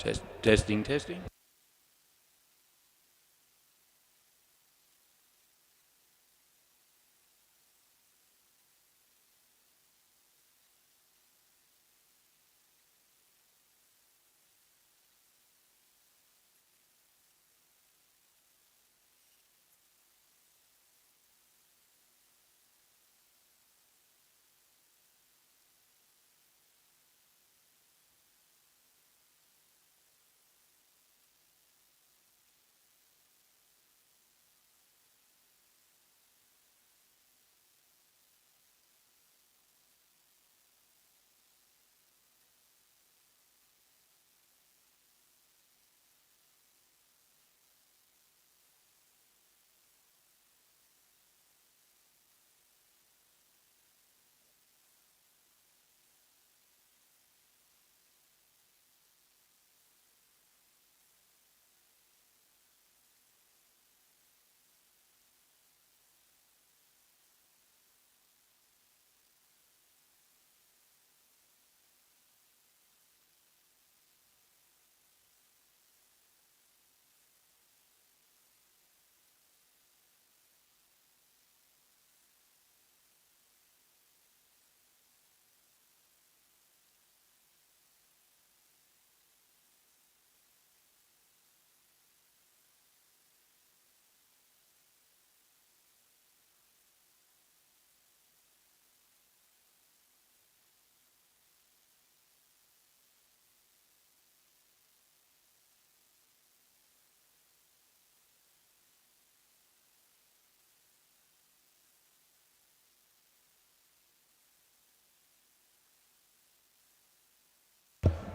Testing.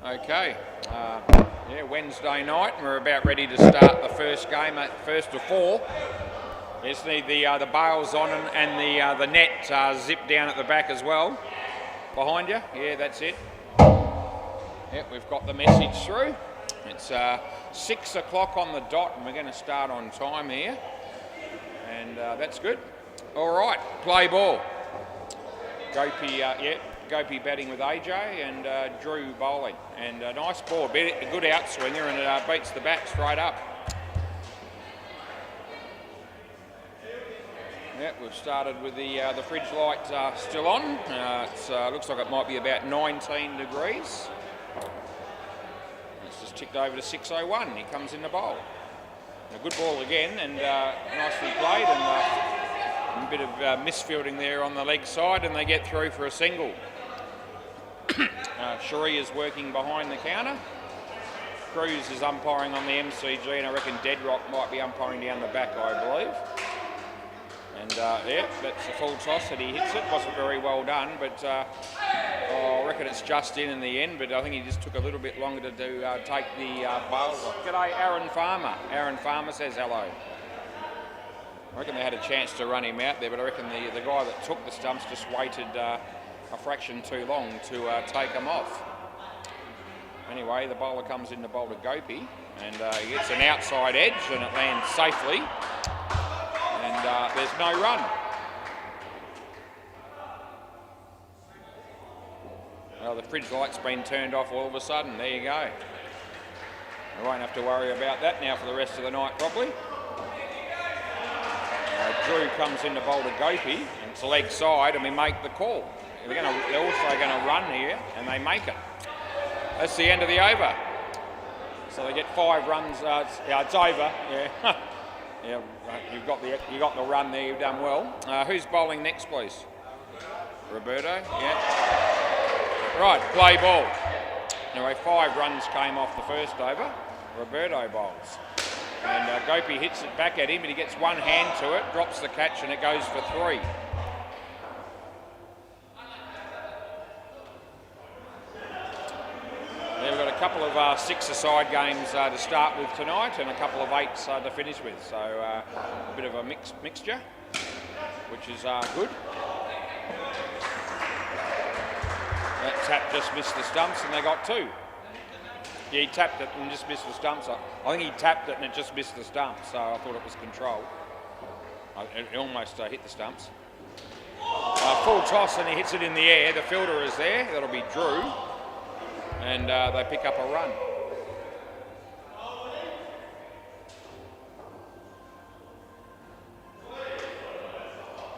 Okay, Wednesday night, and we're about ready to start the first game at first of four. Just need the bails on and the net zipped down at the back as well. Behind you, yeah, that's it. Yep, we've got the message through. It's 6 o'clock on the dot, and we're going to start on time here, and that's good. All right, play ball. Gopi batting with AJ and Drew bowling. And a nice ball, a good outswinger, and it beats the bat straight up. Yep, we've started with the fridge light still on. It looks like it might be about 19 degrees. It's just ticked over to 6:01. He comes in the bowl. A good ball again, and nicely played, and a bit of misfielding there on the leg side, and they get through for a single. Cherie is working behind the counter. Cruz is umpiring on the MCG, and I reckon Deadrock might be umpiring down the back, I believe. And that's a full toss that he hits it. Wasn't very well done, but I reckon it's just in the end, but I think he just took a little bit longer to take the bails off. G'day, Aaron Farmer. Aaron Farmer says hello. I reckon they had a chance to run him out there, but I reckon the guy that took the stumps just waited a fraction too long to take them off. Anyway, the bowler comes in to bowl to Gopi, and he gets an outside edge, and it lands safely, and there's no run. Well, the fridge light's been turned off all of a sudden. There you go. We won't have to worry about that now for the rest of the night properly. Drew comes in to bowl to Gopi, and it's a leg side, and we make the call. They're also going to run here, and they make it. That's the end of the over. So they get 5 runs. It's over. Yeah, yeah. You got the run there. You've done well. Who's bowling next, please? Roberto. Yeah. Right. Play ball. Anyway, 5 runs came off the first over. Roberto bowls. And Gopi hits it back at him, but he gets one hand to it, drops the catch, and it goes for 3. We've got a couple of 6-a-side games to start with tonight, and a couple of 8s to finish with. So a bit of a mixture, which is good. That tap just missed the stumps, and they got 2. Yeah, he tapped it and just missed the stumps. I think he tapped it and it just missed the stumps, so I thought it was control. It almost hit the stumps. Full toss, and he hits it in the air. The fielder is there. That'll be Drew. And they pick up a run.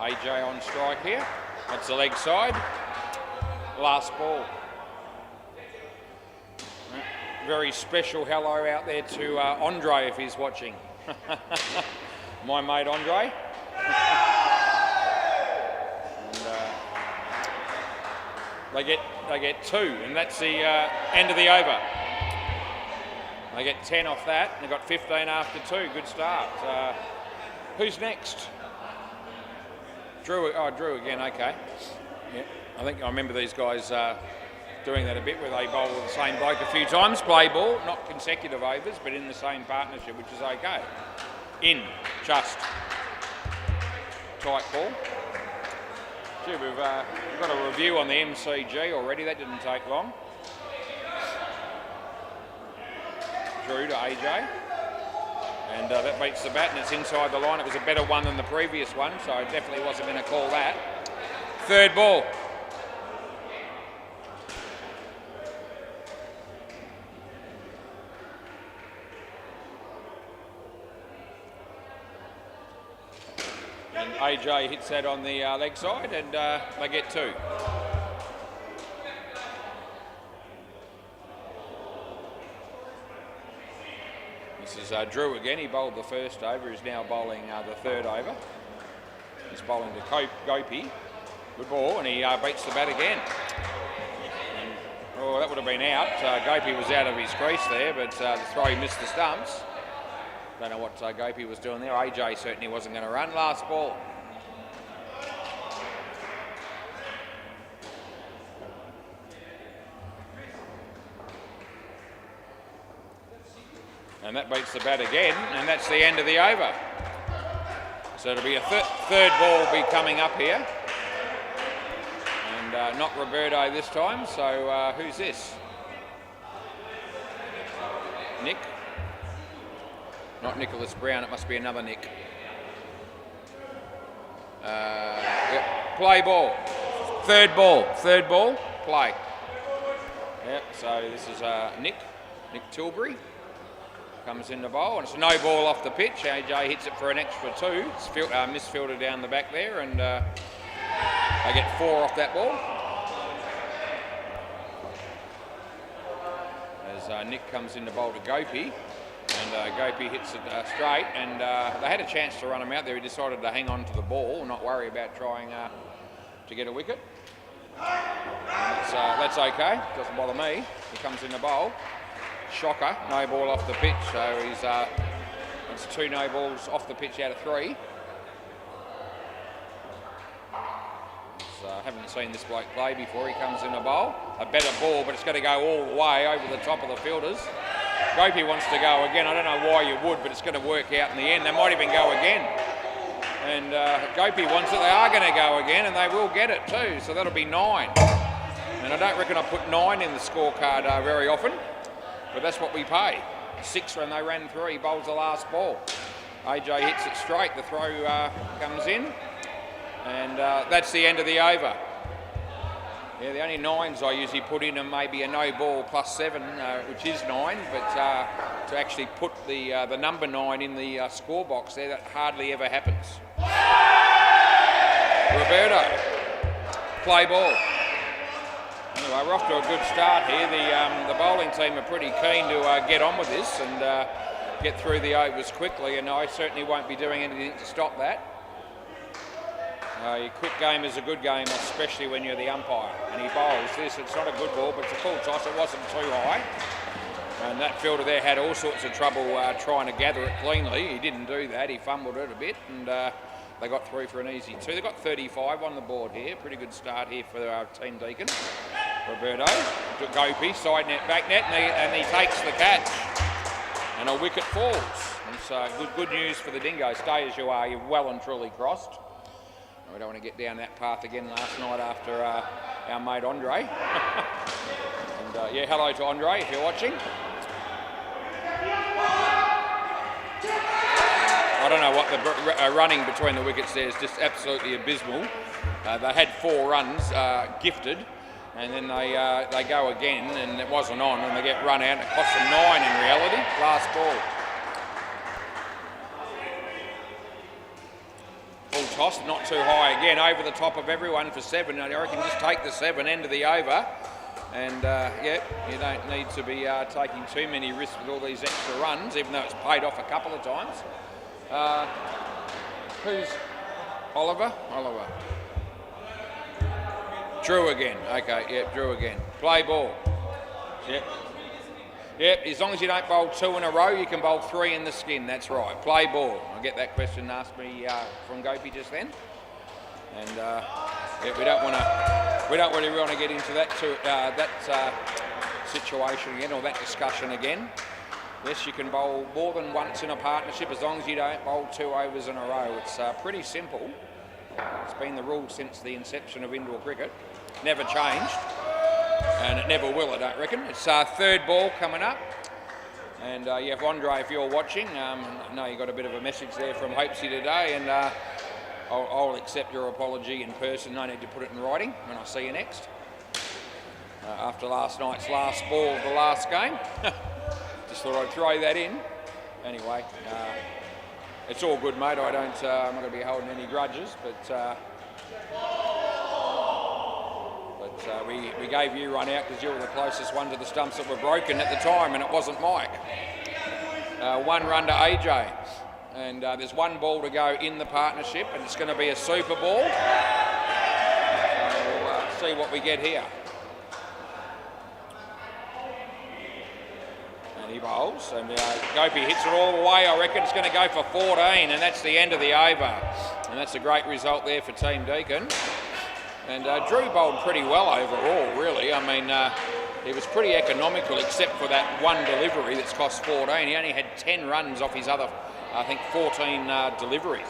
AJ on strike here. That's the leg side. Last ball. Very special hello out there to Andre if he's watching. My mate Andre. And, they get 2, and that's the end of the over. They get 10 off that, and they've got 15 after 2. Good start. Who's next? Drew. Oh, Drew again. Okay. Yeah, I think I remember these guys doing that a bit, where they bowl with the same bloke a few times, play ball, not consecutive overs, but in the same partnership, which is okay. In, just. Tight ball. Gee, we've got a review on the MCG already. That didn't take long. Drew to AJ. And that beats the bat, and it's inside the line. It was a better one than the previous one, so I definitely wasn't going to call that. Third ball. And AJ hits that on the leg side, and they get 2. This is Drew again. He bowled the first over. He's now bowling the third over. He's bowling to Gopi. Good ball, and he beats the bat again. And, oh, that would have been out. Gopi was out of his crease there, but the throw missed the stumps. Don't know what Gopi was doing there. AJ certainly wasn't going to run. Last ball. And that beats the bat again, and that's the end of the over. So it'll be a third ball will be coming up here. And not Roberto this time, so who's this? Nick? Not Nicholas Brown, it must be another Nick. Yep. Play ball. Third ball, play. Yep, so this is Nick Tilbury. Comes in the bowl, and it's a no ball off the pitch. AJ hits it for an extra 2. It's misfielded down the back there, and they get 4 off that ball. As Nick comes in the bowl to Gopi, and Gopi hits it straight, and they had a chance to run him out there. He decided to hang on to the ball, not worry about trying to get a wicket. That's okay, doesn't bother me. He comes in the bowl. Shocker, no ball off the pitch, so it's 2 no balls off the pitch out of 3. Haven't seen this bloke play before. He comes in a bowl, a better ball, but it's going to go all the way over the top of the fielders. Gopi wants to go again. I don't know why you would, but it's going to work out in the end. They might even go again. And Gopi wants it. They are going to go again, and they will get it too, so that'll be 9. And I don't reckon I put 9 in the scorecard very often. But that's what we pay. 6 when they ran 3, bowls the last ball. AJ hits it straight, the throw comes in, and that's the end of the over. Yeah, the only 9s I usually put in are maybe a no ball plus 7, which is 9, but to actually put the number 9 in the score box there, that hardly ever happens. Roberto, play ball. Anyway, we're off to a good start here. The bowling team are pretty keen to get on with this and get through the overs quickly, and I certainly won't be doing anything to stop that. A quick game is a good game, especially when you're the umpire. And he bowls this. It's not a good ball, but it's a full toss. It wasn't too high. And that fielder there had all sorts of trouble trying to gather it cleanly. He didn't do that. He fumbled it a bit, and they got through for an easy 2. They got 35 on the board here. Pretty good start here for our team Deacon. Roberto to Gopi, side net, back net, and he takes the catch. And a wicket falls. It's good news for the Dingo. Stay as you are. You're well and truly crossed. We don't want to get down that path again last night after our mate Andre. And yeah, hello to Andre if you're watching. I don't know what the running between the wickets there is, just absolutely abysmal. They had 4 runs gifted, and then they go again, and it wasn't on, and they get run out, and it cost them 9 in reality. Last ball. Full lost, not too high again, over the top of everyone for 7. I reckon just take the 7, end of the over. And yeah, you don't need to be taking too many risks with all these extra runs, even though it's paid off a couple of times. Who's Oliver? Oliver. Drew again. Okay, yep, Drew again. Play ball. Yep. Yep, as long as you don't bowl 2 in a row, you can bowl 3 in the skin. That's right. Play ball. I get that question asked me from Gopi just then. And yeah, we don't really want to get into that situation again, or that discussion again. Yes, you can bowl more than once in a partnership as long as you don't bowl 2 overs in a row. It's pretty simple. It's been the rule since the inception of indoor cricket. Never changed, and it never will, I don't reckon. It's third ball coming up. And yeah, Andre, if you're watching, I know you got a bit of a message there from Hopesy today, and I'll accept your apology in person. No need to put it in writing when I see you next. After last night's last ball of the last game. Just thought I'd throw that in. Anyway, it's all good, mate. I'm not going to be holding any grudges, but we gave you run out because you were the closest one to the stumps that were broken at the time, and it wasn't Mike. 1 run to AJ. And there's 1 ball to go in the partnership, and it's going to be a super ball. So we'll see what we get here. And he bowls, and Gopi hits it all the way. I reckon it's going to go for 14, and that's the end of the over. And that's a great result there for Team Deakin. And Drew bowled pretty well overall, really. I mean, he was pretty economical, except for that 1 delivery that's cost 14. He only had 10 runs off his other, I think, 14 deliveries.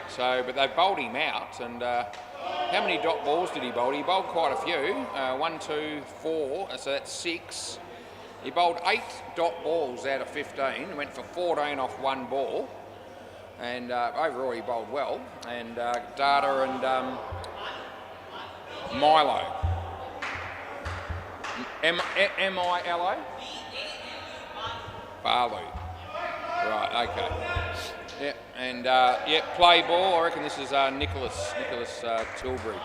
So, but they bowled him out. And how many dot balls did he bowl? He bowled quite a few. 1, 2, 4. So that's 6. He bowled 8 dot balls out of 15. Went for 14 off 1 ball. And overall, he bowled well. And Data and Milo. M-I-L-O? Barlow. Right, okay. Yeah, and yeah, play ball. I reckon this is Nicholas Tilbury.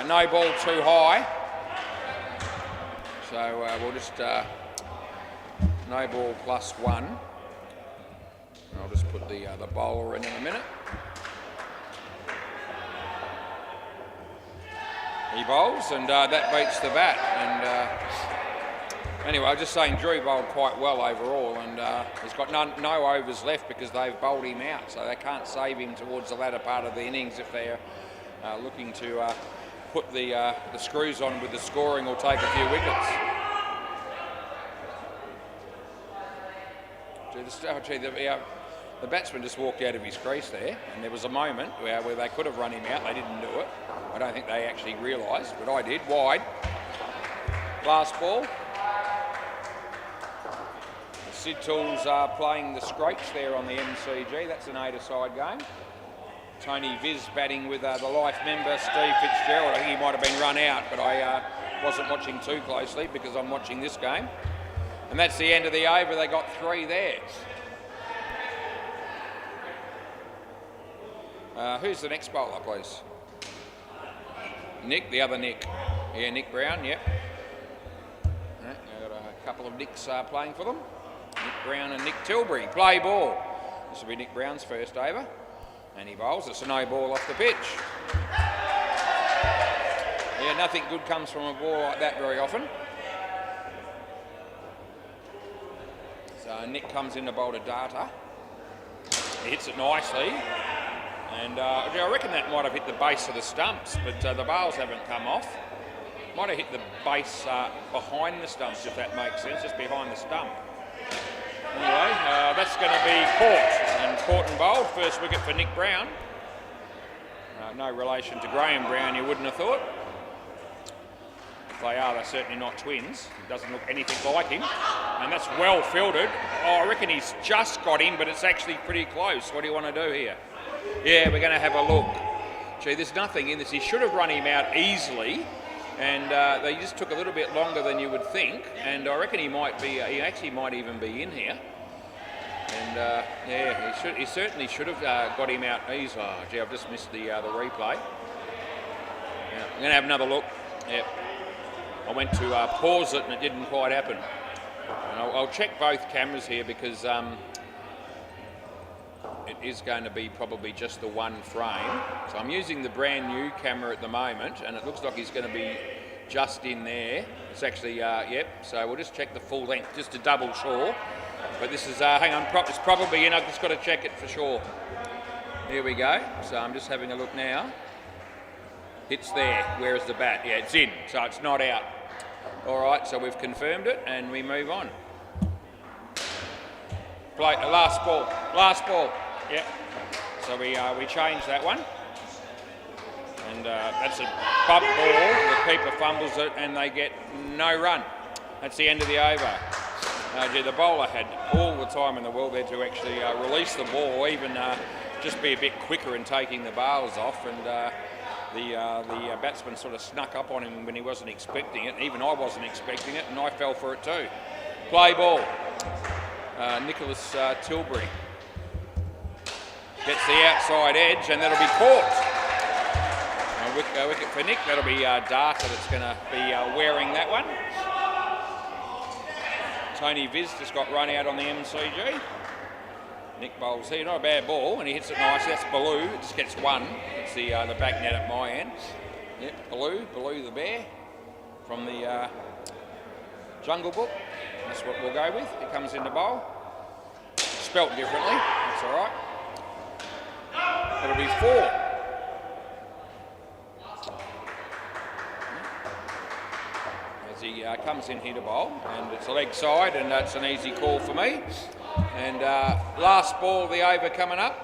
No ball too high. So we'll just no ball +1. I'll just put the bowler in a minute. He bowls, and that beats the bat. And anyway, I was just saying Drew bowled quite well overall, and he's got no overs left because they've bowled him out, so they can't save him towards the latter part of the innings if they're looking to put the screws on with the scoring or take a few wickets. The batsman just walked out of his crease there, and there was a moment where they could have run him out. They didn't do it. I don't think they actually realised, but I did. Wide. Last ball. Sid Tools are playing the Scrapes there on the MCG. That's an 8-a-side game. Tony Viz batting with the life member, Steve Fitzgerald. I think he might have been run out, but I wasn't watching too closely because I'm watching this game. And that's the end of the over. They got 3 there. Who's the next bowler, please? Nick, the other Nick. Yeah, Nick Brown, yep. I've got a couple of Nicks playing for them. Nick Brown and Nick Tilbury. Play ball. This will be Nick Brown's first over. And he bowls. It's a no ball off the pitch. Yeah, nothing good comes from a ball like that very often. So Nick comes in to bowl to Data. He hits it nicely. And I reckon that might have hit the base of the stumps, but the bails haven't come off. Might have hit the base behind the stumps, if that makes sense, just behind the stump. Anyway, that's going to be Court. And Court and bowled. First wicket for Nick Brown. No relation to Graham Brown, you wouldn't have thought. If they are, they're certainly not twins. It doesn't look anything like him. And that's well fielded. Oh, I reckon he's just got him, but it's actually pretty close. What do you want to do here? Yeah, we're going to have a look. Gee, there's nothing in this. He should have run him out easily, and they just took a little bit longer than you would think. And I reckon he actually might even be in here. And yeah, he certainly should have got him out. Gee, I've just missed the replay. Yeah, I'm going to have another look. Yep. I went to pause it and it didn't quite happen. And I'll check both cameras here because it is going to be probably just the one frame. So I'm using the brand new camera at the moment and it looks like he's going to be just in there. It's actually, yep, so we'll just check the full length just to double sure. But this is, hang on, it's probably in, I've just got to check it for sure. Here we go, so I'm just having a look now. It's there, where is the bat? Yeah, it's in, so it's not out. All right, so we've confirmed it and we move on. Play, last ball, yeah. So we changed that one. And that's a bump ball, the keeper fumbles it and they get no run. That's the end of the over. Gee, the bowler had all the time in the world there to actually release the ball, or even just be a bit quicker in taking the bails off. And the batsman sort of snuck up on him when he wasn't expecting it. Even I wasn't expecting it, and I fell for it too. Play ball. Nicholas Tilbury gets the outside edge, and that'll be caught. Wicket for Nick. That'll be Data that's going to be wearing that one. Tony Viz just got run out on the MCG. Nick bowls here, not a bad ball, and he hits it nicely. That's Baloo. It just gets one. It's the back net at my end. Yep, Baloo the bear from the Jungle Book. That's what we'll go with. He comes in the bowl. Spelt differently. That's all right. It'll be 4. He comes in here to bowl, and it's a leg side, and that's an easy call for me. And last ball of the over coming up.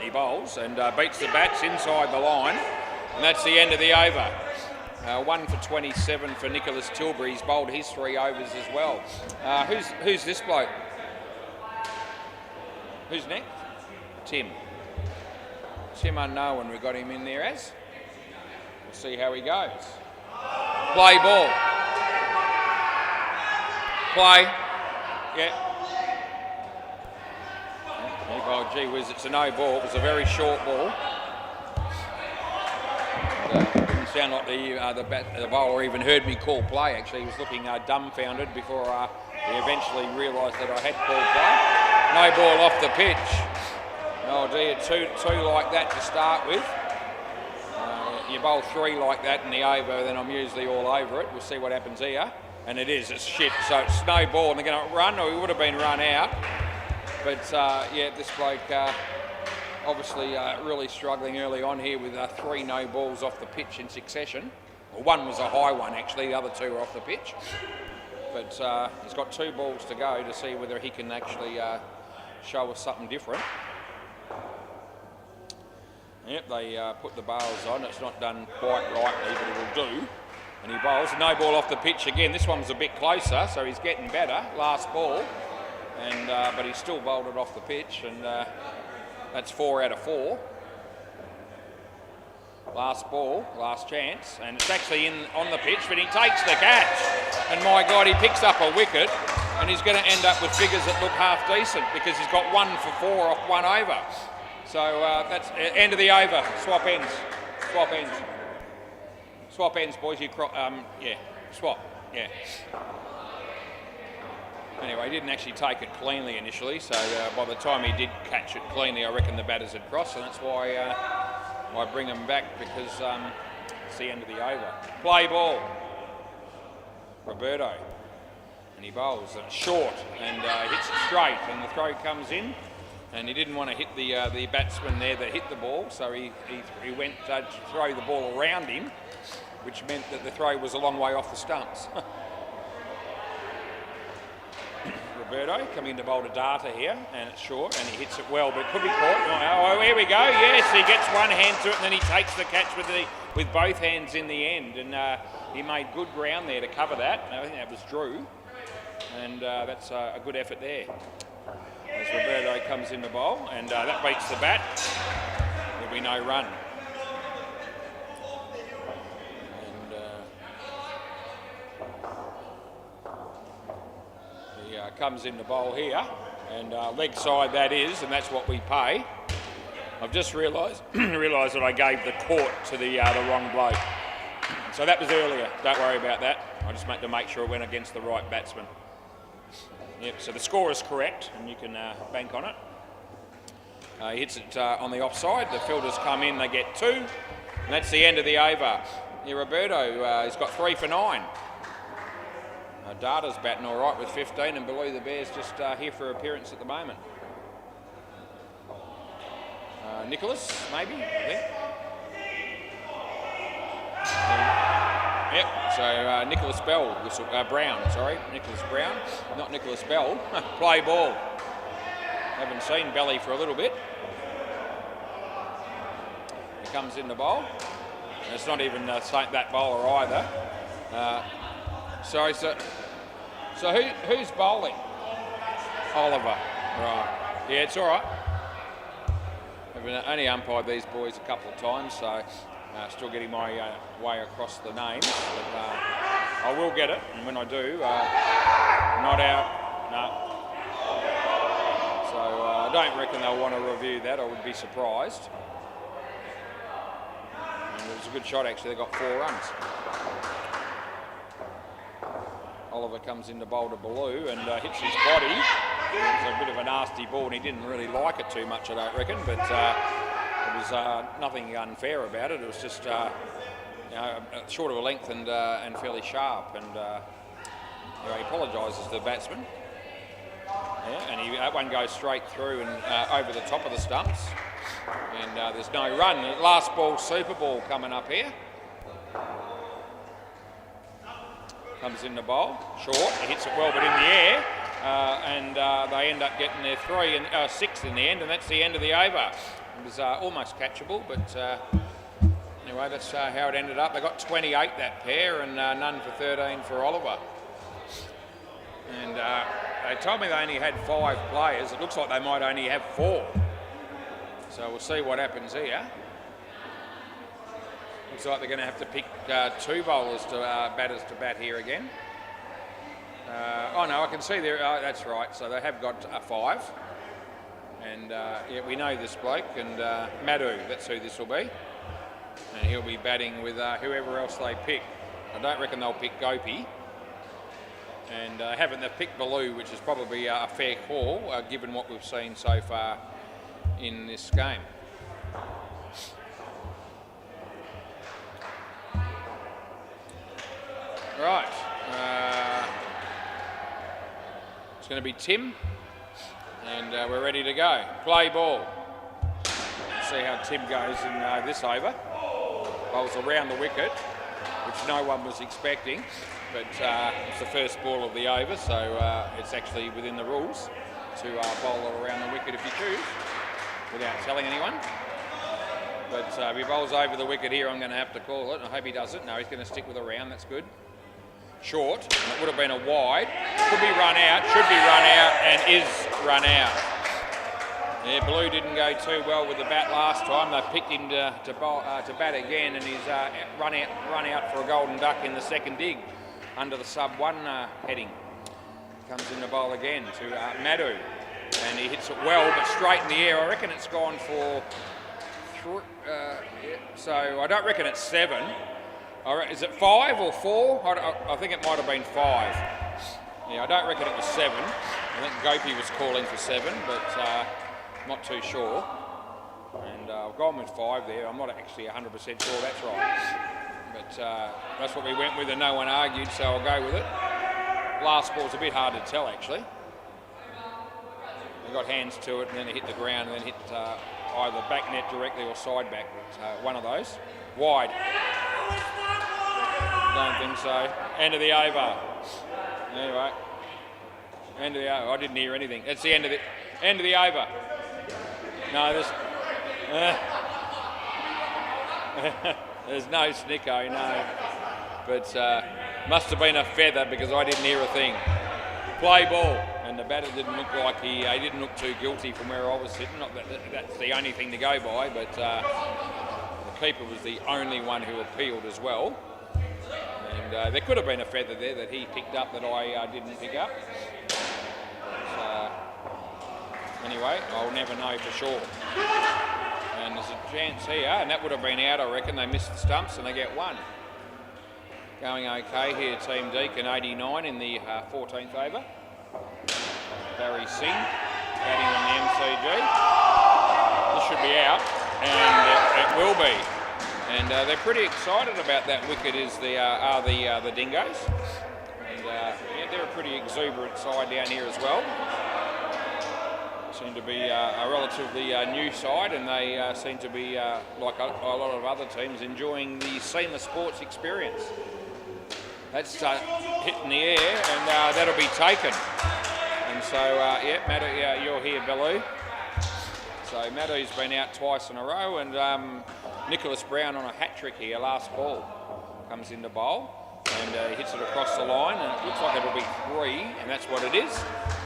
He bowls and beats the bats inside the line, and that's the end of the over. 1 for 27 for Nicholas Tilbury. He's bowled his 3 overs as well. Who's this bloke? Who's next? Tim Unknown, we got him in there as. We'll see how he goes. Play ball. Play. Yeah. Oh, gee whiz, it's a no ball. It was a very short ball. Didn't sound like the bowler even heard me call play, actually. He was looking dumbfounded before he eventually realised that I had called play. No ball off the pitch. Oh dear, two like that to start with. You bowl 3 like that in the over, then I'm usually all over it. We'll see what happens here. And it's shit, so it's no ball, and they're going to run, or he would have been run out. But yeah, this bloke obviously really struggling early on here with 3 no balls off the pitch in succession. Well, one was a high one actually, the other 2 were off the pitch. But he's got 2 balls to go to see whether he can actually show us something different. Yep, they put the bails on. It's not done quite rightly, but it will do. And he bowls. No ball off the pitch again. This one was a bit closer, so he's getting better. Last ball. And but he's still bowled it off the pitch, and that's 4 out of 4. Last ball, last chance, and it's actually on the pitch, but he takes the catch. And my God, he picks up a wicket, and he's going to end up with figures that look half decent because he's got 1 for 4 off 1 over. So that's end of the over. Swap ends. Swap ends. Swap ends, boys. Yeah. Swap. Yeah. Anyway, he didn't actually take it cleanly initially, so by the time he did catch it cleanly, I reckon the batters had crossed, and that's why I bring him back, because it's the end of the over. Play ball. Roberto. And he bowls it short and hits it straight, and the throw comes in. And he didn't want to hit the batsman there that hit the ball, so he went to throw the ball around him, which meant that the throw was a long way off the stumps. Roberto coming to bowl to Data here, and it's short, and he hits it well, but it could be caught. Oh, here we go. Yes, he gets one hand to it, and then he takes the catch with both hands in the end, and he made good ground there to cover that. I think that was Drew, and that's a good effort there. As Roberto comes in the bowl, and that beats the bat. There'll be no run. comes in the bowl here, and leg side that is, and that's what we pay. I've just realised that I gave the court to the wrong bloke. So that was earlier. Don't worry about that. I just meant to make sure it went against the right batsman. Yep. So the score is correct, and you can bank on it. He hits it on the offside. The fielders come in. They get 2, and that's the end of the over. Yeah, Roberto, he's got 3 for 9. Data's batting all right with 15, and Baloo the Bear's just here for appearance at the moment. Nicholas, maybe, I think. Yep, so Nicholas Bell, Brown, sorry. Nicholas Brown, not Nicholas Bell. Play ball. Haven't seen Belly for a little bit. He comes in the bowl. And it's not even that bowler either. So who's bowling? Oliver. Right. Yeah, it's all right. I've only umpired these boys a couple of times, so still getting my way across the names. But I will get it, and when I do, not out. No. So I don't reckon they'll want to review that. I would be surprised. And it was a good shot, actually. They got 4 runs. Oliver comes in to bowl to Baloo and hits his body. It was a bit of a nasty ball, and he didn't really like it too much, I don't reckon, but it was nothing unfair about it. It was just short of a length and fairly sharp, and he apologises to the batsman. Yeah, and that one goes straight through and over the top of the stumps, and there's no run. Last ball, super ball coming up here. Comes in the bowl, short, he hits it well but in the air, and they end up getting their 3 and 6 in the end, and that's the end of the over. It was almost catchable, but anyway, that's how it ended up. They got 28, that pair, and none for 13 for Oliver. And they told me they only had 5 players. It looks like they might only have 4. So we'll see what happens here. Looks like they're going to have to pick 2 bowlers to batters to bat here again. Oh no, I can see there. That's right. So they have got 5, and yeah, we know this bloke and Madhu. That's who this will be, and he'll be batting with whoever else they pick. I don't reckon they'll pick Gopi, and they've picked Baloo, which is probably a fair call given what we've seen so far in this game. Right, it's going to be Tim, and we're ready to go. Play ball. Let's see how Tim goes in this over. Bowls around the wicket, which no one was expecting, but it's the first ball of the over, so it's actually within the rules to bowl around the wicket if you choose, without telling anyone. But if he bowls over the wicket here, I'm going to have to call it. I hope he doesn't. No, he's going to stick with a round. That's good. Short, and it would have been a wide. Could be run out, should be run out, and is run out. Yeah, Blue didn't go too well with the bat last time. They picked him to bat again, and he's run out for a golden duck in the second dig under the sub-1 heading. Comes in the bowl again to Madhu, and he hits it well, but straight in the air. I reckon it's gone for 3. So I don't reckon it's 7. Is it 5 or 4? I think it might have been 5. Yeah, I don't reckon it was 7. I think Gopi was calling for 7, but not too sure. And I've gone with 5 there. I'm not actually 100% sure that's right. But that's what we went with, and no one argued, so I'll go with it. Last ball's a bit hard to tell, actually. He got hands to it, and then it hit the ground, and then hit either back net directly or side back. One of those. Wide. Don't think so. End of the over. Anyway, end of the over. I didn't hear anything. That's the end of the over. No, there's no snicko, no. But must have been a feather because I didn't hear a thing. Play ball, and the batter didn't look like he didn't look too guilty from where I was sitting. Not that that's the only thing to go by, but the keeper was the only one who appealed as well. And there could have been a feather there that he picked up that I didn't pick up. anyway. I'll never know for sure. And there's a chance here, and that would have been out, I reckon. They missed the stumps and they get one. Going okay here, Team Deacon, 89 in the 14th over. Barry Singh batting on the MCG. This should be out, and it will be. And they're pretty excited about that wicket as the Dingoes. And yeah, they're a pretty exuberant side down here as well. Seem to be a relatively new side, and they seem to be, like a lot of other teams, enjoying the seamless sports experience. That's hitting the air, and that'll be taken. And so, yeah, Madhu, you're here, Bellew. So Madhu's been out twice in a row, and Nicholas Brown on a hat-trick here, last ball. Comes into bowl, and hits it across the line, and it looks like it'll be 3, and that's what it is.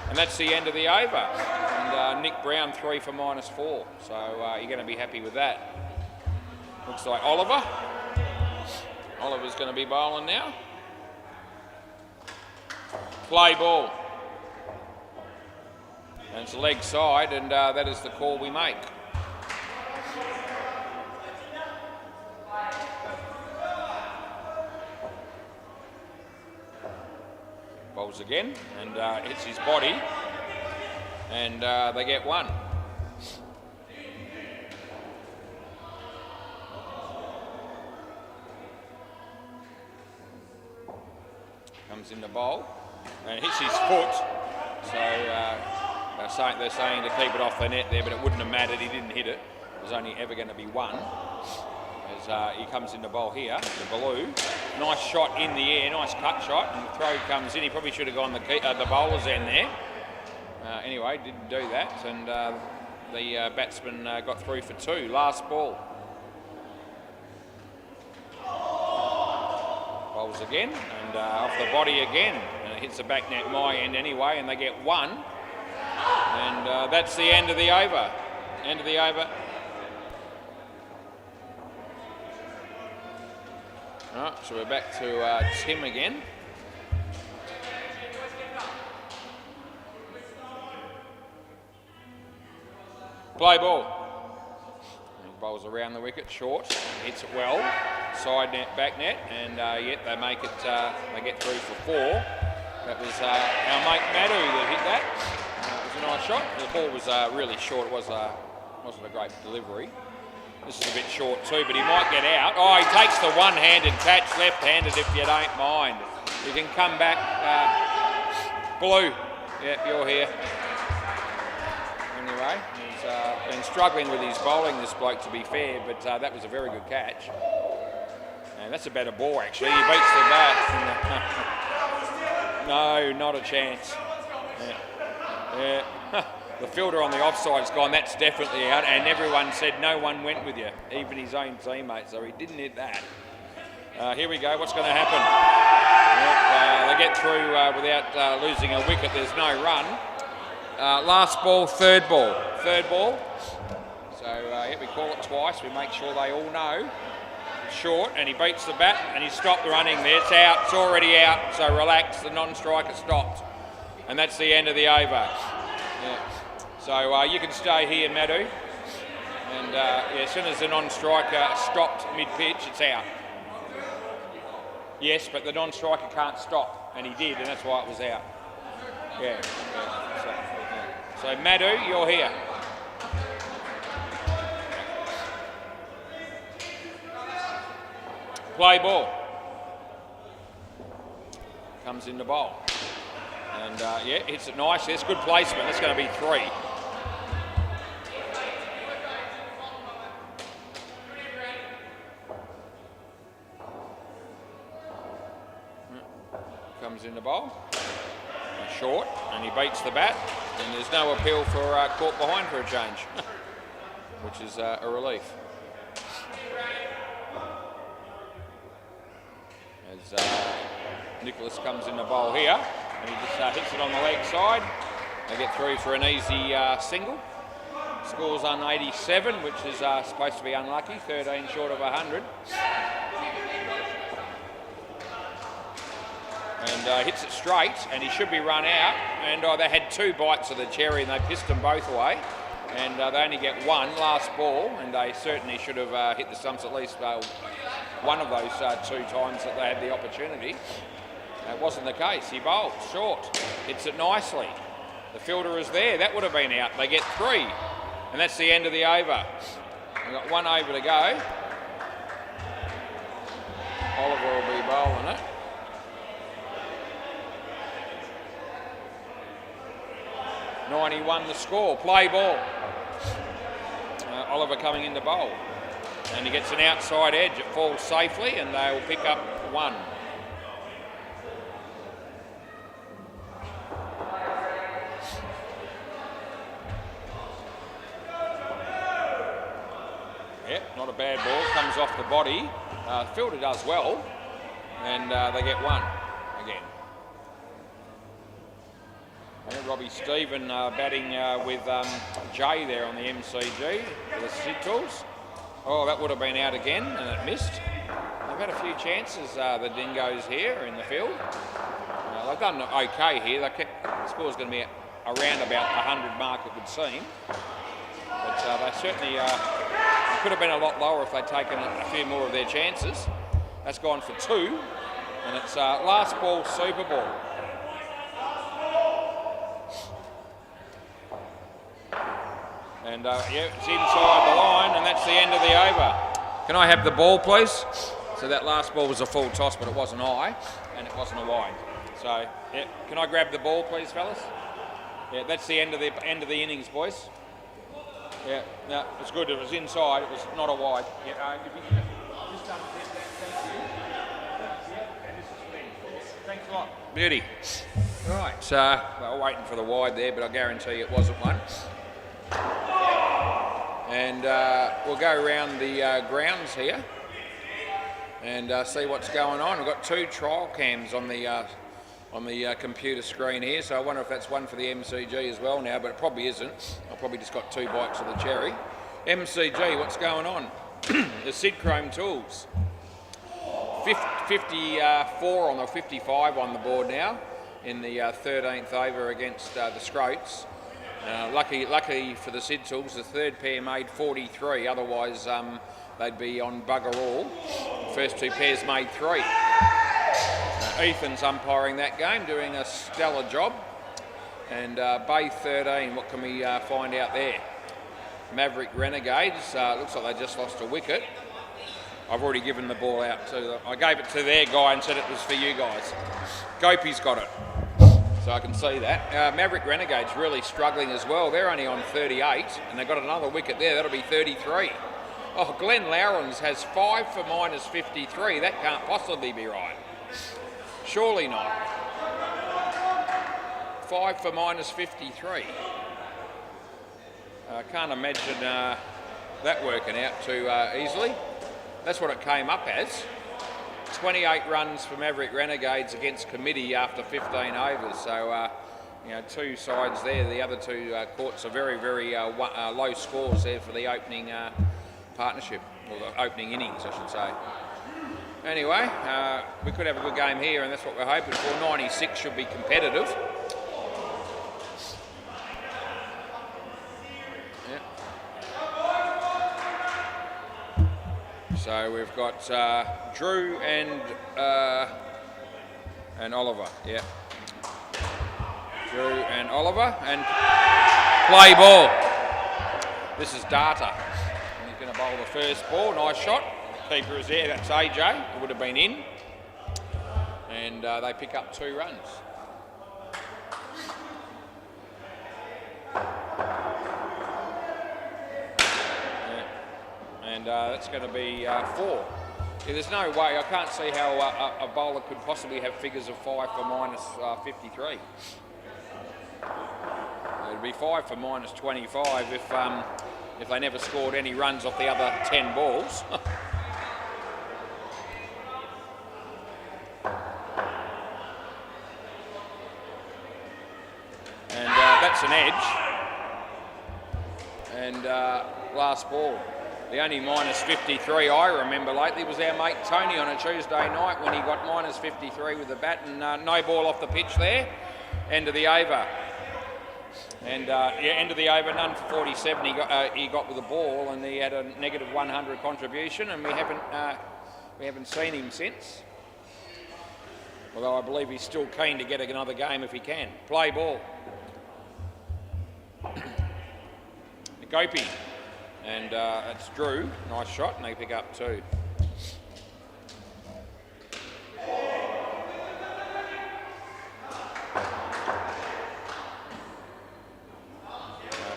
And that's the end of the over. And Nick Brown 3 for -4. So you're going to be happy with that. Looks like Oliver. Oliver's going to be bowling now. Play ball. And it's a leg side, and that is the call we make. Bowls again, and hits his body, and they get one. Comes in the bowl, and hits his foot, so they're saying to keep it off the net there, but it wouldn't have mattered, he didn't hit it. It was only ever going to be one. As he comes in the bowl here, the Blue. Nice shot in the air, nice cut shot, and the throw comes in. He probably should have gone the bowler's end there. Anyway, didn't do that, and the batsman got through for 2. Last ball. Bowls again, and off the body again. And it hits the back net my end anyway, and they get 1. And that's the end of the over. End of the over. Right, so we're back to Tim again. Play ball. He bowls around the wicket, short, hits it well. Side net, back net, and yet they make it. They get through for 4. That was our mate Madhu that hit that. It was a nice shot. The ball was really short. It wasn't a great delivery. This is a bit short too, but he might get out. Oh, he takes the one-handed catch, left-handed if you don't mind. You can come back. Blue, yeah, you're here. Anyway, he's been struggling with his bowling, this bloke, to be fair, but that was a very good catch. And that's a better ball, actually. He beats the bat. No, not a chance. Yeah. The fielder on the offside's gone, that's definitely out, and everyone said no one went with you, even his own teammates, so he didn't hit that. Here we go, what's going to happen? Yep, they get through without losing a wicket, there's no run. Last ball, third ball. So yeah, we call it twice, we make sure they all know. It's short, and he beats the bat, and he stopped running there, it's out, it's already out, so relax, the non-striker stopped. And that's the end of the over. Yeah. So you can stay here, Madhu, and yeah, as soon as the non-striker stopped mid-pitch, it's out. Yes, but the non-striker can't stop, and he did, and that's why it was out. Yeah. So Madhu, you're here. Play ball. Comes in the bowl. And yeah, hits it nice. That's good placement. That's going to be 3. Comes in the bowl. Short, and he beats the bat. And there's no appeal for caught behind for a change, which is a relief. As Nicholas comes in the bowl here. And he just hits it on the leg side. They get through for an easy single. Scores on 87, which is supposed to be unlucky, 13 short of 100. And hits it straight, and he should be run out. And they had 2 bites of the cherry, and they pissed them both away. And they only get 1 last ball, and they certainly should have hit the stumps at least one of those 2 times that they had the opportunity. That wasn't the case. He bowled short, hits it nicely. The fielder is there. That would have been out. They get 3, and that's the end of the over. We've got 1 over to go. Oliver will be bowling it. .91 the score. Play ball. Oliver coming into bowl. And he gets an outside edge. It falls safely, and they will pick up 1. Yep, not a bad ball. Comes off the body. Fielder does well, and they get 1 again. And Robbie Stephen batting with Jay there on the MCG for the Sid Tools. Oh, that would have been out again, and it missed. They've had a few chances, the Dingoes here in the field. They've done okay here. The score's going to be around about the 100 mark, it would seem. But they certainly could have been a lot lower if they'd taken a few more of their chances. That's gone for 2, and it's last ball super ball. And yeah, it's inside the line, and that's the end of the over. Can I have the ball, please? So that last ball was a full toss, but it wasn't high, and it wasn't a wide. So yeah, can I grab the ball, please, fellas? Yeah, that's the end of the innings, boys. Yeah, no, it's good. It was inside. It was not a wide. Yeah, if you can just thank you. Yeah, and this is for me. Thanks a lot. Beauty. Right. So we're waiting for the wide there, but I guarantee you it wasn't one. And we'll go around the grounds here and see what's going on. We've got 2 trial cams on the computer screen here, so I wonder if that's one for the MCG as well now, but it probably isn't. I've probably just got 2 bites of the cherry. MCG, what's going on? The Sid Chrome Tools. 54 on the 55 on the board now in the 13th over against the Scroats. Lucky for the Sid Tools, the 3rd pair made 43, otherwise they'd be on bugger all. First 2 pairs made 3. Ethan's umpiring that game, doing a stellar job. And Bay 13, what can we find out there? Maverick Renegades, looks like they just lost a wicket. I've already given the ball out to them. I gave it to their guy and said it was for you guys. Gopi's got it. So I can see that. Maverick Renegades really struggling as well. They're only on 38, and they've got another wicket there. That'll be 33. Oh, Glenn Lowrens has 5 for -53. That can't possibly be right. Surely not. 5 for -53. I can't imagine that working out too easily. That's what it came up as. 28 runs for Maverick Renegades against committee after 15 overs. So, 2 sides there. The other 2 courts are very, very low scores there for the opening partnership, or the opening innings, I should say. Anyway, we could have a good game here, and that's what we're hoping for. 96 should be competitive. So we've got Drew and Oliver, yeah. Drew and Oliver, and play ball. This is Data. And he's going to bowl the first ball. Nice shot. Keeper is there. That's AJ. It would have been in. And they pick up 2 runs. And that's going to be 4. Yeah, there's no way, I can't see how a bowler could possibly have figures of 5 for -53. It'd be 5 for -25 if they never scored any runs off the other 10 balls. And that's an edge. And last ball. The only minus 53 I remember lately was our mate Tony on a Tuesday night when he got minus 53 with the bat and no ball off the pitch there. End of the over. And yeah, end of the over, none for 47 he got with the ball, and he had a negative 100 contribution, and we haven't seen him since. Although I believe he's still keen to get another game if he can. Play ball. Gopi. And it's Drew. Nice shot, and they pick up 2.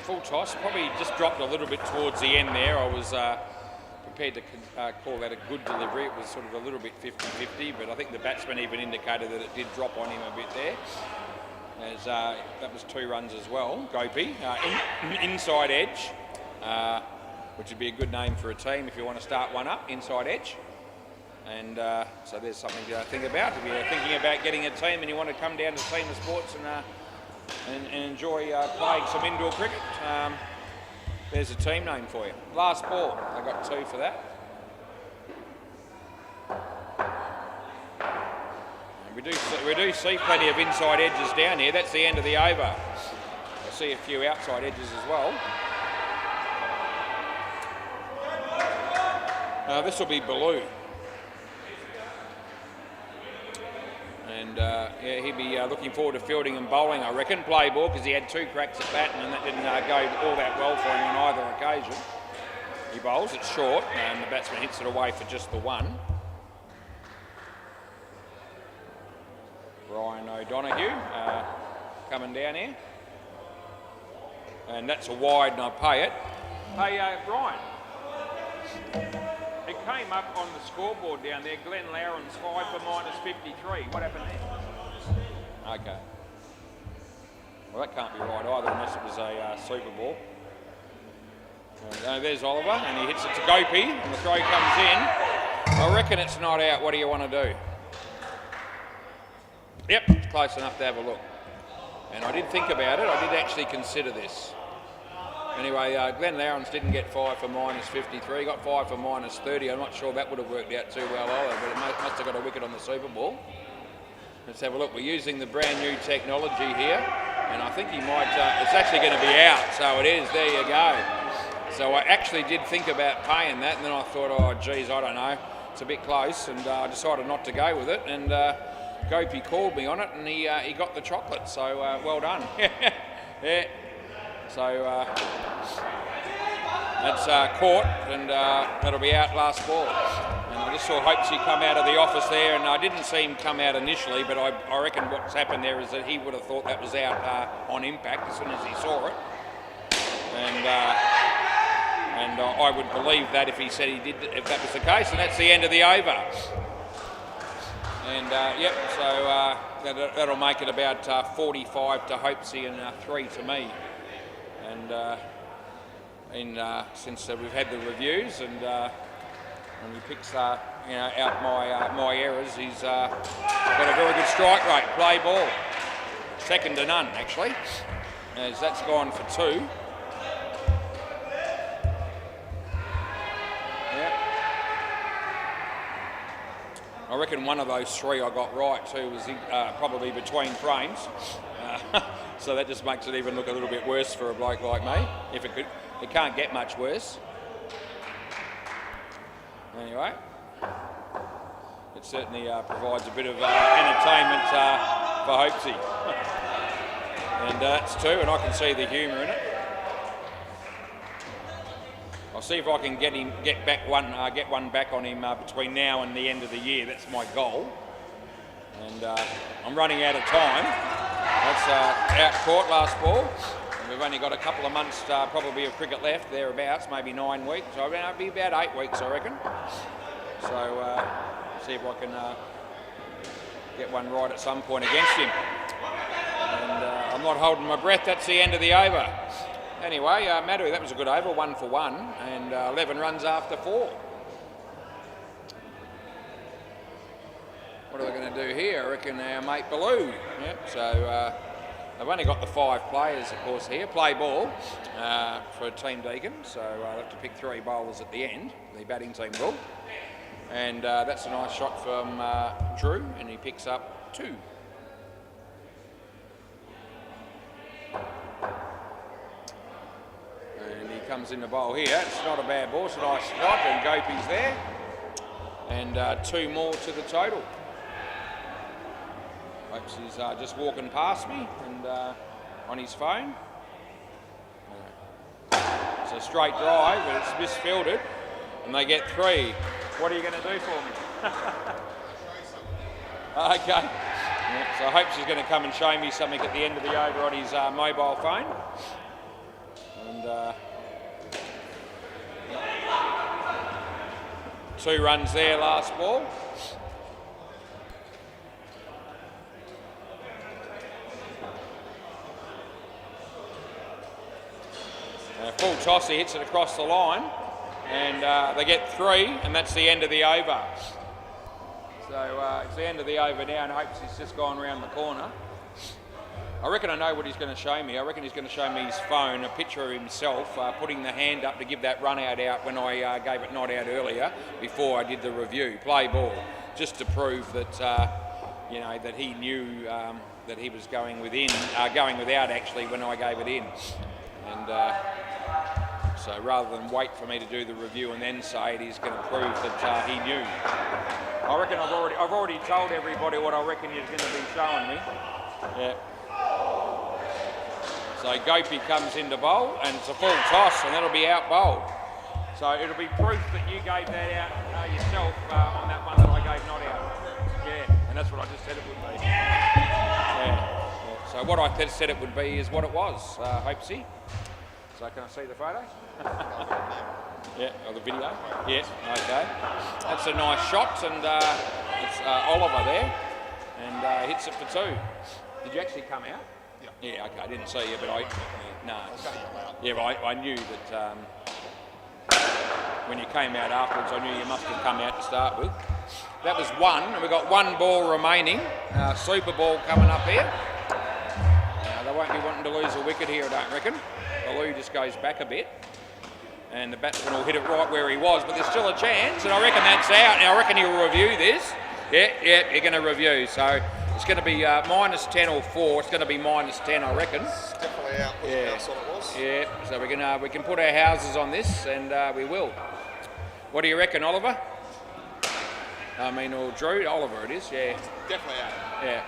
Full toss. Probably just dropped a little bit towards the end there. I was prepared to call that a good delivery. It was sort of a little bit 50-50, but I think the batsman even indicated that it did drop on him a bit there. As that was 2 runs as well. Gopi, inside edge, which would be a good name for a team if you want to start one up, inside edge. And so there's something to think about. If you're thinking about getting a team and you want to come down to Seymour Sports and enjoy playing some indoor cricket, there's a team name for you. Last ball, I got 2 for that. And we do see plenty of inside edges down here. That's the end of the over. I see a few outside edges as well. This will be Baloo. And yeah, he'd be looking forward to fielding and bowling, I reckon. Play ball, because he had 2 cracks at batting and that didn't go all that well for him on either occasion. He bowls, it's short, and the batsman hits it away for just the 1. Ryan O'Donoghue coming down here. And that's a wide, and I pay it. Hey, Brian. It came up on the scoreboard down there, Glenn Lowndes 5 for minus 53. What happened there? Okay. Well, that can't be right either unless it was a Super Ball. And there's Oliver, and he hits it to Gopi, and the throw comes in. I reckon it's not out. What do you want to do? Yep, it's close enough to have a look. And I did think about it. I did actually consider this. Anyway, Glenn Lowndes didn't get 5 for minus 53. He got 5 for minus 30. I'm not sure that would have worked out too well either, but it must have got a wicket on the Super Ball. Let's have a look. We're using the brand new technology here, and I think he might, it's actually going to be out, so it is. There you go. So I actually did think about paying that, and then I thought, oh, geez, I don't know. It's a bit close, and I decided not to go with it, and Gopi called me on it, and he got the chocolate, so well done. Yeah. So that's Court, and that'll be out last ball. And I just saw Hopesy come out of the office there, and I didn't see him come out initially, but I reckon what's happened there is that he would have thought that was out on impact as soon as he saw it. And I would believe that if he said he did, if that was the case, and that's the end of the over. And yep, so that'll make it about 45 to Hopesy and 3 to me. And since we've had the reviews, and when he picks out my errors, he's got a very good strike rate. Play ball, 2nd to none actually, as that's gone for 2. Yeah. I reckon one of those 3 I got right too was probably between frames. So that just makes it even look a little bit worse for a bloke like me. If it could, it can't get much worse. Anyway, it certainly provides a bit of entertainment for Hopesy. And that's 2, and I can see the humour in it. I'll see if I can get one back on him between now and the end of the year. That's my goal. And I'm running out of time. That's out Court last ball. And we've only got a couple of months probably of cricket left, thereabouts, maybe 9 weeks. So it'll be about 8 weeks, I reckon. So see if I can get one right at some point against him. And I'm not holding my breath. That's the end of the over. Anyway, Madhu, that was a good over, 1 for 1, and 11 runs after 4. What are they going to do here? I reckon our mate Baloo. Yep, so they've only got the 5 players, of course, here. Play ball for Team Deakin, so they'll have to pick 3 bowlers at the end, the batting team will. And that's a nice shot from Drew, and he picks up 2. And he comes in the bowl here. It's not a bad ball, it's a nice shot, and Gopi's there. And 2 more to the total. Hopes he's just walking past me and on his phone. It's a straight drive, but it's misfielded, and they get 3. What are you going to do for me? Okay. Yeah, so I hope she's going to come and show me something at the end of the over on his mobile phone. And 2 runs there last ball. Full toss, he hits it across the line, and they get 3, and that's the end of the over. So it's the end of the over now, and I hope he's just gone round the corner. I reckon I know what he's going to show me. I reckon he's going to show me his phone, a picture of himself putting the hand up to give that run out when I gave it not out earlier, before I did the review. Play ball, just to prove that you know, that he knew that he was going without actually when I gave it in. And so rather than wait for me to do the review and then say it, he's going to prove that he knew. I reckon I've already told everybody what I reckon he's going to be showing me. Yeah. So Gopi comes into bowl, and it's a full toss, and that'll be out bowled. So it'll be proof that you gave that out yourself on that one that I gave not out. Yeah, and that's what I just said it would be. Yeah. So what I said it would be is what it was, Hopesy. So can I see the photo? Yeah, or the video? Yeah, okay. That's a nice shot, and it's Oliver there, and hits it for 2. Did you actually come out? Yeah, okay, I didn't see you, but no. Yeah, but I knew that when you came out afterwards, I knew you must have come out to start with. That was 1, and we've got 1 ball remaining. Super ball coming up here. They won't be wanting to lose a wicket here, I don't reckon. Baloo just goes back a bit, and the batsman will hit it right where he was, but there's still a chance, and I reckon that's out. Now I reckon he'll review this. Yeah, you're going to review, so it's going to be minus 10 or 4. It's going to be minus 10, I reckon. It's definitely out. Yeah. That's what it was. Yeah, so we can put our houses on this, and we will. What do you reckon, Oliver? I mean, or Drew? Oliver it is, yeah. Definitely out. Yeah.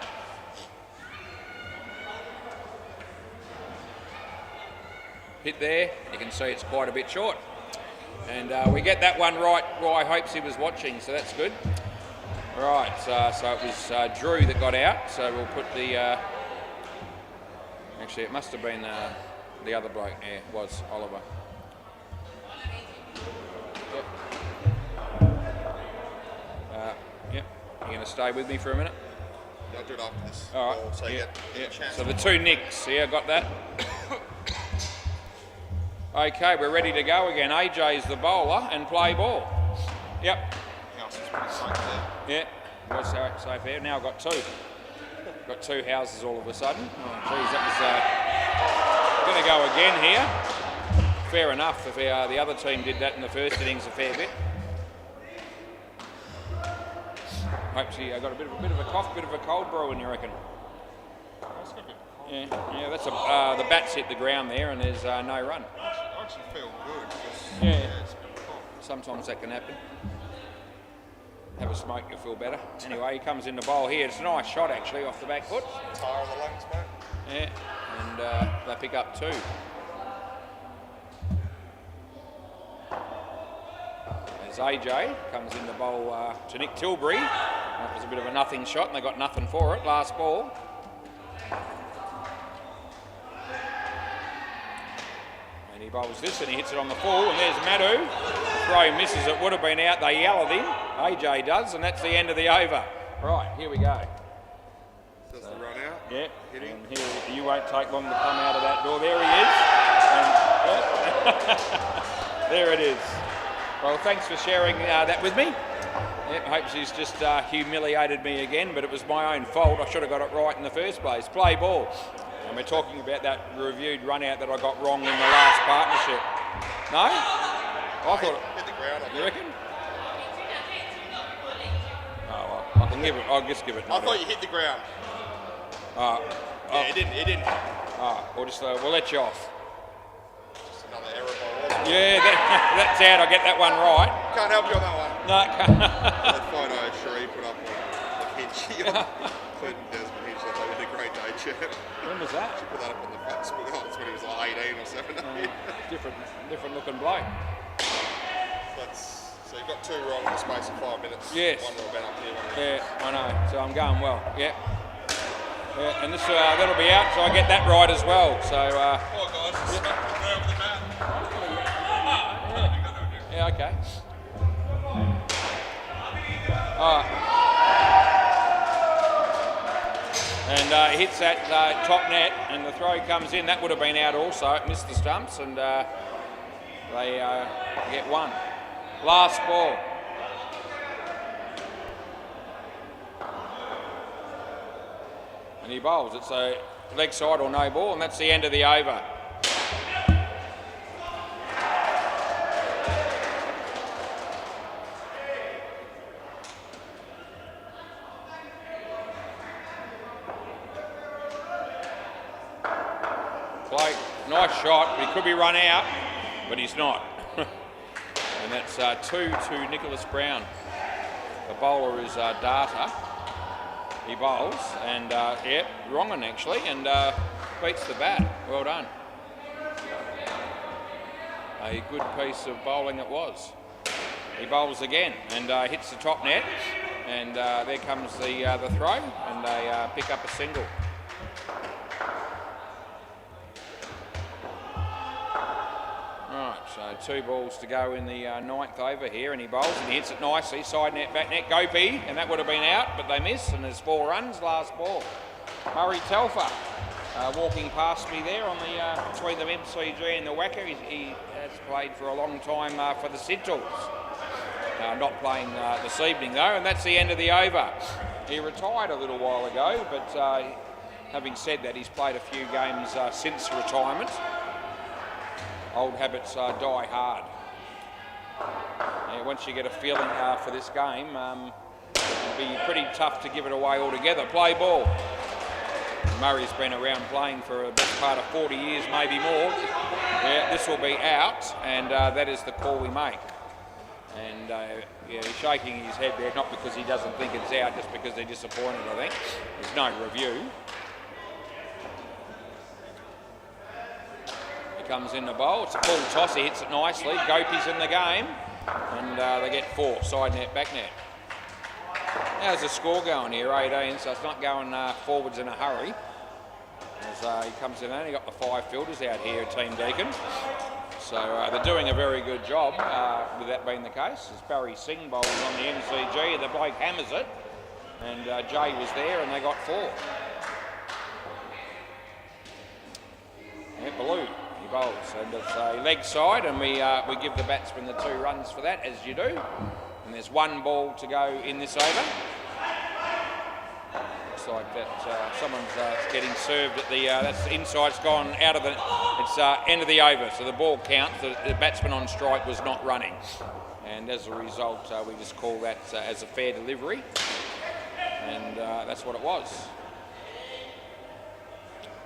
Hit there, you can see it's quite a bit short. And we get that one right where I hopes he was watching, so that's good. Right, so it was Drew that got out, so we'll put the... actually, it must have been the other bloke. Yeah, it was Oliver. Yep. Yep. You going to stay with me for a minute? Yeah, I'll do it after this. All right. So yeah. get a chance. So the 2 nicks, yeah, got that. Okay, we're ready to go again. AJ's the bowler and play ball. Yep. House is pretty safe there. Yeah, was safe there. Now I've got 2. Got 2 houses all of a sudden. Oh, geez, that was going to go again here. Fair enough if the other team did that in the first innings a fair bit. Hopefully I got a bit of a cough, bit of a cold brewing, you reckon? Yeah, that's the bats hit the ground there, and there's no run. I actually feel good. Yeah, sometimes that can happen. Have a smoke, you'll feel better. Anyway, he comes in the bowl here. It's a nice shot actually off the back foot. Tire on the lungs, mate. Yeah, and they pick up 2. As AJ comes in the bowl to Nick Tilbury. That was a bit of a nothing shot, and they got nothing for it. Last ball. And he bowls this and he hits it on the full, and there's Madhu. The throw misses, it would have been out. They yell at him. AJ does, and that's the end of the over. Right, here we go. Does the run out? Yeah, Hitting. and here, you won't take long to come out of that door. There he is. And, there it is. Well, thanks for sharing that with me. Yep, hope she's just humiliated me again, but it was my own fault. I should have got it right in the first place. Play ball. And we're talking about that reviewed run out that I got wrong in the last partnership. No? I thought hit the ground. You reckon? Oh, well, I can give it. I'll just give it. I thought you hit the ground. Yeah, it didn't. We'll let you off. Just another error by Wasp. Yeah, that's out. I get that one right. Can't help you on that one. No, The photo Sheree put up on the Hinchy, Clinton Desmond Hinch, I thought he did a great day, Chip. when was that? She put that up on the front school. Oh, it's when he was like 18 or 17. Different looking bloke. So you've got 2 wrong in the space of 5 minutes. Yes. One more been up here. Yeah, I know. So I'm going well. Yeah. Yeah, and this that'll be out, so I get that right as well. So. Oh, guys, it's smacked the ground with the mat. Yeah. Okay. And he hits that top net, and the throw comes in. That would have been out also. It missed the stumps, and they get one. Last ball. And he bowls. It's a leg side or no ball, and that's the end of the over. Blake, nice shot. He could be run out, but he's not. And that's 2 to Nicholas Brown. The bowler is Data. He bowls, and wrong one actually, and beats the bat. Well done. A good piece of bowling it was. He bowls again and hits the top net, and there comes the throw, and they pick up a single. Right, so 2 balls to go in the 9th over here, and he bowls and he hits it nicely, side net, back net, Gopi, and that would have been out, but they miss, and there's 4 runs, last ball. Murray Telfer walking past me there on the between the MCG and the WACA. He has played for a long time for the Sidtals. Not playing this evening though, and that's the end of the over. He retired a little while ago, but having said that, he's played a few games since retirement. Old habits die hard. Yeah, once you get a feeling for this game, it'll be pretty tough to give it away altogether. Play ball. Murray's been around playing for a best part of 40 years, maybe more. Yeah, this will be out, and that is the call we make. And he's shaking his head there, not because he doesn't think it's out, just because they're disappointed, I think. There's no review. Comes in the bowl. It's a full toss. He hits it nicely. Gopi's in the game, and they get 4. Side net, back net. How's the score going here? 18. So it's not going forwards in a hurry. As he comes in, only got the 5 fielders out here at Team Deacon. So they're doing a very good job with that being the case. As Barry Singh bowls on the MCG, the bloke hammers it, and Jay was there, and they got 4. Yeah, Baloo. He bowls, and it's a leg side, and we give the batsman the 2 runs for that, as you do. And there's 1 ball to go in this over. Looks like that someone's getting served at the. That's the inside's gone out of the. It's end of the over, so the ball counts. The batsman on strike was not running, and as a result, we just call that as a fair delivery, and that's what it was.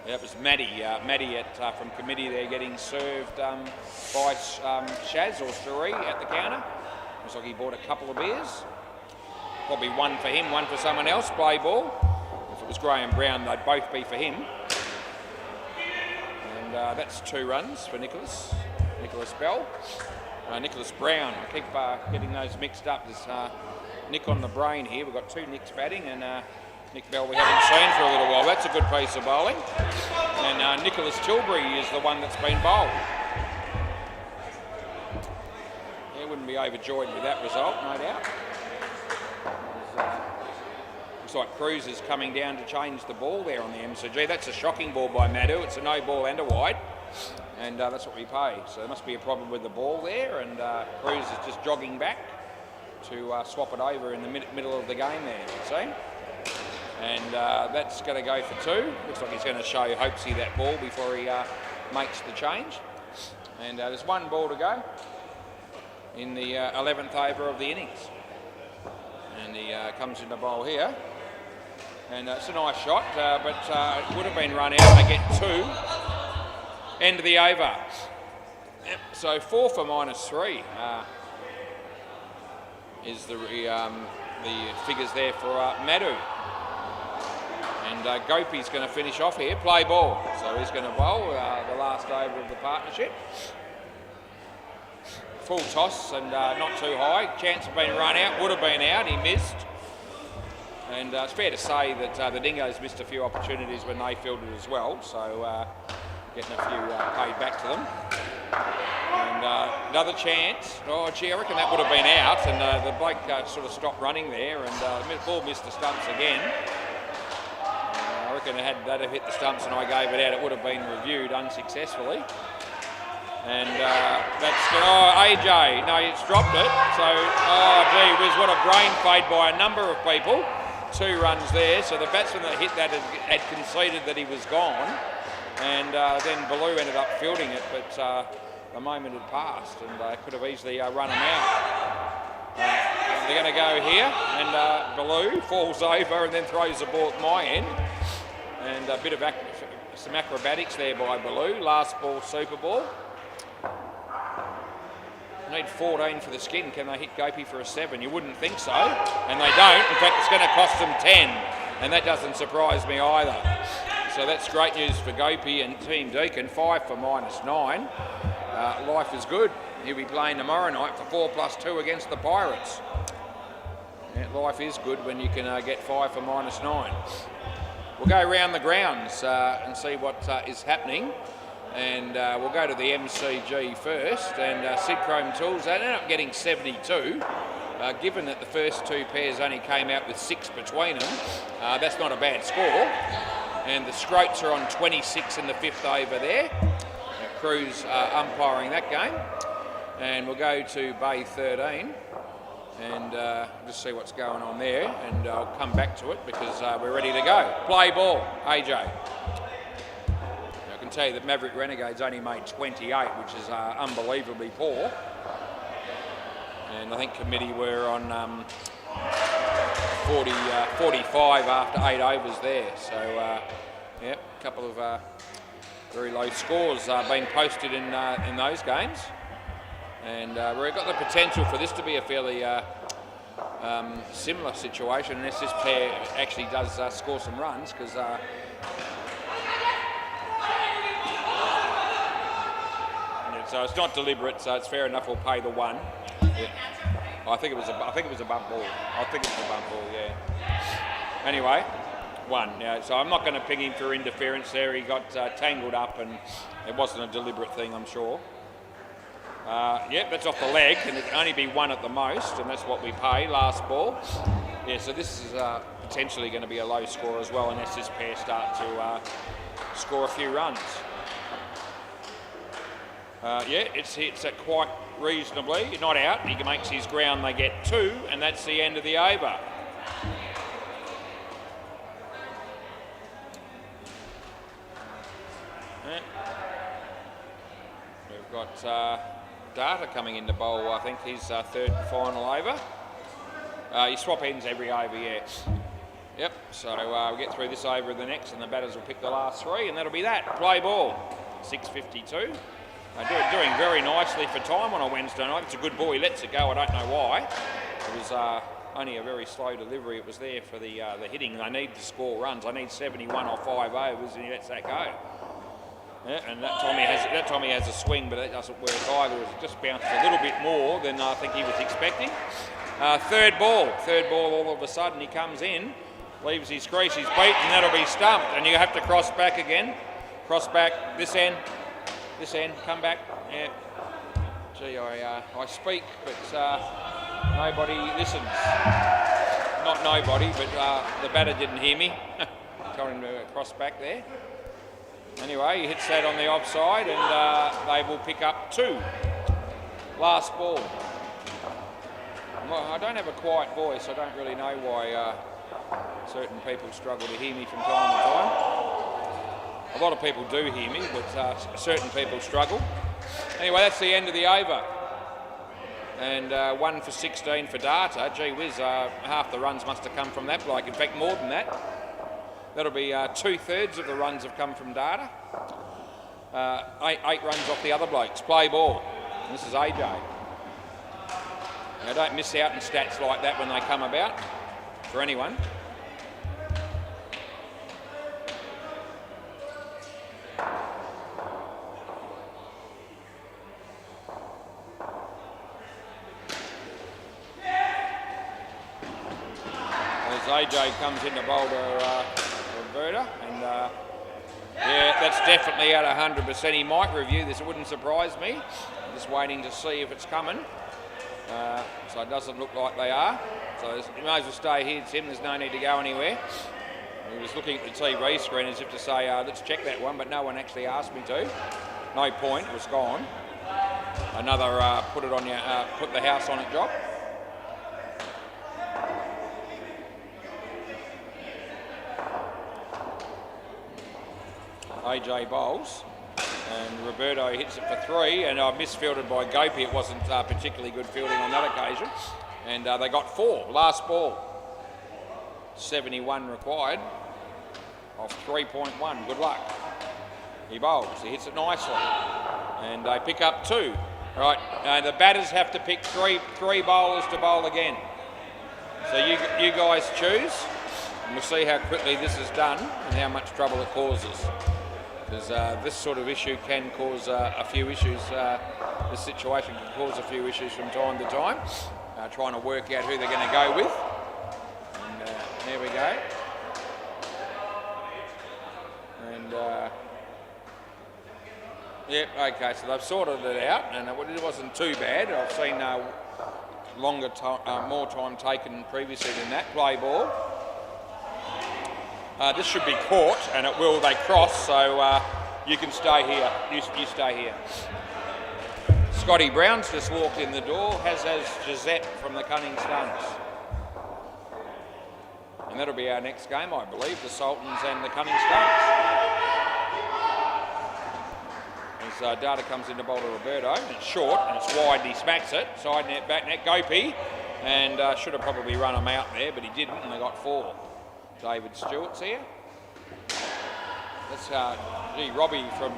That was Maddie from committee there getting served by Shaz or Cherie at the counter. Looks like he bought a couple of beers. Probably 1 for him, 1 for someone else. Play ball. If it was Graham Brown, they'd both be for him. And that's 2 runs for Nicholas Bell. Nicholas Brown. I keep getting those mixed up. There's Nick on the brain here. We've got 2 Nicks batting, and Nick Bell we haven't seen for a little while. That's a good piece of bowling. And Nicholas Tilbury is the one that's been bowled. He wouldn't be overjoyed with that result, no doubt. Looks like Cruz is coming down to change the ball there on the MCG. That's a shocking ball by Madhu. It's a no ball and a wide. And that's what we pay. So there must be a problem with the ball there. And Cruz is just jogging back to swap it over in the middle of the game there, you see. And that's going to go for 2. Looks like he's going to show Hopesy that ball before he makes the change. And there's 1 ball to go in the 11th over of the innings. And he comes in the bowl here. And it's a nice shot, but it would have been run out. They get 2. End of the over. Yep. So 4 for -3 is the figures there for Madhu. And Gopi's going to finish off here, play ball. So he's going to bowl the last over of the partnership. Full toss and not too high. Chance of being run out, would have been out, he missed. And it's fair to say that the Dingoes missed a few opportunities when they fielded as well. So getting a few paid back to them. And another chance. Oh, gee, I reckon that would have been out. And the bloke sort of stopped running there and the ball missed the stumps again. I reckon had that have hit the stumps and I gave it out, it would have been reviewed unsuccessfully. And that's, AJ, no, it's dropped it. So, oh, gee whiz, what a brain fade by a number of people. 2 runs there. So the batsman that hit that had conceded that he was gone. And then Baloo ended up fielding it, but the moment had passed and could have easily run him out. They're going to go here and Baloo falls over and then throws the ball at my end. And a bit of some acrobatics there by Baloo. Last ball, super ball. Need 14 for the skin. Can they hit Gopi for a 7? You wouldn't think so. And they don't. In fact, it's going to cost them 10. And that doesn't surprise me either. So that's great news for Gopi and Team Deacon. 5 for -9. Life is good. He'll be playing tomorrow night for 4+2 against the Pirates. Yeah, life is good when you can get 5 for -9. We'll go around the grounds and see what is happening. And we'll go to the MCG first. And Sid Chrome Tools, they ended up getting 72. Given that the first 2 pairs only came out with 6 between them, that's not a bad score. And the Scroats are on 26 in the 5th over there. Cruz umpiring that game. And we'll go to Bay 13 and just see what's going on there. And I'll come back to it because we're ready to go. Play ball, AJ. I can tell you that Maverick Renegades only made 28, which is unbelievably poor. And I think committee were on 45 after 8 overs there. So, yeah, a couple of very low scores being posted in those games. And we've got the potential for this to be a fairly similar situation unless this pair actually does score some runs, because so it's not deliberate, so it's fair enough. We'll pay the 1. Yeah. I think it was a bump ball. Yeah. Anyway, 1. Yeah, so I'm not going to ping him for interference there. He got tangled up, and it wasn't a deliberate thing, I'm sure. Yep, that's off the leg, and it can only be 1 at the most, and that's what we pay. Last ball. Yeah, so this is potentially going to be a low score as well, unless this pair start to score a few runs. Yeah, it's hits it quite reasonably. Not out. He makes his ground. They get 2, and that's the end of the over. Yeah. We've got Data coming into bowl. I think his 3rd and final over. You swap ends every over, yeah. Yep. So we'll get through this over and the next, and the batters will pick the last 3, and that'll be that. Play ball. 6:52. Doing very nicely for time on a Wednesday night. It's a good ball. He lets it go. I don't know why. It was only a very slow delivery. It was there for the hitting. They need to score runs. I need 71 or 5 overs, and he lets that go. Yeah, and that time he has a swing, but that doesn't work either. It just bounced a little bit more than I think he was expecting. Third ball. All of a sudden he comes in, leaves his crease, he's beat, and that'll be stumped. And you have to cross back again. Cross back this end. This end, come back. Yeah. Gee, I speak, but nobody listens. Not nobody, but the batter didn't hear me. Told him to cross back there. Anyway, he hits that on the offside, and they will pick up 2. Last ball. Well, I don't have a quiet voice. I don't really know why Certain people struggle to hear me from time to time. A lot of people do hear me, but certain people struggle. Anyway, that's the end of the over. And 1 for 16 for Data. Gee whiz, half the runs must have come from that bloke. In fact, more than that. That'll be 2/3 of the runs have come from Data. 8 runs off the other blokes. Play ball. And this is AJ. Now, don't miss out on stats like that when they come about for anyone. AJ comes in to bowl to Roberta, and yeah, that's definitely at 100%. He might review this, it wouldn't surprise me. I'm just waiting to see if it's coming. So it doesn't look like they are. So you may as well stay here, Tim, there's no need to go anywhere. He was looking at the TV screen as if to say, let's check that one, but no one actually asked me to. No point, it was gone. Another put the house on it job. AJ bowls, and Roberto hits it for 3, and misfielded by Gopi. It wasn't particularly good fielding on that occasion, and they got 4. Last ball, 71 required off 3.1. Good luck. He bowls. He hits it nicely, and they pick up 2. Right, the batters have to pick three bowlers to bowl again. So you guys choose, and we'll see how quickly this is done and how much trouble it causes. Because this sort of issue can cause a few issues. This situation can cause a few issues from time to time. Trying to work out who they're going to go with. And there we go. And yep, okay. So they've sorted it out, and it wasn't too bad. I've seen more time taken previously than that. Play ball. This should be caught, and it will. They cross, so you can stay here. You stay here. Scotty Brown's just walked in the door, as has Gisette from the Cunning Stunts. And that'll be our next game, I believe, the Sultans and the Cunning Stunts. As Data comes into bowl to Roberto, and it's short, and it's wide, and he smacks it. Side net, back net, Gopi, and should have probably run him out there, but he didn't, and they got 4. David Stewart's here. That's Robbie from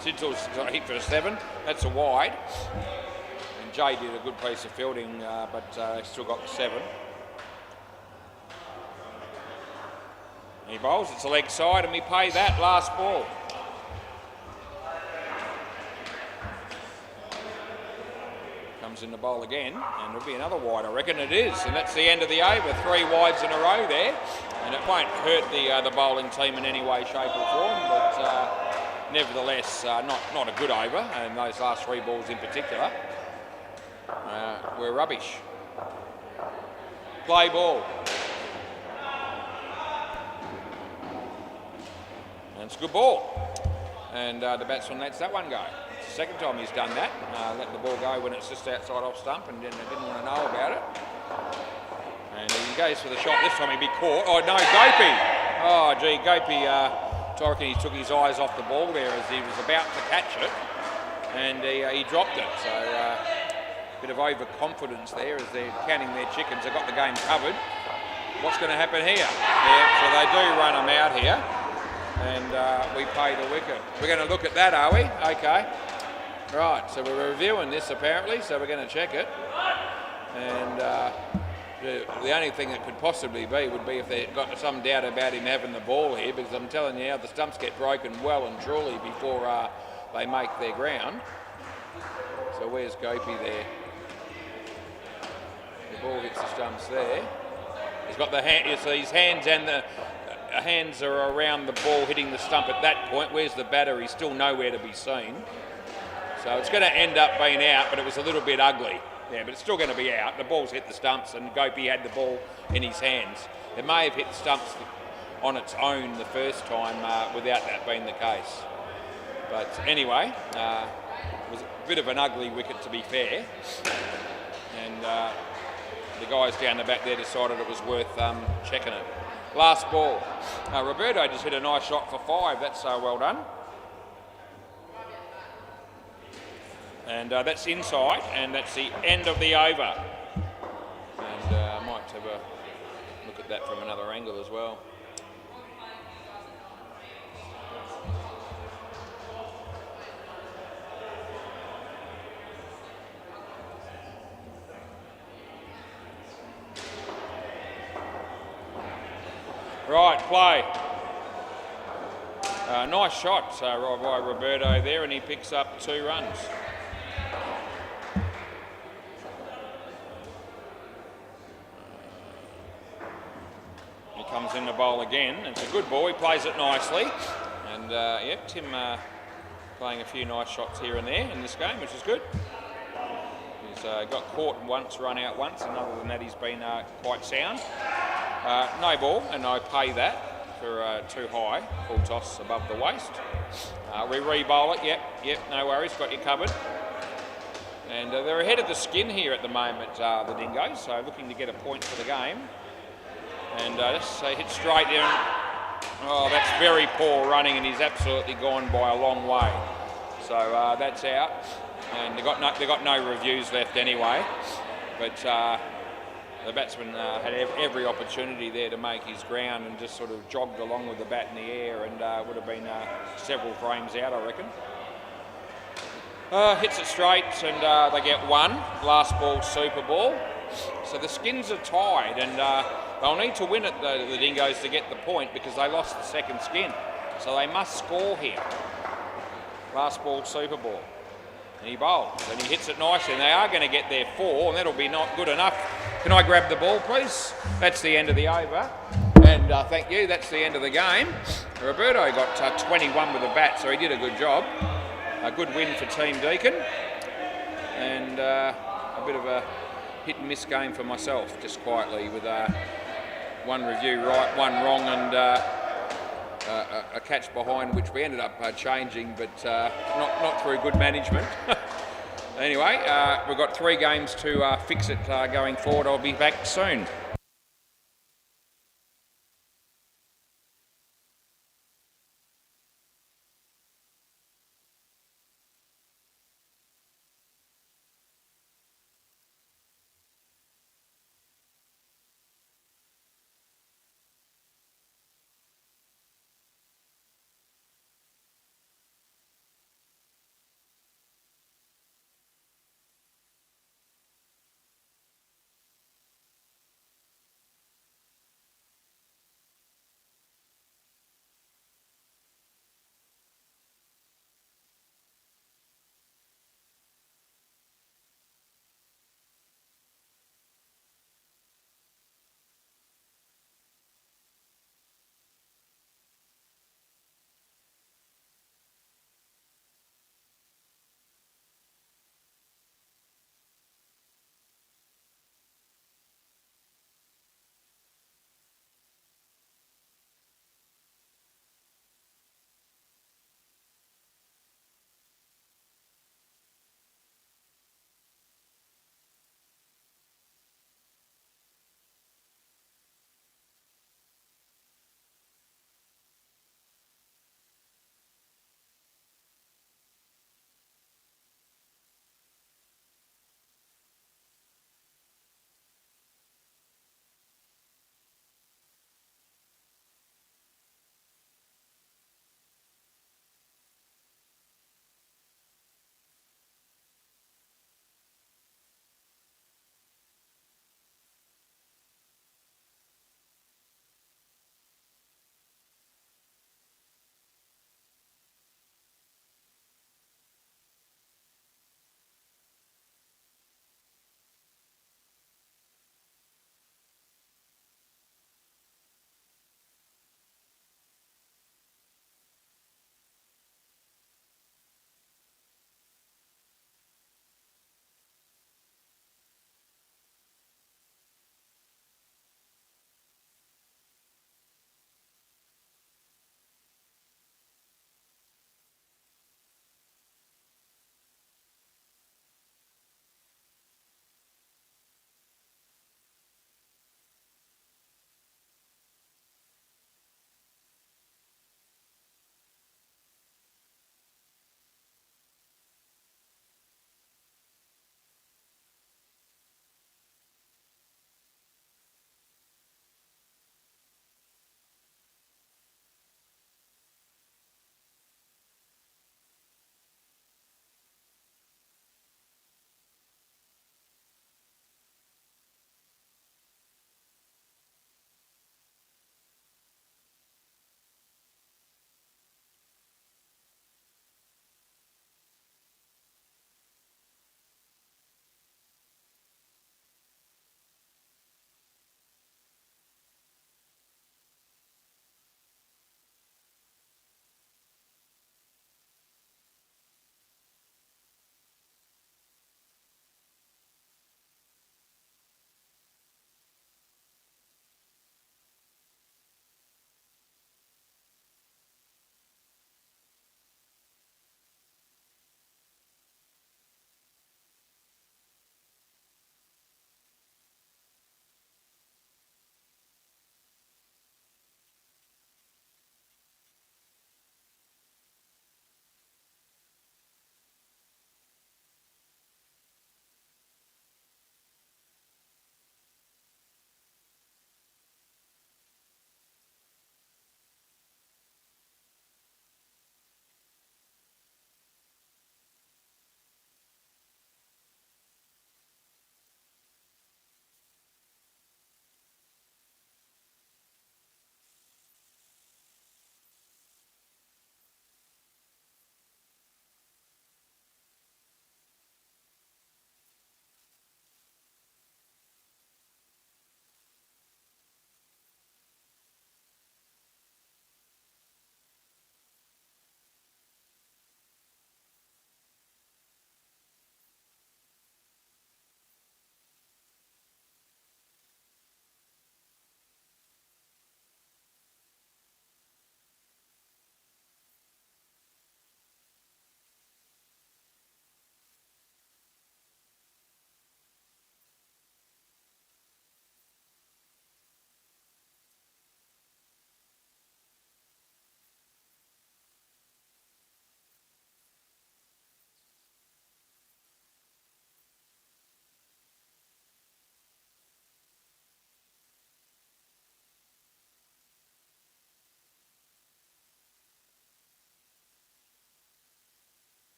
Sidtle's hit for a 7. That's a wide. And Jay did a good piece of fielding, but still got the 7. He bowls, it's a leg side, and we pay that last ball. Comes in the bowl again, and it'll be another wide, I reckon it is, and that's the end of the over. 3 wides in a row there, and it won't hurt the bowling team in any way, shape or form, but nevertheless, not a good over, and those last 3 balls in particular were rubbish. Play ball. And it's a good ball, and the batsman lets that one go. It's the second time he's done that, letting the ball go when it's just outside off stump and didn't want to know about it. And he goes for the shot, this time he'd be caught. Oh no, Gopi! Oh gee, Gopi, I reckon he took his eyes off the ball there as he was about to catch it, and he dropped it. So a bit of overconfidence there as they're counting their chickens. They've got the game covered. What's going to happen here? Yeah, so they do run them out here, and we pay the wicket. We're going to look at that, are we? Okay. Right, so we're reviewing this apparently, so we're going to check it. And the only thing that could possibly be would be if they've got some doubt about him having the ball here, because I'm telling you now, the stumps get broken well and truly before they make their ground. So where's Gopi there? The ball hits the stumps there. He's got the hand, so his hands and the hands are around the ball hitting the stump at that point. Where's the batter? He's still nowhere to be seen. So it's going to end up being out, but it was a little bit ugly. Yeah, but it's still going to be out. The ball's hit the stumps and Gopi had the ball in his hands. It may have hit the stumps on its own the first time without that being the case. But anyway, it was a bit of an ugly wicket to be fair. And the guys down the back there decided it was worth checking it. Last ball. Roberto just hit a nice shot for 5. That's well done. And that's inside, and that's the end of the over. And I might have a look at that from another angle as well. Right, play. Nice shot by Roberto there, and he picks up 2 runs. He comes in the bowl again. It's a good ball. He plays it nicely. And, yep, Tim playing a few nice shots here and there in this game, which is good. He's got caught once, run out once, and other than that, he's been quite sound. No ball, and I pay that for too high, full toss above the waist. We re-bowl it, yep, no worries, got you covered. And they're ahead of the skin here at the moment, the Dingoes, so looking to get a point for the game. And just hit straight down. Oh, that's very poor running, and he's absolutely gone by a long way. So that's out, and they got no reviews left anyway. But the batsman had every opportunity there to make his ground and just sort of jogged along with the bat in the air, and would have been several frames out, I reckon. Hits it straight, and they get 1. Last ball, super ball. So the skins are tied, and they'll need to win it, the Dingoes, to get the point, because they lost the second skin. So they must score here. Last ball, super ball. And he bowls, and he hits it nicely, and they are going to get their 4, and that'll be not good enough. Can I grab the ball, please? That's the end of the over. And thank you, that's the end of the game. Roberto got 21 with the bat, so he did a good job. A good win for Team Deacon. And a bit of a hit and miss game for myself, just quietly, with 1 review right, 1 wrong, and a catch behind, which we ended up changing, but not through good management. Anyway, we've got 3 games to fix it going forward. I'll be back soon.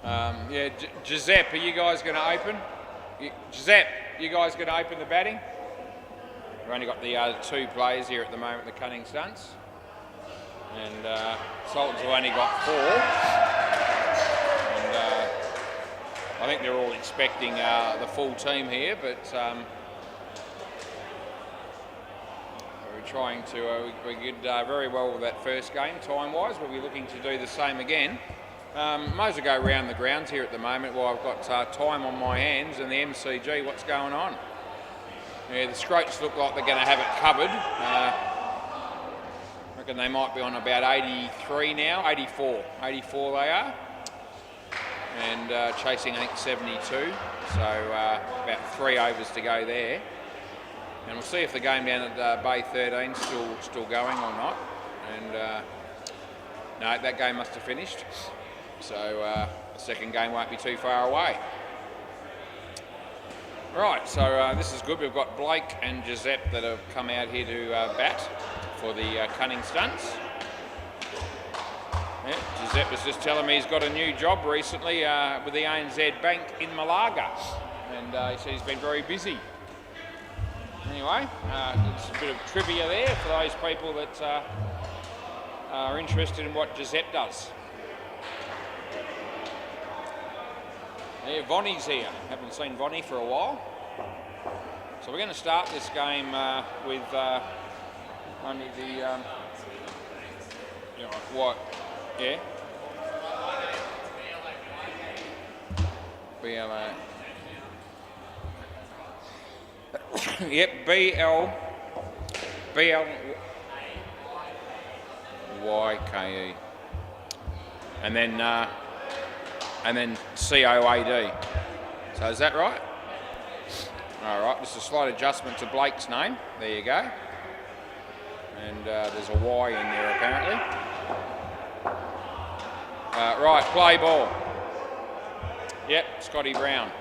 Yeah, Giuseppe, are you guys going to open? Giuseppe, you guys going to open the batting? We've only got the 2 players here at the moment, the Cunning Stunts. And Sultans have only got 4. And I think they're all expecting the full team here, but we're trying to, we did very well with that first game time-wise. We'll be looking to do the same again. Might as well go around the grounds here at the moment while I've got time on my hands and the MCG, what's going on? Yeah, the Scroats look like they're going to have it covered. I reckon they might be on about 83 now, 84. 84 they are. And chasing, I think, 72. So about 3 overs to go there. And we'll see if the game down at Bay 13 is still going or not. And no, that game must have finished. So the second game won't be too far away. Right, so this is good. We've got Blake and Giuseppe that have come out here to bat for the Cunning Stunts. Yeah, Giuseppe was just telling me he's got a new job recently with the ANZ Bank in Malaga. And he said he's been very busy. Anyway, it's a bit of trivia there for those people that are interested in what Giuseppe does. Yeah, Vonnie's here. Haven't seen Vonnie for a while. So we're going to start this game with only the you know, what? Yeah. BLA. Yep, BLYKE. And then COAD. So is that right? All right, just a slight adjustment to Blake's name. There you go. And there's a Y in there apparently. Right, play ball. Yep, Scotty Brown.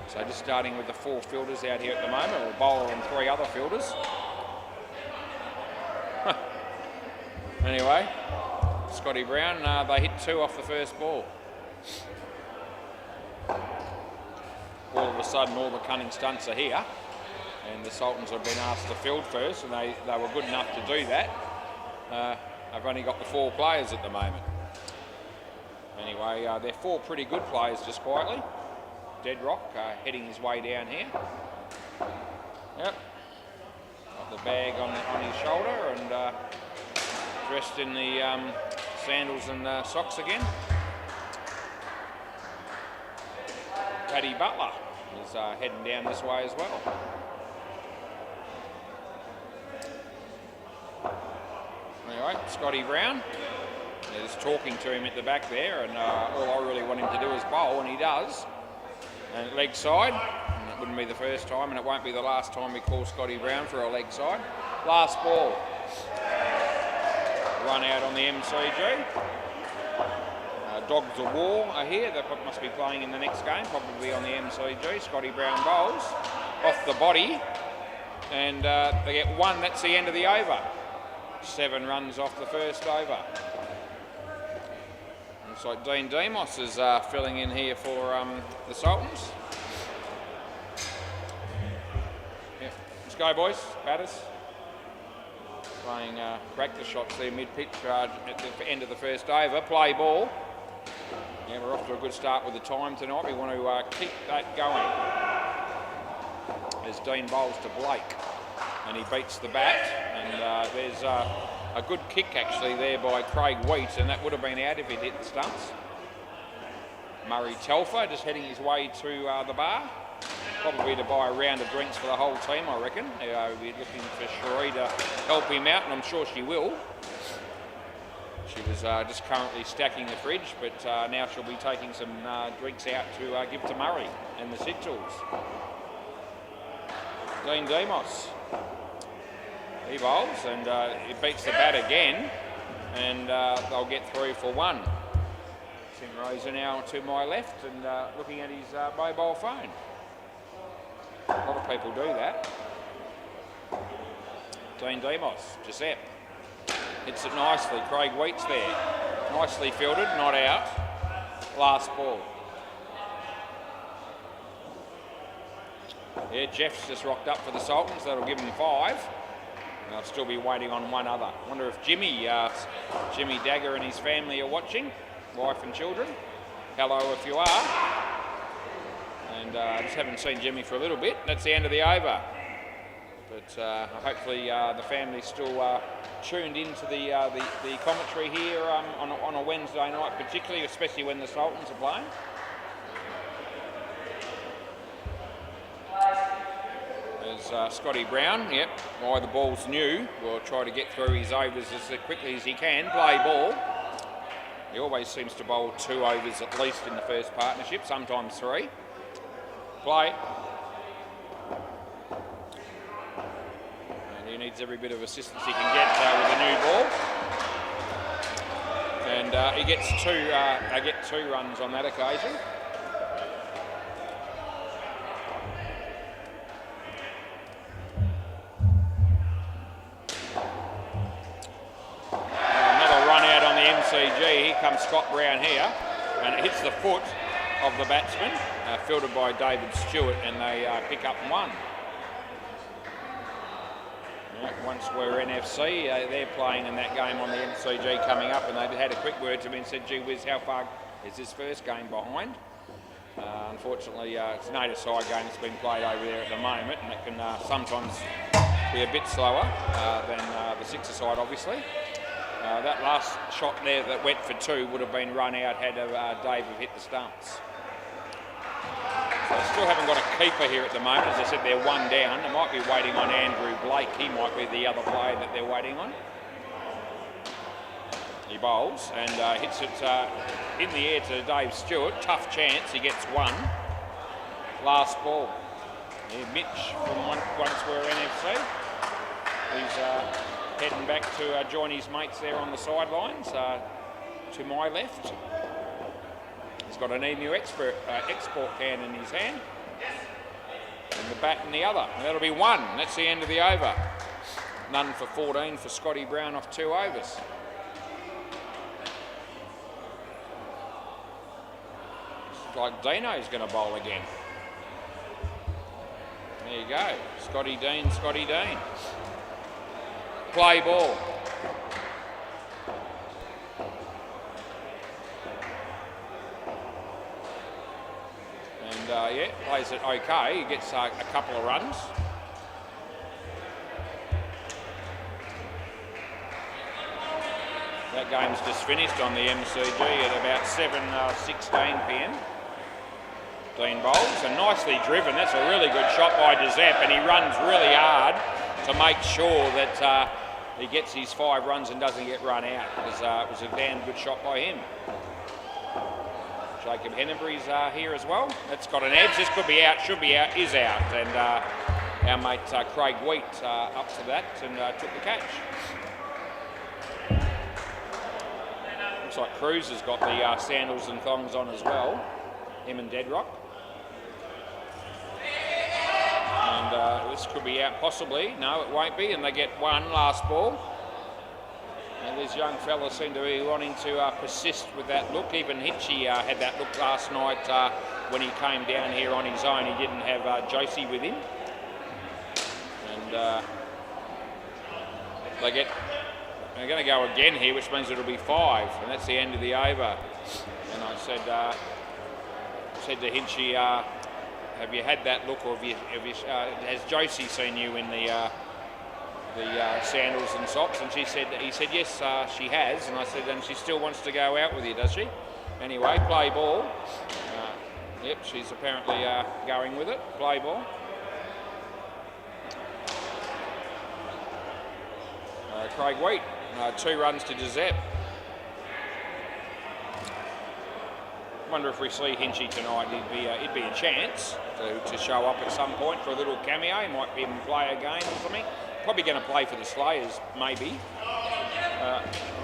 So just starting with the 4 fielders out here at the moment, a bowler and 3 other fielders. Anyway, Scotty Brown, they hit 2 off the first ball. All of a sudden, all the Cunning Stunts are here, and the Sultans have been asked to field first, and they were good enough to do that. I've only got the 4 players at the moment. Anyway, they're 4 pretty good players, just quietly. Deadrock heading his way down here. Yep. Got the bag on his shoulder and dressed in the sandals and socks again. Paddy Butler is heading down this way as well. Anyway, Scotty Brown is talking to him at the back there, and all I really want him to do is bowl, and he does. And leg side, and it wouldn't be the first time, and it won't be the last time we call Scotty Brown for a leg side. Last ball. Run out on the MCG. Dogs of War are here. They must be playing in the next game, probably on the MCG. Scotty Brown bowls off the body, and they get 1. That's the end of the over. 7 runs off the first over. Looks like Dean Demos is filling in here for the Sultans. Yeah. Let's go, boys. Batters. Playing practice shots there mid-pitch at the end of the first over. Play ball. Yeah, we're off to a good start with the time tonight. We want to keep that going. As Dean bowls to Blake, and he beats the bat. And there's a good kick actually there by Craig Wheat, and that would have been out if he'd hit the stumps. Murray Telfer just heading his way to the bar, probably to buy a round of drinks for the whole team, I reckon. We'll be looking for Cherie to help him out, and I'm sure she will. She was just currently stacking the fridge, but now she'll be taking some drinks out to give to Murray and the Sid Tools. Dean Demos. He bowls and he beats the bat again, and they'll get through for 1. Tim Rose now to my left and looking at his mobile phone. A lot of people do that. Dean Demos, Giuseppe. Hits it nicely. Craig Wheat's there. Nicely fielded, not out. last ball. Yeah, Jeff's just rocked up for the Sultans. That'll give them 5. And I'll still be waiting on one other. Wonder if Jimmy Dagger and his family are watching, wife and children. Hello if you are. And I just haven't seen Jimmy for a little bit. That's the end of the over. But hopefully the family's still tuned into the commentary here on a Wednesday night, particularly, especially when the Sultans are playing. There's Scotty Brown, yep, why the ball's new, will try to get through his overs as quickly as he can, play ball. He always seems to bowl 2 overs at least in the first partnership, sometimes 3. Play. And he needs every bit of assistance he can get with a new ball. And he gets 2 runs on that occasion. Here comes Scott Brown here, and it hits the foot of the batsman, fielded by David Stewart, and they pick up 1. Once we're NFC, they're playing in that game on the MCG coming up, and they had a quick word to me and said, gee whiz, how far is this first game behind? Unfortunately, it's an 8-a-side game that's been played over there at the moment, and it can sometimes be a bit slower than the 6-a-side, obviously. That last shot there that went for 2 would have been run out had Dave have hit the stumps. So I still haven't got a keeper here at the moment. As I said, they're 1 down. They might be waiting on Andrew Blake. He might be the other player that they're waiting on. He bowls and hits it in the air to Dave Stewart. Tough chance. He gets 1. Last ball. Yeah, Mitch from once we're NFC. He's heading back to join his mates there on the sidelines to my left. He's got an emu export can in his hand and the bat in the other, and that'll be 1. That's the end of the over. None for 14 for Scotty Brown off 2 overs. Looks like Dino's going to bowl again. There you go, Scotty Dean. Play ball. And yeah, plays it okay. He gets a couple of runs. That game's just finished on the MCG at about 7:16 p.m. Dean bowls and nicely driven. That's a really good shot by Giuseppe, and he runs really hard to make sure that he gets his 5 runs and doesn't get run out. It was a damn good shot by him. Jacob Hennebury's here as well. That's got an edge. This could be out, should be out, is out. And our mate Craig Wheat up to that and took the catch. Looks like Cruz has got the sandals and thongs on as well. Him and Deadrock. And this could be out possibly. No, it won't be. And they get 1 last ball. And these young fellas seem to be wanting to persist with that look. Even Hitchy had that look last night when he came down here on his own. He didn't have Josie with him. And they're going to go again here, which means it'll be 5. And that's the end of the over. And I said to Hitchy, have you had that look, or has Josie seen you in the sandals and socks? And he said yes, she has. And I said, and she still wants to go out with you, does she? Anyway, play ball. Yep, she's apparently going with it. Play ball. Craig Wheat, 2 runs to Giuseppe. Wonder if we see Hinchy tonight. It'd be a chance to show up at some point for a little cameo. He might even play a game or something. Probably going to play for the Slayers, maybe.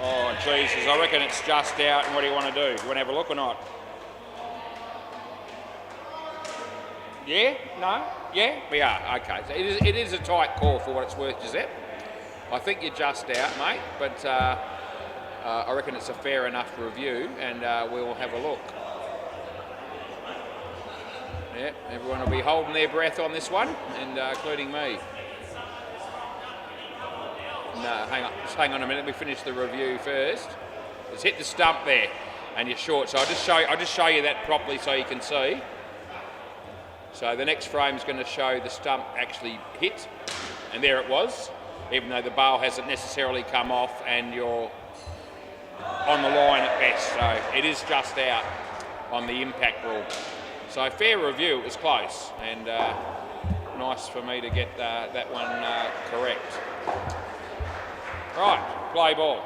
Oh, Jesus, I reckon it's just out. And what do you want to do? You want to have a look or not? Yeah? No? Yeah? We are. Okay. So it is a tight call for what it's worth, Giuseppe. I think you're just out, mate, but I reckon it's a fair enough review, and we'll have a look. Yeah, everyone will be holding their breath on this one, and including me. No, just hang on a minute. We finish the review first. Just hit the stump there, and you're short. So I'll just show you that properly so you can see. So the next frame is going to show the stump actually hit, and there it was. Even though the bail hasn't necessarily come off, and you're on the line at best, so it is just out on the impact rule. So fair review, it was close, and nice for me to get that one correct. Right, play ball.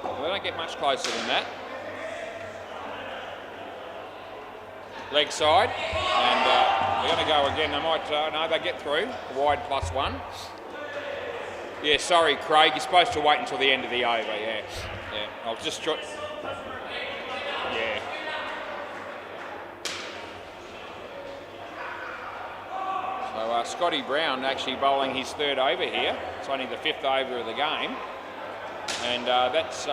Well, they don't get much closer than that. Leg side, and they're going to go again. They might, no, they get through, wide +1. Yeah, sorry, Craig, you're supposed to wait until the end of the over, yeah. I'll just... Yeah. So Scotty Brown actually bowling his 3rd over here. It's only the 5th over of the game. And that's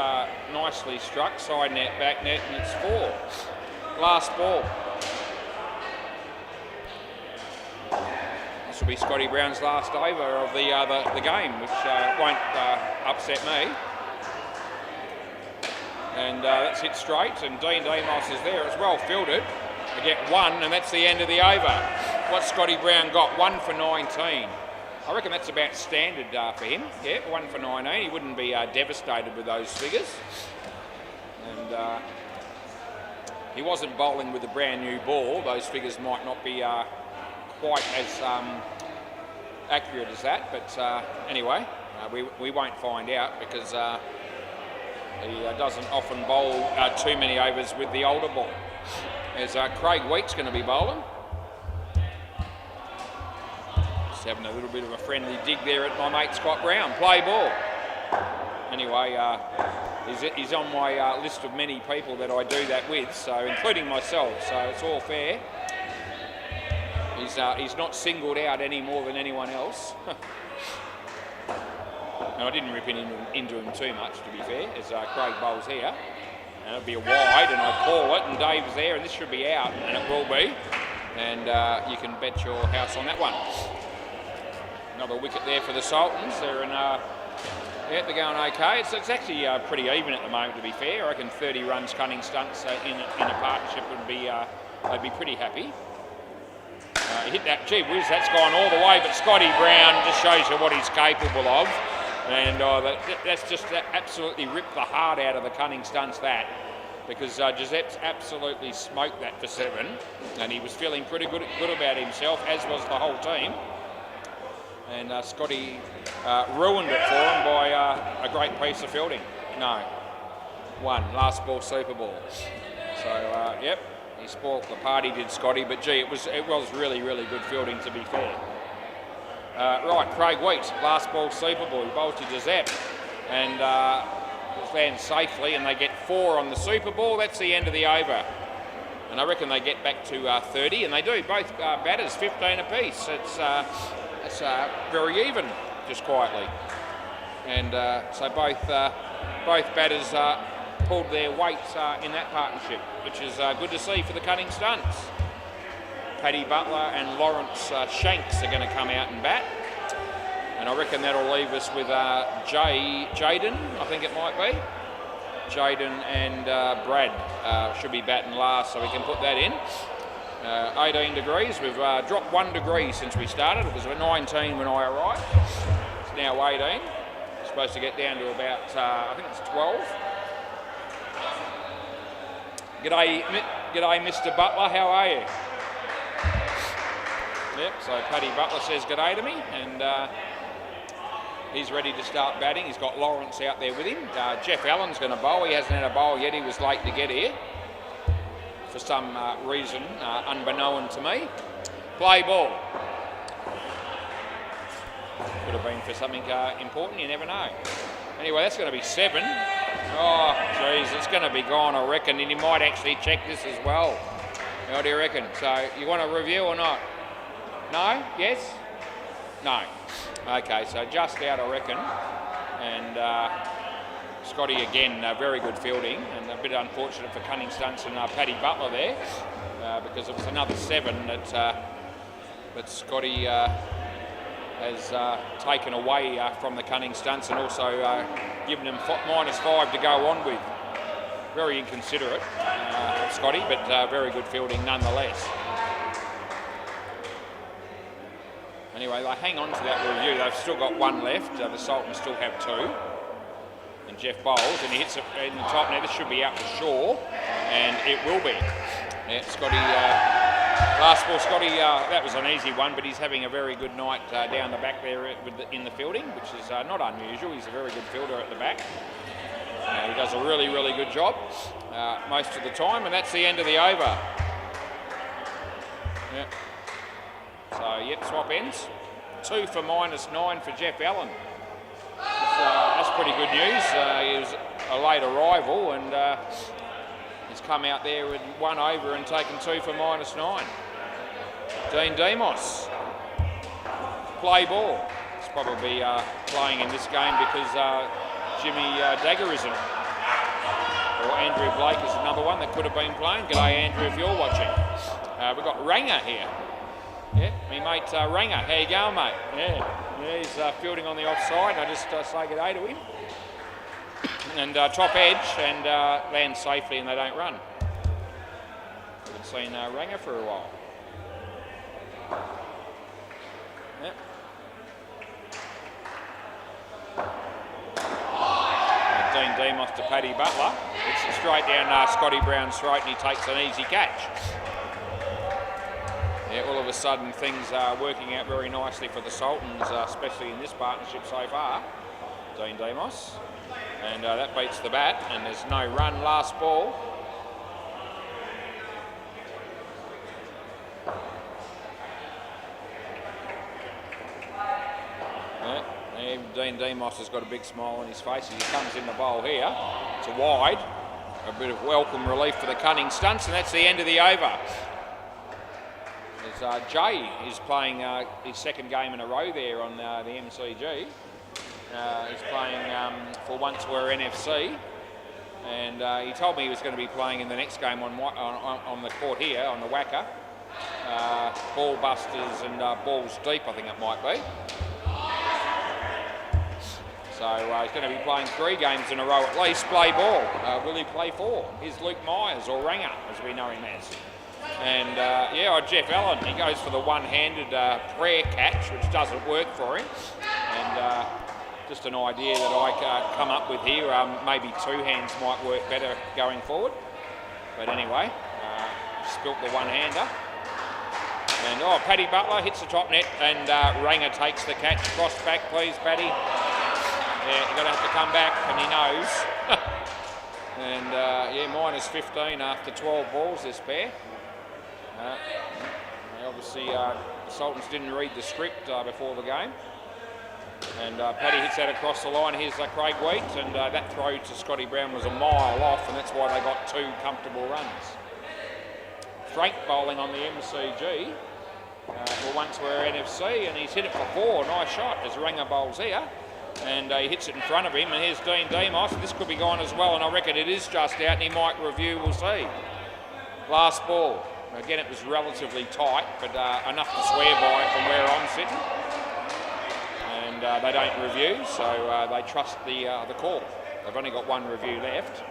nicely struck, side net, back net, and it's 4. Last ball. This will be Scotty Brown's last over of the game, which won't upset me. And that's hit straight, and Dean Demos is there. It's well fielded. They get 1, and that's the end of the over. What Scotty Brown got, 1 for 19. I reckon that's about standard for him. Yeah, 1 for 19. He wouldn't be devastated with those figures. And he wasn't bowling with a brand new ball. Those figures might not be quite as accurate as that, but anyway, we won't find out because he doesn't often bowl too many overs with the older ball. There's Craig Wheat's going to be bowling. Just having a little bit of a friendly dig there at my mate Scott Brown. Play ball. Anyway, he's on my list of many people that I do that with, so including myself, so it's all fair. He's not singled out any more than anyone else. And I didn't rip into him too much, to be fair, as Craig bowls here. And it'll be a wide, and I call it, and Dave's there, and this should be out, and it will be. And you can bet your house on that one. Another wicket there for the Sultans. They're in, yeah, they're going okay. It's actually pretty even at the moment, to be fair. I reckon 30 runs cunning stunts in a partnership would be, they'd be pretty happy. He hit that, gee whiz, that's gone all the way, but Scotty Brown just shows you what he's capable of. And that's just absolutely ripped the heart out of the cunning stunts, that. Because Giuseppe's absolutely smoked that for 7. And he was feeling pretty good about himself, as was the whole team. And Scotty ruined it for him by a great piece of fielding. No. 1, last ball, super ball. So, yep. He spoilt the party, did Scotty, but gee, it was really, really good fielding, to be fair. Right, Craig Wheat, last ball, super ball. He bowled to Giuseppe and lands safely, and they get 4 on the super ball. That's the end of the over. And I reckon they get back to 30, and they do. Both batters, 15 apiece. It's very even, just quietly. And so both batters pulled their weight in that partnership, which is good to see for the cunning stunts. Paddy Butler and Lawrence Shanks are going to come out and bat. And I reckon that'll leave us with Jaden, I think it might be. Jaden and Brad should be batting last, so we can put that in. 18 degrees. We've dropped 1 degree since we started. It was 19 when I arrived. It's now 18. It's supposed to get down to about, I think it's 12. G'day, Mr. Butler, how are you? Yep, so Paddy Butler says g'day to me, and he's ready to start batting. He's got Lawrence out there with him. Jeff Allen's going to bowl. He hasn't had a bowl yet. He was late to get here for some reason unbeknown to me. Play ball. Could have been for something important, you never know. Anyway, that's going to be 7. Oh, geez, it's going to be gone, I reckon, and you might actually check this as well. What do you reckon? So, you want a review or not? No? Yes? No. Okay, so just out, I reckon. And Scotty again, very good fielding, and a bit unfortunate for Cunning Stunts and Paddy Butler there, because it was another 7 that Scotty has taken away from the Cunning Stunts, and also given him -5 to go on with. Very inconsiderate, Scotty, but very good fielding nonetheless. Anyway, they hang on to that review. They've still got 1 left. The Sultans still have 2. And Jeff bowls, and he hits it in the top net. This should be out for sure, and it will be. Yeah, Scotty, last ball, Scotty, that was an easy one, but he's having a very good night down the back there in the fielding, which is not unusual. He's a very good fielder at the back. He does a really, really good job most of the time, and that's the end of the over. Yeah. So, yep, swap ends. 2 for -9 for Jeff Allen. That's pretty good news. He was a late arrival, and he's come out there with 1 over and taken 2 for -9. Dean Demos. Play ball. He's probably playing in this game because Jimmy Dagger isn't. Or Andrew Blake is another one that could have been playing. G'day, Andrew, if you're watching. We've got Ranger here. Yeah, me mate Ranger. How you going, mate? Yeah, he's fielding on the offside. I just say good day to him. And top edge, and lands safely, and they don't run. Haven't seen Ranger for a while. Yep. Dean Demos to Paddy Butler. It's straight down Scotty Brown's throat, and he takes an easy catch. Yeah, all of a sudden things are working out very nicely for the Sultans, especially in this partnership so far. Dean Demos. And that beats the bat, and there's no run. Last ball. Yeah, Dean Demos has got a big smile on his face as he comes in the bowl here. It's a wide. A bit of welcome relief for the Cunning Stunts, and that's the end of the over. Jay is playing his 2nd game in a row there on the MCG. He's playing for Once We're NFC, and he told me he was going to be playing in the next game on the court here on the WACA. Ball busters and balls deep, I think it might be. So he's going to be playing 3 games in a row at least. Play ball. Will he play 4? Here's Luke Myers, or Ranger, as we know him as. And Jeff Allen, he goes for the one-handed prayer catch, which doesn't work for him. And just an idea that I come up with here, maybe 2 hands might work better going forward. But anyway, spilt the one-hander. And Paddy Butler hits the top net, and Ranger takes the catch. Cross back, please, Paddy. Yeah, you're going to have to come back, and he knows. And -15 after 12 balls, this pair. Obviously, the Sultans didn't read the script before the game. And Paddy hits that across the line. Here's Craig Wheat, and that throw to Scotty Brown was a mile off, and that's why they got 2 comfortable runs. Frank bowling on the MCG. Once we're NFC, and he's hit it for 4. Nice shot as Ranger bowls here. And he hits it in front of him, and here's Dean Demos. This could be gone as well, and I reckon it is just out, and he might review, we'll see. Last ball. Again, it was relatively tight, but enough to swear by from where I'm sitting. And they don't review, so they trust the call. They've only got 1 review left.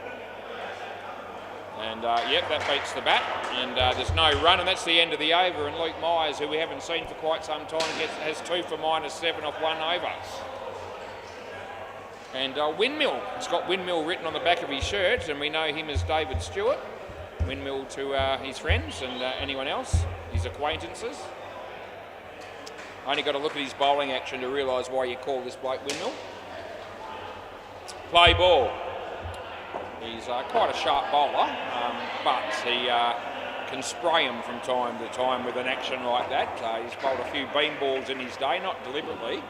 And that beats the bat, and there's no run, and that's the end of the over. And Luke Myers, who we haven't seen for quite some time, has 2 for -7 off 1 over. And Windmill, he's got Windmill written on the back of his shirt, and we know him as David Stewart. Windmill to his friends and anyone else, his acquaintances. Only got to look at his bowling action to realise why you call this bloke Windmill. Play ball. He's quite a sharp bowler, but he can spray him from time to time with an action like that. He's bowled a few beam balls in his day, not deliberately.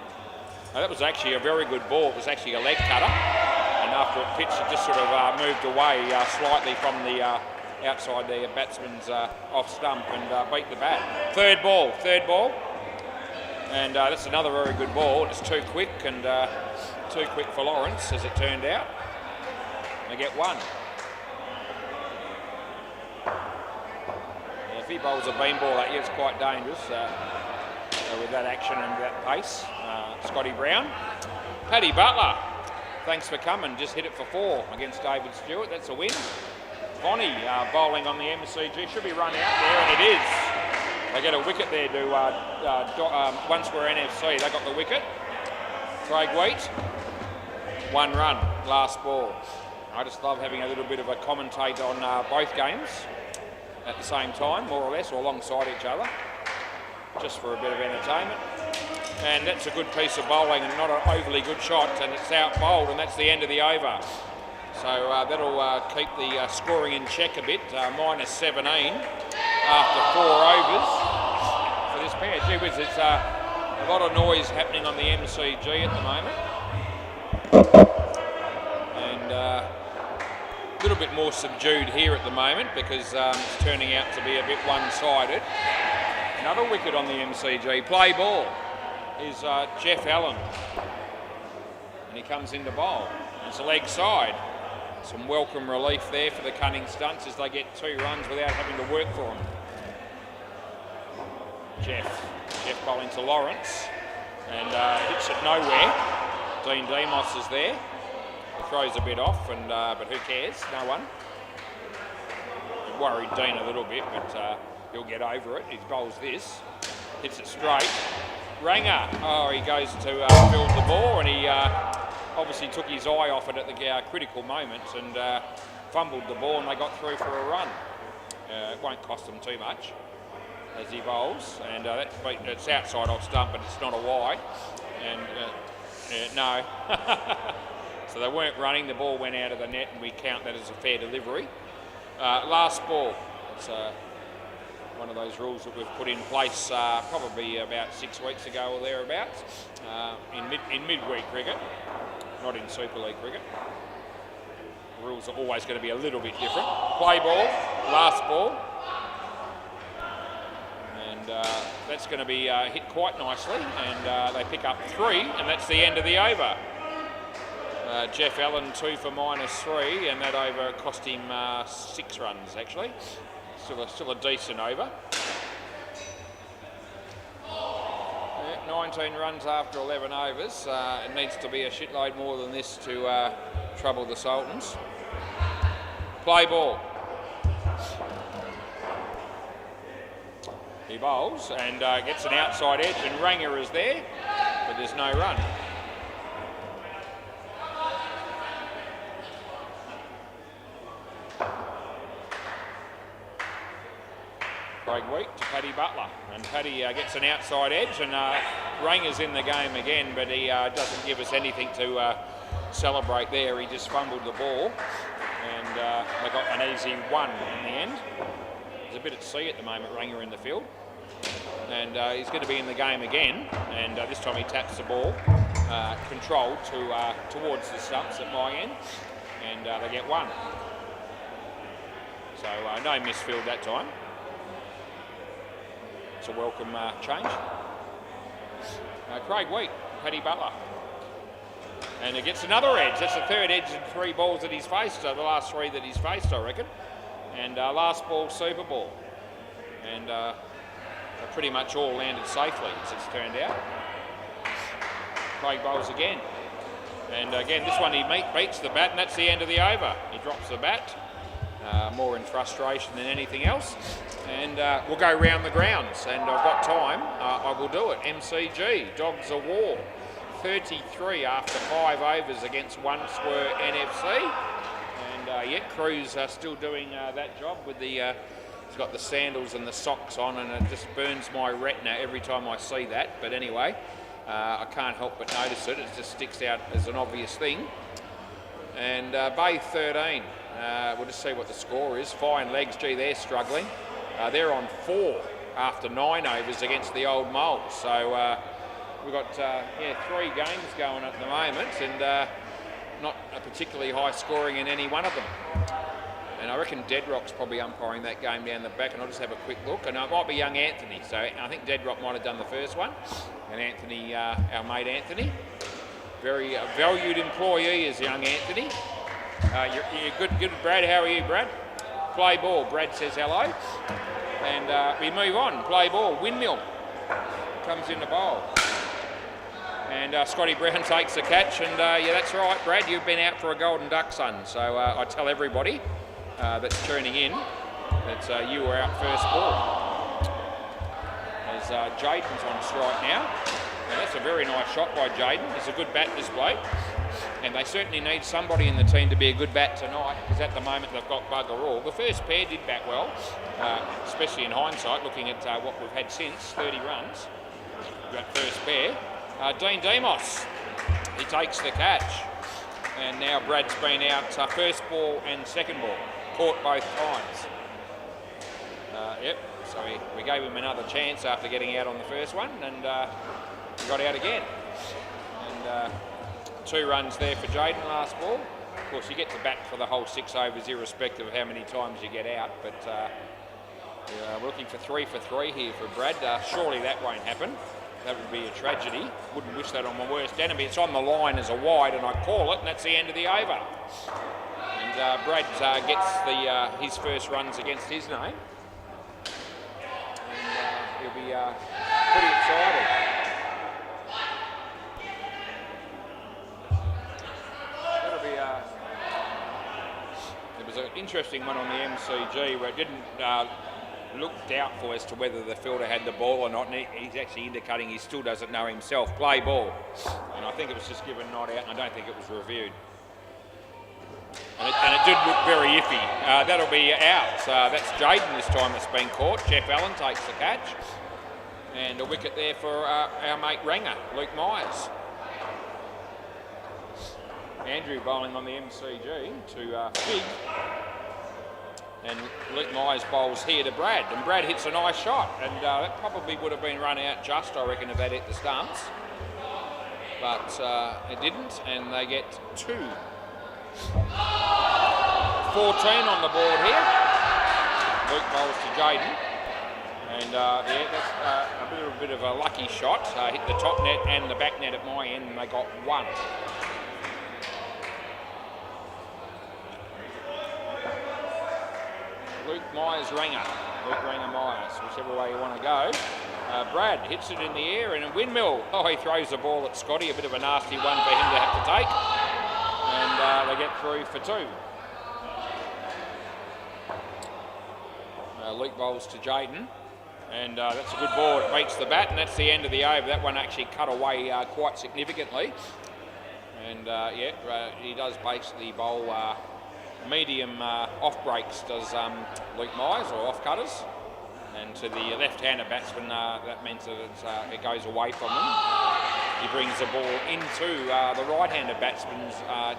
That was actually a very good ball. It was actually a leg cutter, and after it pitched, it just sort of moved away slightly from the outside the batsman's off stump and beat the bat. Third ball. And that's another very good ball. It's too quick, and too quick for Lawrence, as it turned out. They get one. If he bowls a beam ball at you, it's quite dangerous with that action and that pace. Scotty Brown. Paddy Butler, thanks for coming. Just hit it for 4 against David Stewart. That's a win. Bonnie bowling on the MCG. Should be run out there, and it is. They get a wicket there to One Square NFC. They got the wicket. Craig Wheat, 1 run, last ball. I just love having a little bit of a commentate on both games at the same time, more or less, or alongside each other, just for a bit of entertainment. And that's a good piece of bowling and not an overly good shot, and it's out bowled, and that's the end of the over. So that'll keep the scoring in check a bit, minus 17 after 4 overs for this pair. Gee whiz, it's a lot of noise happening on the MCG at the moment. And a little bit more subdued here at the moment because it's turning out to be a bit one-sided. Another wicket on the MCG. Play ball is Jeff Allen. And he comes into bowl. It's a leg side. Some welcome relief there for the Cunning Stunts as they get 2 runs without having to work for them. Jeff bowling to Lawrence and hits it nowhere. Dean Demos is there. He throws a bit off, and but who cares? No one. It worried Dean a little bit, but he'll get over it. He bowls this, hits it straight. Ranger, he goes to field the ball, and he obviously took his eye off it at the critical moment and fumbled the ball, and they got through for a run. It won't cost them too much as he bowls, and it's outside off stump, but it's not a wide. And no, so they weren't running. The ball went out of the net, and we count that as a fair delivery. Last ball. It's one of those rules that we've put in place probably about 6 weeks ago or thereabouts in midweek cricket, not in Super League cricket. The rules are always going to be a little bit different. Play ball, last ball. And that's going to be hit quite nicely, and they pick up 3, and that's the end of the over. Jeff Allen 2 for -3, and that over cost him 6 runs actually. Still a decent over. 19 runs after 11 overs. It needs to be a shitload more than this to trouble the Sultans. Play ball. He bowls and gets an outside edge, and Ranger is there, but there's no run. Craig Wheat to Paddy Butler, and Paddy gets an outside edge, and Ranger's in the game again, but he doesn't give us anything to celebrate there. He just fumbled the ball, and they got an easy 1 in the end. There's a bit at sea at the moment, Ranger in the field, and he's going to be in the game again, and this time he taps the ball controlled towards the stumps at my end, and they get 1. So no misfield that time. It's a welcome change. Craig Wheat, Paddy Butler. And he gets another edge. That's the 3rd edge in 3 balls that he's faced, the last 3 that he's faced, I reckon. And last ball, super ball. And pretty much all landed safely, as it's turned out. Craig bowls again. And again, this one he beats the bat, and that's the end of the over. He drops the bat, more in frustration than anything else. And we'll go round the grounds, and I've got time. I will do it. MCG, Dogs of War, 33 after 5 overs against One Square NFC. And yet Cruz still doing that job with the. He's got the sandals and the socks on, and it just burns my retina every time I see that. But anyway, I can't help but notice it. It just sticks out as an obvious thing. And Bay 13. We'll just see what the score is. Fine legs, gee, they're struggling. They're on 4 after 9 overs against the Old Moles. So we've got 3 games going at the moment, and not a particularly high scoring in any one of them. And I reckon Deadrock's probably umpiring that game down the back, and I'll just have a quick look. And it might be young Anthony, so I think Deadrock might have done the first one. And Anthony, our mate Anthony, very valued employee is young Anthony. You're good, Brad. How are you, Brad? Play ball. Brad says hello. And we move on. Play ball. Windmill comes in the bowl. And Scotty Brown takes the catch. And yeah, that's right, Brad. You've been out for a golden duck, son. So I tell everybody that's tuning in that you were out first ball. As Jaden's on strike now. And that's a very nice shot by Jaden. He's a good bat, this bloke. And they certainly need somebody in the team to be a good bat tonight, because at the moment they've got bugger all. The first pair did bat well, especially in hindsight, looking at what we've had since, 30 runs. That first pair. Dean Demos, he takes the catch. And now Brad's been out first ball and second ball, caught both times. Yep, so we gave him another chance after getting out on the first one, and he got out again. And 2 runs there for Jaden last ball. Of course, you get to bat for the whole 6 overs irrespective of how many times you get out, but we're looking for 3 for 3 here for Brad. Surely that won't happen. That would be a tragedy. Wouldn't wish that on my worst enemy. It's on the line as a wide, and I call it, and that's the end of the over. And Brad gets his first runs against his name. And he'll be pretty excited. There was an interesting one on the MCG where it didn't look doubtful as to whether the fielder had the ball or not, and he's actually indicating he still doesn't know himself. Play ball. And I think it was just given not out, and I don't think it was reviewed. And it did look very iffy. That'll be out. That's Jaden this time that's been caught. Jeff Allen takes the catch. And a wicket there for our mate Ranger, Luke Myers. Andrew bowling on the MCG to Fig. And Luke Myers bowls here to Brad. And Brad hits a nice shot. And that probably would have been run out just, I reckon, if that hit the stumps. But it didn't, and they get 2. 14 on the board here. Luke bowls to Jaden. And yeah, that's a bit of a lucky shot. Hit the top net and the back net at my end, and they got 1. Luke Myers Ranger. Luke Ranger Myers, whichever way you want to go. Brad hits it in the air, and a windmill. Oh, he throws the ball at Scotty. A bit of a nasty one for him to have to take. And they get through for 2. Luke bowls to Jaden. And that's a good ball. It beats the bat, and that's the end of the over. That one actually cut away quite significantly. And yeah, he does basically bowl medium off breaks, does Luke Myers, or off cutters. And to the left-handed batsman, that means that it goes away from them. He brings the ball into the right-handed batsmen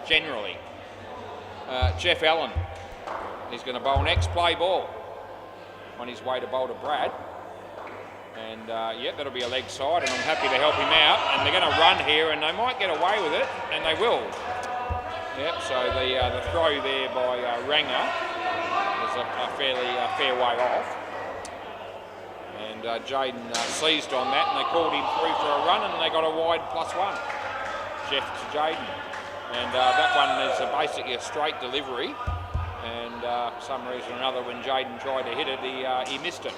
generally. Jeff Allen, he's going to bowl next. Play ball on his way to bowl to Brad. And yeah, that'll be a leg side, and I'm happy to help him out. And they're going to run here, and they might get away with it, and they will. Yep, so the throw there by Ranger is a fairly fair way off. And Jaden seized on that, and they called him through for a run, and they got a wide +1. Jeff to Jaden. And that one is basically a straight delivery. And for some reason or another, when Jaden tried to hit it, he missed it.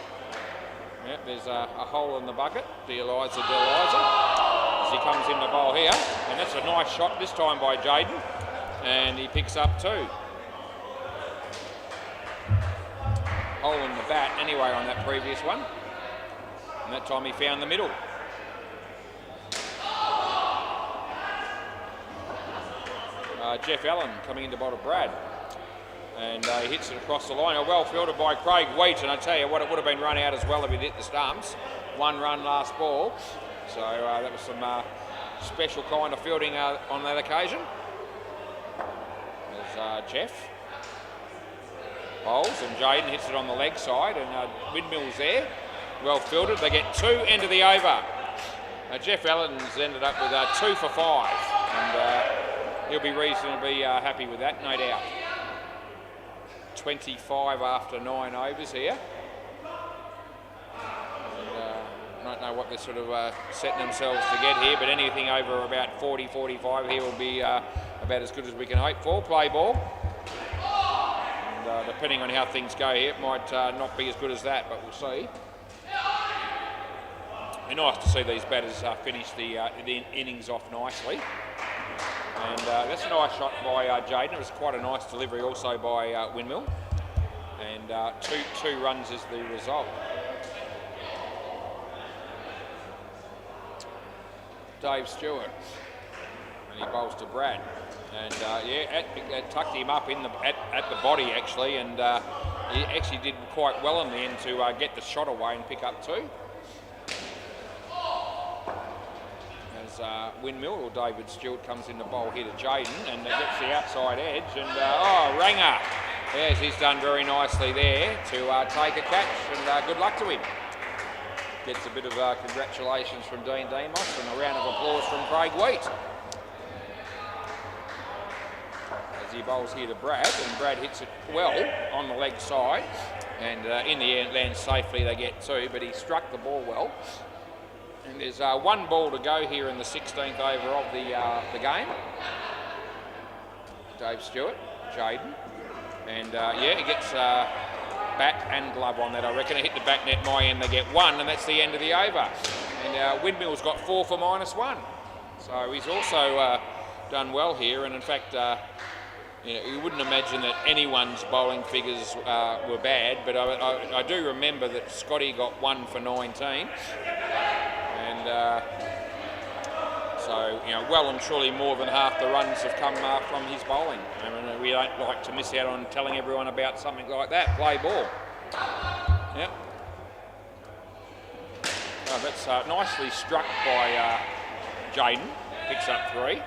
Yep, there's a hole in the bucket. D'Eliza as he comes in the bowl here. And that's a nice shot this time by Jaden. And he picks up 2. Hole in the bat anyway on that previous one. And that time he found the middle. Jeff Allen coming into bowl to Brad. And he hits it across the line. Well fielded by Craig Wheat, and I tell you what, it would have been run out as well if he'd hit the stumps. 1 run last ball. So that was some special kind of fielding on that occasion. There's Jeff bowls, and Jaden hits it on the leg side, and windmill's there. Well fielded. They get 2 into the over. Jeff Allen's ended up with 2 for 5, and he'll be reasonably happy with that, no doubt. 25 after 9 overs here. And, I don't know what they're sort of setting themselves to get here, but anything over about 40, 45 here will be about about as good as we can hope for. Play ball. And depending on how things go here, it might not be as good as that, but we'll see. It's nice to see these batters finish the innings off nicely. And that's a nice shot by Jaden. It was quite a nice delivery also by Windmill. And two runs is the result. Dave Stewart. And he bowls to Brad. And it tucked him up in at the body actually. And he actually did quite well in the end to get the shot away and pick up 2. Windmill or David Stewart comes in the bowl here to Jaden and gets the outside edge and Ranger. Yes, he's done very nicely there to take a catch and good luck to him. Gets a bit of congratulations from Dean Demos and a round of applause from Craig Wheat. As he bowls here to Brad and Brad hits it well on the leg side and in the end lands safely. They get 2, but he struck the ball well. And there's 1 ball to go here in the 16th over of the game. Dave Stewart, Jaden. And he gets bat and glove on that. I reckon it hit the back net, my end, they get 1, and that's the end of the over. And Windmill's got 4 for -1. So he's also done well here. And in fact, you wouldn't imagine that anyone's bowling figures were bad, but I do remember that Scotty got 1 for 19. And so, well and truly more than half the runs have come from his bowling. I mean, we don't like to miss out on telling everyone about something like that. Play ball. Yep. Oh, that's nicely struck by Jaden. Picks up 3.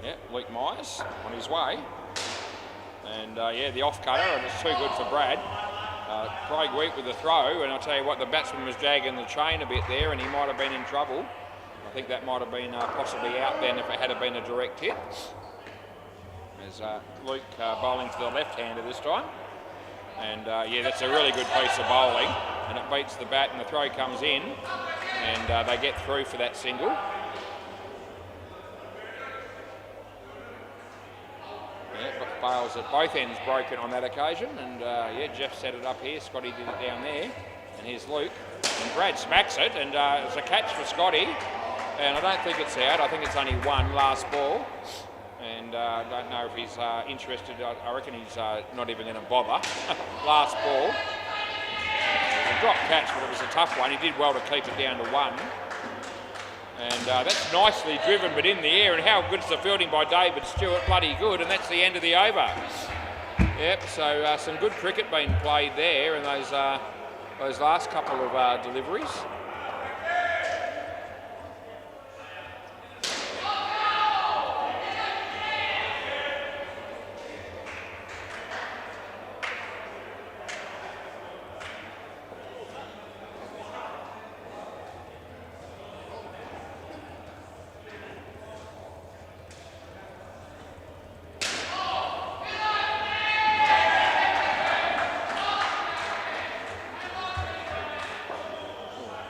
Yeah, Luke Myers on his way. And the off cutter, and it's too good for Brad. Craig Wheat with the throw, and I'll tell you what, the batsman was dragging the chain a bit there, and he might have been in trouble. I think that might have been possibly out then if it had been a direct hit. There's Luke bowling to the left-hander this time. And that's a really good piece of bowling, and it beats the bat, and the throw comes in, and they get through for that single. Bails at both ends broken on that occasion, and Jeff set it up here. Scotty did it down there, and here's Luke, and Brad smacks it, and it's a catch for Scotty, and I don't think it's out. I think it's only 1 last ball, and I don't know if he's interested. I reckon he's not even going to bother. Last ball. It was a drop catch, but it was a tough one. He did well to keep it down to 1. And that's nicely driven, but in the air. And how good's the fielding by David Stewart? Bloody good, and that's the end of the over. Yep, so some good cricket being played there in those last couple of deliveries.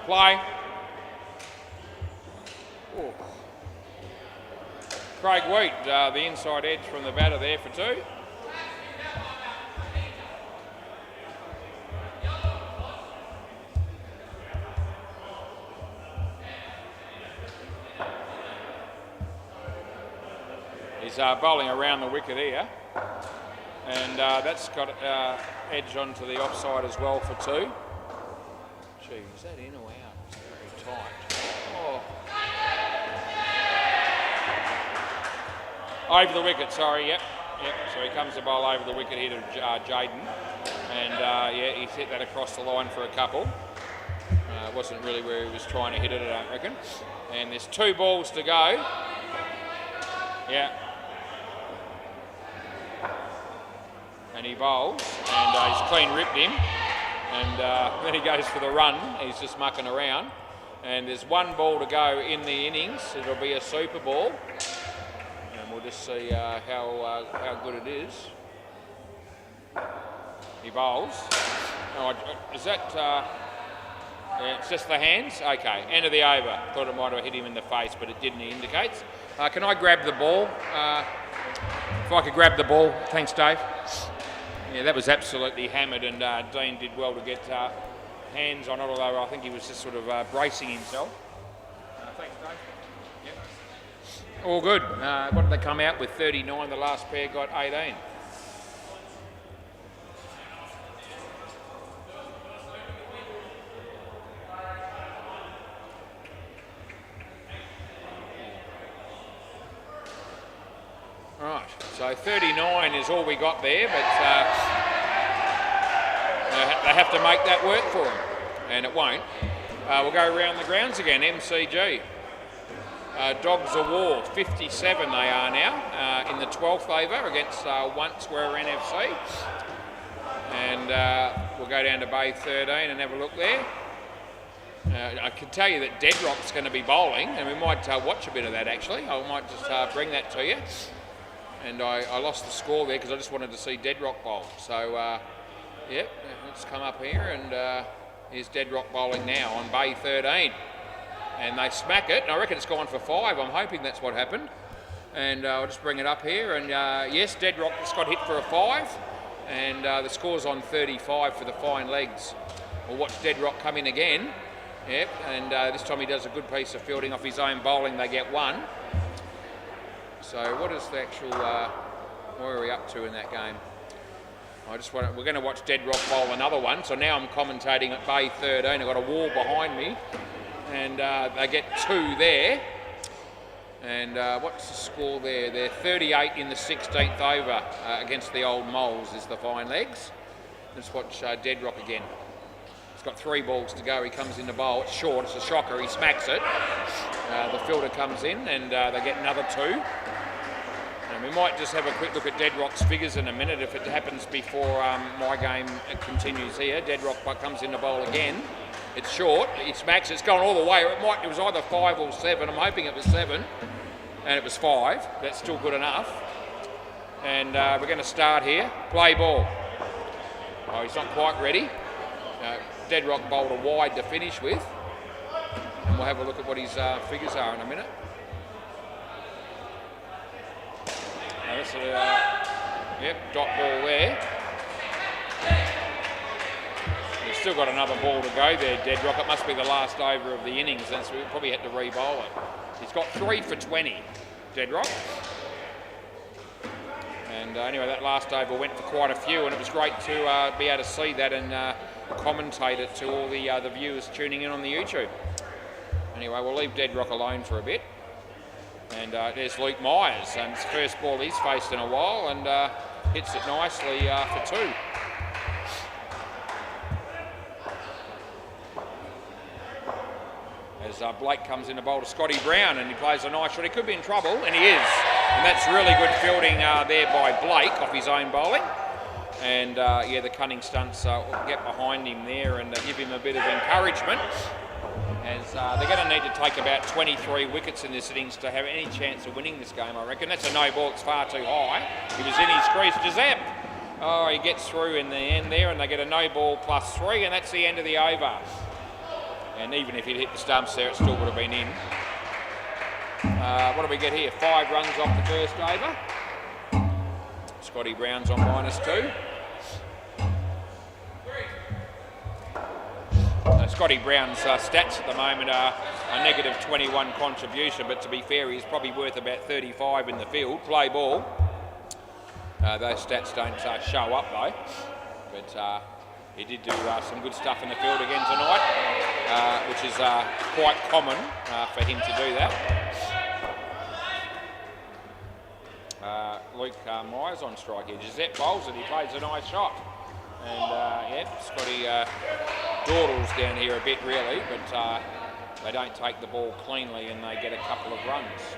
Play. Ooh. Craig Wheat, the inside edge from the batter there for 2. He's bowling around the wicket here. And that's got edge onto the offside as well for 2. Gee, is that in or out? It's very tight. Oh. Over the wicket, sorry, yep. So he comes to bowl over the wicket here to Jaden. And he's hit that across the line for a couple. It wasn't really where he was trying to hit it, I don't reckon. And there's 2 balls to go. Yeah. And he bowls, and he's clean ripped him. And then he goes for the run. He's just mucking around. And there's 1 ball to go in the innings. It'll be a super ball. And we'll just see how good it is. He bowls. Oh, is that... Yeah, it's just the hands? Okay, end of the over. Thought it might have hit him in the face, but it didn't, he indicates. Can I grab the ball? If I could grab the ball. Thanks, Dave. Yeah, that was absolutely hammered, and Dean did well to get hands on it, although I think he was just sort of bracing himself. Thanks, Dave. Yep. All good. What did they come out with? 39. The last pair got 18. Right, so 39 is all we got there, but they have to make that work for them, and it won't. We'll go around the grounds again, MCG. Dogs of War, 57 they are now, in the 12th over against Once Were NFC. And we'll go down to Bay 13 and have a look there. I can tell you that Deadrock's going to be bowling, and we might watch a bit of that actually. I might just bring that to you. And I lost the score there because I just wanted to see Deadrock bowl. So, yep, let's come up here, and here's Deadrock bowling now on Bay 13. And they smack it, and I reckon it's gone for 5. I'm hoping that's what happened. And I'll just bring it up here, and yes, Deadrock just got hit for a 5. And the score's on 35 for the fine legs. We'll watch Deadrock come in again. Yep, and this time he does a good piece of fielding off his own bowling. They get 1. So what is the actual, where are we up to in that game? We're going to watch Deadrock bowl another one. So now I'm commentating at Bay 13. I've got a wall behind me, and they get 2 there. And what's the score there? They're 38 in the 16th over against the Old Moles is the fine legs. Let's watch Deadrock again. He's got 3 balls to go. He comes in to bowl. It's short. It's a shocker. He smacks it. The fielder comes in, and they get another 2. And we might just have a quick look at Deadrock's figures in a minute if it happens before my game continues here. Deadrock comes in to bowl again. It's short. He smacks it. It's gone all the way. It was either 5 or 7. I'm hoping it was 7, and it was 5. That's still good enough. And we're going to start here. Play ball. Oh, he's not quite ready. Deadrock bowled a wide to finish with, and we'll have a look at what his figures are in a minute. That's yep, dot ball there. He's still got another ball to go there, Deadrock. It must be the last over of the innings, and so we probably had to re-bowl it. He's got 3 for 20, Deadrock. And anyway, that last over went for quite a few, and it was great to be able to see that and commentate it to all the viewers tuning in on the YouTube. Anyway, we'll leave Deadrock alone for a bit. And there's Luke Myers, and it's the first ball he's faced in a while, and hits it nicely for 2. As Blake comes in to bowl to Scotty Brown, and he plays a nice shot. He could be in trouble, and he is. And that's really good fielding there by Blake off his own bowling. And yeah, the cunning stunts will get behind him there and give him a bit of encouragement. As they're going to need to take about 23 wickets in this innings to have any chance of winning this game, I reckon. That's a no ball, it's far too high. He was in his crease. Jazep, oh, he gets through in the end there, and they get a no ball plus 3, and that's the end of the over. And even if he'd hit the stumps there, it still would have been in. What do we get here? 5 runs off the first over. Scotty Brown's on -2. Scotty Brown's stats at the moment are a -21 contribution, but to be fair, he's probably worth about 35 in the field. Play ball. Those stats don't show up though, but he did do some good stuff in the field again tonight, which is quite common for him to do that. Luke Myers on strike here. Jazep bowls it. He plays a nice shot. And yeah, Scotty dawdles down here a bit really, but they don't take the ball cleanly and they get a couple of runs.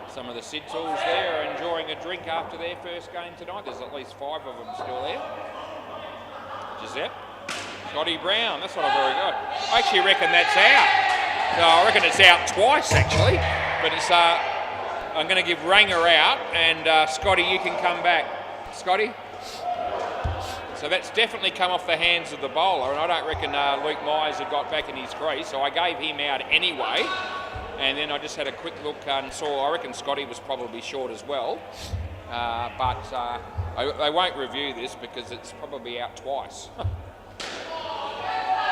Some of the Sid Tools there are enjoying a drink after their first game tonight. There's at least 5 of them still there. Jazep. Scotty Brown, that's not a very good. I actually reckon that's out. So I reckon it's out twice actually, but it's I'm going to give Ranger out, and Scotty, you can come back. Scotty? So that's definitely come off the hands of the bowler, and I don't reckon Luke Myers had got back in his crease, so I gave him out anyway. And then I just had a quick look and saw, I reckon Scotty was probably short as well. But they won't review this because it's probably out twice.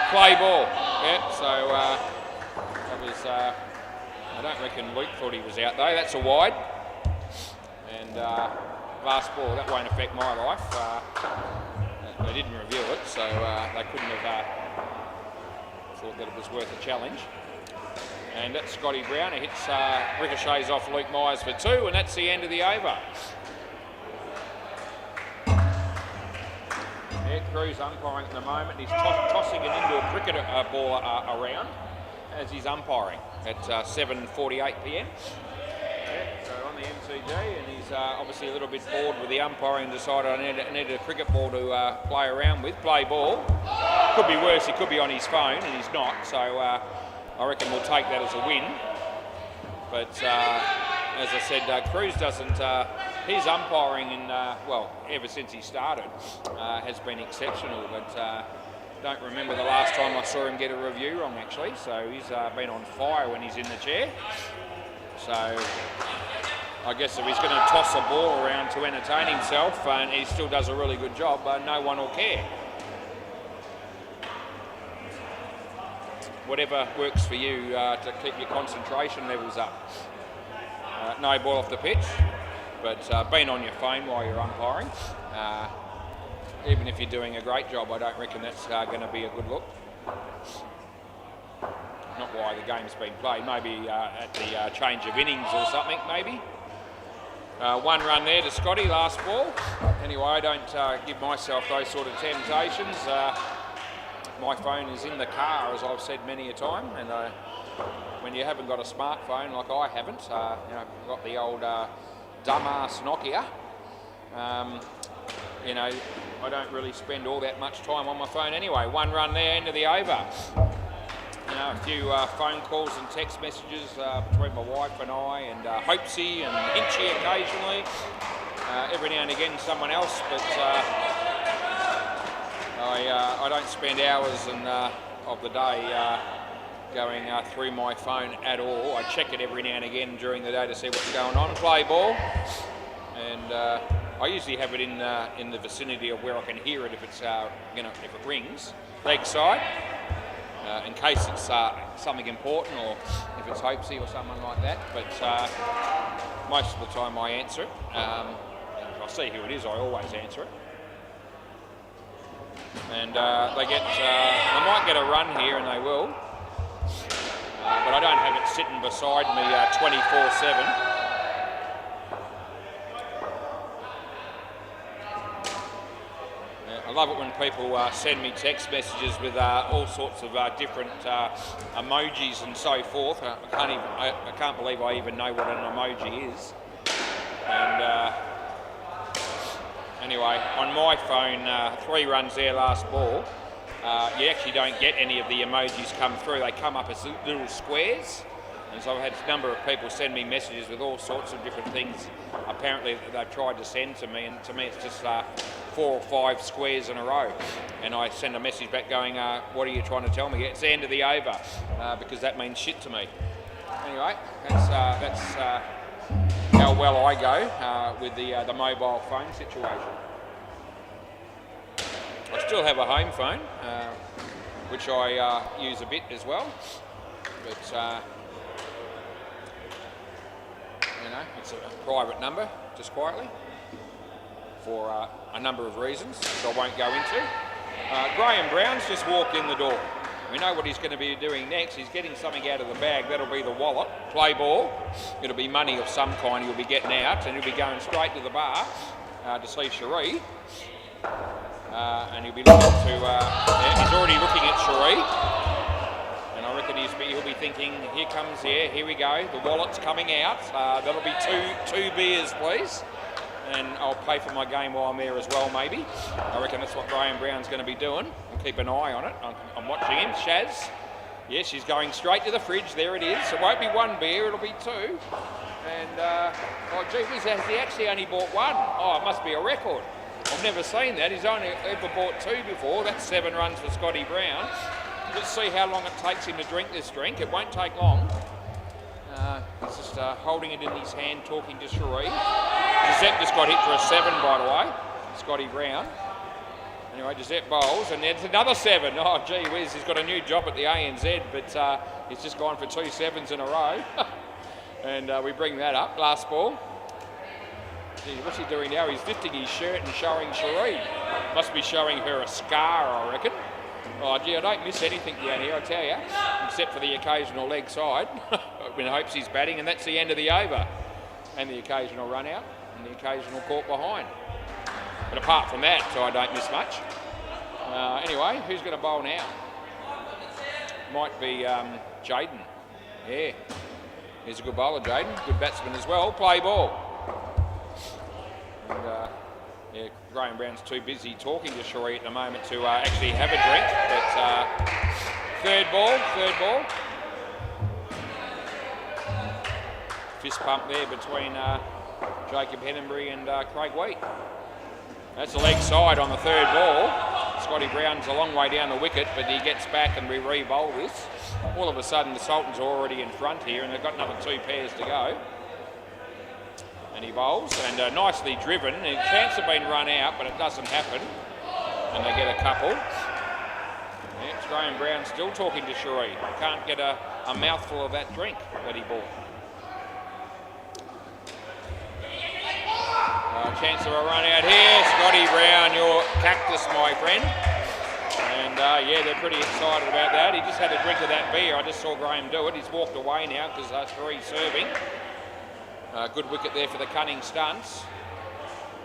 Play ball. Yeah, so that was, I don't reckon Luke thought he was out though. That's a wide. And last ball, that won't affect my life. They didn't review it, so they couldn't have thought that it was worth a challenge. And that's Scotty Brown. He hits, ricochets off Luke Myers for 2, and that's the end of the over. Yeah, Crew's umpiring at the moment. He's tossing it into a cricket ball around as he's umpiring at 7:48 p.m. Yeah, so on the MCG, and he's obviously a little bit bored with the umpiring and decided I needed a cricket ball to play around with. Play ball. Could be worse, he could be on his phone, and he's not, so I reckon we'll take that as a win. But as I said, Cruz doesn't, his umpiring in, well, ever since he started, has been exceptional, but don't remember the last time I saw him get a review wrong actually, so he's been on fire when he's in the chair. So I guess if he's going to toss a ball around to entertain himself and he still does a really good job, no one will care. Whatever works for you to keep your concentration levels up. No ball off the pitch, but being on your phone while you're umpiring, even if you're doing a great job, I don't reckon that's going to be a good look. Not why the game's been played, maybe at the change of innings or something, maybe. 1 run there to Scotty, last ball. Anyway, I don't give myself those sort of temptations. My phone is in the car, as I've said many a time, and when you haven't got a smartphone like I haven't, you know, I've got the old dumbass Nokia. You know, I don't really spend all that much time on my phone anyway. 1 run there, end of the over. You know, a few phone calls and text messages between my wife and I, and Hopesy and Hinchy occasionally. Every now and again someone else, but I don't spend hours of the day going through my phone at all. I check it every now and again during the day to see what's going on. Play ball, and I usually have it in the vicinity of where I can hear it if it's you know, if it rings. Leg side, in case it's something important, or if it's Hopesy or someone like that. But most of the time I answer it. If I see who it is, I always answer it. And they might get a run here, and they will. But I don't have it sitting beside me 24/7. I love it when people send me text messages with all sorts of different emojis and so forth. I can't believe I even know what an emoji is. And anyway, on my phone, 3 runs there, last ball. You actually don't get any of the emojis come through. They come up as little squares. And so I've had a number of people send me messages with all sorts of different things apparently that they've tried to send to me, and to me it's just 4 or 5 squares in a row. And I send a message back going, what are you trying to tell me? It's the end of the over, because that means shit to me. Anyway, that's how well I go with the mobile phone situation. I still have a home phone, which I use a bit as well, but you know, it's a private number, just quietly, for a number of reasons, which I won't go into. Graham Brown's just walked in the door. We know what he's going to be doing next. He's getting something out of the bag. That'll be the wallet. Play ball. It'll be money of some kind he'll be getting out, and he'll be going straight to the bar to see Cherie. And he'll be looking to, he's already looking at Cherie. And I reckon he'll be thinking, here we go, the wallet's coming out. That'll be two beers, please. And I'll pay for my game while I'm there as well, maybe. I reckon that's what Graham Brown's going to be doing. I'll keep an eye on it. I'm watching him. Shaz, yes, she's going straight to the fridge. There it is. It won't be 1 beer, it'll be 2. And, oh gee whiz, has he actually only bought 1? Oh, it must be a record. I've never seen that. He's only ever bought 2 before. That's 7 runs for Scotty Brown. Let's see how long it takes him to drink this drink. It won't take long. He's just holding it in his hand, talking to Cherie. Giuseppe just got hit for a 7, by the way. Scotty Brown. Anyway, Giuseppe bowls, and there's another 7. Oh, gee whiz, he's got a new job at the ANZ, but he's just gone for 2 7s in a row. And we bring that up. Last ball. Gee, what's he doing now? He's lifting his shirt and showing Cherie. Must be showing her a scar, I reckon. Oh, gee, I don't miss anything down here, I tell you, except for the occasional leg side, in hopes he's batting, and that's the end of the over. And the occasional run out, and the occasional caught behind. But apart from that, so I don't miss much. Anyway, who's going to bowl now? Might be Jaden. Yeah, he's a good bowler, Jaden. Good batsman as well. Play ball. And, yeah, Graham Brown's too busy talking to Cherie at the moment to actually have a drink. But third ball. Fist pump there between Jacob Hennebury and Craig Wheat. That's the leg side on the third ball. Scotty Brown's a long way down the wicket, but he gets back and we re-bowl this. All of a sudden the Sultans are already in front here and they've got another 2 pairs to go. And he bowls, and nicely driven. A chance of being run out, but it doesn't happen. And they get a couple. Yeah, it's Graham Brown still talking to Cherie. Can't get a mouthful of that drink that he bought. Chance of a run out here. Scotty Brown, your cactus, my friend. And yeah, they're pretty excited about that. He just had a drink of that beer. I just saw Graham do it. He's walked away now because Cherie's serving. Good wicket there for the Cunning Stunts.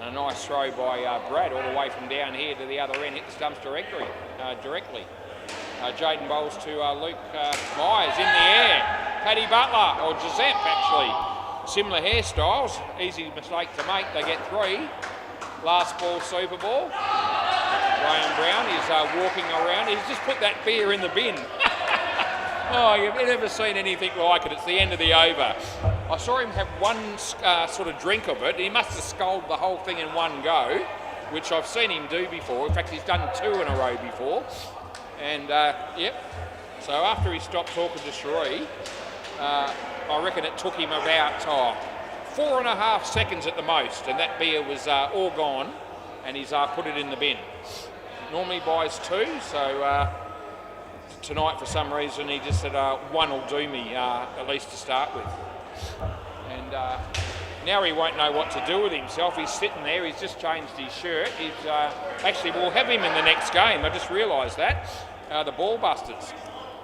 And a nice throw by Brad all the way from down here to the other end. Hit the stumps directly. Jaden bowls to Luke Myers in the air. Paddy Butler, or Giuseppe actually. Similar hairstyles. Easy mistake to make. They get 3. Last ball, super ball. Graham Brown is walking around. He's just put that beer in the bin. Oh, you've never seen anything like it. It's the end of the over. I saw him have one sort of drink of it. He must have sculled the whole thing in one go, which I've seen him do before. In fact, he's done 2 in a row before. And, yep. So after he stopped talking to Cherie, I reckon it took him about 4.5 seconds at the most, and that beer was all gone, and he's put it in the bin. Normally buys 2, so tonight for some reason he just said 1 will do me, at least to start with. And now he won't know what to do with himself. He's sitting there, he's just changed his shirt. He's actually, we'll have him in the next game. I just realised that. The Ball Busters.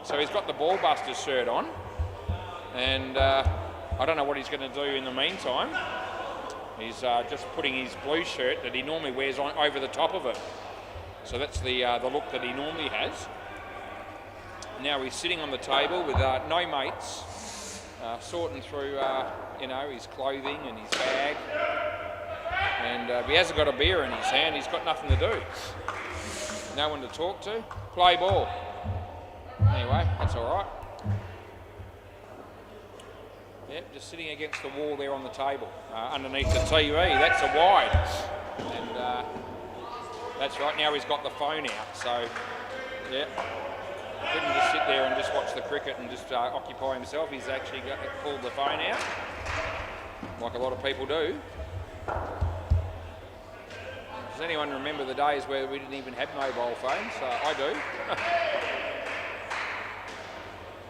So he's got the Ball Busters shirt on. And I don't know what he's going to do in the meantime. He's just putting his blue shirt that he normally wears on over the top of it. So that's the look that he normally has. Now he's sitting on the table with no mates. Sorting through, his clothing and his bag. And if he hasn't got a beer in his hand, he's got nothing to do. No one to talk to. Play ball. Anyway, that's all right. Yep, just sitting against the wall there on the table, underneath the TV. That's a wide. And that's right, now he's got the phone out. So, yeah. Couldn't just sit there and just watch the cricket and just occupy himself. He's actually pulled the phone out, like a lot of people do. Does anyone remember the days where we didn't even have mobile phones? I do.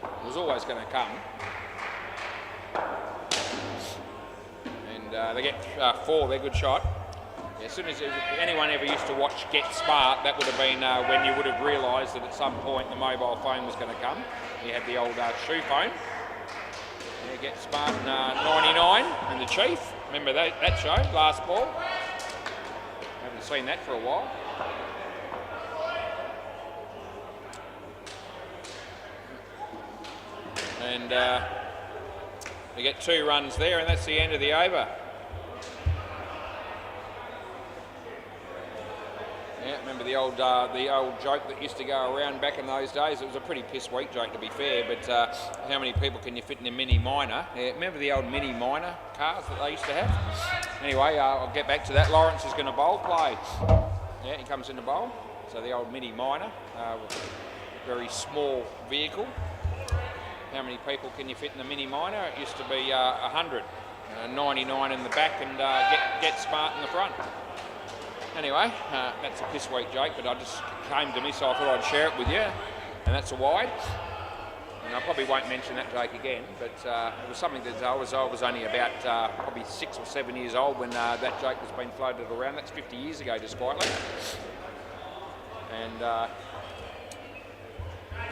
It was always going to come. And they get 4, they're good shot. Yeah, as soon as anyone ever used to watch Get Smart, that would have been when you would have realised that at some point the mobile phone was going to come. You had the old shoe phone. Yeah, Get Smart 99 and the Chief. Remember that show, last ball? Haven't seen that for a while. And they get 2 runs there, and that's the end of the over. Yeah, remember the old joke that used to go around back in those days? It was a pretty piss weak joke, to be fair, but how many people can you fit in a Mini Minor? Yeah, remember the old Mini Minor cars that they used to have? Anyway, I'll get back to that. Lawrence is going to bowl play. Yeah, he comes in to bowl. So the old Mini Minor, very small vehicle. How many people can you fit in the Mini Minor? It used to be 100, 99 in the back, and get smart in the front. Anyway, that's a piss weak joke, but I just came to me, so I thought I'd share it with you. And that's a wide. And I probably won't mention that joke again, but it was something that I was only about probably 6 or 7 years old when that joke was being floated around. That's 50 years ago, just quietly. And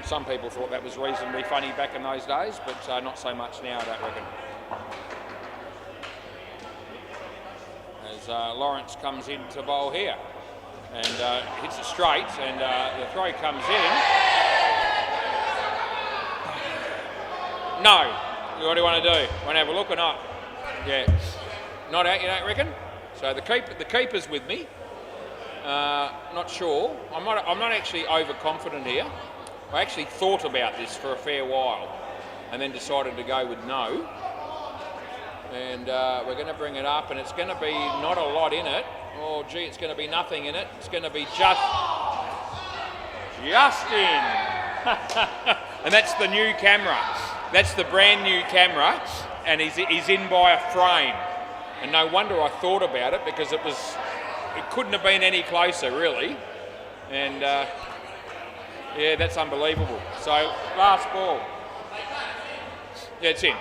some people thought that was reasonably funny back in those days, but not so much now, I don't reckon. As Lawrence comes in to bowl here, and hits it straight, and the throw comes in. No. What do you want to do? Want to have a look or not? Yeah. Not out, you don't reckon? So the keeper's with me. Not sure. I'm not actually overconfident here. I actually thought about this for a fair while, and then decided to go with no. And we're going to bring it up, and it's going to be not a lot in it. Oh, gee, it's going to be nothing in it. It's going to be just in. And that's the new camera. That's the brand new camera, and he's in by a frame. And no wonder I thought about it, because it couldn't have been any closer, really. And yeah, that's unbelievable. So last ball. Yeah, it's in.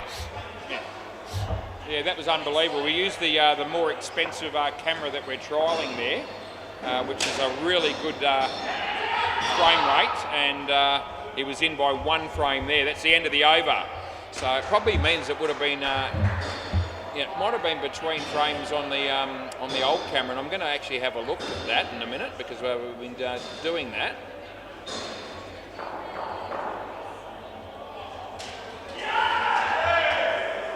Yeah, that was unbelievable. We used the more expensive camera that we're trialling there, which is a really good frame rate, and he was in by one frame there. That's the end of the over. So it probably means it would have been, it might have been between frames on the old camera, and I'm going to actually have a look at that in a minute, because we've been doing that.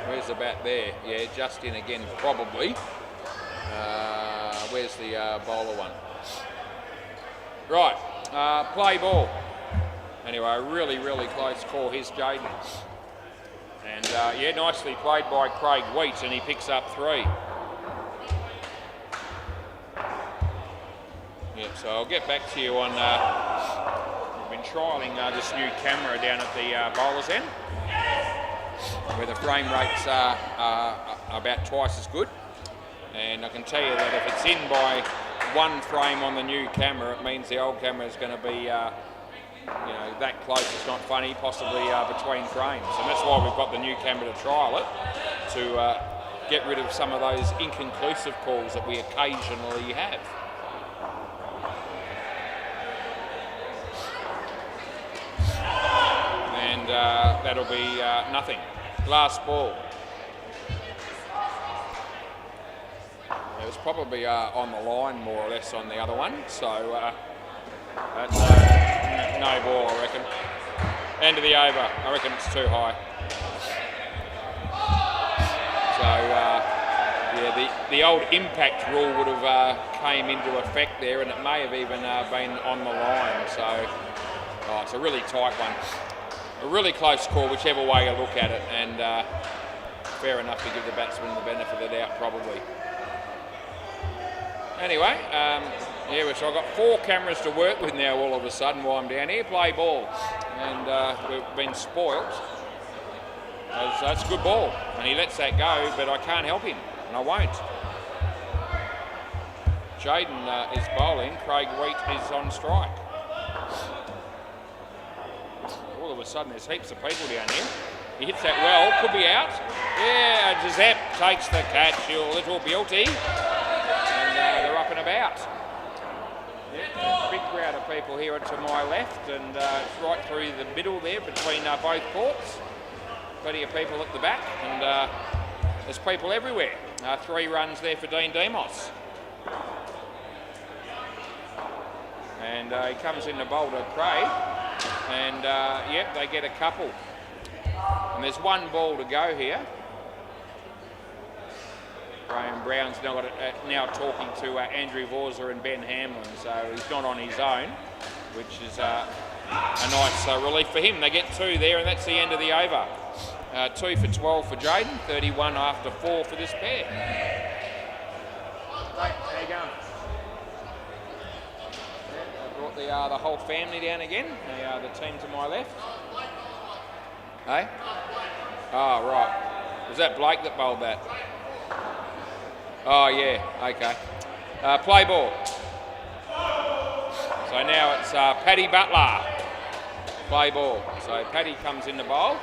Where's the bat there? Yeah, just in again, probably. Where's the bowler one? Right, play ball. Anyway, a really, really close call. Here's Jaden. And yeah, nicely played by Craig Wheat, and he picks up 3. Yep, so I'll get back to you on, we've been trialling this new camera down at the bowler's end, where the frame rates are about twice as good. And I can tell you that if it's in by one frame on the new camera, it means the old camera is going to be that close. It's not funny, possibly between frames. And that's why we've got the new camera to trial it, to get rid of some of those inconclusive calls that we occasionally have. And that'll be nothing. Last ball. It was probably on the line more or less on the other one, so that's no ball, I reckon. End of the over. I reckon it's too high. So yeah, the old impact rule would have came into effect there, and it may have even been on the line. So it's a really tight one. A really close call, whichever way you look at it, and fair enough to give the batsman the benefit of the doubt, probably. Anyway, yeah, so I've got 4 cameras to work with now all of a sudden while I'm down here. Play ball, and we've been spoilt. That's a good ball, and he lets that go, but I can't help him, and I won't. Jaden is bowling, Craig Wheat is on strike. All of a sudden there's heaps of people down here. He hits that well, could be out. Yeah, Giuseppe takes the catch, you little beauty. And they're up and about. Yeah, big crowd of people here to my left, and it's right through the middle there between both courts. Plenty of people at the back, and there's people everywhere. 3 runs there for Dean Demos. And he comes in to bowl to Craig, and yep, they get a couple. And there's 1 ball to go here. Graham Brown's now talking to Andrew Vorza and Ben Hamlin, so he's not on his own, which is a nice relief for him. They get 2 there, and that's the end of the over. 2 for 12 for Jaden, 31 after 4 for this pair. mate? How you going? Yeah, I brought the whole family down again. The team to my left. Hey? Oh, right. Was that Blake that bowled that? Oh, yeah. Okay. Play ball. So now it's Paddy Butler. Play ball. So Paddy comes in the bowl.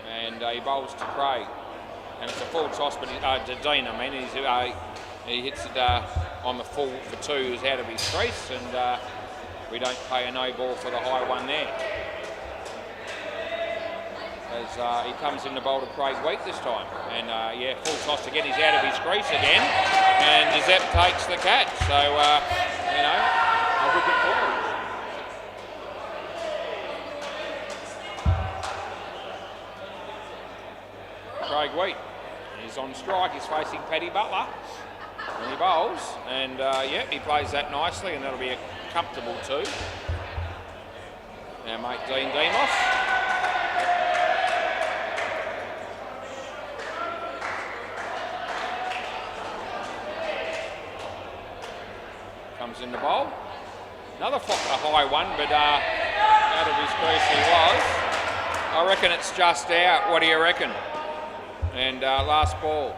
And he bowls to Craig. And it's a full toss, but to Dean, I mean. He hits it on the full for two, who's out of his crease. And we don't pay a no ball for the high one there. As he comes in the bowl to Craig Wheat this time. And yeah, full toss again, he's out of his crease again. And Giuseppe takes the catch. So, you know, a wicket forward. Craig Wheat is on strike, he's facing Paddy Butler. And he bowls. And yeah, he plays that nicely, and that'll be a comfortable two. Now mate Dean Demos. Comes in the bowl. Another high one, but out of his crease he was. I reckon it's just out. What do you reckon? And last ball.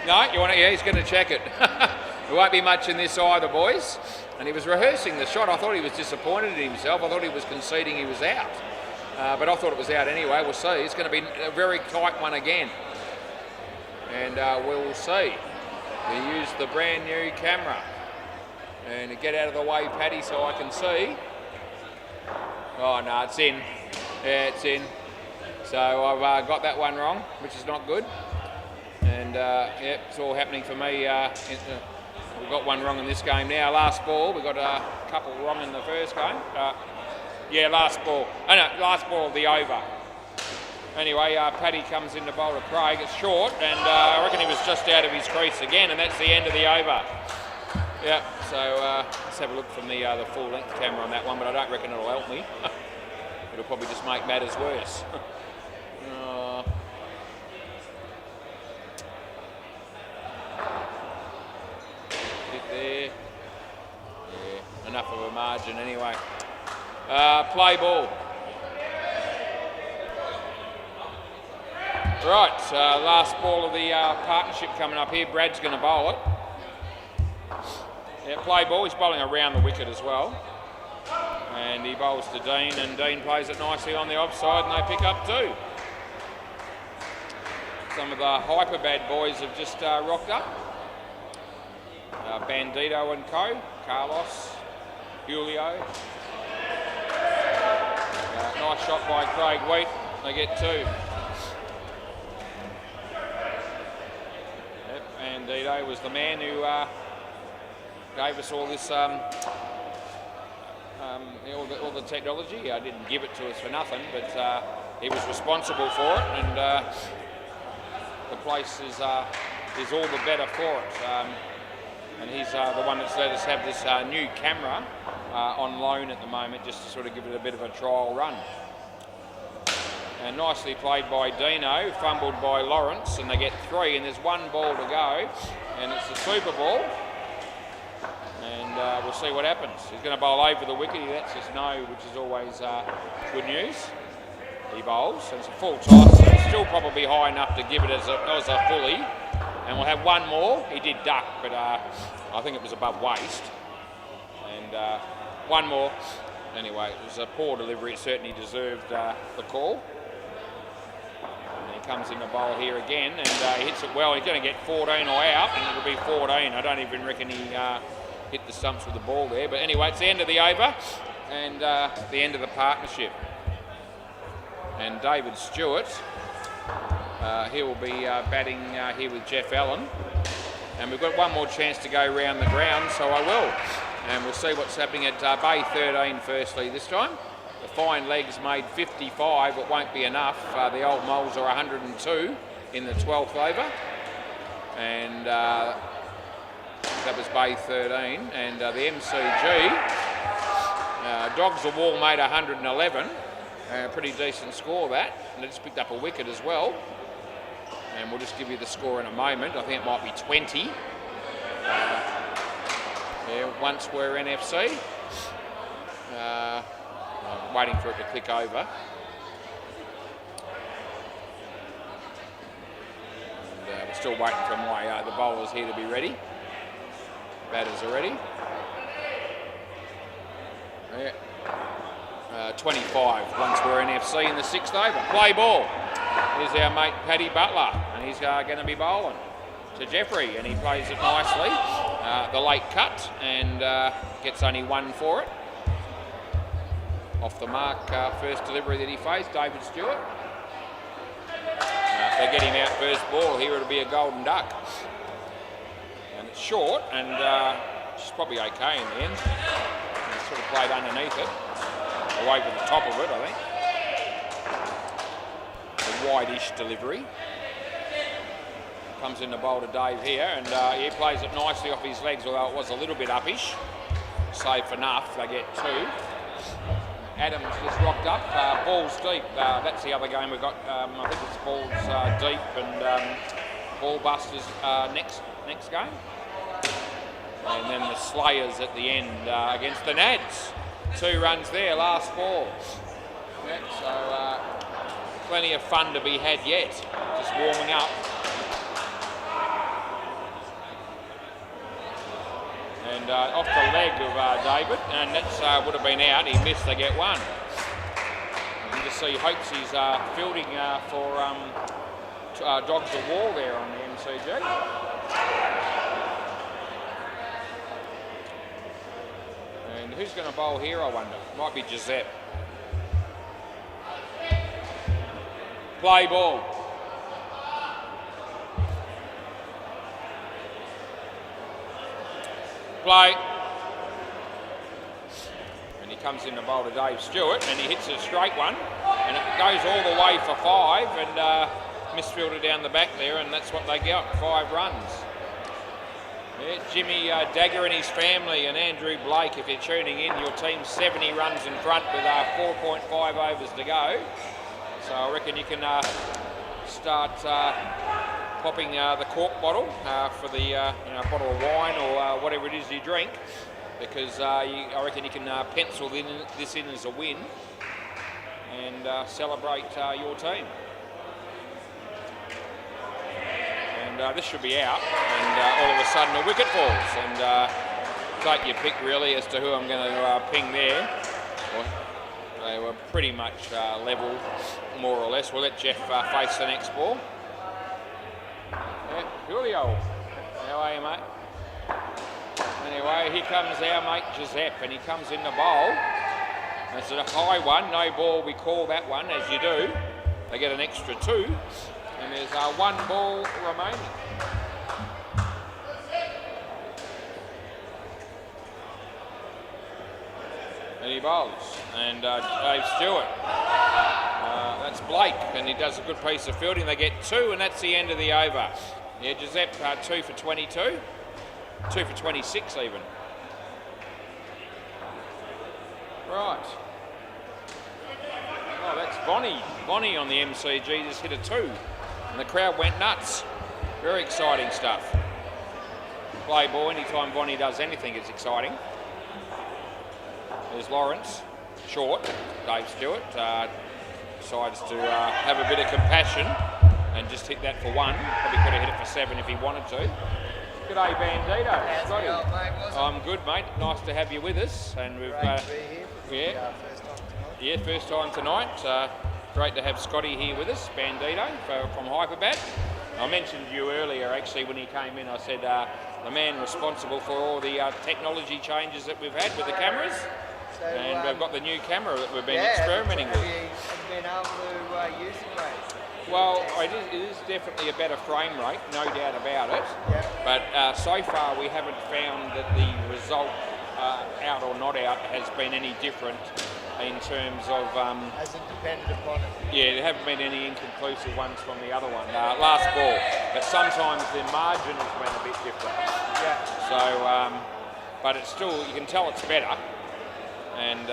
No, you want to? Yeah, he's going to check it. There won't be much in this either, boys. And he was rehearsing the shot. I thought he was disappointed in himself. I thought he was conceding he was out. But I thought it was out anyway. We'll see. It's going to be a very tight one again. And we'll see. We use the brand new camera. And get out of the way, Paddy, so I can see. Oh, no, it's in. Yeah, it's in. So I've got that one wrong, which is not good. And, yeah, it's all happening for me. We've got one wrong in this game now. Last ball, we got a couple wrong in the first game. Yeah, last ball. Oh, no, last ball of the over. Anyway, Paddy comes in to bowl to Craig. It's short, and I reckon he was just out of his crease again, and that's the end of the over. Yeah, so let's have a look from the full-length camera on that one, but I don't reckon it'll help me. It'll probably just make matters worse. Hit there. Yeah, enough of a margin anyway. Play ball. Right, last ball of the partnership coming up here. Brad's going to bowl it. Yeah, play ball. He's bowling around the wicket as well. And he bowls to Dean, and Dean plays it nicely on the offside, and they pick up two. Some of the hyper bad boys have just rocked up. Bandito and co. Carlos, Julio. Nice shot by Craig Wheat. They get two. Yep, Bandito was the man who gave us all this, all the technology. Didn't give it to us for nothing, but he was responsible for it, and the place is all the better for it. And he's the one that's let us have this new camera on loan at the moment, just to sort of give it a bit of a trial run. And nicely played by Dino, fumbled by Lawrence, and they get three, and there's one ball to go, and it's the super ball. And we'll see what happens. He's going to bowl over the wicket. He lets us know, which is always good news. He bowls, and it's a full toss. It's still probably high enough to give it as a fully. And we'll have one more. He did duck, but I think it was above waist. And one more. Anyway, it was a poor delivery. It certainly deserved the call. And he comes in the bowl here again, and he hits it well. He's going to get 14 or out, and it'll be 14. I don't even reckon he hit the stumps with the ball there. But anyway, it's the end of the over and the end of the partnership. And David Stewart, he will be batting here with Jeff Allen. And we've got one more chance to go round the ground, so I will. And we'll see what's happening at Bay 13 firstly this time. The fine legs made 55, but won't be enough. The old moles are 102 in the 12th over. And that was Bay 13. And the MCG, Dogs of Wall made 111. Pretty decent score that. And they just picked up a wicket as well. and we'll just give you the score in a moment. I think it might be 20. Once we're NFC. I'm waiting for it to click over. And we're still waiting for the bowlers here to be ready. Batters are ready. 25 once we're NFC in the 6th over. Play ball. Here's our mate Paddy Butler, and he's going to be bowling to Jeffrey, and he plays it nicely. The late cut, and gets only 1 for it. Off the mark, first delivery that he faced, David Stewart. If they get him out first ball here, it'll be a golden duck. And it's short, and she's probably okay in the end. He sort of played underneath it, away from the top of it, I think. A wide-ish delivery. Comes in the bowl to Dave here, and he plays it nicely off his legs, although it was a little bit uppish. Safe enough, they get 2. Adams just rocked up, balls deep. That's the other game we've got. I think it's balls deep and ball busters next game. And then the Slayers at the end against the Nads. 2 runs there, last ball. Yeah, so plenty of fun to be had yet. Just warming up. And off the leg of David, and that would have been out. He missed, they get 1. You can just see hopes he's fielding for Dogs of War there on the MCG. And who's going to bowl here, I wonder? Might be Giuseppe. Play ball. Play. And he comes in the bowl to Dave Stewart, and he hits a straight one, and it goes all the way for 5, and misfielded down the back there, and that's what they got, 5 runs. Yeah, Jimmy Dagger and his family, and Andrew Blake, if you're tuning in, your team's 70 runs in front with 4.5 overs to go. So I reckon you can start popping the cork bottle for the bottle of wine or whatever it is you drink, because I reckon you can pencil this in as a win and celebrate your team. And this should be out, and all of a sudden a wicket falls, and take your pick really as to who I'm going to ping there. Well, they were pretty much level, more or less. We'll let Jeff face the next ball. Yeah, Julio, how are you, mate? Anyway, here comes our mate Giuseppe, and he comes in the bowl. It's a high one, no ball, we call that one, as you do. They get an extra 2, and there's 1 ball remaining. And he bowls, and Dave Stewart. That's Blake, and he does a good piece of fielding. They get 2, and that's the end of the over. Yeah, Giuseppe 2 for 22, 2 for 26 even. Right. Oh, that's Bonnie. Bonnie on the MCG just hit a 2, and the crowd went nuts. Very exciting stuff. Play ball, anytime Bonnie does anything, it's exciting. There's Lawrence, short. Dave Stewart decides to have a bit of compassion and just hit that for 1. Probably could have hit it for 7 if he wanted to. G'day, Bandito. Scotty. I'm good, mate. Nice to have you with us. And we've Great to be here for the first time tonight. Yeah, first time tonight. Great to have Scotty here with us, Bandito from Hyperbat. I mentioned to you earlier, actually, when he came in, I said the man responsible for all the technology changes that we've had with the cameras. So, and we've got the new camera that we've been experimenting with. Have you been able to use it, mate? Well, it is definitely a better frame rate, no doubt about it. Yeah. But so far we haven't found that the result, out or not out, has been any different in terms of... Hasn't depended upon it. Yeah, there haven't been any inconclusive ones from the other one. Last ball. But sometimes the margin has been a bit different. Yeah. So, but it's still, you can tell it's better. And,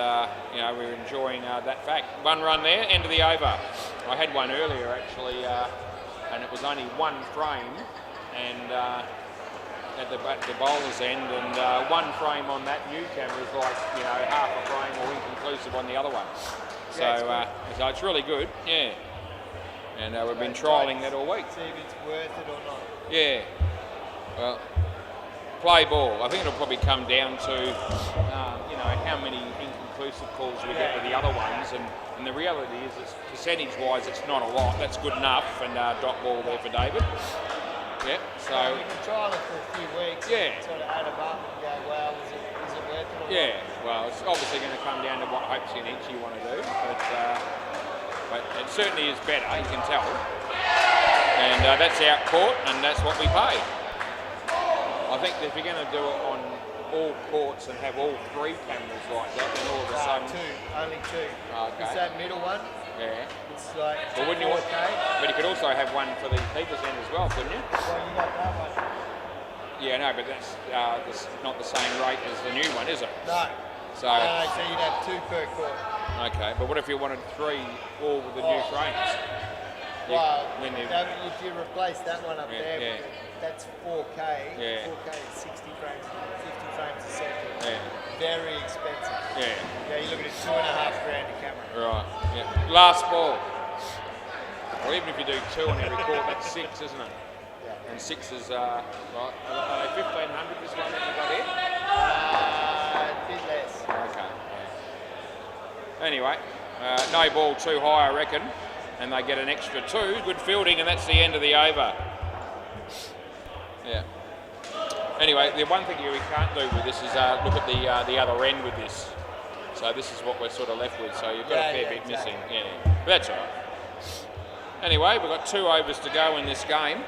we're enjoying that fact. 1 run there, end of the over. I had one earlier, actually, and it was only one frame, and at the bowler's end, and one frame on that new camera is like, you know, half a frame or inconclusive on the other one. So, so it's really good, yeah. And we've been trialling that all week. See if it's worth it or not. Yeah. Well, play ball. I think it'll probably come down to, you know, how many inconclusive calls we get with the other ones, and the reality is, it's percentage-wise, it's not a lot. That's good enough, and dot ball there for David. Yeah. So you can trial it for a few weeks. Yeah. Sort of add them up and go, well, is it worth it or yeah. Well, it's obviously going to come down to what hopes and each you want to do, but it certainly is better. You can tell. And that's out court, and that's what we pay. I think that if you're going to do it on all courts and have all three cameras like that, then all of a sudden... only two. Okay. Is that middle one? Yeah. It's like Well, wouldn't you 4K. But you could also have one for the keeper's end as well, couldn't you? Well, you got that one. Yeah, no, but that's not the same rate as the new one, is it? No. So So you'd have 2 per court. okay, but what if you wanted 3 all with the new frames? Well, Then you- if you replace that one up there, yeah. that's 4K. Yeah. 4K is 60 frames, 50 frames a second. Yeah. Very expensive. Yeah. Yeah, you're looking at $2.5 grand a camera. Right. Yeah. Last ball. Or even if you do 2 on every court, that's 6, isn't it? Yeah. And 6 is right. Are they 1,500 this one that you got here? A bit less. Okay. Yeah. Anyway, no ball too high, I reckon, and they get an extra 2. Good fielding, and that's the end of the over. Yeah. Anyway, the one thing we can't do with this is look at the other end with this. So this is what we're sort of left with. So you've got a fair bit exactly. missing. Yeah. But that's all right. Anyway, we've got 2 overs to go in this game.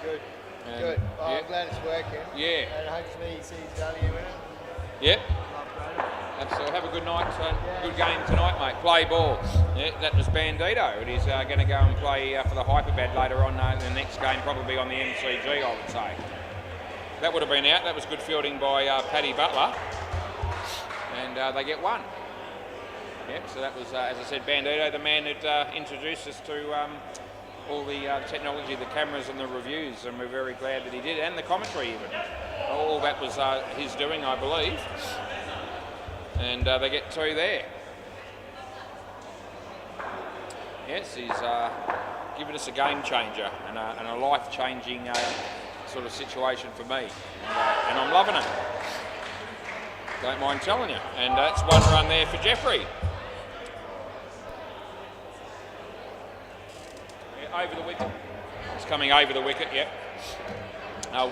Good. And, Good. Well, yeah. I'm glad it's working. Yeah. And hopefully he sees value in it. Yep. Upgrade it. So have a good night, good game tonight, mate. Play ball. Yeah, that was Bandito. It is going to go and play for the Hyperbad later on in the next game, probably on the MCG, I would say. That would have been out. That was good fielding by Paddy Butler. And they get 1. Yep, so that was, as I said, Bandito, the man that introduced us to all the technology, the cameras and the reviews, and we're very glad that he did, and the commentary even. All that was his doing, I believe. And they get 2 there. Yes, he's given us a game changer and a life-changing sort of situation for me. And I'm loving it. Don't mind telling you. And that's 1 run there for Jeffrey. Yeah, over the wicket. It's coming over the wicket, yep.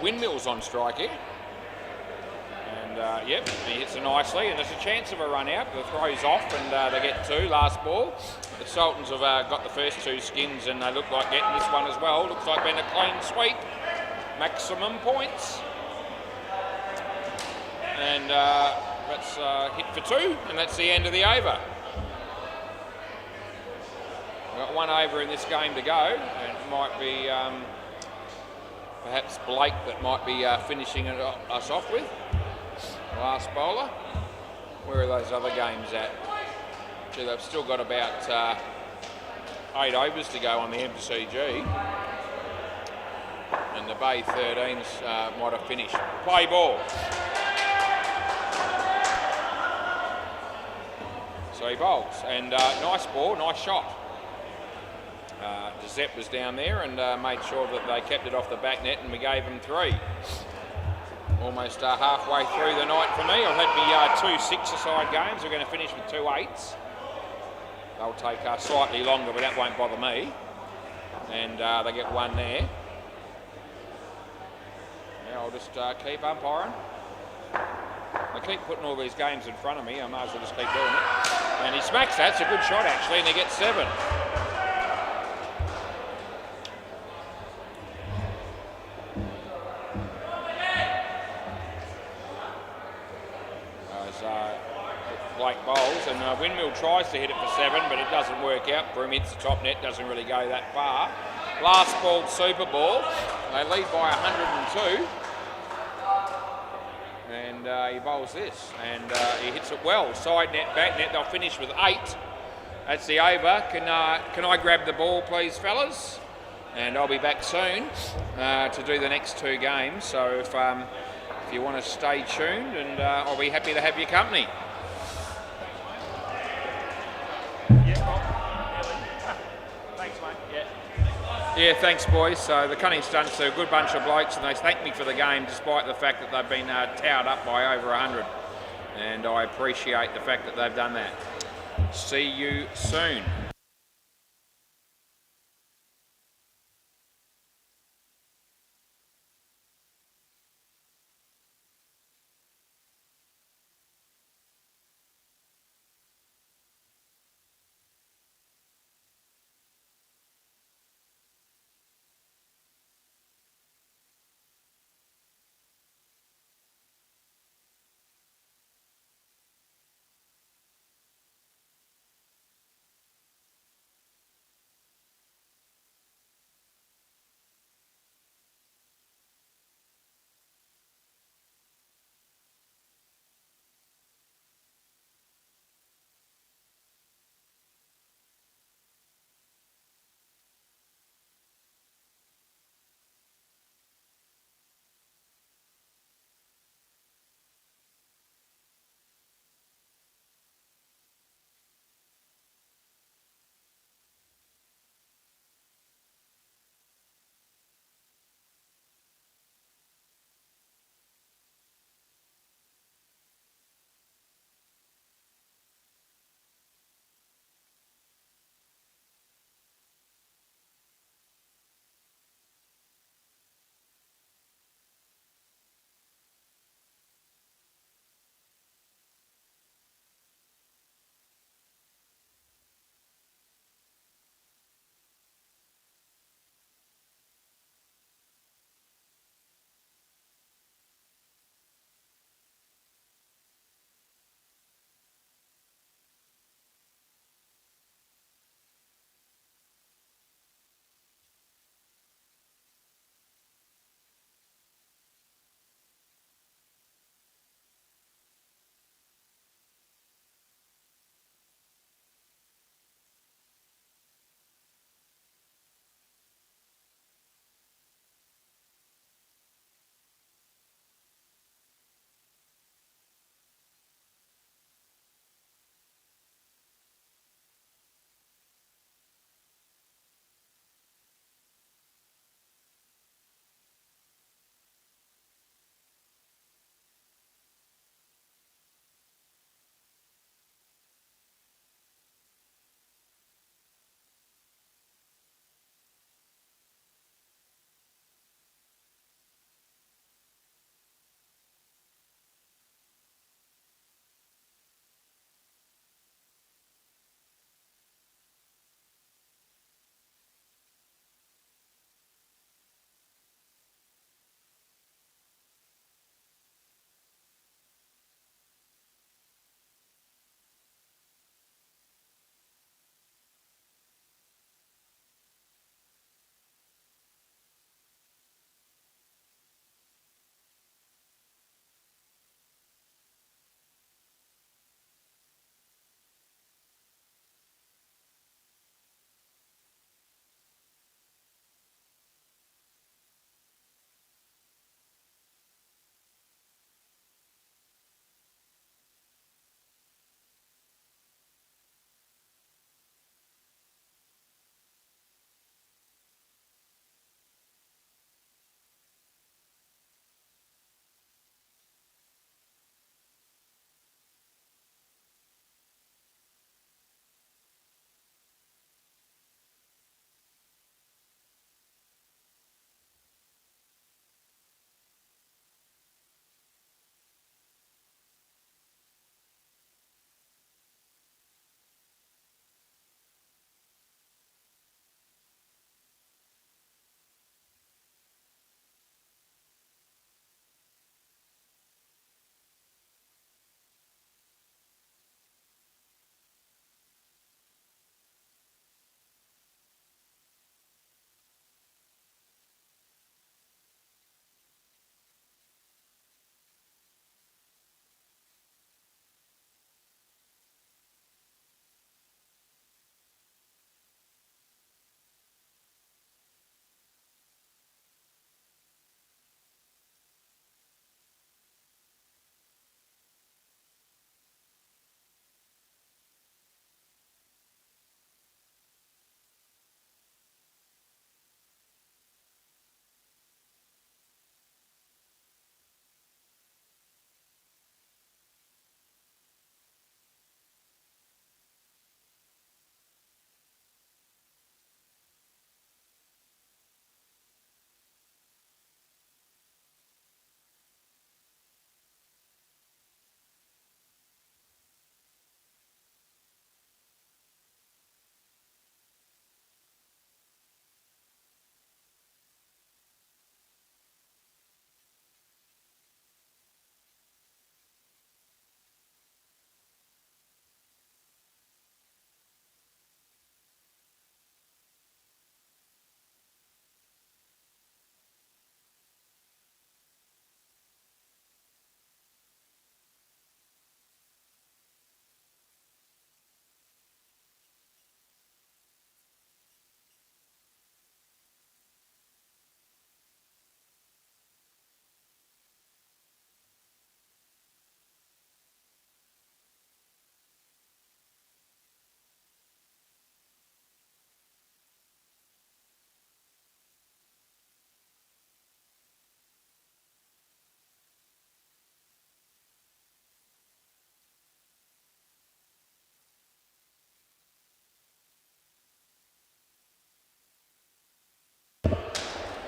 Windmill's on strike here. And yep, he hits it nicely, and there's a chance of a run out. The throw's off, and they get 2, last ball. The Sultans have got the first 2 skins, and they look like getting this one as well. Looks like been a clean sweep. Maximum points. And that's hit for 2, and that's the end of the over. We've got 1 over in this game to go, and it might be perhaps Blake that might be finishing us off with. Last bowler. Where are those other games at? Gee, they've still got about 8 overs to go on the MCG. And the Bay 13s might have finished. Play ball. So he bowls. And nice ball, nice shot. Zep was down there and made sure that they kept it off the back net, and we gave them 3. Almost halfway through the night for me. I've had me 2 6-a-side games. We're going to finish with 2 8s. They'll take slightly longer, but that won't bother me. And they get 1 there. Now I'll just keep umpiring. I keep putting all these games in front of me. I might as well just keep doing it. And he smacks that. It's a good shot actually, and they get 7. Blake bowls, and Windmill tries to hit it for 7, but it doesn't work out. Broom hits the top net, doesn't really go that far. Last ball, super ball. They lead by 102. And he bowls this, and he hits it well. Side net, back net, they'll finish with 8. That's the over. Can I grab the ball, please, fellas? And I'll be back soon to do the next 2 games. So if you want to stay tuned, and I'll be happy to have your company. Thanks, mate. Yeah. Yeah, thanks, boys. So the Cunning Stunts are a good bunch of blokes, and they thank me for the game, despite the fact that they've been towed up by over 100. And I appreciate the fact that they've done that. See you soon.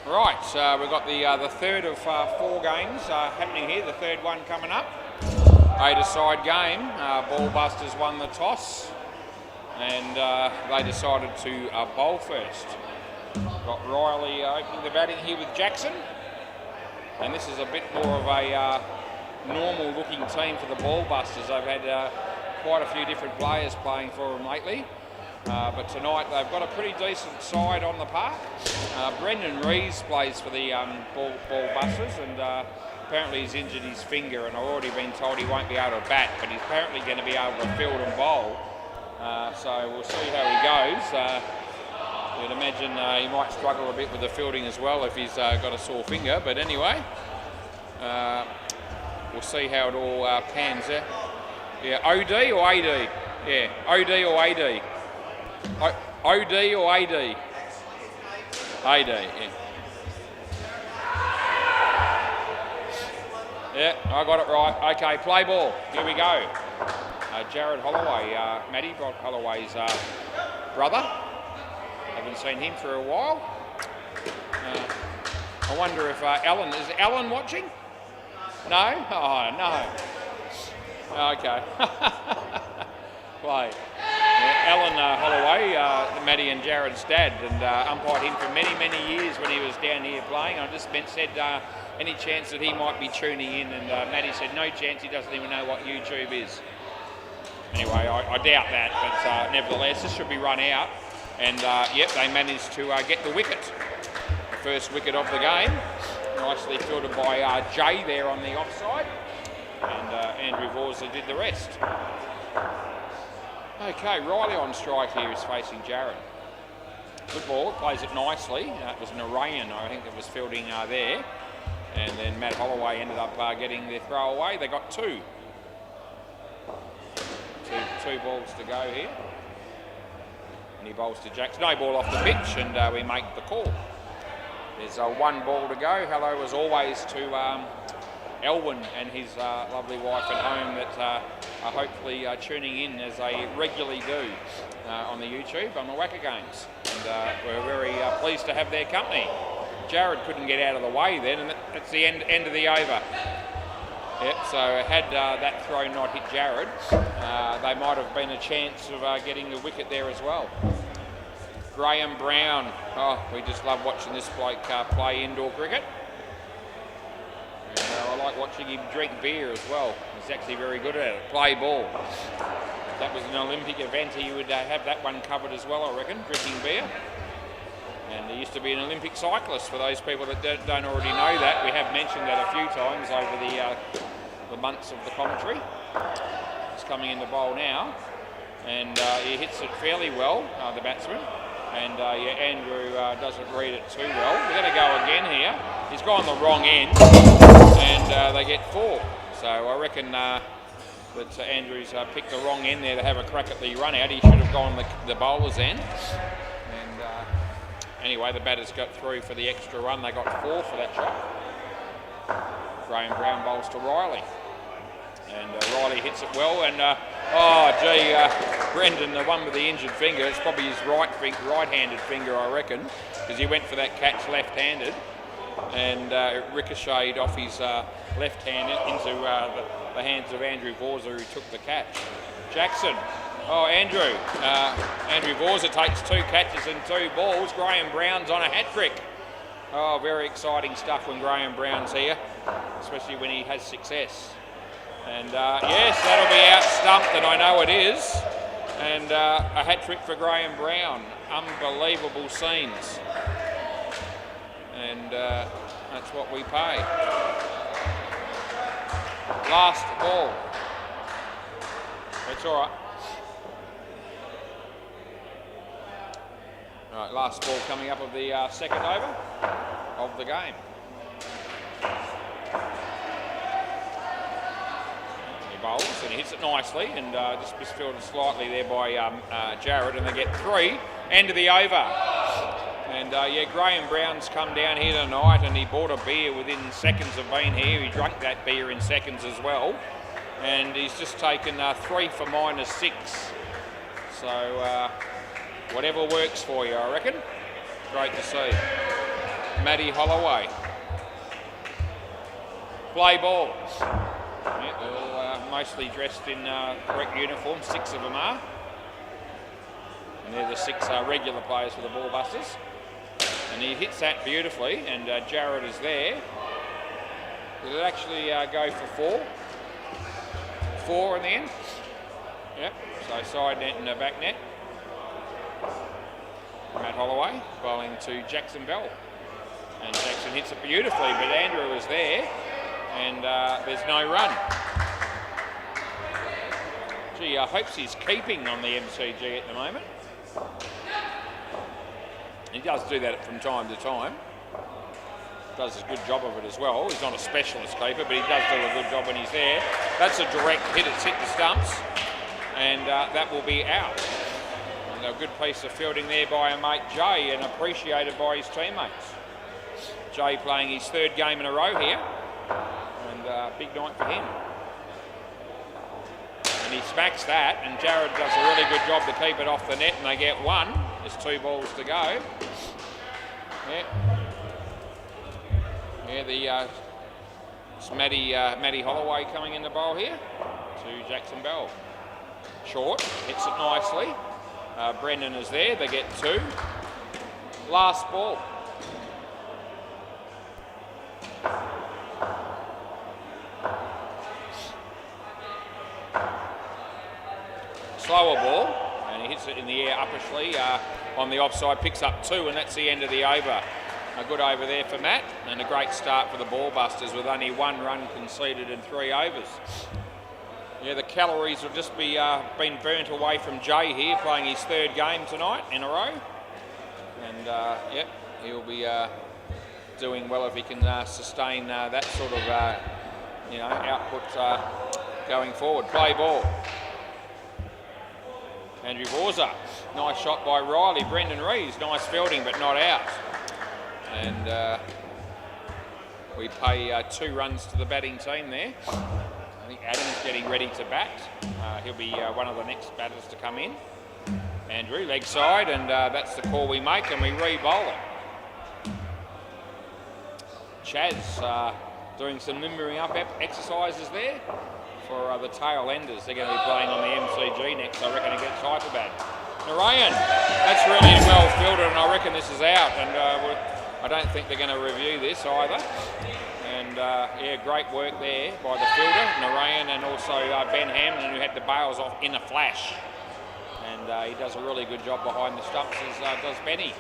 Right, so we've got the third of 4 games happening here, the third one coming up. 8-a-side game. Ballbusters won the toss and they decided to bowl first. Got Riley opening the batting here with Jackson. And this is a bit more of a normal looking team for the Ballbusters. They've had quite a few different players playing for them lately. But tonight they've got a pretty decent side on the park. Brendan Rees plays for the Ballbusters and apparently he's injured his finger, and I've already been told he won't be able to bat, but he's apparently going to be able to field and bowl. So we'll see how he goes. You'd imagine he might struggle a bit with the fielding as well if he's got a sore finger, but anyway, we'll see how it all pans out. Yeah, OD or AD? Yeah, OD or AD? OD or AD? AD, yeah. Yeah, I got it right. Okay, play ball. Here we go. Jared Holloway, Matty Holloway's brother. Haven't seen him for a while. I wonder if Alan, is Alan watching? No? Oh, no. Okay. Play. Yeah, Alan Holloway, Matty and Jared's dad, and umpired him for many, many years when he was down here playing. I just said, any chance that he might be tuning in, and Matty said, no chance, he doesn't even know what YouTube is. Anyway, I doubt that, but nevertheless, this should be run out. And yep, they managed to get the wicket. The first wicket of the game. Nicely fielded by Jay there on the offside. And Andrew Vorsley did the rest. Okay, Riley on strike here is facing Jared. Good ball, plays it nicely. It was Narayan, I think, that was fielding there. And then Matt Holloway ended up getting their throw away. They got two. Two balls to go here. And he bowls to Jackson. No ball off the pitch, and we make the call. There's 1 ball to go. Hello, as always, to Elwyn and his lovely wife at home that are hopefully tuning in as they regularly do on the YouTube on the WACA games. And we're very pleased to have their company. Jared couldn't get out of the way then, and that's the end of the over. Yep, so had that throw not hit Jared, they might have been a chance of getting the wicket there as well. Graham Brown, oh, we just love watching this bloke play indoor cricket. And, I like watching him drink beer as well. He's actually very good at it. Play ball. If that was an Olympic event, he would have that one covered as well, I reckon, drinking beer. And he used to be an Olympic cyclist, for those people that don't already know that. We have mentioned that a few times over the months of the commentary. He's coming in the bowl now, and he hits it fairly well, the batsman. And yeah, Andrew doesn't read it too well. We're going to go again here. He's gone the wrong end, and they get 4. So I reckon that Andrew's picked the wrong end there to have a crack at the run out. He should have gone the bowler's end. And anyway, the batters got through for the extra run. They got 4 for that shot. Graham Brown bowls to Riley. And Riley hits it well, and Brendan, the one with the injured finger, it's probably his right-handed finger, I reckon, because he went for that catch left-handed, and it ricocheted off his left hand into the hands of Andrew Vorsley, who took the catch. Jackson, Andrew Vorsley takes 2 catches and 2 balls. Graham Brown's on a hat-trick. Oh, very exciting stuff when Graham Brown's here, especially when he has success. And yes, that'll be out stumped, and I know it is. And a hat-trick for Graham Brown. Unbelievable scenes. And that's what we pay. Last ball. That's all right. All right, last ball coming up of the second over of the game. Bowls, and he hits it nicely, and just misfielded slightly there by Jared, and they get 3. End of the over. And yeah, Graham Brown's come down here tonight, and he bought a beer within seconds of being here. He drank that beer in seconds as well, and he's just taken 3 for -6. So whatever works for you, I reckon. Great to see. Matty Holloway. Play ball. Yeah, they're all mostly dressed in correct uniform, 6 of them are. And they're the 6 regular players for the Ball Busters. And he hits that beautifully, and Jared is there. Did it actually go for 4? 4 in the end? Yep, so side net and back net. Matt Holloway bowling to Jackson Bell. And Jackson hits it beautifully, but Andrew is there, and there's no run. Gee, I hope he's keeping on the MCG at the moment. He does do that from time to time. Does a good job of it as well. He's not a specialist keeper, but he does do a good job when he's there. That's a direct hit. It's hit the stumps, and that will be out. And a good piece of fielding there by a mate Jay, and appreciated by his teammates. Jay playing his 3rd game in a row here, and big night for him. And he smacks that, and Jared does a really good job to keep it off the net, and they get 1. There's 2 balls to go. Yeah, it's Matty Holloway coming in the bowl here to Jackson Bell. Short, hits it nicely. Brendan is there, they get 2. Last ball. Slower ball, and he hits it in the air uppishly on the offside, picks up 2, and that's the end of the over. A good over there for Matt, and a great start for the Ball Busters with only 1 run conceded in 3 overs. Yeah, the calories will just be been burnt away from Jay here, playing his 3rd game tonight in a row. And yep, he'll be doing well if he can sustain that sort of output going forward. Play ball. Andrew Borza, nice shot by Riley. Brendan Reeves, nice fielding but not out. And we pay 2 runs to the batting team there. I think Adam's getting ready to bat. He'll be one of the next batters to come in. Andrew, leg side, and that's the call we make, and we re-bowl it. Chaz doing some limbering up exercises there for the tail enders. They're going to be playing on the MCG next, I reckon, against Hyperbad. Narayan, that's really well fielded, and I reckon this is out, and I don't think they're going to review this either. And yeah, great work there by the fielder, Narayan, and also Ben Hamlin, who had the bails off in a flash. And he does a really good job behind the stumps, as does Benny.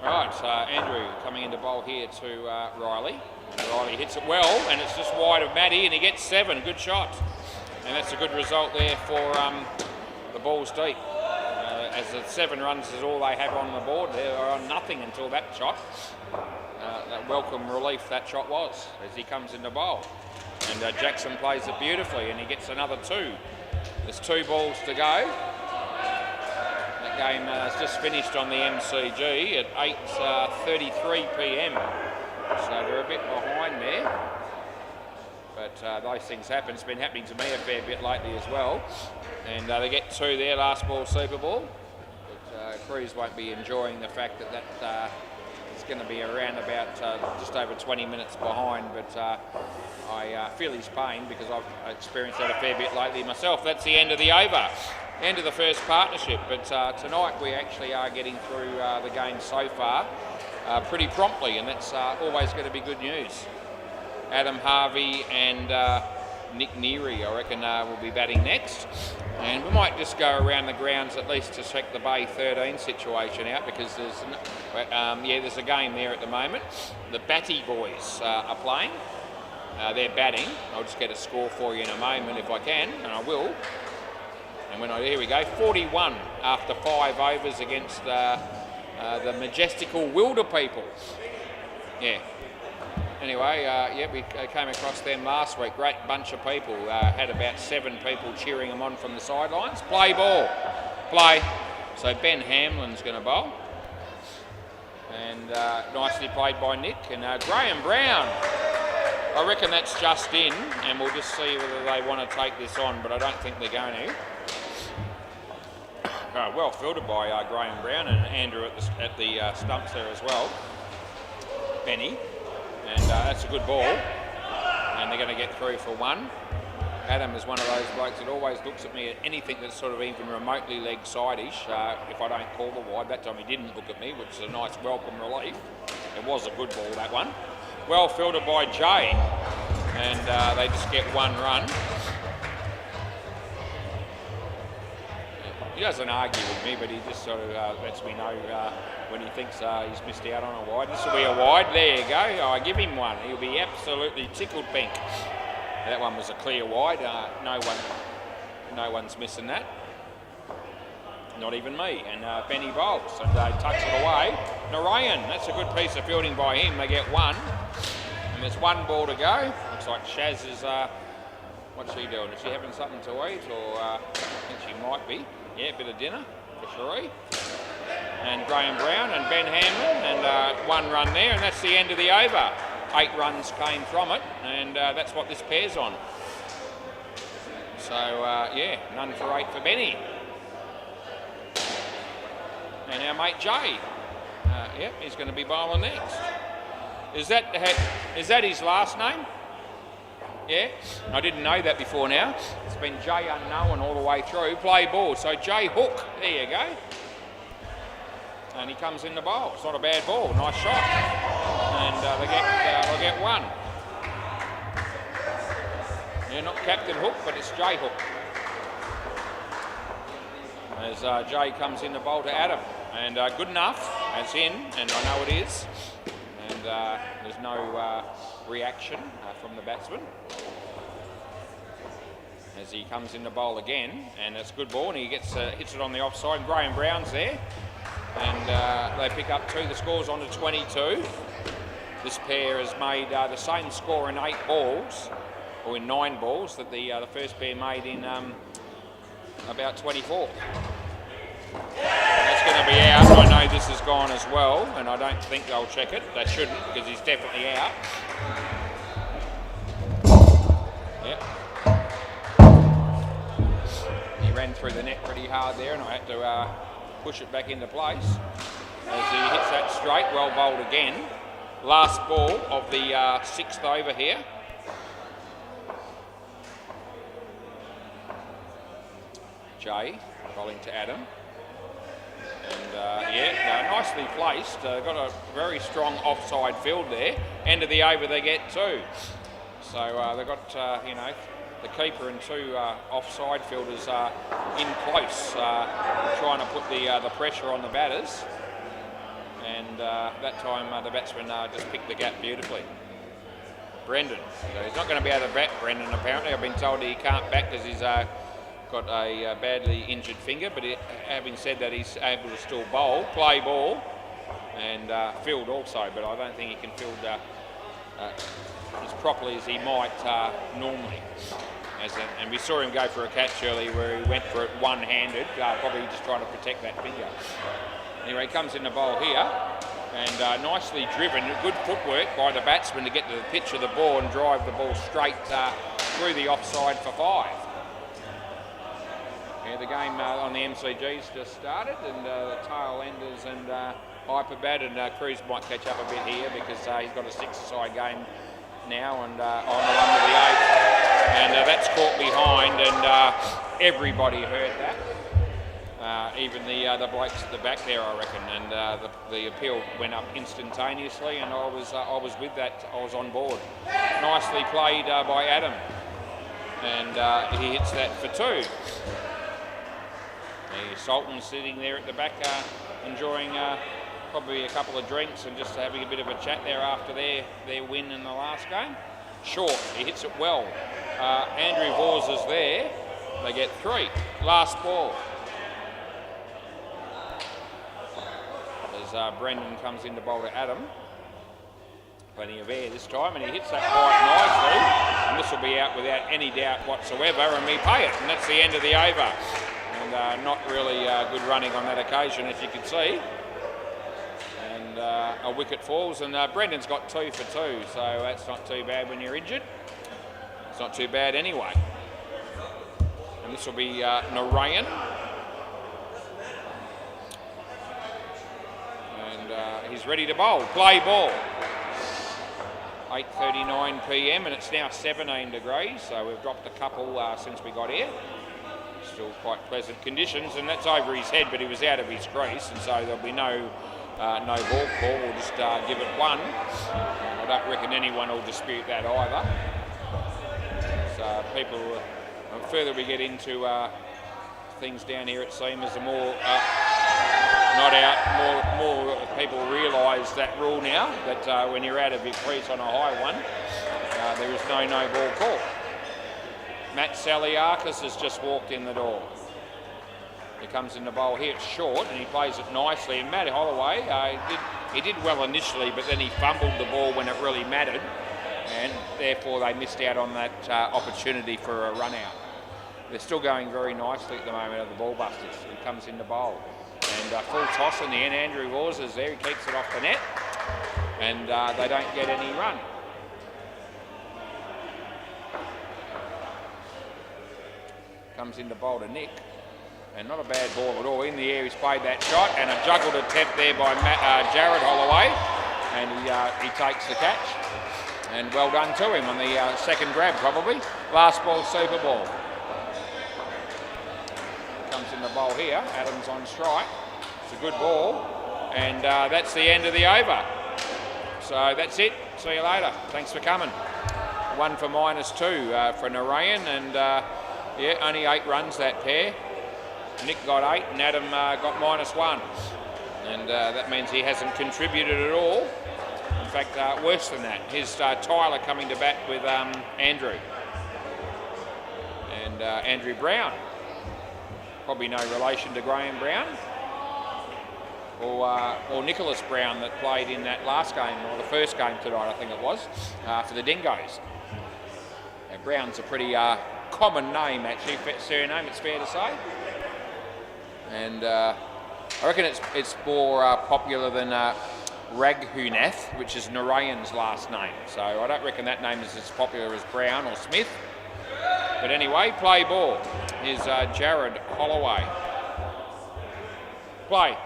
Right, Andrew coming into bowl here to Riley. And Riley hits it well, and it's just wide of Matty, and he gets 7. Good shot. And that's a good result there for the balls deep. As the 7 runs is all they have on the board, they are on nothing until that shot. That welcome relief that shot was as he comes into bowl. And Jackson plays it beautifully, and he gets another 2. There's 2 balls to go. That game has just finished on the MCG at 8:33 p.m. So they're a bit behind there. But those things happen. It's been happening to me a fair bit lately as well. And they get 2 there, last ball, Super Ball. But Cruz won't be enjoying the fact that it's going to be around about just over 20 minutes behind. But I feel his pain because I've experienced that a fair bit lately myself. That's the end of the over, end of the first partnership. But tonight we actually are getting through the game so far pretty promptly, and that's always going to be good news. Adam Harvey and Nick Neary, I reckon, will be batting next. And we might just go around the grounds at least to check the Bay 13 situation out, because there's a game there at the moment. The Batty boys are playing. They're batting. I'll just get a score for you in a moment if I can, and I will. And here we go, 41 after 5 overs against the majestical Wilder people. Yeah. Anyway, yeah, we came across them last week. Great bunch of people. Had about 7 people cheering them on from the sidelines. Play ball. Play. So Ben Hamlin's going to bowl. And nicely played by Nick. And Graham Brown. I reckon that's just in. And we'll just see whether they want to take this on. But I don't think they're going to. well fielded by Graham Brown and Andrew at the stumps there as well. Benny, and that's a good ball, and they're going to get through for one. Adam is one of those blokes that always looks at me at anything that's sort of even remotely leg side-ish. If I don't call the wide, that time he didn't look at me, which is a nice welcome relief. It was a good ball, that one. Well fielded by Jay, and they just get one run. He doesn't argue with me, but he just sort of lets me know when he thinks he's missed out on a wide. This will be a wide. There you go. I give him one. He'll be absolutely tickled pink. That one was a clear wide. No one's missing that. Not even me. And Benny bowls and tucks it away. Narayan, that's a good piece of fielding by him. They get one. And there's one ball to go. Looks like Shaz is, what's she doing? Is she having something to eat? Or I think she might be. Yeah, a bit of dinner for Sheree. And Graham Brown and Ben Hamlin, and one run there, and that's the end of the over. 8 runs came from it, and that's what this pair's on. So, yeah, none for 8 for Benny. And our mate Jay. Yep, he's going to be bowling next. Is that his last name? Yeah, I didn't know that before now. It's been Jay Unknown all the way through. Play ball, so Jay Hook, there you go. And he comes in the bowl. It's not a bad ball, nice shot. And they'll get one. Yeah, not Captain Hook, but it's Jay Hook. As Jay comes in the bowl to Adam. And good enough, it's in, and I know it is. And there's no reaction from the batsman. As he comes in the bowl again, and it's a good ball, and he gets hits it on the offside. Graham Brown's there, and they pick up 2. The score's on to 22. This pair has made the same score in 8 balls, or in 9 balls, that the first pair made in about 24. That's going to be out. I know this has gone as well, and I don't think they'll check it. They shouldn't, because he's definitely out. Yep. He ran through the net pretty hard there, and I had to push it back into place. As he hits that straight, well bowled again. Last ball of the 6th over here. Jay bowling to Adam. And yeah, nicely placed. Got a very strong offside field there. End of the over, they get 2. So they've got, the keeper and 2 offside fielders in close, trying to put the pressure on the batters. And that time the batsman just picked the gap beautifully. Brendan. So he's not going to be able to bat Brendan, apparently. I've been told he can't bat because he's got a badly injured finger, but having said that, he's able to still bowl, play ball, and field also, but I don't think he can field as properly as he might normally. And we saw him go for a catch early where he went for it one-handed, probably just trying to protect that finger. Anyway, he comes in the bowl here, and nicely driven, good footwork by the batsman to get to the pitch of the ball and drive the ball straight through the offside for 5. Yeah, the game on the MCG's just started, and the tail enders and Hyperbad and Cruz might catch up a bit here because he's got a 6-a-side game now, and on the 1 to the 8, and that's caught behind, and everybody heard that, even the blokes at the back there, I reckon, and the appeal went up instantaneously, and I was with that. I was on board. Nicely played by Adam, and he hits that for 2. Sultan's sitting there at the back, enjoying probably a couple of drinks and just having a bit of a chat there after their win in the last game. Short, he hits it well. Andrew Vors is there. They get 3. Last ball. As Brendan comes in to bowl to Adam. Plenty of air this time, and he hits that quite nicely. And this will be out without any doubt whatsoever, and we pay it. And that's the end of the over. And not really good running on that occasion, as you can see. And a wicket falls, and Brendan's got 2 for 2, so that's not too bad when you're injured. It's not too bad anyway. And this will be Narayan. he's ready to bowl. Play ball. 8:39 p.m. and it's now 17 degrees, so we've dropped a couple since we got here. Still quite pleasant conditions, and that's over his head, but he was out of his crease, and so there'll be no ball call. We'll just give it one. I don't reckon anyone will dispute that either. So people, the further we get into things down here, it seems the more not out, more people realise that rule now, that when you're out of your crease on a high one, there is no ball call. Matt Saliakis has just walked in the door. He comes in the bowl here, it's short, and he plays it nicely. And Matt Holloway, he did well initially, but then he fumbled the ball when it really mattered, and therefore they missed out on that opportunity for a run out. They're still going very nicely at the moment of the ball busters. He comes in the bowl. And full toss in the end, Andrew Laws is there, he keeps it off the net, and they don't get any run. Comes in to bowl to Nick, and not a bad ball at all. In the air, he's played that shot, and a juggled attempt there by Jared Holloway, and he takes the catch. And well done to him on the second grab, probably. Last ball, super ball. Comes in the bowl here, Adams on strike. It's a good ball, and that's the end of the over. So that's it. See you later. Thanks for coming. 1 for -2 for Narayan, and yeah, only 8 runs that pair. Nick got 8 and Adam got -1, and that means he hasn't contributed at all. In fact, worse than that. Here's Tyler coming to bat with Andrew. And Andrew Brown. Probably no relation to Graham Brown. Or Nicholas Brown that played in that last game, or the first game tonight, I think it was, for the Dingoes. Now, Brown's a pretty common name, actually, surname, it's fair to say. And I reckon it's more popular than Raghunath, which is Narayan's last name. So I don't reckon that name is as popular as Brown or Smith. But anyway, play ball. Here's Jared Holloway. Play.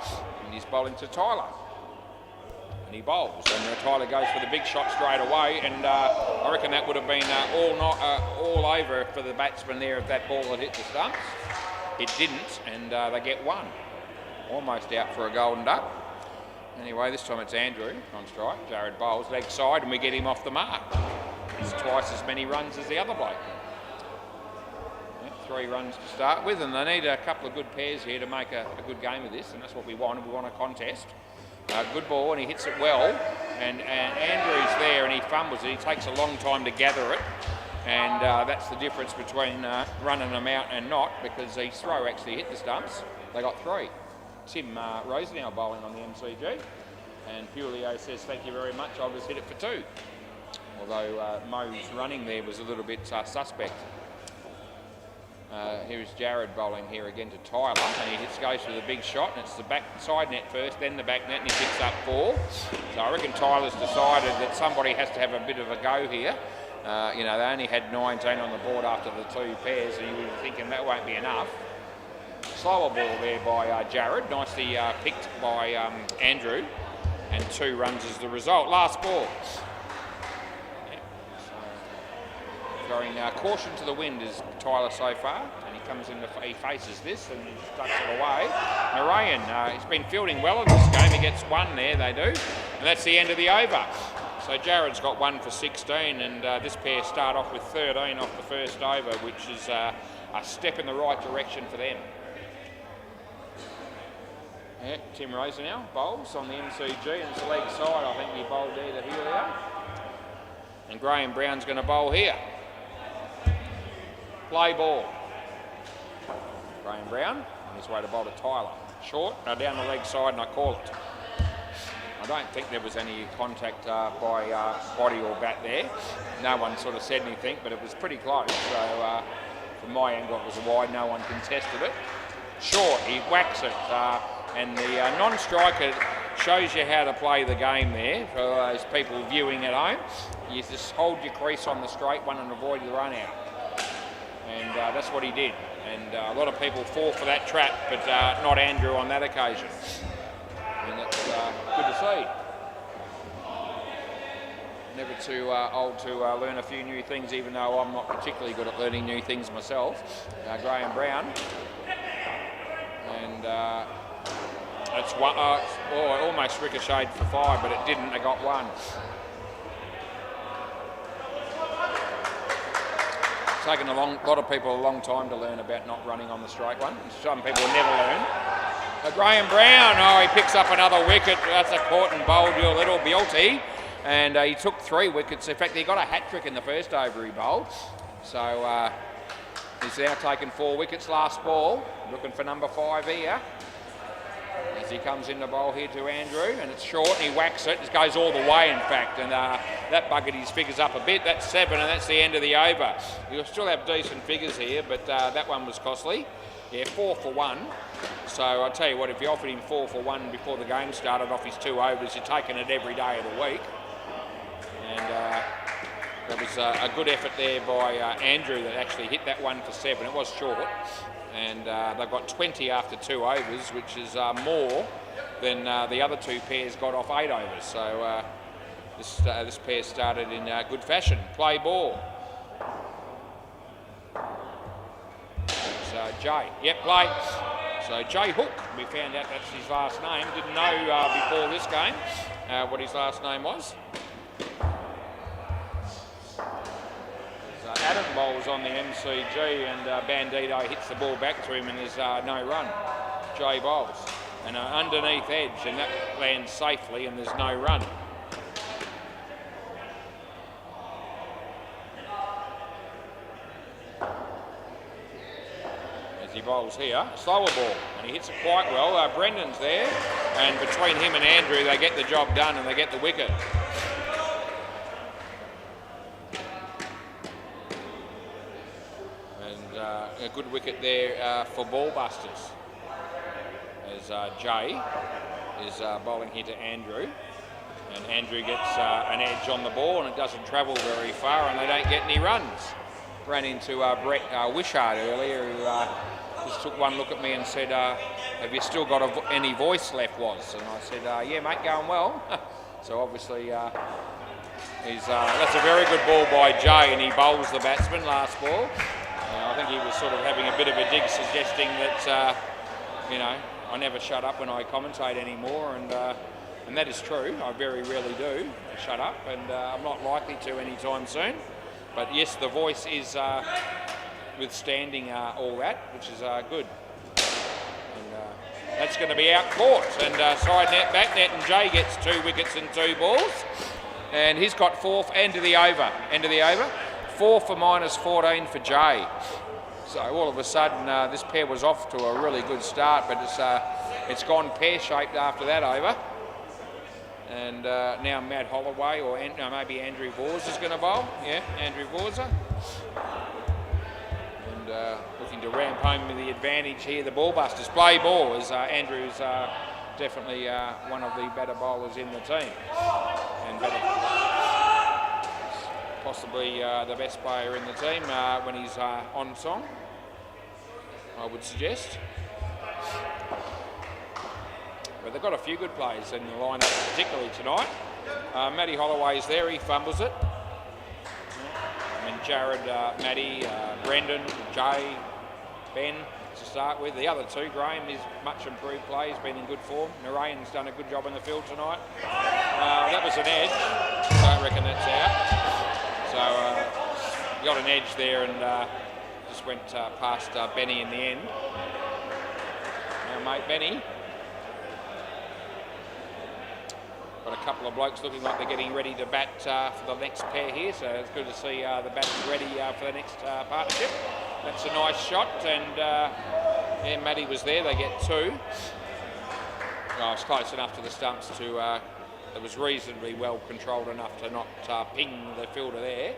And he's bowling to Tyler. And he bowls. And Tyler goes for the big shot straight away. And I reckon that would have been all over for the batsman there if that ball had hit the stumps. It didn't, and they get 1. Almost out for a golden duck. Anyway, this time it's Andrew on strike. Jared bowls leg side, and we get him off the mark. He's twice as many runs as the other bloke. 3 runs to start with, and they need a couple of good pairs here to make a good game of this, and that's what we want. We want a contest. Good ball, and he hits it well, and Andrew's there, and he fumbles it. He takes a long time to gather it, and that's the difference between running them out and not, because his throw actually hit the stumps. They got 3. Tim Rosenau bowling on the MCG, and Pulio says, thank you very much, I'll just hit it for 2. Although Mo's running there was a little bit suspect. Here's Jared bowling here again to Tyler, and he goes for the big shot, and it's the back side net first, then the back net, and he picks up 4. So I reckon Tyler's decided that somebody has to have a bit of a go here. You know, they only had 19 on the board after the 2 pairs, and you were thinking that won't be enough. Slower ball there by Jared, nicely picked by Andrew, and 2 runs is the result. Last ball. Throwing caution to the wind is Tyler so far, and he comes in, he faces this and he ducks it away. Narayan, he's been fielding well in this game, he gets 1 there, they do, and that's the end of the over. So Jared's got 1 for 16, and this pair start off with 13 off the first over, which is a step in the right direction for them. Yeah, Tim Rosenau bowls on the MCG, and it's a leg side, I think he bowled there to Helio. And Graham Brown's going to bowl here. Play ball. Graham Brown on his way to bowl to Tyler. Short, down the leg side, and I call it. I don't think there was any contact by body or bat there. No one sort of said anything, but it was pretty close. So from my angle it was wide, no one contested it. Short, he whacks it, and the non-striker shows you how to play the game there for those people viewing at home. You just hold your crease on the straight one and avoid the run out. And that's what he did. And a lot of people fall for that trap, but not Andrew on that occasion. And it's good to see. Never too old to learn a few new things, even though I'm not particularly good at learning new things myself. Graham Brown. And it's one, it almost ricocheted for 5, but it didn't. They got 1. It's taken a lot of people a long time to learn about not running on the straight one. Some people never learn. Graham Brown, he picks up another wicket. That's a caught and bowled your little beauty. And he took 3 wickets. In fact, he got a hat-trick in the first over he bowled. So he's now taken 4 wickets last ball. Looking for number 5 here. As he comes in the bowl here to Andrew, and it's short, and he whacks it. It goes all the way, in fact, and that buggered his figures up a bit. That's 7, and that's the end of the over. You'll still have decent figures here, but that one was costly. Yeah, 4 for 1. So I'll tell you what, if you offered him 4 for 1 before the game started off his 2 overs, you're taking it every day of the week. And that was a good effort there by Andrew that actually hit that one for 7. It was short. And they've got 20 after 2 overs, which is more than the other 2 pairs got off 8 overs. So this pair started in good fashion. Play ball. So Jay, play. So Jay Hook, we found out that's his last name. Didn't know before this game what his last name was. Adam bowls on the MCG and Bandito hits the ball back to him and there's no run. Jay bowls and underneath edge and that lands safely and there's no run. As he bowls here, slower ball and he hits it quite well. Brendan's there and between him and Andrew they get the job done and they get the wicket. A good wicket there for ball busters as Jay is bowling here to Andrew and Andrew gets an edge on the ball and it doesn't travel very far and they don't get any runs. Ran into Brett Wishart earlier who just took one look at me and said, have you still got any voice left, Was? And I said, yeah mate, going well. So obviously that's a very good ball by Jay and he bowls the batsman last ball. I think he was sort of having a bit of a dig, suggesting that, I never shut up when I commentate anymore, and that is true. I very rarely do shut up, and I'm not likely to anytime soon. But yes, the voice is withstanding all that, which is good. And that's going to be out caught, and side net, back net, and Jay gets 2 wickets and 2 balls, and he's got 4th end of the over. 4 for -14 for Jay. So all of a sudden this pair was off to a really good start, but it's gone pear-shaped after that over. And now Matt Holloway or maybe Andrew Vorza is going to bowl. Yeah, Andrew Vorza. And looking to ramp home with the advantage here. The ball busters play ball as Andrew's definitely one of the better bowlers in the team. And possibly the best player in the team when he's on song, I would suggest. But they've got a few good players in the lineup, particularly tonight. Matty Holloway's there, he fumbles it. I mean, Jared, Matty, Brendan, Jay, Ben to start with. The other 2, Graham, is much improved play, he's been in good form. Narayan's done a good job in the field tonight. That was an edge, I don't reckon that's out. So got an edge there and just went past Benny in the end. Now mate Benny. Got a couple of blokes looking like they're getting ready to bat for the next pair here, so it's good to see the batters ready for the next partnership. That's a nice shot and yeah, Matty was there, they get 2. Oh, it's close enough to the stumps to it was reasonably well controlled enough to not ping the fielder there.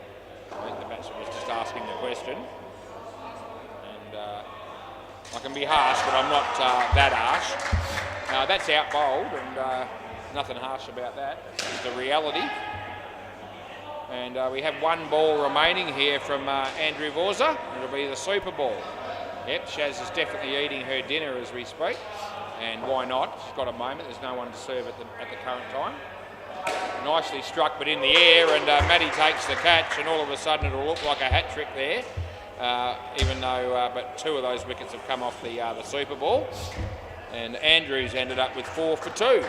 I think the batsman was just asking the question. And I can be harsh, but I'm not that harsh. That's out bowled, and nothing harsh about that. It's the reality. And we have 1 ball remaining here from Andrew Vorza. It'll be the super ball. Yep, Shaz is definitely eating her dinner as we speak. And why not? She's got a moment. There's no one to serve at the current time. Nicely struck, but in the air, and Maddie takes the catch, and all of a sudden it'll look like a hat trick there. Even though, but 2 of those wickets have come off the Super Ball. And Andrews ended up with 4 for 2.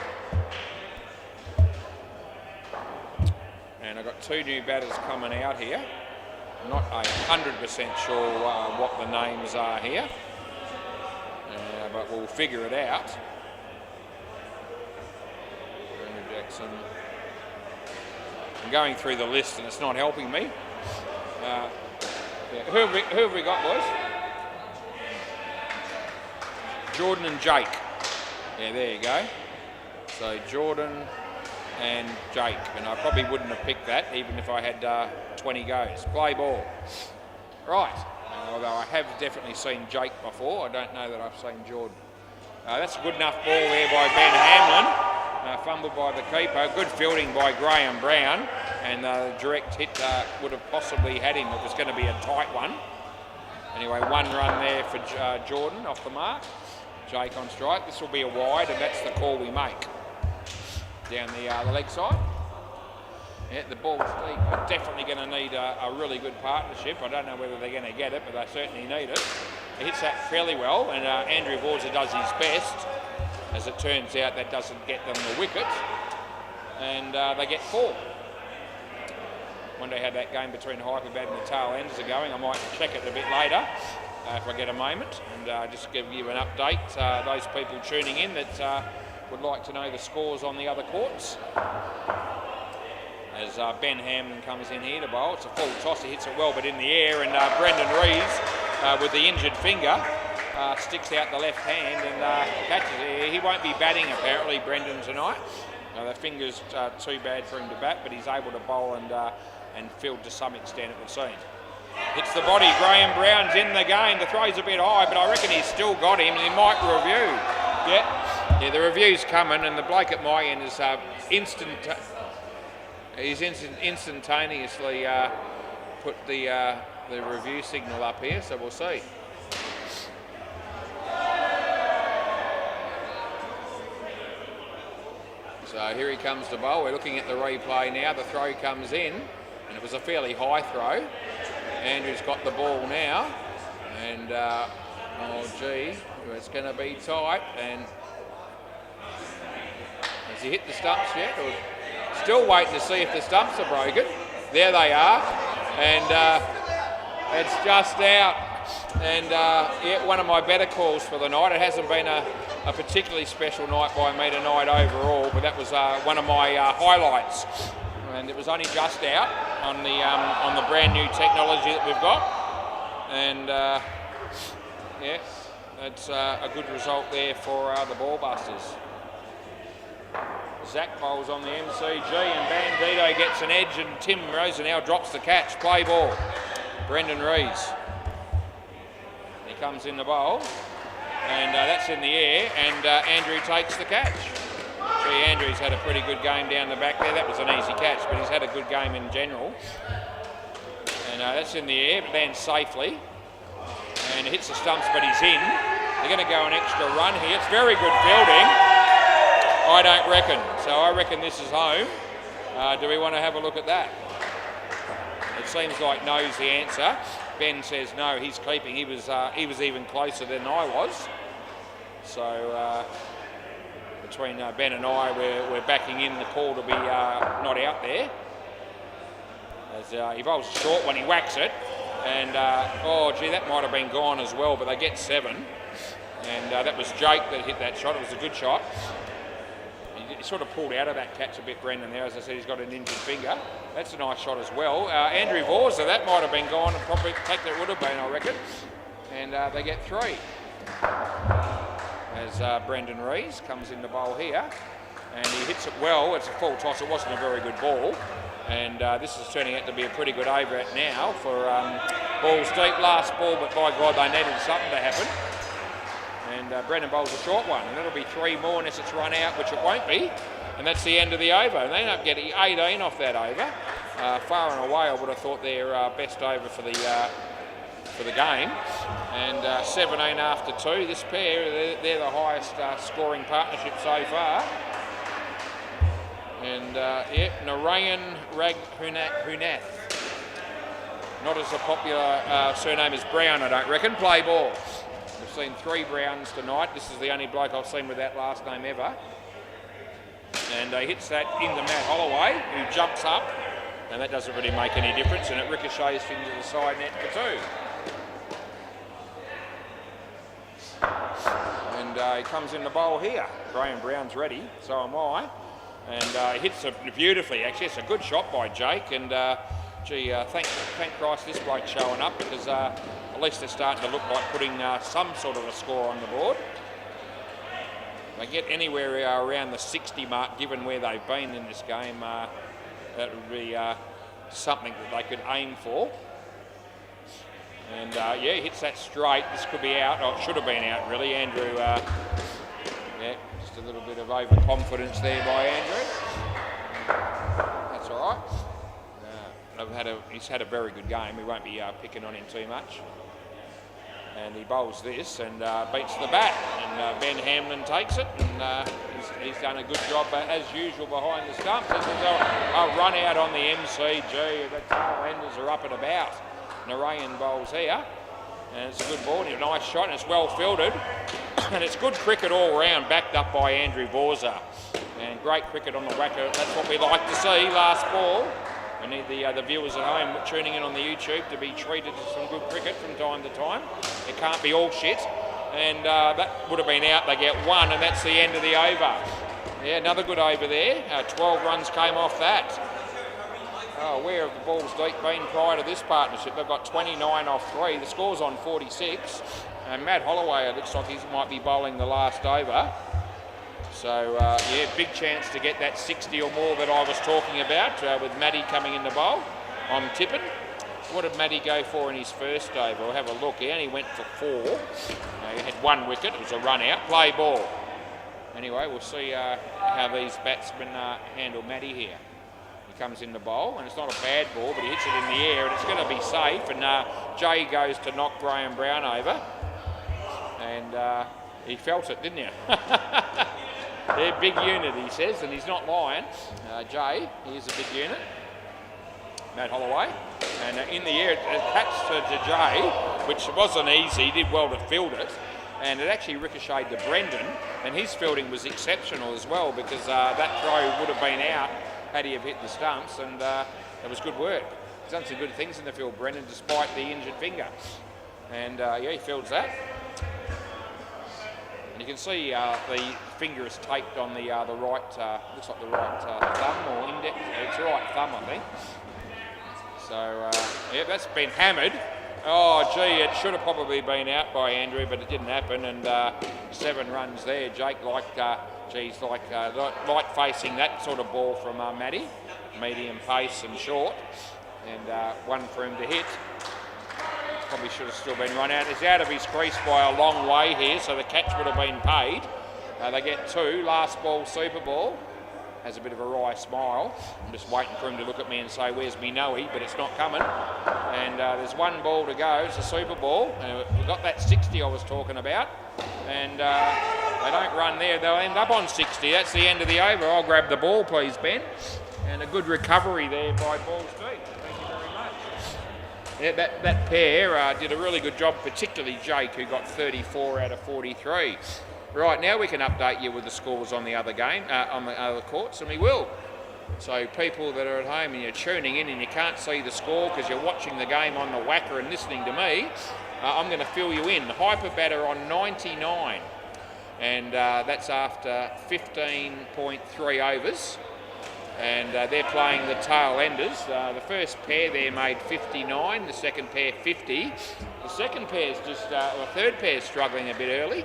And I've got 2 new batters coming out here. I'm not 100% sure what the names are here, but we'll figure it out. Brendan Jackson. I'm going through the list and it's not helping me. Yeah. Who have we got, boys? Jordan and Jake. Yeah, there you go. So Jordan and Jake, and I probably wouldn't have picked that even if I had 20 goes. Play ball. Right, although I have definitely seen Jake before, I don't know that I've seen Jordan. That's a good enough ball there by Ben Hamlin, fumbled by the keeper. Good fielding by Graham Brown, and the direct hit would have possibly had him. It was going to be a tight one. Anyway, 1 run there for Jordan off the mark. Jake on strike. This will be a wide, and that's the call we make. Down the leg side. Yeah, the ball's deep. They're definitely going to need a really good partnership. I don't know whether they're going to get it, but they certainly need it. He hits that fairly well, and Andrew Borza does his best. As it turns out, that doesn't get them the wicket, and they get 4. Wonder how that game between Hyperbad and the tail ends are going. I might check it a bit later if I get a moment, and just give you an update. Those people tuning in that would like to know the scores on the other courts. As Ben Hamlin comes in here to bowl, it's a full toss. He hits it well, but in the air, and Brendan Rees with the injured finger sticks out the left hand and catches it. He won't be batting apparently, Brendan, tonight. The finger's too bad for him to bat, but he's able to bowl and field to some extent, it would seem. Hits the body. Graham Brown's in the game. The throw's a bit high, but I reckon he's still got him. He might review. Yeah, the review's coming, and the bloke at my end is he's instantaneously put the review signal up here, so we'll see. So here he comes to bowl. We're looking at the replay now. The throw comes in, and it was a fairly high throw. Andrew's got the ball now, and oh gee, it's going to be tight. And has he hit the stumps yet? Or still waiting to see if the stumps are broken. There they are, and it's just out. And yeah, one of my better calls for the night. It hasn't been a particularly special night by me tonight overall, but that was one of my highlights. And it was only just out on the brand new technology that we've got. And yeah, that's a good result there for the ball busters. Zach bowls on the MCG, and Bandito gets an edge, and Tim Rosenau drops the catch. Play ball. Brendan Rees. He comes in the bowl, and that's in the air, and Andrew takes the catch. Gee, Andrew's had a pretty good game down the back there. That was an easy catch, but he's had a good game in general. And that's in the air, but lands safely. And hits the stumps, but he's in. They're going to go an extra run here. It's very good fielding. I don't reckon. So I reckon this is home. Do we want to have a look at that? It seems like no's the answer. Ben says no, he's keeping. He was even closer than I was. So between Ben and I, we're backing in the call to be not out there. As he bowls a short one, he whacks it, and oh gee, that might have been gone as well, but they get 7. And that was Jake that hit that shot. It was a good shot. He sort of pulled out of that catch a bit, Brendan, there. As I said, he's got an injured finger. That's a nice shot as well. Andrew Vorza, that might have been gone, and probably take that would have been, I reckon. And they get 3. As Brendan Rees comes in the bowl here, and he hits it well. It's a full toss. It wasn't a very good ball. And this is turning out to be a pretty good over at now for balls deep. Last ball, but by God, they needed something to happen. And Brendan bowls a short one, and it'll be 3 more unless it's run out, which it won't be. And that's the end of the over. And they end up getting 18 off that over. Far and away, I would have thought their best over for the game. And 17 after 2. This pair, they're the highest scoring partnership so far. And yeah, Narayan Raghunath. Not as a popular surname as Brown, I don't reckon. Play ball. We've seen 3 Browns tonight. This is the only bloke I've seen with that last name ever. And he hits that into Matt Holloway, who jumps up. And that doesn't really make any difference. And it ricochets into the side net for 2. And he comes in the bowl here. Graham Brown's ready, so am I. And he hits it beautifully, actually. It's a good shot by Jake. And gee, thank Christ this bloke's showing up, because at least they're starting to look like putting some sort of a score on the board. They get anywhere around the 60 mark, given where they've been in this game, that would be something that they could aim for. And yeah, he hits that straight. This could be out. Oh, it should have been out, really. Andrew, yeah, just a little bit of overconfidence there by Andrew. That's all right. He's had a very good game. We won't be picking on him too much. And he bowls this and beats the bat. And Ben Hamlin takes it, and he's done a good job, as usual, behind the stumps. This is a run out on the MCG. The tail enders are up and about. Narayan bowls here, and it's a good ball. A nice shot, and it's well fielded. And it's good cricket all round, backed up by Andrew Borza. And great cricket on the WACA. That's what we like to see. Last ball. We need the viewers at home tuning in on the YouTube to be treated to some good cricket from time to time. It can't be all shit. And that would have been out. They get 1, and that's the end of the over. Yeah, another good over there. 12 runs came off that. Oh, where have the balls deep been prior to this partnership? They've got 29 off 3. The score's on 46. And Matt Holloway, it looks like he might be bowling the last over. So, yeah, big chance to get that 60 or more that I was talking about with Matty coming in the bowl. I'm tipping. What did Matty go for in his first over? We'll have a look. He only went for 4. He had 1 wicket. It was a run out. Play ball. Anyway, we'll see how these batsmen handle Matty here. He comes in the bowl, and it's not a bad ball, but he hits it in the air, and it's going to be safe. And Jay goes to knock Graham Brown over. And he felt it, didn't you? They're big unit, he says, and he's not lying. Jay, he's a big unit. Matt Holloway. And in the air, it attached to Jay, which wasn't easy. He did well to field it. And it actually ricocheted to Brendan, and his fielding was exceptional as well, because that throw would have been out had he have hit the stumps, and it was good work. He's done some good things in the field, Brendan, despite the injured finger. And yeah, he fields that. And you can see the finger is taped on the right, looks like the right thumb or index. It's the right thumb, I think. So yeah, that's been hammered. Oh, gee, it should have probably been out by Andrew, but it didn't happen. And 7 runs there. Jake liked, light facing that sort of ball from Matty. Medium pace and short. And 1 for him to hit. Probably should have still been run out. He's out of his crease by a long way here, so the catch would have been paid. They get 2. Last ball, super ball. Has a bit of a wry smile. I'm just waiting for him to look at me and say, where's me Noe? But it's not coming. And there's 1 ball to go. It's a super ball. We've got that 60 I was talking about. And they don't run there. They'll end up on 60. That's the end of the over. I'll grab the ball, please, Ben. And a good recovery there by Balls Deep. Thank you very much. Yeah, that pair did a really good job, particularly Jake, who got 34 out of 43. Right, now we can update you with the scores on the other game, on the other courts, and we will. So people that are at home and you're tuning in and you can't see the score because you're watching the game on the WACA and listening to me, I'm going to fill you in. Hyper batter on 99, and that's after 15.3 overs. And they're playing the tail enders. The first pair there made 59, the second pair 50. The second pair's just, the third pair's struggling a bit early.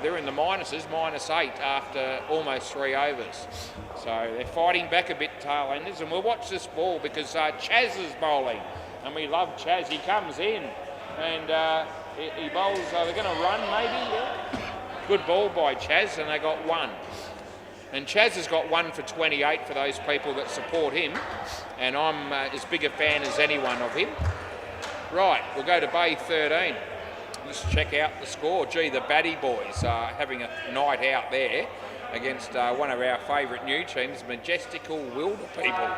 They're in the minuses, -8 after almost 3 overs. So they're fighting back a bit, tail enders, and we'll watch this ball because Chaz is bowling, and we love Chaz. He comes in, and he bowls, they're going to run maybe, yeah. Good ball by Chaz, and they got 1. And Chaz has got 1 for 28 for those people that support him, and I'm as big a fan as anyone of him. Right, we'll go to Bay 13. just check out the score. Gee, the Batty boys are having a night out there against one of our favourite new teams, Majestical Wilder People.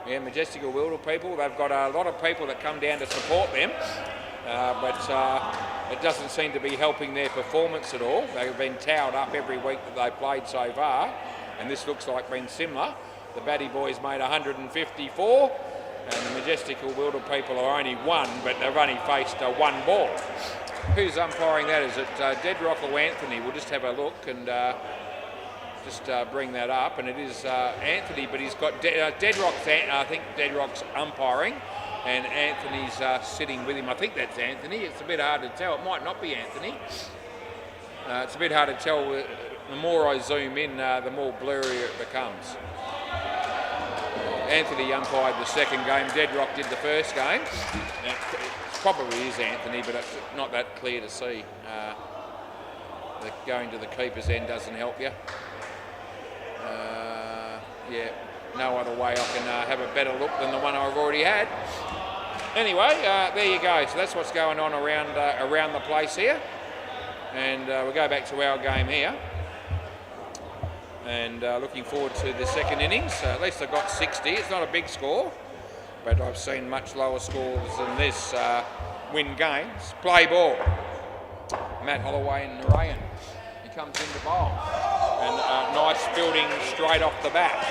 Yeah, Majestical Wilder People. They've got a lot of people that come down to support them, but it doesn't seem to be helping their performance at all. They've been towed up every week that they've played so far, and this looks like been similar. The Batty boys made 154, and the Majestical Wilder People are only one, but they've only faced one ball. Who's umpiring that? Is it Deadrock or Anthony? We'll just have a look and just bring that up. And it is Anthony, but he's got Deadrock's. I think Deadrock's umpiring, and Anthony's sitting with him. I think that's Anthony. It's a bit hard to tell. It might not be Anthony. It's a bit hard to tell. The more I zoom in, the more blurry it becomes. Anthony umpired the second game. Deadrock did the first game. It probably is Anthony, but it's not that clear to see. Going to the keeper's end doesn't help you. Yeah, no other way I can have a better look than the one I've already had. Anyway, there you go. So that's what's going on around the place here. And we'll go back to our game here. And looking forward to the second innings. At least I got 60. It's not a big score, but I've seen much lower scores than this win games. Play ball. Matt Holloway and Narayan. He comes in to bowl. And nice fielding straight off the bat.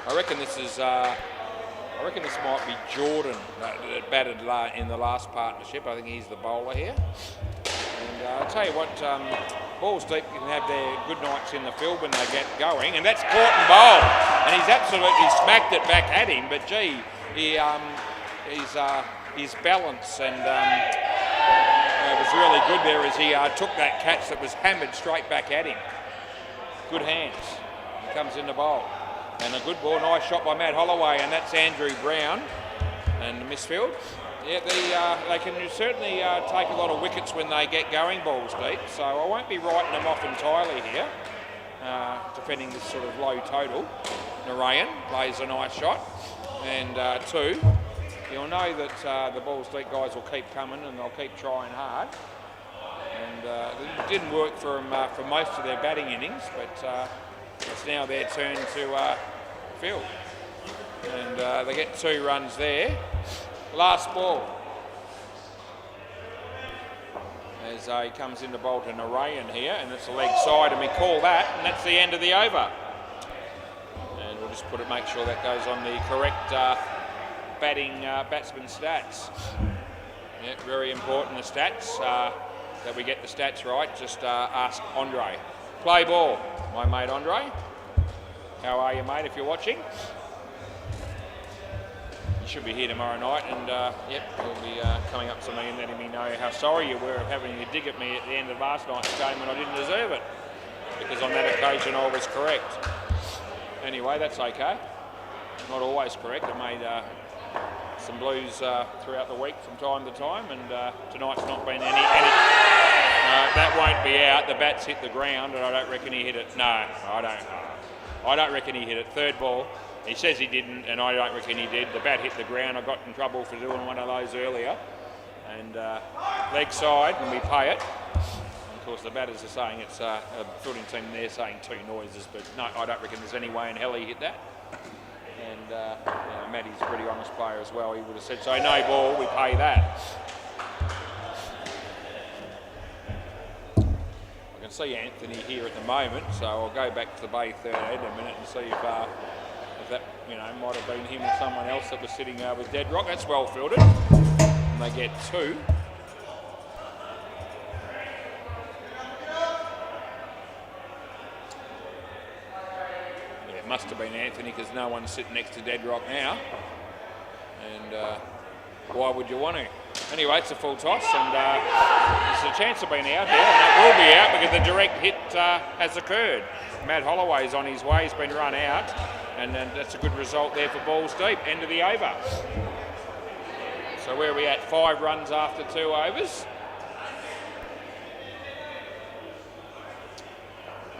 I reckon this might be Jordan that batted in the last partnership. I think he's the bowler here. And I'll tell you what, Balls Deep can have their good nights in the field when they get going, and that's caught and bowled, and he's absolutely smacked it back at him. But gee, his balance and it was really good there as he took that catch that was hammered straight back at him. Good hands. He comes in the bowl, and a good ball, nice shot by Matt Holloway, and that's Andrew Brown, and the misfield. Yeah, they can certainly take a lot of wickets when they get going, Balls Deep, so I won't be writing them off entirely here, defending this sort of low total. Narayan plays a nice shot, and two, you'll know that the Balls Deep guys will keep coming and they'll keep trying hard. And it didn't work for them for most of their batting innings, but it's now their turn to field. And they get 2 runs there. Last ball. As he comes into bowl to Narayan here, and it's a leg side, and we call that, and that's the end of the over. And we'll just make sure that goes on the correct batsman stats. Yeah, very important, the stats, that we get the stats right. Just ask Andre. Play ball, my mate Andre. How are you, mate, if you're watching? Should be here tomorrow night, and yep, he'll be coming up to me and letting me know how sorry you were of having a dig at me at the end of last night's game when I didn't deserve it, because on that occasion I was correct. Anyway, that's okay. Not always correct. I made some blues throughout the week from time to time, and tonight's not been any. That won't be out. The bat's hit the ground, and I don't reckon he hit it. No, I don't reckon he hit it. Third ball. He says he didn't, and I don't reckon he did. The bat hit the ground. I got in trouble for doing one of those earlier. And leg side, and we pay it. And of course, the batters are saying it's a fielding team there saying 2 noises, but no, I don't reckon there's any way in hell he hit that. And Matty's a pretty honest player as well. He would have said, so no ball, we pay that. I can see Anthony here at the moment, so I'll go back to the Bay 13 in a minute and see if that might have been him or someone else that was sitting with Deadrock. That's well fielded. And they get 2. Yeah, it must have been Anthony, because no one's sitting next to Deadrock now. And why would you want to? Anyway, it's a full toss, and there's a chance of being out here, and it will be out because the direct hit has occurred. Matt Holloway's on his way. He's been run out. And that's a good result there for Balls Deep. End of the over. So where are we at? 5 runs after 2 overs.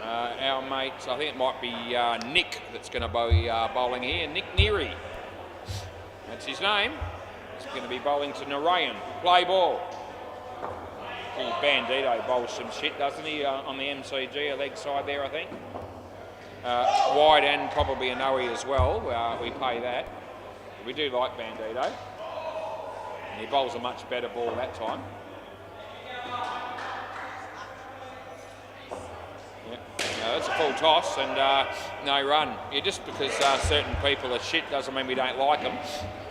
Our mate, I think it might be Nick that's going to be bowling here. Nick Neary. That's his name. He's going to be bowling to Narayan. Play ball. Well, Bandito bowls some shit, doesn't he, on the MCG, a leg side there, I think. Wide and probably a no-e as well. We pay that. We do like Bandito. And he bowls a much better ball that time. That's a full toss and no run. Yeah, just because certain people are shit doesn't mean we don't like them.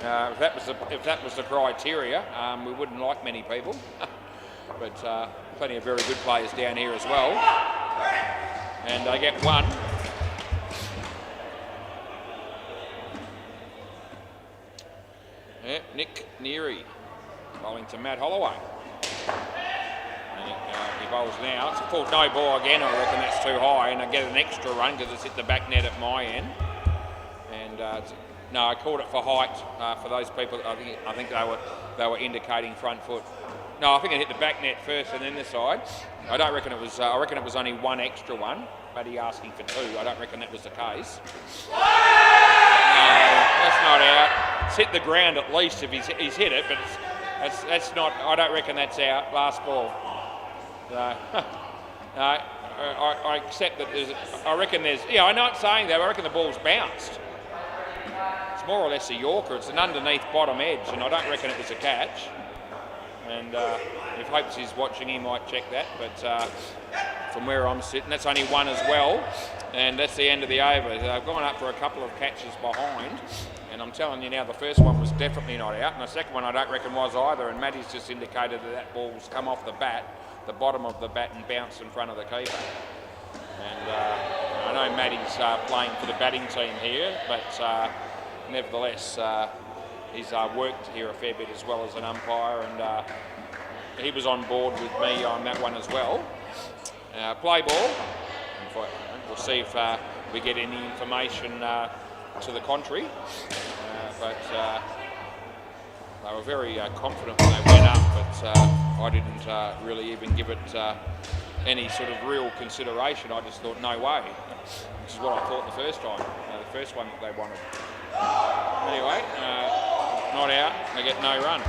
If that was the criteria, we wouldn't like many people. But plenty of very good players down here as well. And they get one. Yeah, Nick Neary bowling to Matt Holloway. He bowls now. It's a full no ball again. I reckon that's too high, and I get an extra run because it's hit the back net at my end. And no, I called it for height for those people. I think they were indicating front foot. No, I think it hit the back net first and then the side. I don't reckon it was. I reckon it was only one extra one, but he asking for two. I don't reckon that was the case. No, that's not out. It's hit the ground at least if he's hit it, but that's not. I don't reckon that's out. Last ball. No, I accept that there's. I reckon there's. Yeah, I'm not saying that. I reckon the ball's bounced. It's more or less a Yorker. It's an underneath bottom edge, and I don't reckon it was a catch. And if Hopes is watching, he might check that. But from where I'm sitting, that's only one as well, and that's the end of the over. They've gone up for a couple of catches behind, and I'm telling you now, the first one was definitely not out, and the second one I don't reckon was either. And Matty's just indicated that ball's come off the bat. The bottom of the bat and bounce in front of the keeper. And I know Matty's playing for the batting team here, but nevertheless, he's worked here a fair bit as well as an umpire, and he was on board with me on that one as well. Play ball. We'll see if we get any information to the contrary, but they were very confident when they went up, but I didn't really even give it any sort of real consideration. I just thought, no way, which is what I thought the first time, the first one that they wanted. Anyway, not out, they get no run.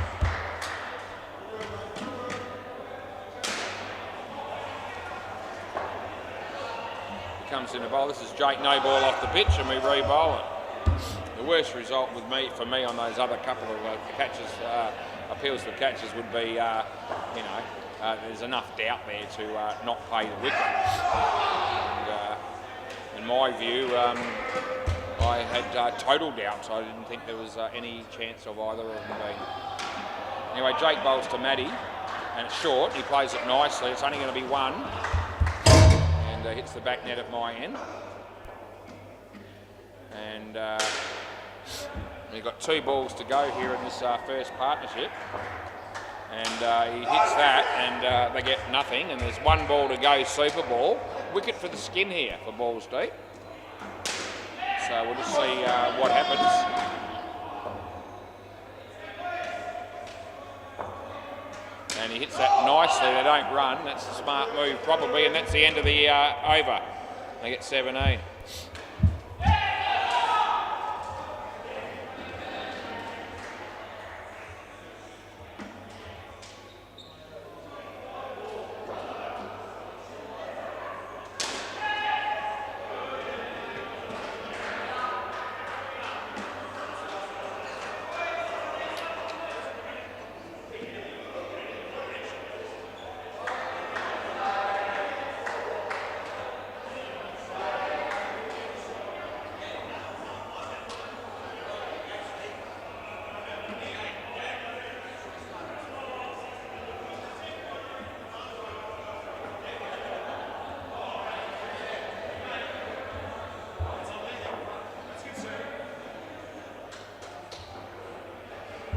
He comes in the bowl. This is Jake no ball off the pitch, and we re-bowl it. The worst result for me on those other couple of catches, appeals for catches would be, there's enough doubt there to not pay the wicket. And, in my view, I had total doubts. I didn't think there was any chance of either of them being. Anyway, Jake bowls to Matty, and it's short. He plays it nicely. It's only going to be one, and hits the back net at my end. And we've got 2 balls to go here in this first partnership, and he hits that, and they get nothing. And there's 1 ball to go. Super ball, wicket for the skin here for balls deep. So we'll just see what happens. And he hits that nicely. They don't run. That's a smart move probably, and that's the end of the over. They get 17.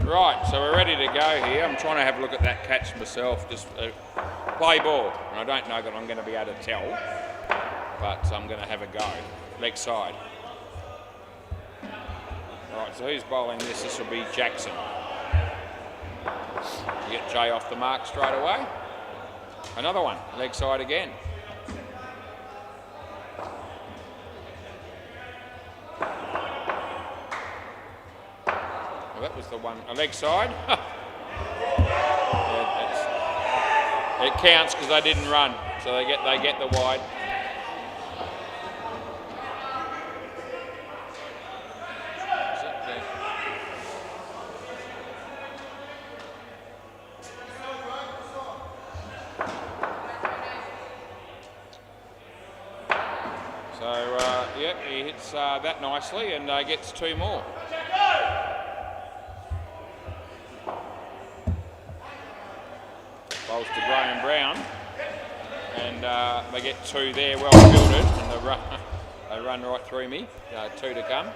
Right, so we're ready to go here. I'm trying to have a look at that catch myself. Just play ball, and I don't know that I'm going to be able to tell, but I'm going to have a go. Leg side. Right, so who's bowling this? This will be Jackson. You get Jay off the mark straight away. Another one, leg side again. That was the one, a leg side. Yeah, It counts because they didn't run, so they get the wide. So, yep, he hits that nicely and gets 2 more. Bowls to Graham Brown, and they get 2 there, well fielded, and they run right through me. 2 to come.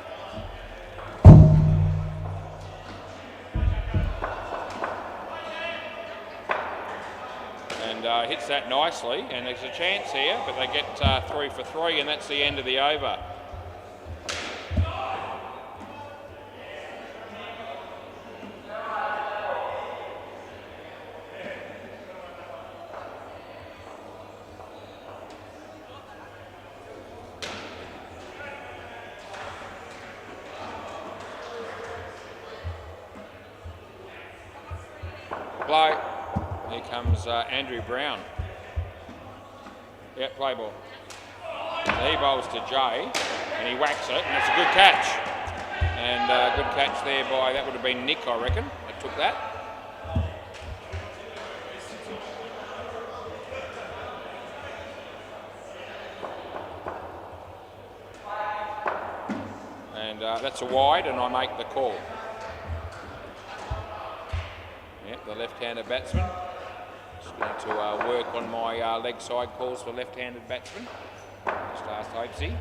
And hits that nicely, and there's a chance here, but they get 3 for 3, and that's the end of the over. Play. Here comes Andrew Brown. Yep, play ball. So he bowls to Jay, and he whacks it, and it's a good catch. And good catch there by, that would have been Nick, I reckon, that took that. And that's a wide, and I make the call. Yep, the left-handed batsman. Just going to work on my leg side calls for left-handed batsmen. Just asked Hopesy.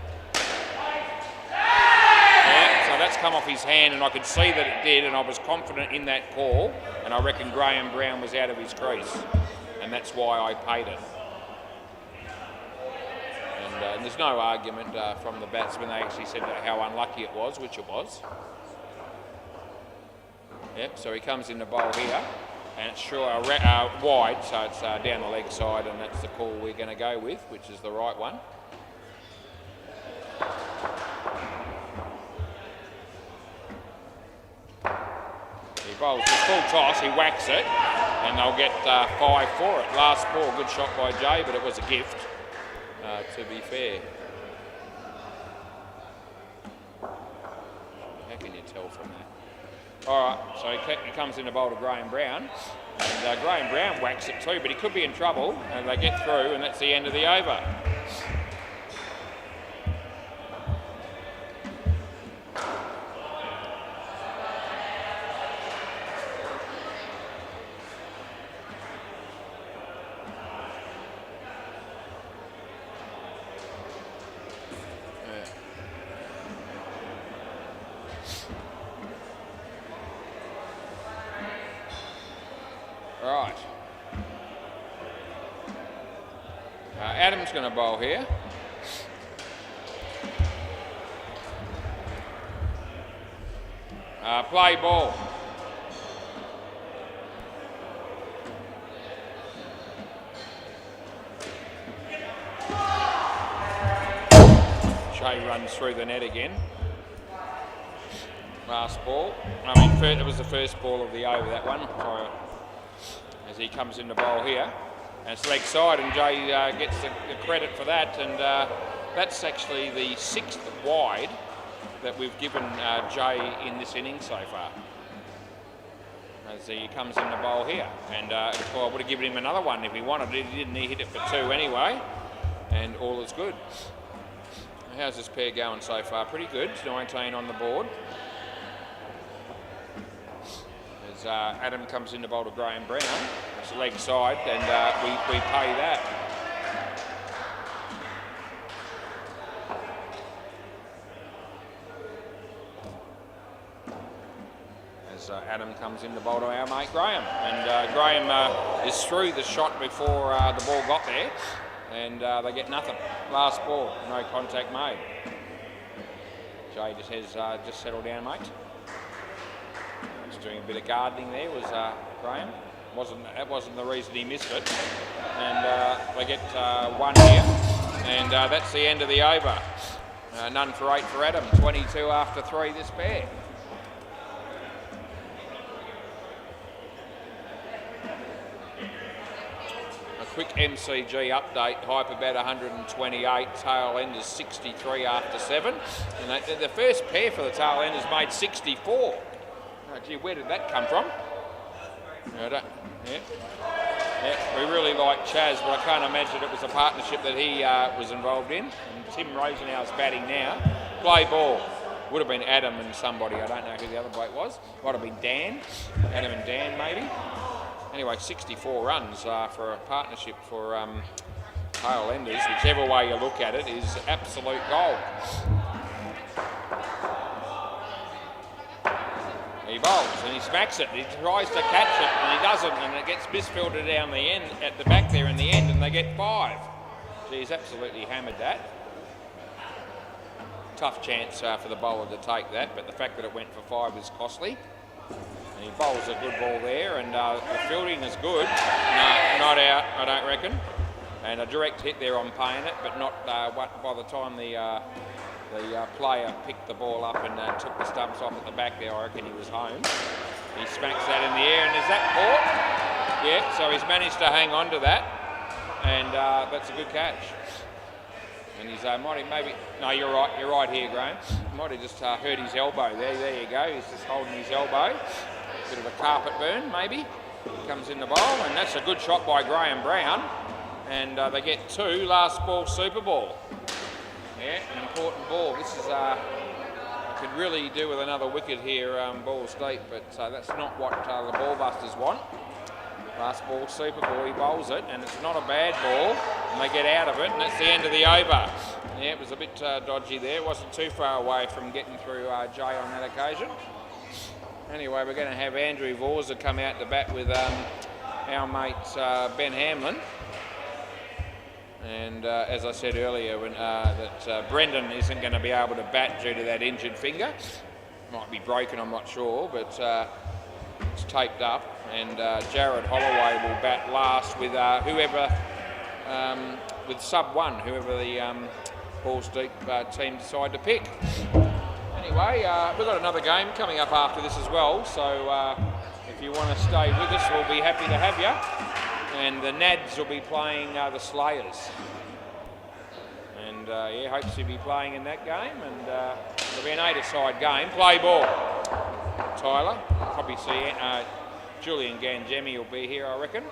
Yeah, so that's come off his hand, and I could see that it did, and I was confident in that call, and I reckon Graham Brown was out of his crease, and that's why I paid it. And there's no argument from the batsman. They actually said how unlucky it was, which it was. Yep, so he comes in the bowl here, and it's wide, so it's down the leg side, and that's the call we're going to go with, which is the right one. He bowls the full toss, he whacks it, and they'll get 5 for it. Last ball, good shot by Jay, but it was a gift, to be fair. How can you tell from that? All right, so he comes in the bowl to Graham Brown, and Graham Brown whacks it too, but he could be in trouble, and they get through, and that's the end of the over. Right. Adam's going to bowl here. Play ball. Shay runs through the net again. Last ball. I mean, it was the first ball of the over, that one. Sorry. As he comes in the bowl here, and it's leg side, and Jay gets the credit for that, and that's actually the 6th wide that we've given Jay in this innings so far. As he comes in the bowl here, and I would have given him another one if he wanted it. He didn't. He hit it for 2 anyway, and all is good. How's this pair going so far? Pretty good. 19 on the board. Adam comes in the bowl to Graham Brown. It's a leg side, and we pay that. As Adam comes in the bowl to our mate Graham, and Graham is through the shot before the ball got there, and they get nothing. Last ball, no contact made. Jay just has just settle down, mate. Doing a bit of gardening there was Graham. That wasn't the reason he missed it. And they get 1 here, and that's the end of the over. None for 8 for Adam. 22 after 3 this pair. quick MCG update. Hyperbet 128, tail enders 63 after 7. And the first pair for the tail enders made 64. Oh, gee, where did that come from? Yeah, we really like Chaz, but I can't imagine it was a partnership that he was involved in. And Tim Rosenau's batting now. Play ball. Would have been Adam and somebody. I don't know who the other bloke was. Might have been Dan. Adam and Dan, maybe. Anyway, 64 runs for a partnership for tail enders. Whichever way you look at it is absolute gold. He bowls and he smacks it. He tries to catch it and he doesn't, and it gets misfielded down the end, at the back there in the end, and they get 5. Gee, he's absolutely hammered that. Tough chance for the bowler to take that, but the fact that it went for 5 is costly. And he bowls a good ball there, and the fielding is good. No, not out, I don't reckon. And a direct hit there on paying it, but not by the time the player picked the ball up and took the stumps off at the back there, I reckon he was home. He smacks that in the air, and is that caught? Yeah, so he's managed to hang on to that, and that's a good catch. And he's might have maybe, no, you're right here, Graham. Might have just hurt his elbow there. There you go. He's just holding his elbow. Bit of a carpet burn, maybe. Comes in the bowl, and that's a good shot by Graham Brown. And they get 2. Last ball, Super Ball. Yeah, an important ball. This is could really do with another wicket here, balls deep, but that's not what the ball busters want. Last ball, Super Ball, he bowls it, and it's not a bad ball, and they get out of it, and that's the end of the over. Yeah, it was a bit dodgy there. It wasn't too far away from getting through Jay on that occasion. Anyway, we're going to have Andrew Vorza come out to bat with our mate Ben Hamlin. And as I said earlier, that Brendan isn't going to be able to bat due to that injured finger. Might be broken, I'm not sure, but it's taped up. And Jared Holloway will bat last with whoever, with sub-1, whoever the balls deep team decide to pick. Anyway, we've got another game coming up after this as well, so if you want to stay with us, we'll be happy to have you. And the Nads will be playing the Slayers. And yeah, hopes you'll be playing in that game. And it'll be an 8-a-side game. Play ball. Tyler. Probably see Julian Gangemi will be here, I reckon.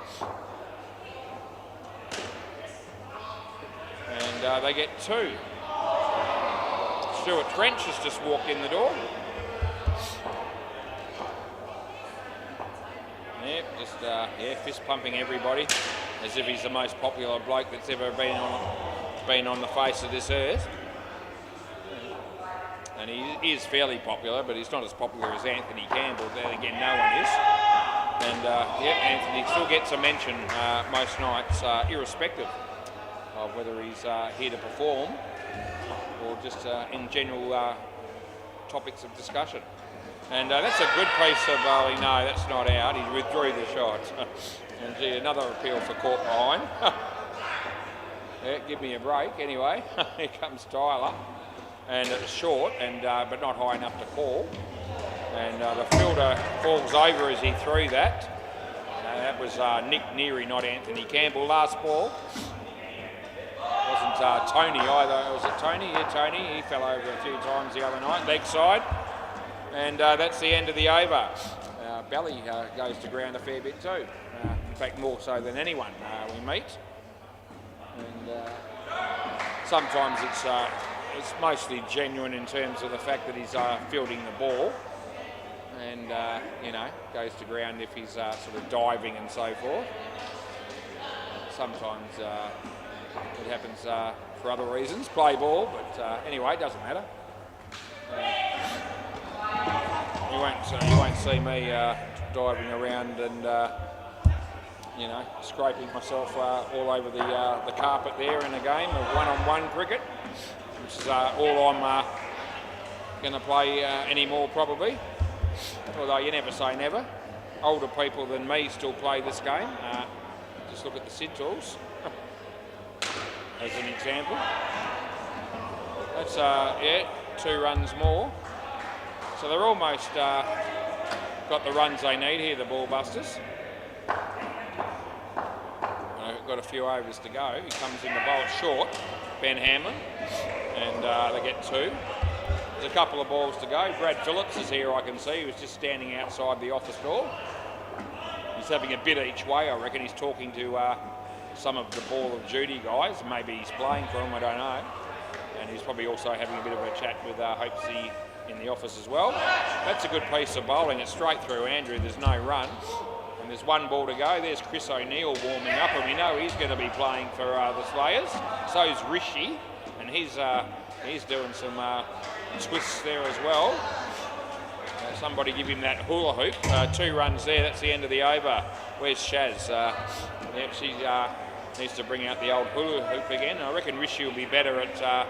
And they get 2. Stuart French has just walked in the door. Yep, just fist pumping everybody as if he's the most popular bloke that's ever been on the face of this earth. And he is fairly popular, but he's not as popular as Anthony Campbell. Then again, no one is. And Anthony still gets a mention most nights, irrespective of whether he's here to perform or just in general topics of discussion. And that's a good piece of bowling. No, that's not out. He withdrew the shot. And gee, another appeal for caught behind. Yeah, give me a break. Anyway, here comes Tyler. And it's short, and but not high enough to call. And the fielder falls over as he threw that. That was Nick Neary, not Anthony Campbell. Last ball. Wasn't Tony either. Was it Tony? Yeah, Tony. He fell over a few times the other night. Leg side. And that's the end of the over. Belly goes to ground a fair bit too. In fact, more so than anyone we meet. And sometimes it's mostly genuine in terms of the fact that he's fielding the ball. And, goes to ground if he's sort of diving and so forth. Sometimes it happens for other reasons, play ball, but anyway, it doesn't matter. You won't see me diving around and scraping myself all over the carpet there in a game of one-on-one cricket, which is all I'm going to play anymore probably. Although you never say never. Older people than me still play this game. Just look at the Centaurs as an example. That's 2 runs more. So they're almost got the runs they need here, the ball busters. I've got got a few overs to go. He comes in the bowl short, Ben Hamlin, and they get 2. There's a couple of balls to go. Brad Phillips is here, I can see. He was just standing outside the office door. He's having a bit each way, I reckon. He's talking to some of the ball of duty guys. Maybe he's playing for them, I don't know. And he's probably also having a bit of a chat with Hopesy in the office as well. That's a good piece of bowling. It's straight through Andrew. There's no run. And there's 1 ball to go. There's Chris O'Neill warming up, and we know he's going to be playing for the Slayers. So's Rishi, and he's doing some twists there as well. Somebody give him that hula hoop. 2 runs there. That's the end of the over. Where's Shaz? Yep, she needs to bring out the old hula hoop again. I reckon Rishi will be better at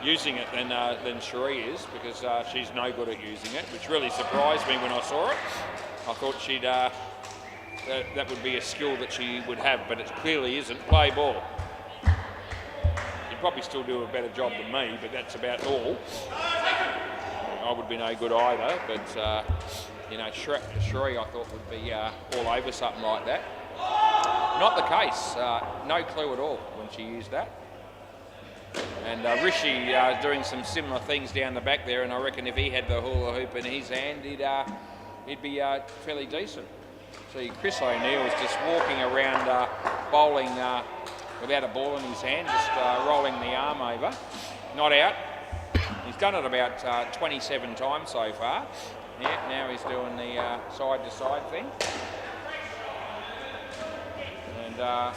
using it than Cherie is, because she's no good at using it, which really surprised me when I saw it. I thought she'd that would be a skill that she would have, but it clearly isn't. Play ball. She'd probably still do a better job than me, but that's about all. I would be no good either, but you know, Cherie I thought would be all over something like that. Not the case. No clue at all when she used that. And Rishi doing some similar things down the back there, and I reckon if he had the hula hoop in his hand, he'd be fairly decent. See, Chris O'Neill is just walking around bowling without a ball in his hand, just rolling the arm over. Not out. He's done it about 27 times so far. Yeah, now he's doing the side-to-side thing. And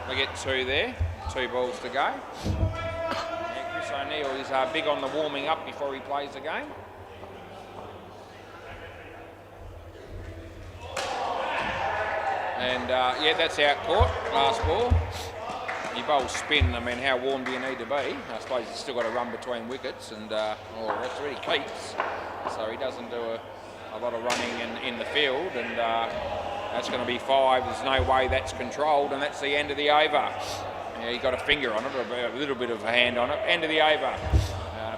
we get 2 there, 2 balls to go. Yeah, Chris O'Neill is big on the warming up before he plays the game. And yeah, that's out court, last ball. He bowls spin. I mean, how warm do you need to be? I suppose he's still got to run between wickets, and that's really keeps. So he doesn't do a lot of running in the field, and that's going to be 5. There's no way that's controlled, and that's the end of the over. Yeah, he got a finger on it, a little bit of a hand on it. End of the over.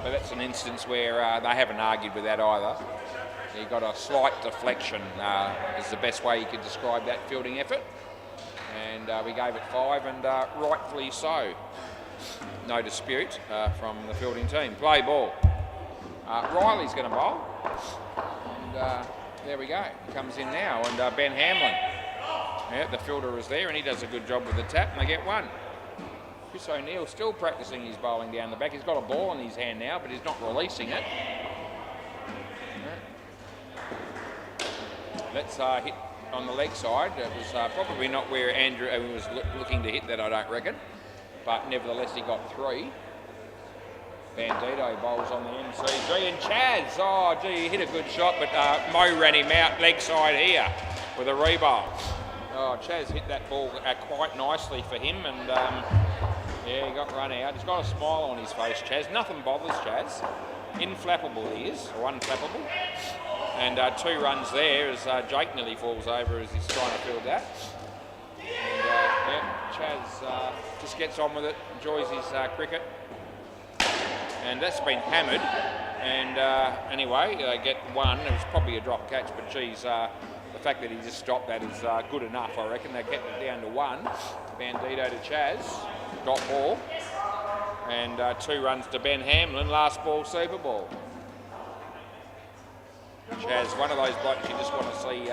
But that's an instance where they haven't argued with that either. He got a slight deflection, is the best way you could describe that fielding effort. And we gave it 5, and rightfully so. No dispute from the fielding team. Play ball. Riley's going to bowl. And there we go. He comes in now, and Ben Hamlin. Yeah, the fielder is there, and he does a good job with the tap, and they get 1. Chris O'Neill still practising his bowling down the back. He's got a ball in his hand now, but he's not releasing it. Let's hit on the leg side. It was probably not where Andrew was looking to hit that, I don't reckon. But nevertheless, he got 3. Bandito bowls on the MCG, and Chaz, oh gee, he hit a good shot, but Mo ran him out leg side here with a rebowl. Oh, Chaz hit that ball quite nicely for him, and yeah, he got run out. He's got a smile on his face, Chaz. Nothing bothers Chaz. Inflappable he is, or unflappable. And 2 runs there as Jake nearly falls over as he's trying to field that. And yeah, Chaz just gets on with it, enjoys his cricket. And that's been hammered. And anyway, they get 1. It was probably a drop catch, but geez, the fact that he just stopped that is good enough, I reckon. They kept it down to 1. Bandito to Chaz, dot ball. And 2 runs to Ben Hamlin, last ball, super ball. Chaz, one of those blokes you just want to see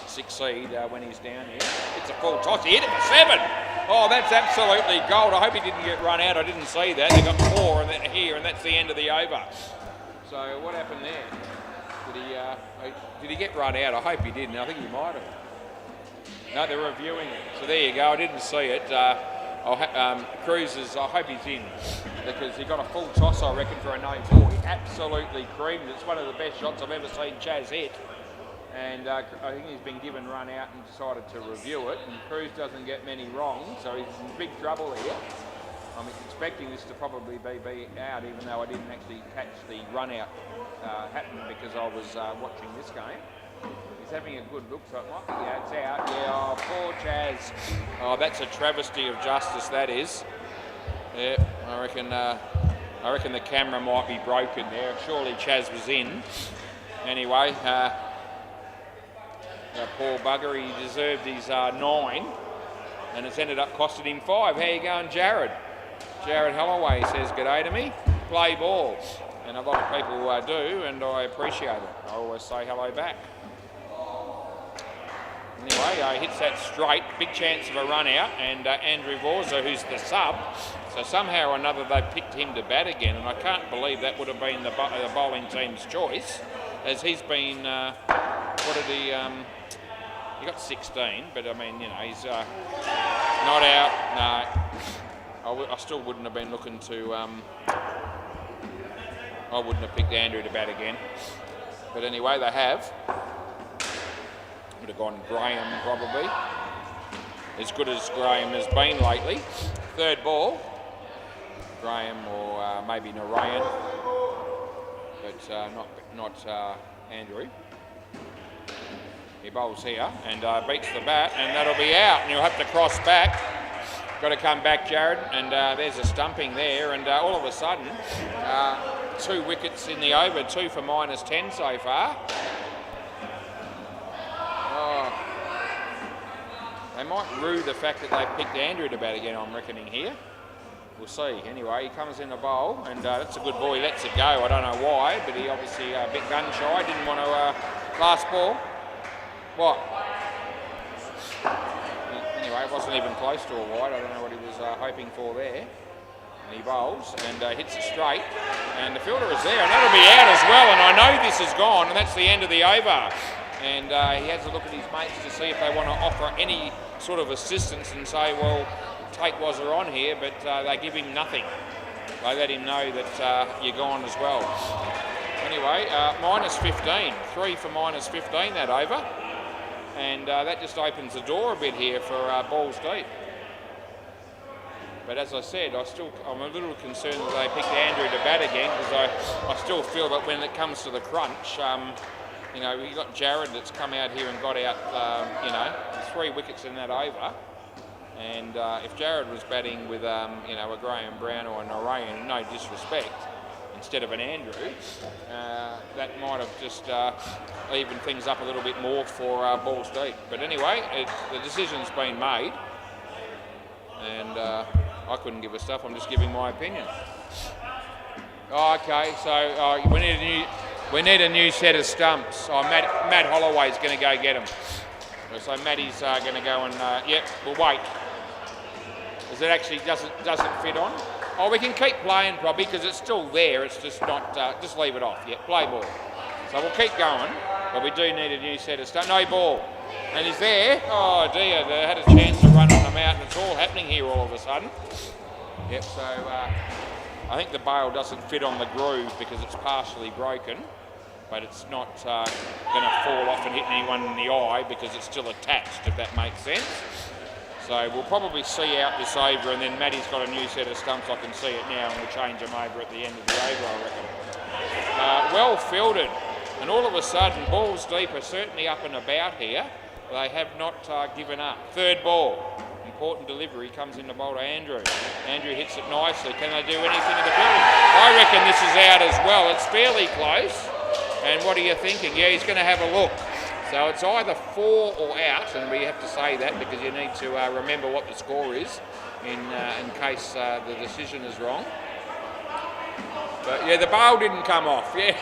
succeed when he's down here. It's a full toss. He hit it for 7. Oh, that's absolutely gold. I hope he didn't get run out. I didn't see that. They got 4 and then here, and that's the end of the over. So what happened there? Did he get run out? I hope he didn't. I think he might have. No, they're reviewing it. So there you go. I didn't see it. Cruises, I hope he's in, because he got a full toss, I reckon, for a no ball. He absolutely creamed it. It's one of the best shots I've ever seen Chaz hit. And I think he's been given run out and decided to review it. And Cruz doesn't get many wrong, so he's in big trouble here. I'm expecting this to probably be out, even though I didn't actually catch the run out happen because I was watching this game. He's having a good look, so it might be, yeah, it's out. Yeah, oh, poor Chaz. Oh, that's a travesty of justice, that is. Yeah, I reckon the camera might be broken there. Surely Chaz was in. Anyway, poor bugger, he deserved his 9. and it's ended up costing him 5. How you going, Jared? Jared Holloway says, "G'day to me. Play ball." And a lot of people do, and I appreciate it. I always say hello back. Anyway, hits that straight, big chance of a run out, and Andrew Vorza, who's the sub, so somehow or another they picked him to bat again, and I can't believe that would have been the bowling team's choice, as he's been, what did he got 16, but I mean, you know, he's not out. No, I still wouldn't have been looking to, I wouldn't have picked Andrew to bat again, but anyway, they have. Would have gone Graham probably, as good as Graham has been lately. Third ball, Graham or maybe Narayan, but not Andrew. He bowls here and beats the bat, and that'll be out, and you'll have to cross back. Got to come back, Jared, and there's a stumping there, and all of a sudden, 2 wickets in the over, 2 for -10 so far. They might rue the fact that they've picked Andrew to bat again, I'm reckoning here. We'll see. Anyway, he comes in the bowl, and that's a good ball. He lets it go. I don't know why, but he obviously a bit gun shy. Didn't want to last ball. What? Anyway, it wasn't even close to a wide. I don't know what he was hoping for there. And he bowls and hits it straight, and the fielder is there, and that'll be out as well. And I know this is gone, and that's the end of the over. And he has a look at his mates to see if they want to offer any sort of assistance and say, well, take Wazza on here, but they give him nothing. They let him know that you're gone as well. Anyway, -15, 3 for -15 that over. And that just opens the door a bit here for balls deep. But as I said, I'm a little concerned that they picked Andrew to bat again, because I still feel that when it comes to the crunch, you know, we got Jared that's come out here and got out, you know, 3 wickets in that over. And if Jared was batting with, you know, a Graham Brown or a Narayan, no disrespect, instead of an Andrew, that might have just evened things up a little bit more for balls deep. But anyway, the decision's been made, and I couldn't give a stuff. I'm just giving my opinion. Oh, okay, so we need a new set of stumps. Oh, Matt Holloway's going to go get them. So Matty's going to go and yep, we'll wait. Because it actually doesn't fit on. Oh, we can keep playing probably because it's still there. It's just not. Just leave it off. Yeah, play ball. So we'll keep going, but we do need a new set of stumps. No ball, and he's there. Oh dear, they had a chance to run on them out, and it's all happening here all of a sudden. Yep. So I think the bail doesn't fit on the groove because it's partially broken. But it's not going to fall off and hit anyone in the eye because it's still attached, if that makes sense. So we'll probably see out this over, and then Matty's got a new set of stumps. I can see it now, and we'll change them over at the end of the over, I reckon. Well fielded, and all of a sudden, balls deep are certainly up and about here. They have not given up. Third ball, important delivery, comes in the bowl to Andrew. Andrew hits it nicely. Can they do anything in the fielding? I reckon this is out as well. It's fairly close. And what are you thinking? Yeah, he's going to have a look. So it's either 4 or out, and we have to say that because you need to remember what the score is in case the decision is wrong. But yeah, the bail didn't come off. Yeah,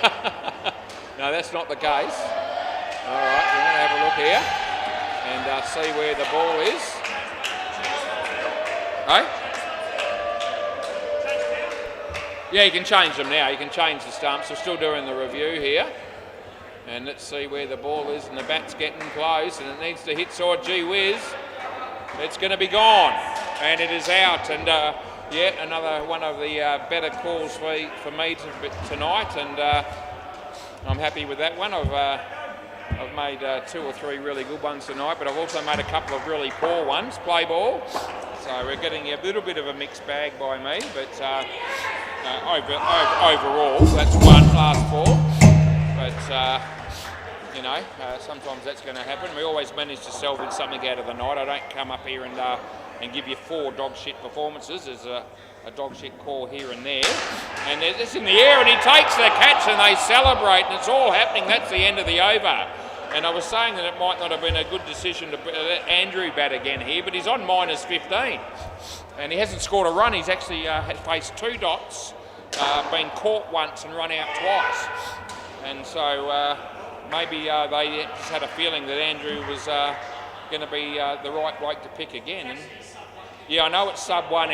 no, that's not the case. All right, we're going to have a look here and see where the ball is. Hey? Yeah, you can change them now. You can change the stumps. We're still doing the review here. And let's see where the ball is, and the bat's getting close, and it needs to hit, so gee whiz. It's going to be gone, and it is out. And yet another one of the better calls for me tonight, and I'm happy with that one. I've made 2 or 3 really good ones tonight, but I've also made a couple of really poor ones, play ball. So we're getting a little bit of a mixed bag by me, but overall, that's one last 4. But, you know, sometimes that's going to happen. We always manage to salvage something out of the night. I don't come up here and give you 4 dog shit performances. There's a dog shit call here and there. And it's in the air, and he takes the catch, and they celebrate, and it's all happening. That's the end of the over. And I was saying that it might not have been a good decision to let Andrew bat again here, but he's on minus 15. And he hasn't scored a run. He's actually faced 2 dots, been caught once and run out twice. And so maybe they just had a feeling that Andrew was going to be the right bloke to pick again. And yeah, I know it's sub 1.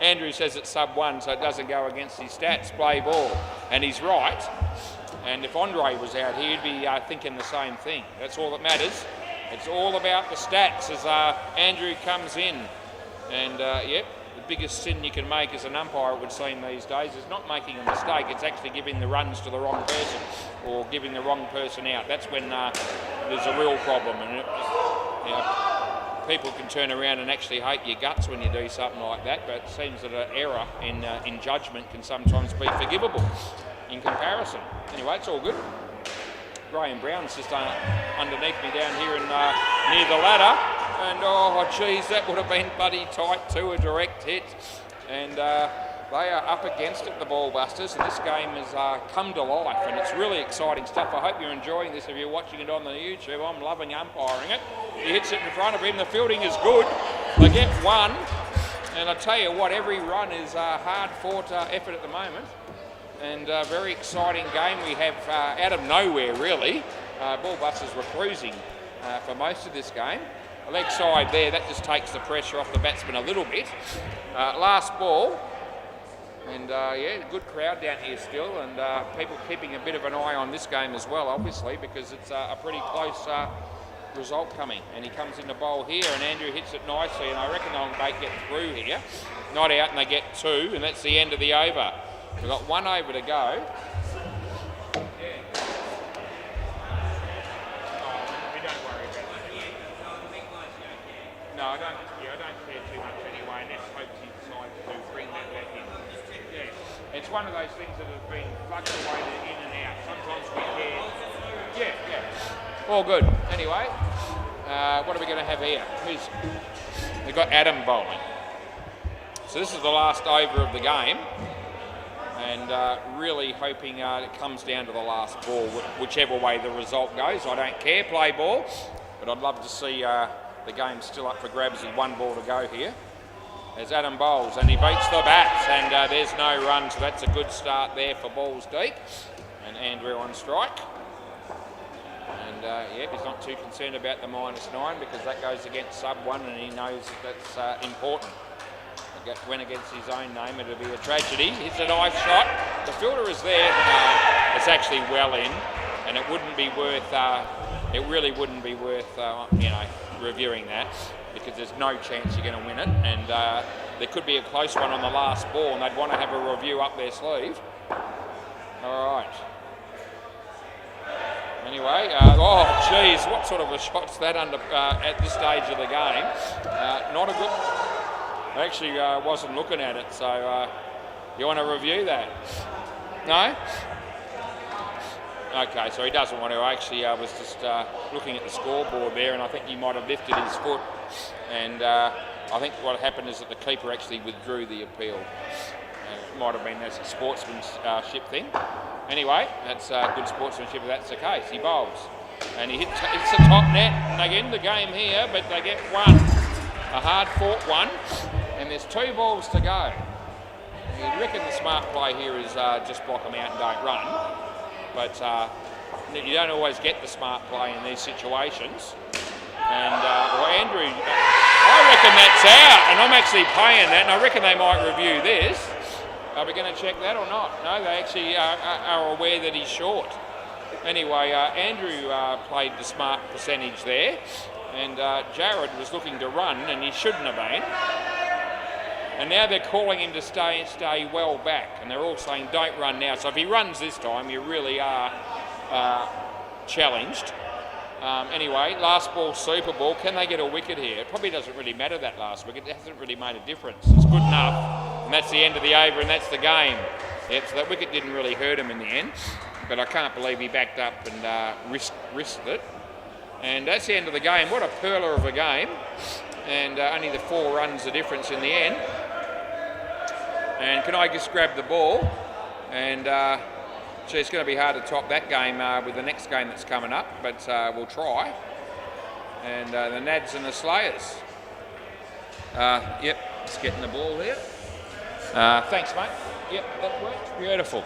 Andrew says it's sub 1, so it doesn't go against his stats. Play ball. And he's right. And if Andre was out here, he'd be thinking the same thing. That's all that matters. It's all about the stats as Andrew comes in. And yep, the biggest sin you can make as an umpire, it would seem these days, is not making a mistake. It's actually giving the runs to the wrong person or giving the wrong person out. That's when there's a real problem. And you know, people can turn around and actually hate your guts when you do something like that, but it seems that an error in judgment can sometimes be forgivable in comparison. Anyway, it's all good. Graham Brown's just underneath me down here near the ladder. And oh geez, that would have been bloody tight too, a direct hit. And they are up against it, the Ballbusters, and this game has come to life, and it's really exciting stuff. I hope you're enjoying this. If you're watching it on the YouTube, I'm loving umpiring it. He hits it in front of him. The fielding is good. They get 1, and I tell you what, every run is a hard-fought effort at the moment. And a very exciting game we have out of nowhere, really. Ballbusters were cruising for most of this game. A leg side there, that just takes the pressure off the batsman a little bit. Last ball, and yeah, good crowd down here still, and people keeping a bit of an eye on this game as well, obviously, because it's a pretty close result coming. And he comes in to bowl here, and Andrew hits it nicely, and I reckon they'll get through here. Not out, and they get 2, and that's the end of the over. We've got 1 over to go. No, I don't care too much anyway, and let's hope he decides to bring that back in. Yeah. It's one of those things that has been fluctuated in and out. Sometimes we care. Yeah. All good. Anyway, what are we going to have here? We've got Adam bowling. So this is the last over of the game, and really hoping it comes down to the last ball, whichever way the result goes. I don't care, play ball, but I'd love to see the game's still up for grabs with 1 ball to go here. As Adam bowls, and he beats the bats, and there's no run, so that's a good start there for balls deep. And Andrew on strike. And yeah, he's not too concerned about the -9 because that goes against sub 1, and he knows that's important. Went against his own name, it'll be a tragedy. It's a nice shot. The fielder is there. It's actually well in, and it wouldn't be worth. It really wouldn't be worth, you know, reviewing that, because there's no chance you're going to win it, and there could be a close one on the last ball, and they'd want to have a review up their sleeve. All right. Anyway, oh geez, what sort of a shot's that at this stage of the game? Not a good. I actually wasn't looking at it, so you want to review that? No? Okay, so he doesn't want to. Actually, I was just looking at the scoreboard there, and I think he might have lifted his foot, and I think what happened is that the keeper actually withdrew the appeal. It might have been that's a sportsmanship thing. Anyway, that's good sportsmanship if that's the case. He bowls, and he hits the top net, and they end the game here, but they get 1. A hard-fought 1, and there's 2 balls to go. You'd reckon the smart play here is just block them out and don't run. But you don't always get the smart play in these situations. And well, Andrew, I reckon that's out, and I'm actually paying that, and I reckon they might review this. Are we going to check that or not? No, they actually are aware that he's short. Anyway, Andrew played the smart percentage there, and Jared was looking to run, and he shouldn't have been. And now they're calling him to stay well back, and they're all saying don't run now. So if he runs this time, you really are challenged. Anyway, last ball, super ball. Can they get a wicket here? It probably doesn't really matter, that last wicket. It hasn't really made a difference. It's good enough, and that's the end of the over, and that's the game. Yep, so that wicket didn't really hurt him in the end, but I can't believe he backed up and risked it. And that's the end of the game. What a perler of a game. And only the 4 runs the difference in the end. And can I just grab the ball? And So it's going to be hard to top that game with the next game that's coming up, but we'll try. And the Nads and the Slayers. Yep, just getting the ball here. Thanks, mate. Yep, that worked. Beautiful.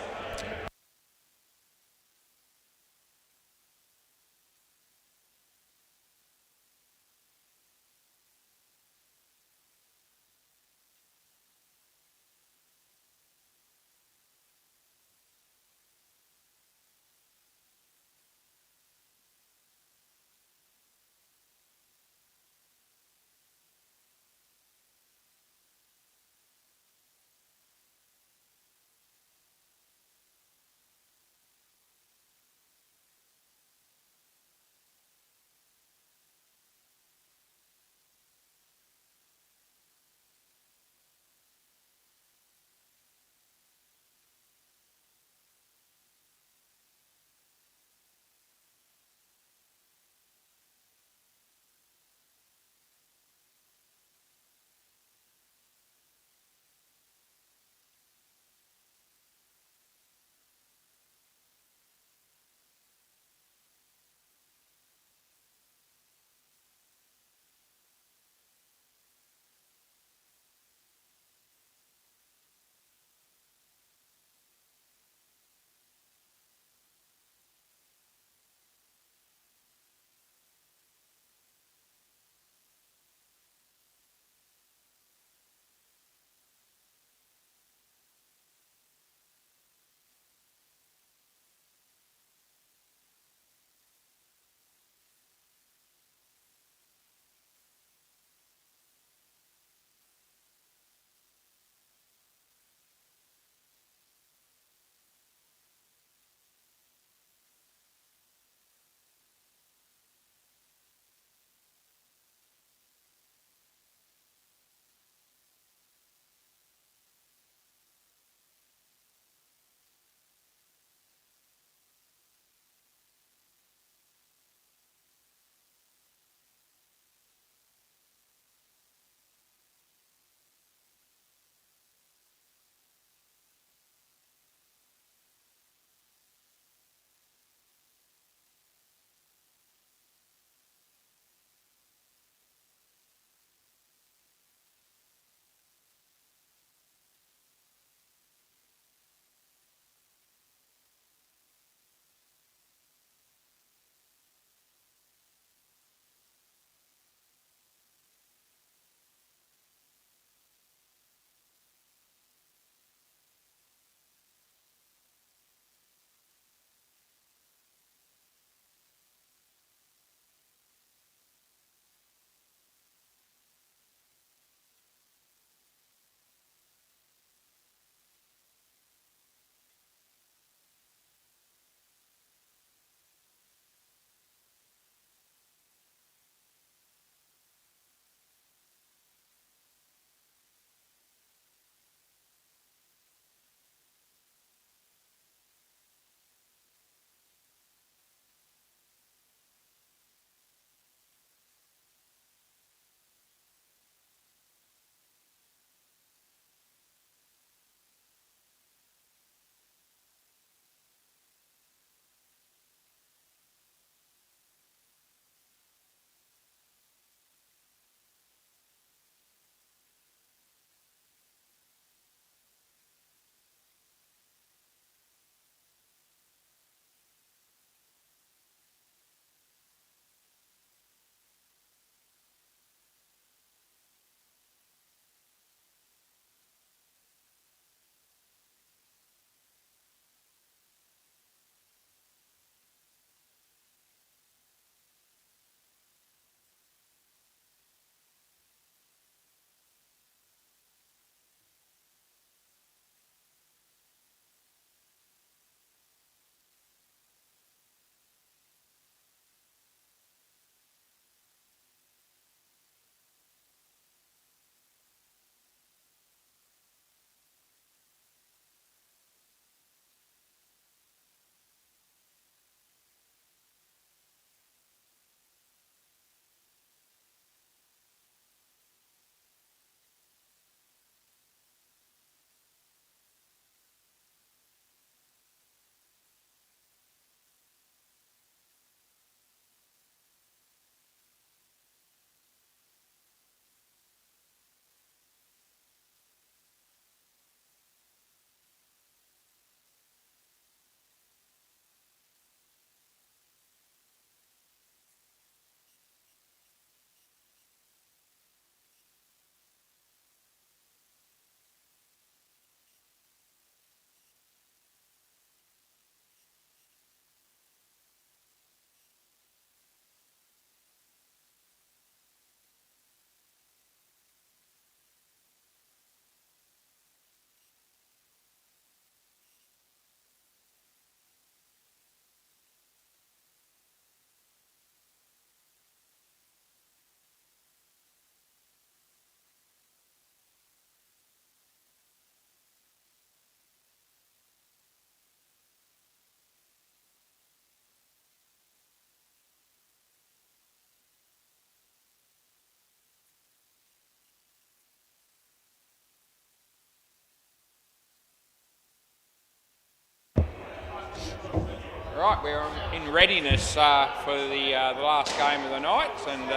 Right, we're in readiness for the last game of the night, and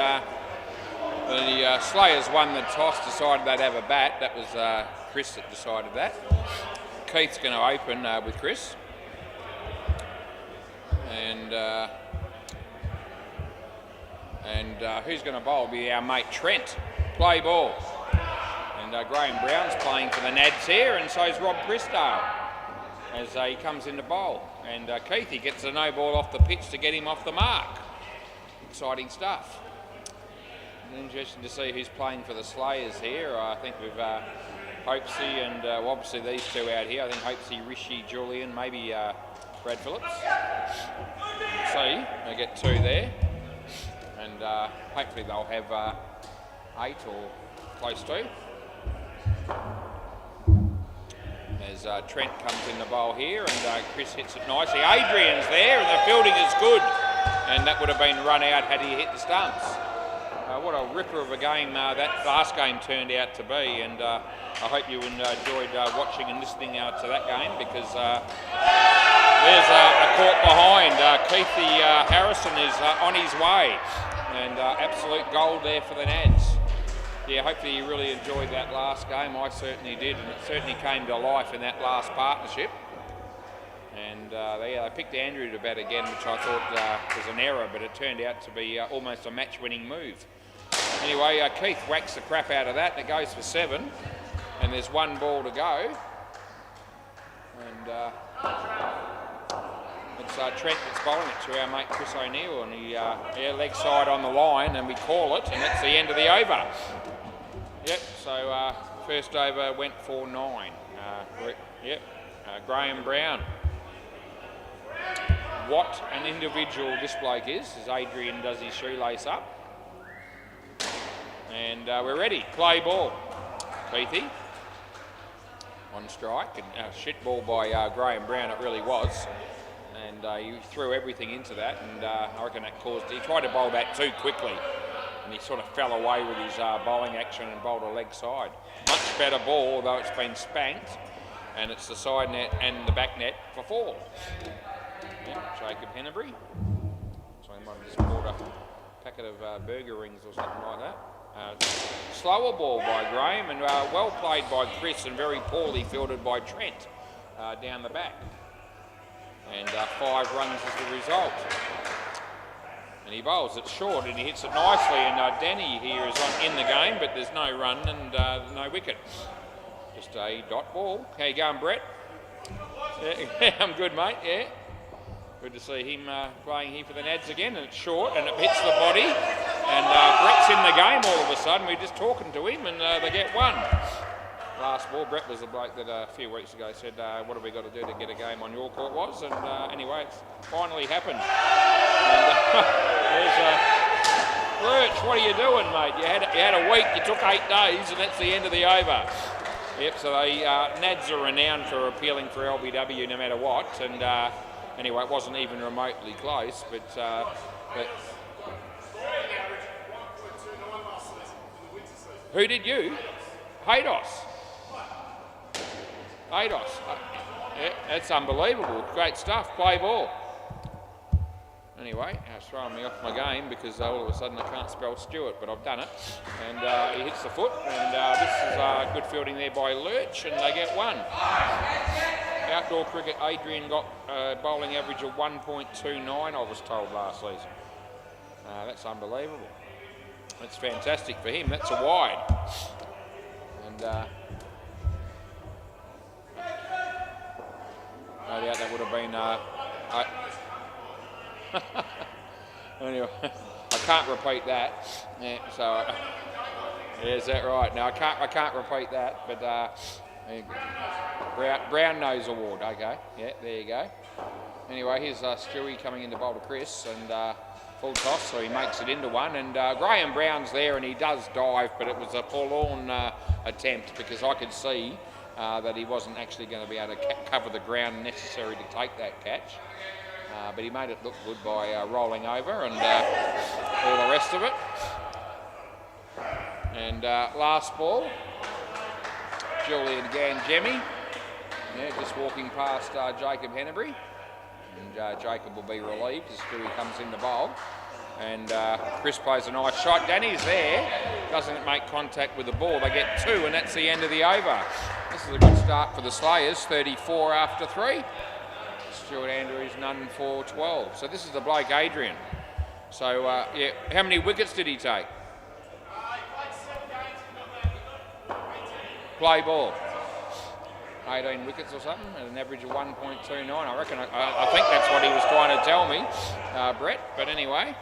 the Slayers won the toss, decided they'd have a bat. That was Chris that decided that. Keith's going to open with Chris. And who's going to bowl? Be our mate Trent. Play ball. And Graham Brown's playing for the Nads here, and so's Rob Christdale as he comes in to bowl. And Keithy gets a no ball off the pitch to get him off the mark. Exciting stuff. Interesting to see who's playing for the Slayers here. I think we've Hopesy and obviously these two out here. I think Hopesy, Rishi, Julian, maybe Brad Phillips. See, they get two there. And hopefully they'll have 8 or close to. As Trent comes in the bowl here, and Chris hits it nicely. Adrian's there, and the fielding is good. And that would have been run out had he hit the stumps. What a ripper of a game that last game turned out to be, and I hope you enjoyed watching and listening to that game, because there's a court behind. Keithy Harrison is on his way, and absolute gold there for the Nads. Yeah, hopefully you really enjoyed that last game. I certainly did, and it certainly came to life in that last partnership. And they picked Andrew to bat again, which I thought was an error, but it turned out to be almost a match-winning move. Anyway, Keith whacks the crap out of that. It goes for 7, and there's 1 ball to go. And it's Trent that's bowling it to our mate Chris O'Neill, and he leg side on the line, and we call it, and that's the end of the over. Yep, so first over went for 9. Graham Brown. What an individual this bloke is, as Adrian does his shoelace up. And we're ready. Play ball. Keithy. On strike. And shit ball by Graham Brown, it really was. And he threw everything into that, and I reckon that caused... He tried to bowl that too quickly, and he sort of fell away with his bowling action and bowled a leg side. Much better ball, although it's been spanked, and it's the side net and the back net for 4. Yeah, Jacob Hennebury. So he might have just bought a packet of burger rings or something like that. Slower ball by Graham, and well played by Chris, and very poorly fielded by Trent down the back. And 5 runs is the result. And he bowls it short, and he hits it nicely, and Danny here is in the game, but there's no run and no wicket. Just a dot ball. How you going, Brett? Yeah, I'm good, mate, yeah. Good to see him playing here for the Nads again, and it's short, and it hits the body, and Brett's in the game all of a sudden. We're just talking to him, and they get 1. Last ball, Brett was the bloke that a few weeks ago said, what have we got to do to get a game on your court was, and anyway, it's finally happened. And there's Lurch, what are you doing, mate? You had a week, you took 8 days, and that's the end of the over. Yep, so they Nads are renowned for appealing for LBW no matter what, and anyway, it wasn't even remotely close, but who did you? Haydos. Yeah, that's unbelievable. Great stuff. Play ball. Anyway, it's throwing me off my game because all of a sudden I can't spell Stewart, but I've done it. And he hits the foot, and this is good fielding there by Lurch, and they get 1. Outdoor cricket, Adrian got a bowling average of 1.29, I was told last season. That's unbelievable. That's fantastic for him. That's a wide. And no doubt that would have been... anyway, I can't repeat that. Yeah, so... yeah, is that right? No, I can't repeat that, but... Brown Nose Award, okay. Yeah, there you go. Anyway, here's Stewie coming in to bowl to Chris, and full toss, so he makes it into 1. And Graham Brown's there, and he does dive, but it was a forlorn attempt, because I could see that he wasn't actually going to be able to cover the ground necessary to take that catch. But he made it look good by rolling over and all the rest of it. And last ball, Julian Gangemi, yeah, just walking past Jacob Hennebury. And Jacob will be relieved as Stewie comes in the bowl. And Chris plays a nice shot. Danny's there, doesn't make contact with the ball. They get 2, and that's the end of the over. This is a good start for the Slayers, 34 after 3. Stuart Andrews, none for 12. So this is the bloke Adrian. So, yeah, how many wickets did he take? Play ball. 18 wickets or something at an average of 1.29. I reckon, I think that's what he was trying to tell me, Brett. But anyway,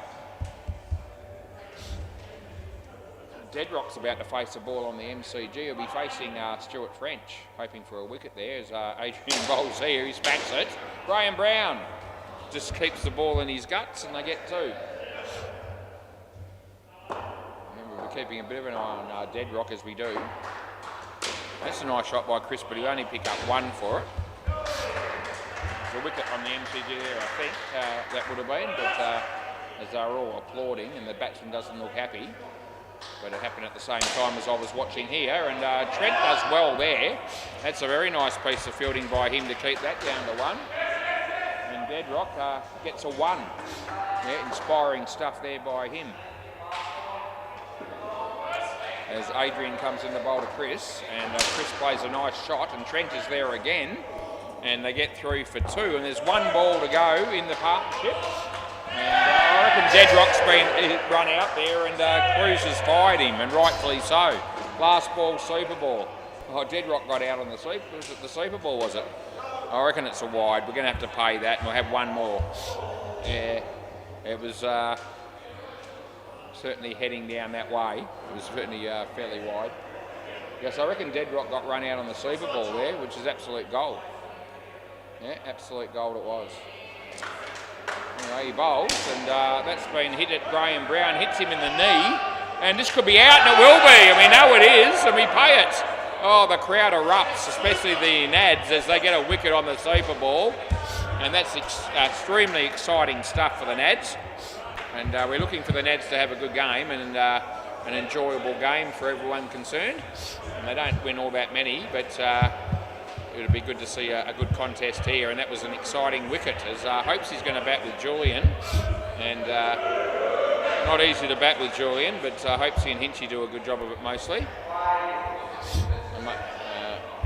Deadrock's about to face a ball on the MCG. He'll be facing Stuart French, hoping for a wicket there as Adrian bowls here. He smacks it. Graham Brown just keeps the ball in his guts and they get 2. Remember, we're keeping a bit of an eye on Deadrock as we do. That's a nice shot by Chris, but he only picked up 1 for it. There's a wicket on the MCG there, I think, that would have been, but as they're all applauding and the batsman doesn't look happy. But it happened at the same time as I was watching here, and Trent does well there. That's a very nice piece of fielding by him to keep that down to 1. And Deadrock gets a 1. Yeah, inspiring stuff there by him. As Adrian comes in the bowl to Chris, and Chris plays a nice shot, and Trent is there again, and they get through for 2, and there's 1 ball to go in the partnership. And I reckon Deadrock's been run out there, and Cruz has fired him, and rightfully so. Last ball, Super Ball. Oh, Deadrock got out on the Super. Was it the Super Ball? Was it? I reckon it's a wide. We're going to have to pay that, and we'll have 1 more. Yeah, it was certainly heading down that way. It was certainly fairly wide. Yes, I reckon Deadrock got run out on the Super Ball there, which is absolute gold. Yeah, absolute gold it was. Anyway, he bowls, and that's been hit at Graham Brown, hits him in the knee, and this could be out, and it will be. We know it is, and we pay it. Oh, the crowd erupts, especially the Nads, as they get a wicket on the Super Ball, and that's extremely exciting stuff for the Nads. And we're looking for the Nads to have a good game and an enjoyable game for everyone concerned. And they don't win all that many, but it would be good to see a good contest here. And that was an exciting wicket, as Hopes he's going to bat with Julian. And not easy to bat with Julian, but Hopesy and Hinchy do a good job of it mostly. And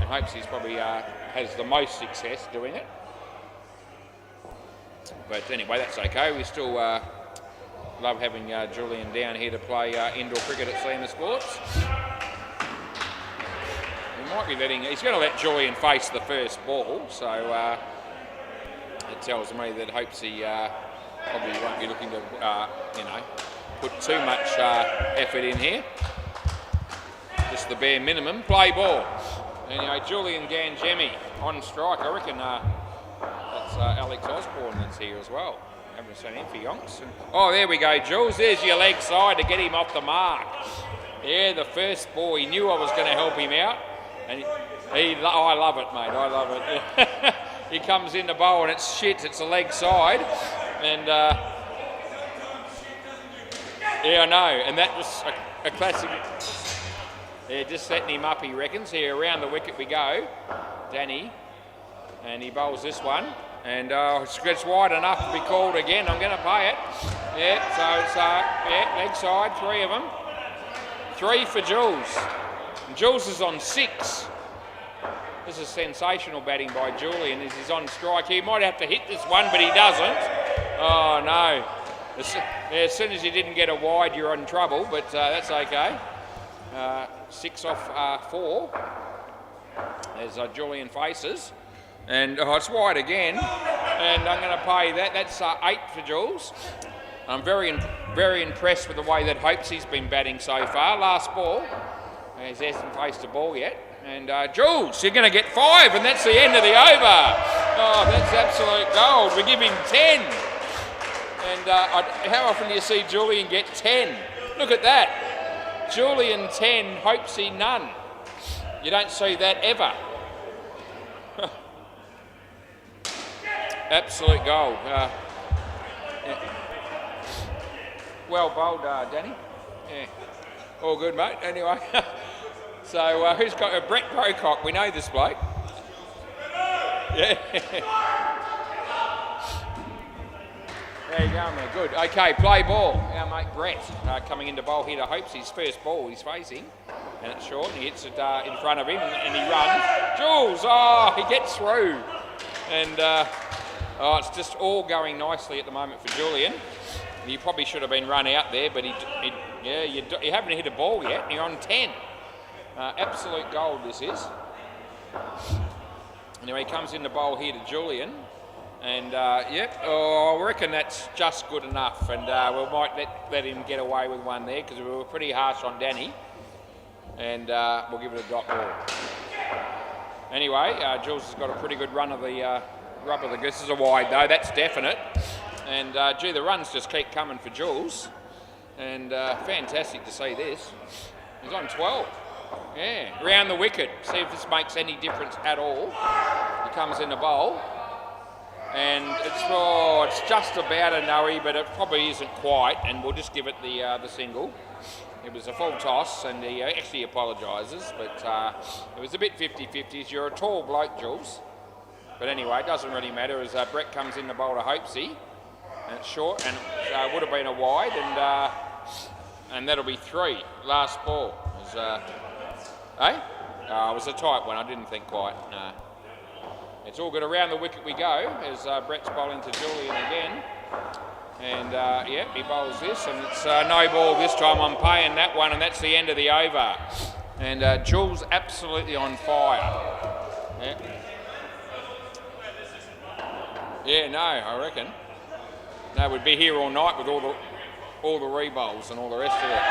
Hopesy's probably has the most success doing it. But anyway, that's okay. We still love having Julian down here to play indoor cricket at Seymour Sports. He might be he's going to let Julian face the first ball, so it tells me that Hopesy probably won't be looking to, put too much effort in here. Just the bare minimum. Play ball. Anyway, Julian Ganjemi on strike. I reckon that's Alex Osborne that's here as well. Haven't seen him for yonks. Oh, there we go, Jules. There's your leg side to get him off the mark. Yeah, the first ball. He knew I was going to help him out. And I love it, mate. I love it. He comes in the bowl and it's shit. It's a leg side. And, yeah, I know. And that was a classic. Yeah, just setting him up, he reckons. Here, around the wicket we go. Danny. And he bowls this one. And it's wide enough to be called again. I'm going to pay it. Yeah, so it's leg side, 3 of them. 3 for Jules. And Jules is on 6. This is sensational batting by Julian as he's on strike. He might have to hit this one, but he doesn't. Oh, no. As soon as you didn't get a wide, you're in trouble, but that's okay. 6 off 4 as Julian faces. And it's wide again, and I'm going to pay that. That's 8 for Jules. I'm very impressed with the way that Hopesy's been batting so far. Last ball, he hasn't faced a ball yet. And Jules, you're going to get 5, and that's the end of the over. Oh, that's absolute gold. We give him 10. And how often do you see Julian get 10? Look at that. Julian 10, Hopesy none. You don't see that ever. Absolute gold. Yeah. Well bowled, Danny. Yeah. All good, mate. Anyway. So who's got Brett Pocock? We know this bloke. Yeah. There you go, there. Good. Okay, play ball. Our mate Brett coming into bowl here to Hopes. His first ball he's facing. And it's short, and he hits it in front of him, and he runs. Jules, oh, he gets through. And it's just all going nicely at the moment for Julian. He probably should have been run out there, but you haven't hit a ball yet. You're on 10. Absolute gold this is. Anyway, he comes in the bowl here to Julian. And, I reckon that's just good enough. And we might let him get away with one there because we were pretty harsh on Danny. And we'll give it a dot ball. Anyway, Jules has got a pretty good run of the rub of the... This is a wide, though. That's definite. And, the runs just keep coming for Jules. And fantastic to see this. He's on 12. Yeah, round the wicket. See if this makes any difference at all. He comes in the bowl. And it's just about a no-y, but it probably isn't quite. And we'll just give it the single. It was a full toss, and he actually apologises, but it was a bit 50-50s. You're a tall bloke, Jules. But anyway, it doesn't really matter as Brett comes in the bowl to Hopesy. And it's short, and it would have been a wide, and that'll be 3. Last ball. It was a tight one. I didn't think quite. No. It's all good. Around the wicket we go as Brett's bowling to Julian again. And, he bowls this, and it's no ball this time. I'm paying that one, and that's the end of the over. And Jules absolutely on fire. Yeah, no, I reckon. No, we'd be here all night with all the re-bowls and all the rest of it.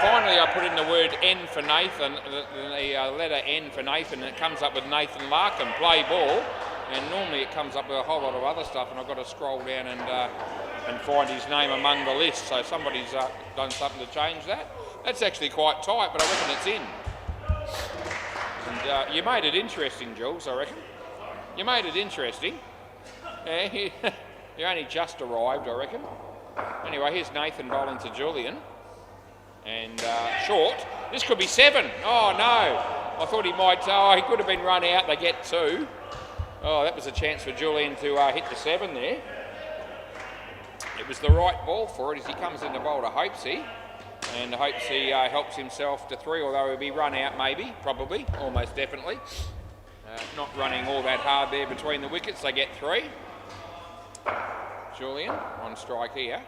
Finally, I put in the word N for Nathan, the letter N for Nathan, and it comes up with Nathan Larkham, play ball. And normally it comes up with a whole lot of other stuff, and I've got to scroll down and find his name among the list. So somebody's done something to change that. That's actually quite tight, but I reckon it's in. And you made it interesting, Jules, I reckon. You made it interesting. Yeah, you only just arrived, I reckon. Anyway, here's Nathan bowling to Julian. And short. This could be 7. Oh, no. I thought he might... he could have been run out. They get 2. Oh, that was a chance for Julian to hit the 7 there. It was the right ball for it as he comes in the bowl to Hopesy. And Hopesy helps himself to 3, although he'll be run out maybe, probably, almost definitely. Not running all that hard there between the wickets. They get 3. Julian on strike here.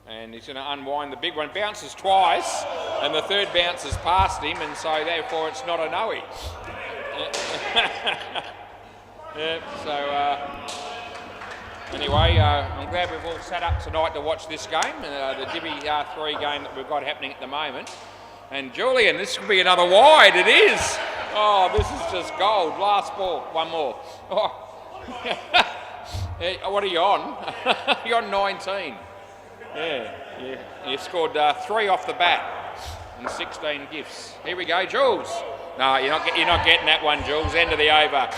And he's going to unwind the big one. Bounces twice, and the third bounces past him, and so therefore it's not a no-y. Anyway, I'm glad we've all sat up tonight to watch this game, the Divi 3 game that we've got happening at the moment. And Julian, this could be another wide. It is. Oh, this is just gold. Last ball. One more. Oh. What are you on? You're on 19. Yeah. You scored 3 off the bat and 16 gifts. Here we go, Jules. No, you're not getting that one, Jules. End of the over.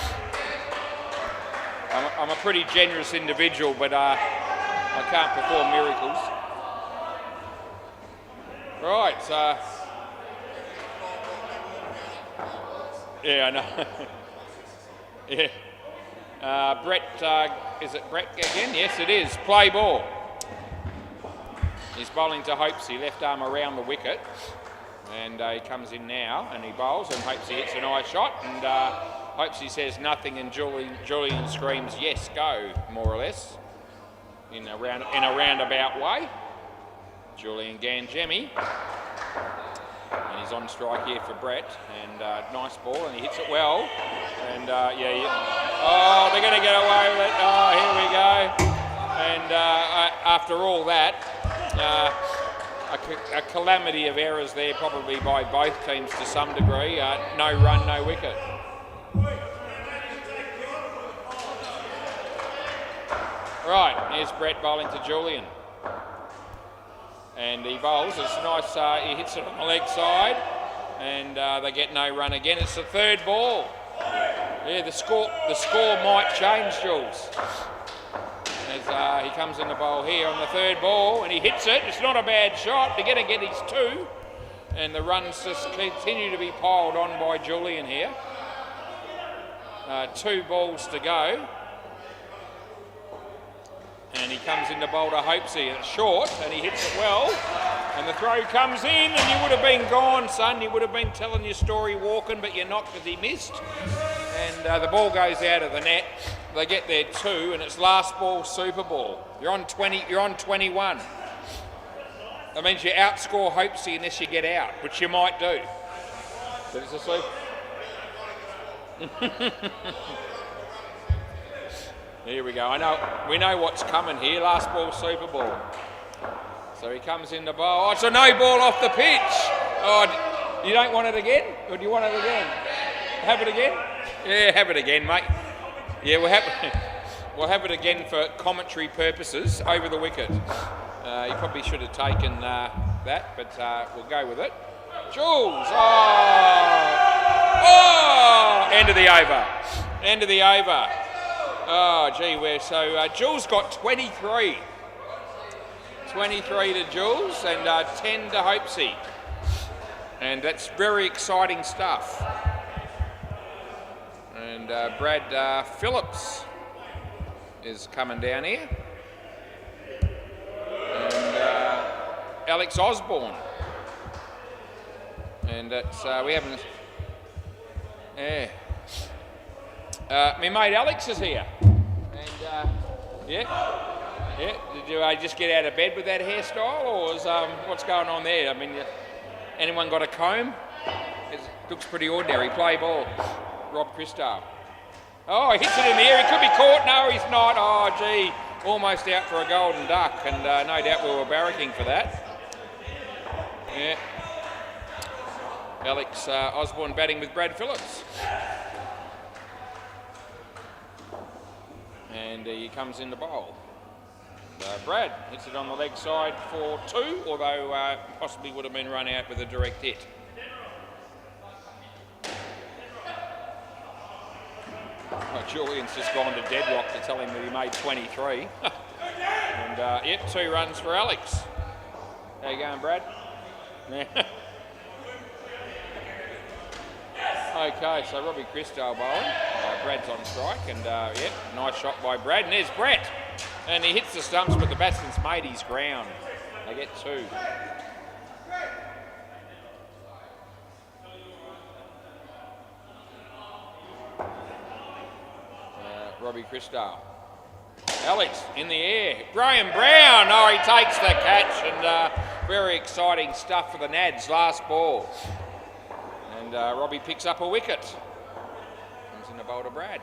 I'm a pretty generous individual, but I can't perform miracles. Right. Yeah, I know. Yeah. Brett, is it Brett again? Yes, it is. Play ball. He's bowling to Hopesy, left arm around the wicket. And he comes in now and he bowls, and Hopesy hits a nice shot. And Hopesy says nothing, and Julian screams, yes, go, more or less, in a roundabout way. Julian Gangemi. And he's on strike here for Brett. And nice ball, and he hits it well. And oh, they're going to get away with it. Oh, here we go. And after all that, a calamity of errors there, probably by both teams to some degree. No run, no wicket. Right, here's Brett bowling to Julian. And he bowls. It's nice. He hits it on the leg side. And they get no run again. It's the 3rd ball. Yeah, the score might change, Jules. As he comes in the bowl here on the 3rd ball, and he hits it. It's not a bad shot. They're going to get his 2. And the runs just continue to be piled on by Julian here. 2 balls to go. And he comes into bowl to Hopesy, and it's short, and he hits it well. And the throw comes in, and you would have been gone, son. You would have been telling your story walking, but you're not because he missed. And the ball goes out of the net. They get there 2, and it's last ball Super Ball. You're on 20. You're on 21. That means you outscore Hopesy unless you get out, which you might do. But it's a super. Here we go. We know what's coming here. Last ball Super Ball. So he comes in the bowl. Oh, it's a no ball off the pitch. Oh, you don't want it again? Or do you want it again? Have it again? Yeah, have it again, mate. Yeah, we'll have it again for commentary purposes over the wicket. You probably should have taken that, but we'll go with it. Jules! Oh! End of the over. End of the over. Oh, gee whiz. So Jules got 23. 23 to Jules and 10 to Hopesy. And that's very exciting stuff. And Brad Phillips is coming down here. And Alex Osborne. And that's, we haven't... Yeah. My mate Alex is here. And, yeah. Yeah, did you just get out of bed with that hairstyle, or was, what's going on there? I mean, anyone got a comb? It looks pretty ordinary. Play ball. Rob Christo. Oh, he hits it in the air. He could be caught. No, he's not. Oh, gee. Almost out for a golden duck, and no doubt we were barracking for that. Yeah. Alex Osborne batting with Brad Phillips. And he comes in the bowl. Brad hits it on the leg side for 2, although possibly would have been run out with a direct hit. Oh, Julian's just gone to Deadrock to tell him that he made 23. And yep, 2 runs for Alex. How you going, Brad? Okay, so Robbie Christo bowling. Brad's on strike, and yep, nice shot by Brad. And there's Brett. And he hits the stumps, but the batsman's made his ground. They get 2. Robbie Christo. Alex in the air. Graham Brown. Oh, he takes the catch, and very exciting stuff for the Nads. Last ball. And Robbie picks up a wicket. Comes in the bowl to Brad.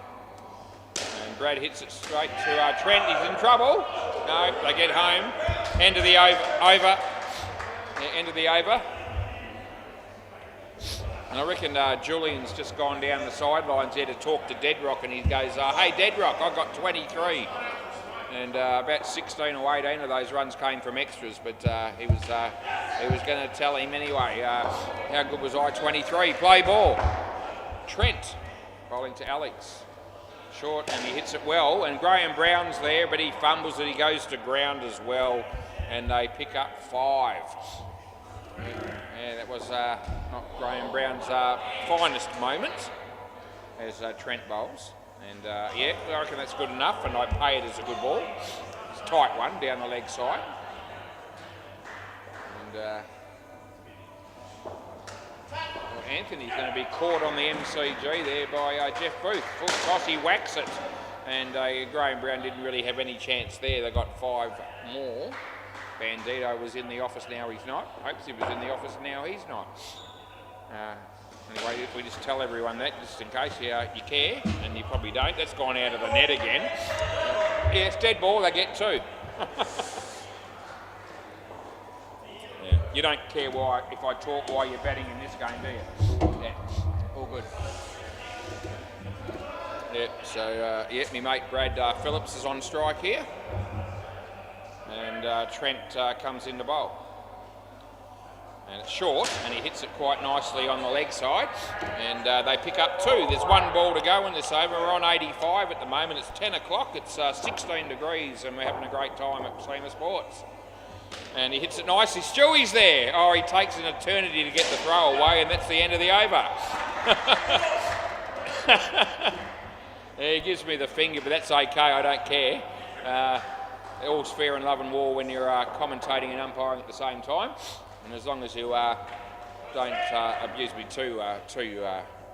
And Brad hits it straight to Trent. He's in trouble. No, they get home. End of the over. Yeah, end of the over. And I reckon Julian's just gone down the sidelines there to talk to Deadrock, and he goes, hey, Deadrock, I got 23. And about 16 or 18 of those runs came from extras, but he was going to tell him anyway. How good was I? 23. Play ball. Trent bowling to Alex. Short, and he hits it well, and Graham Brown's there, but he fumbles it. He goes to ground as well, and they pick up 5. Yeah, that was not Graham Brown's finest moment as Trent bowls. And yeah, I reckon that's good enough, and I pay it as a good ball. It's a tight one down the leg side. And Anthony's going to be caught on the MCG there by Jeff Booth. Full toss, he whacks it. And Graham Brown didn't really have any chance there. They got 5 more. Bandito was in the office, now he's not. Hopesy was in the office, now he's not. Anyway, we just tell everyone that, just in case you care, and you probably don't. That's gone out of the net again. Yeah, it's dead ball, they get 2. Yeah. You don't care why, if I talk why you're batting in this game, do you? Yeah, all good. Yep, so, yep, my mate Brad Phillips is on strike here. And Trent comes in to bowl. And it's short, and he hits it quite nicely on the leg side. And they pick up 2. There's 1 ball to go in this over. We're on 85 at the moment. It's 10 o'clock. It's 16 degrees, and we're having a great time at Seamer Sports. And he hits it nicely. Stewie's there. Oh, he takes an eternity to get the throw away, and that's the end of the over. Yeah, he gives me the finger, but that's okay. I don't care. all's fair in love and war when you're commentating and umpiring at the same time, and as long as you don't abuse me too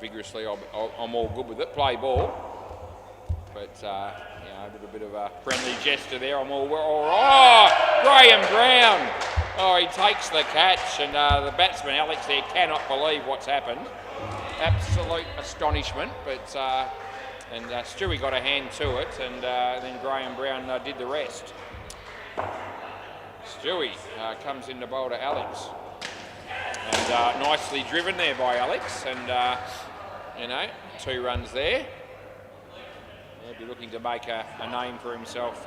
vigorously, I'm all good with it. Play ball, but you know, a little bit of a friendly gesture there. I'm all oh, Graham Brown! Oh, he takes the catch, and the batsman Alex there cannot believe what's happened. Absolute astonishment, but and Stewie got a hand to it, and then Graham Brown did the rest. Stewie comes in to bowl to Alex, and nicely driven there by Alex, and you know, 2 runs there. He'll be looking to make a name for himself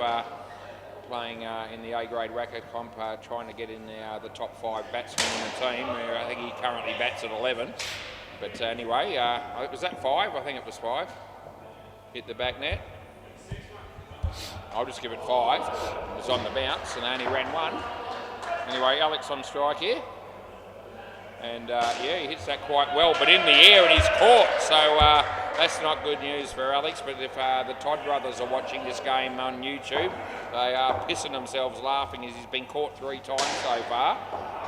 playing in the A-grade WACA comp, trying to get in the top 5 batsmen in the team. I think he currently bats at 11. But anyway, was that 5? I think it was 5. Hit the back net. I'll just give it 5. It was on the bounce and they only ran 1. Anyway, Alex on strike here. And yeah, he hits that quite well, but in the air and he's caught. So that's not good news for Alex. But if the Todd brothers are watching this game on YouTube, they are pissing themselves laughing as he's been caught 3 times so far.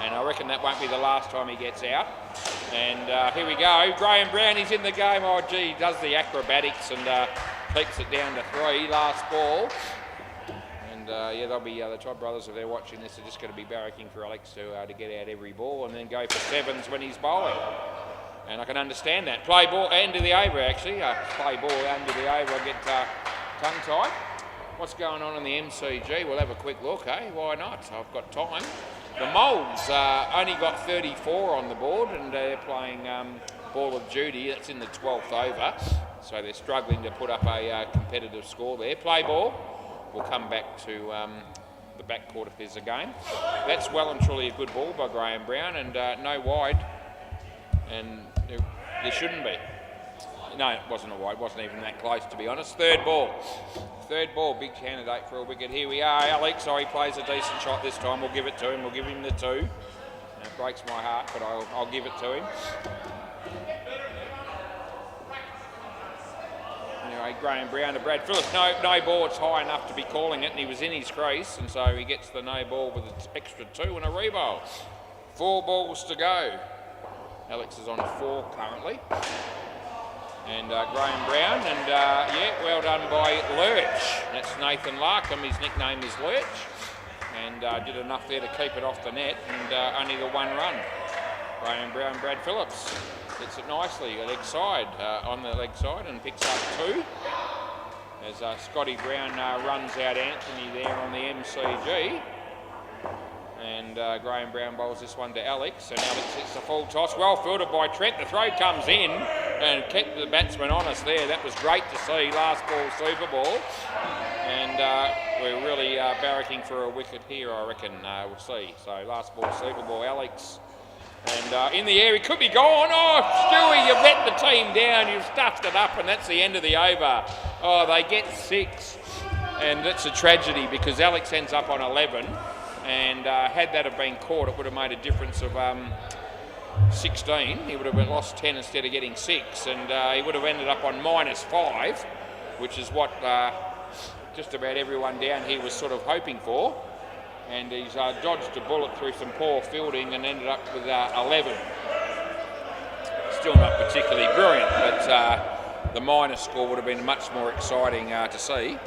And I reckon that won't be the last time he gets out. And here we go. Graham Brown, he's in the game. Oh, gee, he does the acrobatics and keeps it down to 3. Last ball. And yeah, they'll be the Todd brothers, if they're watching this, are just going to be barracking for Alex to get out every ball and then go for 7s when he's bowling. And I can understand that. Play ball, end of the over actually. Play ball, end of the over, I get tongue-tied. What's going on in the MCG? We'll have a quick look, eh? Why not? I've got time. The Moulds only got 34 on the board, and they're playing ball of duty. That's in the 12th over. So they're struggling to put up a competitive score there. Play ball. We'll come back to the backcourt if there's a game. That's well and truly a good ball by Graham Brown, and no wide, and there shouldn't be. No, it wasn't a wide, wasn't even that close to be honest. Third ball, big candidate for a wicket. Here we are, Alex. Oh, he plays a decent shot this time. We'll give it to him. We'll give him the 2. And it breaks my heart, but I'll give it to him. Anyway, Graham Brown to Brad Phillips. No ball's high enough to be calling it, and he was in his crease, and so he gets the no ball with an extra 2 and a rebowl. 4 balls to go. Alex is on 4 currently. And Graham Brown, and yeah, well done by Lurch. That's Nathan Larkham, his nickname is Lurch. And did enough there to keep it off the net, and only the 1 run. Graham Brown, Brad Phillips hits it nicely, leg side, on the leg side, and picks up 2. As Scotty Brown runs out Anthony there on the MCG. And Graham Brown bowls this one to Alex, and Alex hits the full toss. Well fielded by Trent. The throw comes in and kept the batsman honest there. That was great to see. Last ball, super ball. And we're really barracking for a wicket here, I reckon. We'll see. So last ball, super ball, Alex. And in the air, he could be gone. Oh, Stewie, you've let the team down. You've stuffed it up, and that's the end of the over. Oh, they get 6. And that's a tragedy because Alex ends up on 11. And had that have been caught, it would have made a difference of 16. He would have lost 10 instead of getting 6, and he would have ended up on -5, which is what just about everyone down here was sort of hoping for. And he's dodged a bullet through some poor fielding and ended up with 11. Still not particularly brilliant, but the minus score would have been much more exciting to see.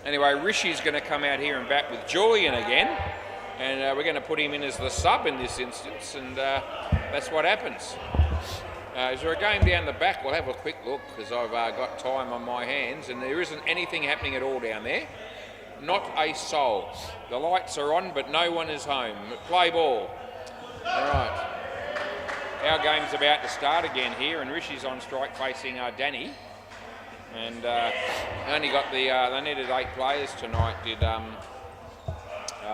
Anyway, Rishi's going to come out here and bat with Julian again. And we're going to put him in as the sub in this instance, and that's what happens. Is there a game down the back? We'll have a quick look because I've got time on my hands, and there isn't anything happening at all down there. Not a soul. The lights are on, but no one is home. Play ball. All right. Our game's about to start again here, and Rishi's on strike facing Danny. And only got they needed 8 players tonight, did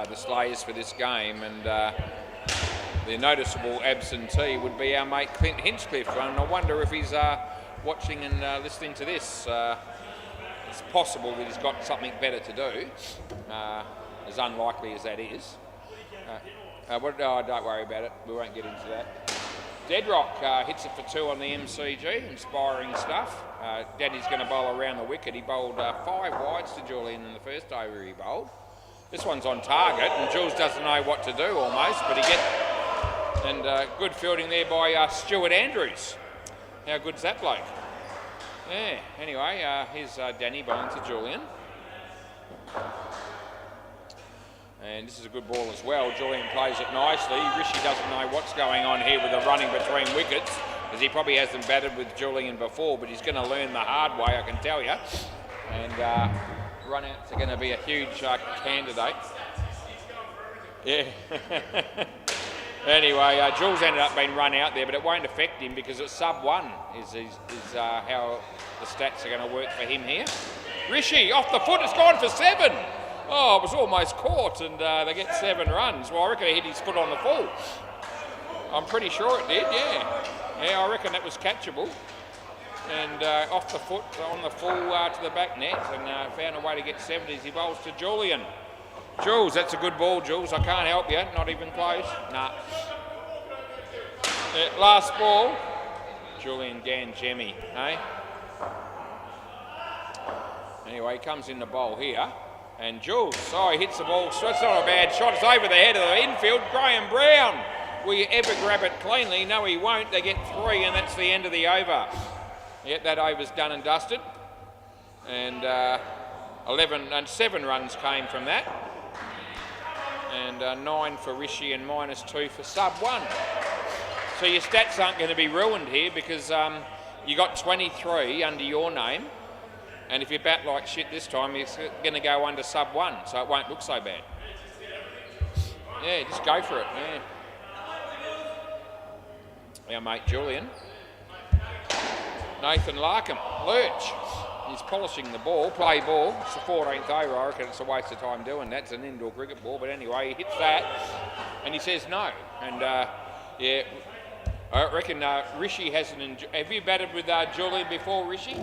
the Slayers for this game, and the noticeable absentee would be our mate Clint Hinchcliffe, and I wonder if he's watching and listening to this. It's possible that he's got something better to do, as unlikely as that is. Don't worry about it, we won't get into that. Deadrock hits it for 2 on the MCG, inspiring stuff. Danny's going to bowl around the wicket. He bowled 5 wides to Julian in the first over he bowled. This one's on target, and Jules doesn't know what to do almost, but he gets... And good fielding there by Stuart Andrews. How good's that bloke? Yeah, anyway, here's Danny bowling to Julian. And this is a good ball as well. Julian plays it nicely. Rishi doesn't know what's going on here with the running between wickets, because he probably hasn't batted with Julian before, but he's going to learn the hard way, I can tell you. And run-outs are going to be a huge candidate. Yeah. Anyway, Jules ended up being run out there, but it won't affect him because it's sub-1 is how the stats are going to work for him here. Rishi, off the foot, it's gone for 7. Oh, it was almost caught, and they get 7 runs. Well, I reckon he hit his foot on the full. I'm pretty sure it did, yeah. Yeah, I reckon that was catchable. And off the foot, on the full to the back net, and found a way to get 7 as he bowls to Julian. Jules, that's a good ball, Jules. I can't help you, not even close. Nah. Last ball, Julian Ganjemi, eh? Anyway, he comes in the bowl here. And Jules, he hits the ball. So it's not a bad shot. It's over the head of the infield. Graham Brown. Will you ever grab it cleanly? No, he won't. They get 3, and that's the end of the over. Yep, that over's done and dusted. And 7 runs came from that. And 9 for Rishi and -2 for sub-1. So your stats aren't going to be ruined here because you got 23 under your name. And if you bat like shit this time, it's going to go under sub-1, so it won't look so bad. Yeah, just go for it, yeah. Our mate Julian. Nathan Larkham, lurch. He's polishing the ball, play ball. It's the 14th over, I reckon it's a waste of time doing that. It's an indoor cricket ball, but anyway, he hits that, and he says no. And yeah, I reckon Rishi hasn't... Have you batted with Julian before, Rishi?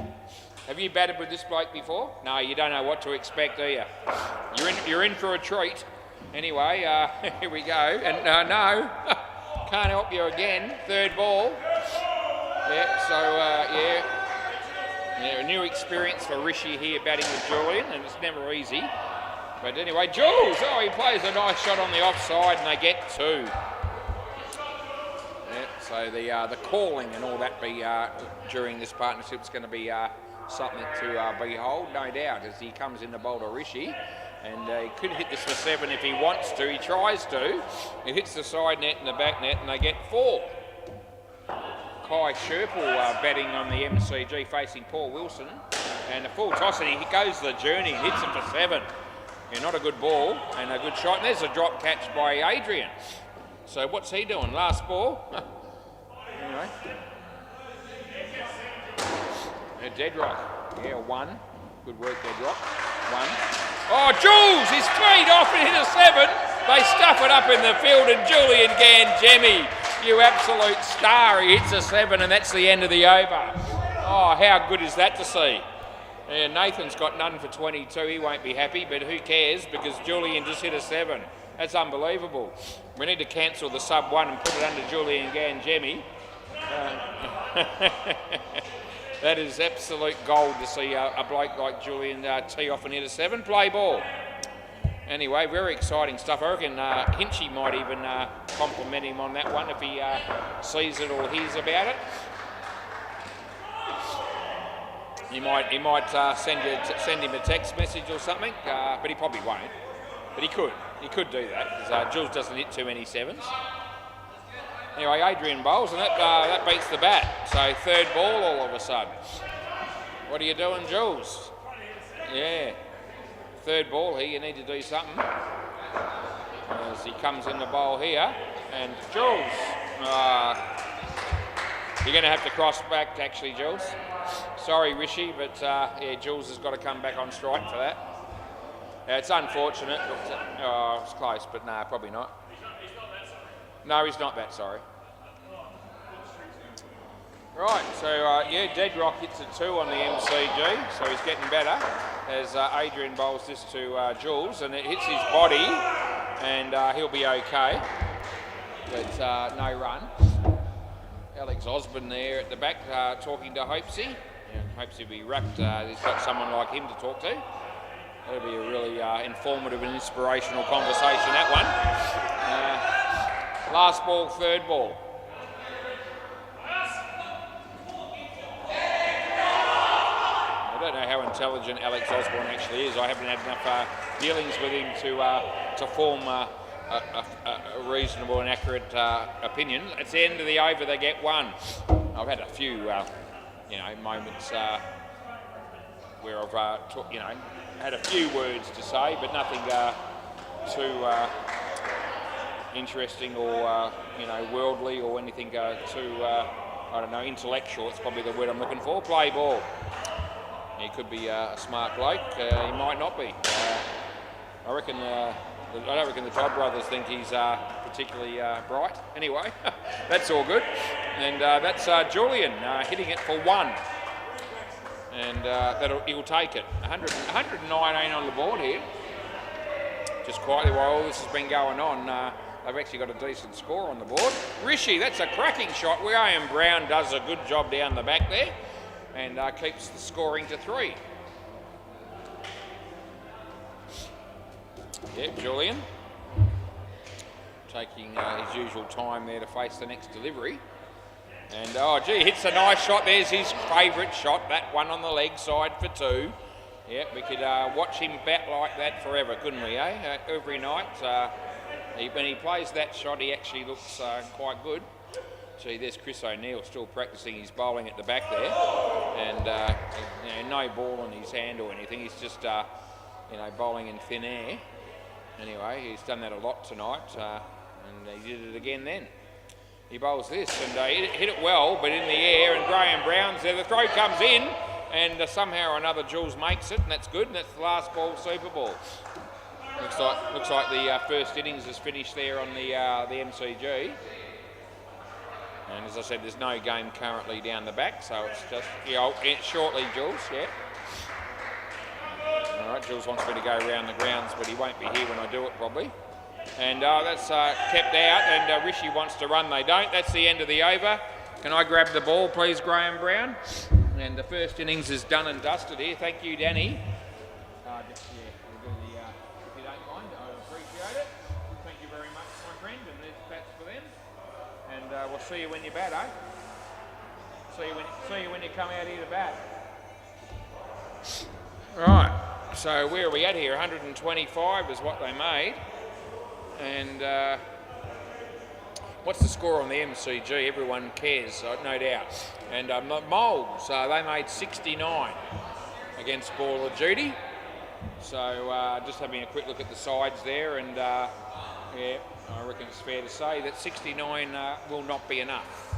Have you batted with this bloke before? No, you don't know what to expect, do you? You're in for a treat. Anyway, here we go. And no, can't help you again. 3rd ball. Yeah, so yeah, a new experience for Rishi here batting with Julian, and it's never easy. But anyway, Jules, he plays a nice shot on the offside, and they get 2. Yeah, so the calling and all that during this partnership is going to be something to behold, no doubt, as he comes in the bowl to Rishi. And he could hit this for 7 if he wants to. He tries to. He hits the side net and the back net, and they get 4. Kai Sherpel batting on the MCG facing Paul Wilson. And a full toss, and he goes the journey, hits it for 7. Yeah, not a good ball, and a good shot. And there's a drop catch by Adrian. So what's he doing? Last ball. Anyway. A Deadrock. Yeah, 1. Good work, Deadrock. 1. Oh, Jules! He's straight off and hit a 7. They stuff it up in the field, and Julian Ganjemi, you absolute star, he hits a 7, and that's the end of the over. Oh, how good is that to see? Yeah, Nathan's got none for 22. He won't be happy, but who cares, because Julian just hit a 7. That's unbelievable. We need to cancel the sub-1 and put it under Julian Ganjemi. That is absolute gold to see a bloke like Julian tee off and hit a 7. Play ball. Anyway, very exciting stuff. I reckon Hinchy might even compliment him on that one if he sees it or hears about it. He might send him a text message or something, but he probably won't. But he could. He could do that, because Jules doesn't hit too many 7s. Anyway, Adrian bowls, and that beats the bat. So 3rd ball all of a sudden. What are you doing, Jules? Yeah. 3rd ball here, you need to do something. As he comes in the bowl here, and Jules. You're going to have to cross back, actually, Jules. Sorry, Rishi, but yeah, Jules has got to come back on strike for that. It's unfortunate. But, it's close, but no, probably not. No, he's not that sorry. Right, so yeah, Deadrock hits a 2 on the MCG, so he's getting better as Adrian bowls this to Jules, and it hits his body, and he'll be okay, but no run. Alex Osborne there at the back talking to Hopesy. Yeah, Hopesy will be wrapped. He's got someone like him to talk to. That'll be a really informative and inspirational conversation, that one. Last ball, third ball. I don't know how intelligent Alex Osborne actually is. I haven't had enough dealings with him to form a reasonable and accurate opinion. It's the end of the over, they get one. I've had a few, moments where I've, had a few words to say, but nothing too interesting or, worldly or anything too, intellectual. It's probably the word I'm looking for. Play ball. He could be a smart bloke. He might not be. I don't reckon the Todd brothers think he's particularly bright. Anyway, that's all good. And that's Julian hitting it for one. And he'll take it. 119 on the board here. Just quietly while all this has been going on, they've actually got a decent score on the board. Rishi, that's a cracking shot. Graham Brown does a good job down the back there and keeps the scoring to 3. Yep, Julian taking his usual time there to face the next delivery. And, hits a nice shot. There's his favourite shot, that one on the leg side for 2. Yep, we could watch him bat like that forever, couldn't we, eh? Every night. When he plays that shot, he actually looks quite good. See, there's Chris O'Neill still practising his bowling at the back there. And, no ball in his hand or anything. He's just, bowling in thin air. Anyway, he's done that a lot tonight, and he did it again then. He bowls this, and hit it well, but in the air, and Graham Brown's there. The throw comes in, and somehow or another Jules makes it, and that's good, and that's the last ball, Super Ball. Looks like the first innings is finished there on the MCG. And as I said, there's no game currently down the back, so it's just, shortly, Jules, yeah. All right, Jules wants me to go around the grounds, but he won't be here when I do it, probably. And that's kept out, and Rishi wants to run. They don't. That's the end of the over. Can I grab the ball, please, Graham Brown? And the first innings is done and dusted here. Thank you, Danny. If you don't mind, I appreciate it. Thank you very much, my friend. And there's bats for them. And we'll see you when you bat, eh? See you when you come out here to bat. Right. So where are we at here? 125 is what they made. And what's the score on the MCG? Everyone cares, no doubt. And Moles, they made 69 against Ball of Duty. So just having a quick look at the sides there, and I reckon it's fair to say that 69 will not be enough.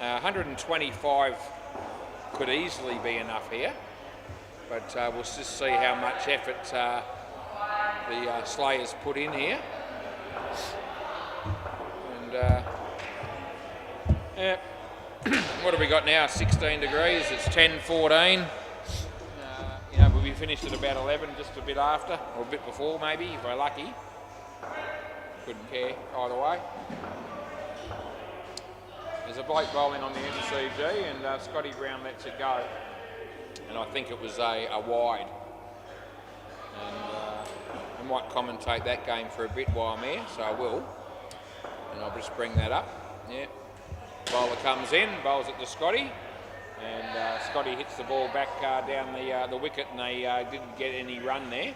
125 could easily be enough here. But we'll just see how much effort the Slayers put in here. And what have we got now? 16 degrees. It's 10:14. We'll be finished at about 11, just a bit after, or a bit before maybe, if we're lucky. Couldn't care either way. There's a bloke bowling on the MCG, and Scotty Brown lets it go. And I think it was a wide. And I might commentate that game for a bit while I'm here, so I will. And I'll just bring that up. Yeah. Bowler comes in, bowls it to Scotty. And Scotty hits the ball back down the wicket, and they didn't get any run there.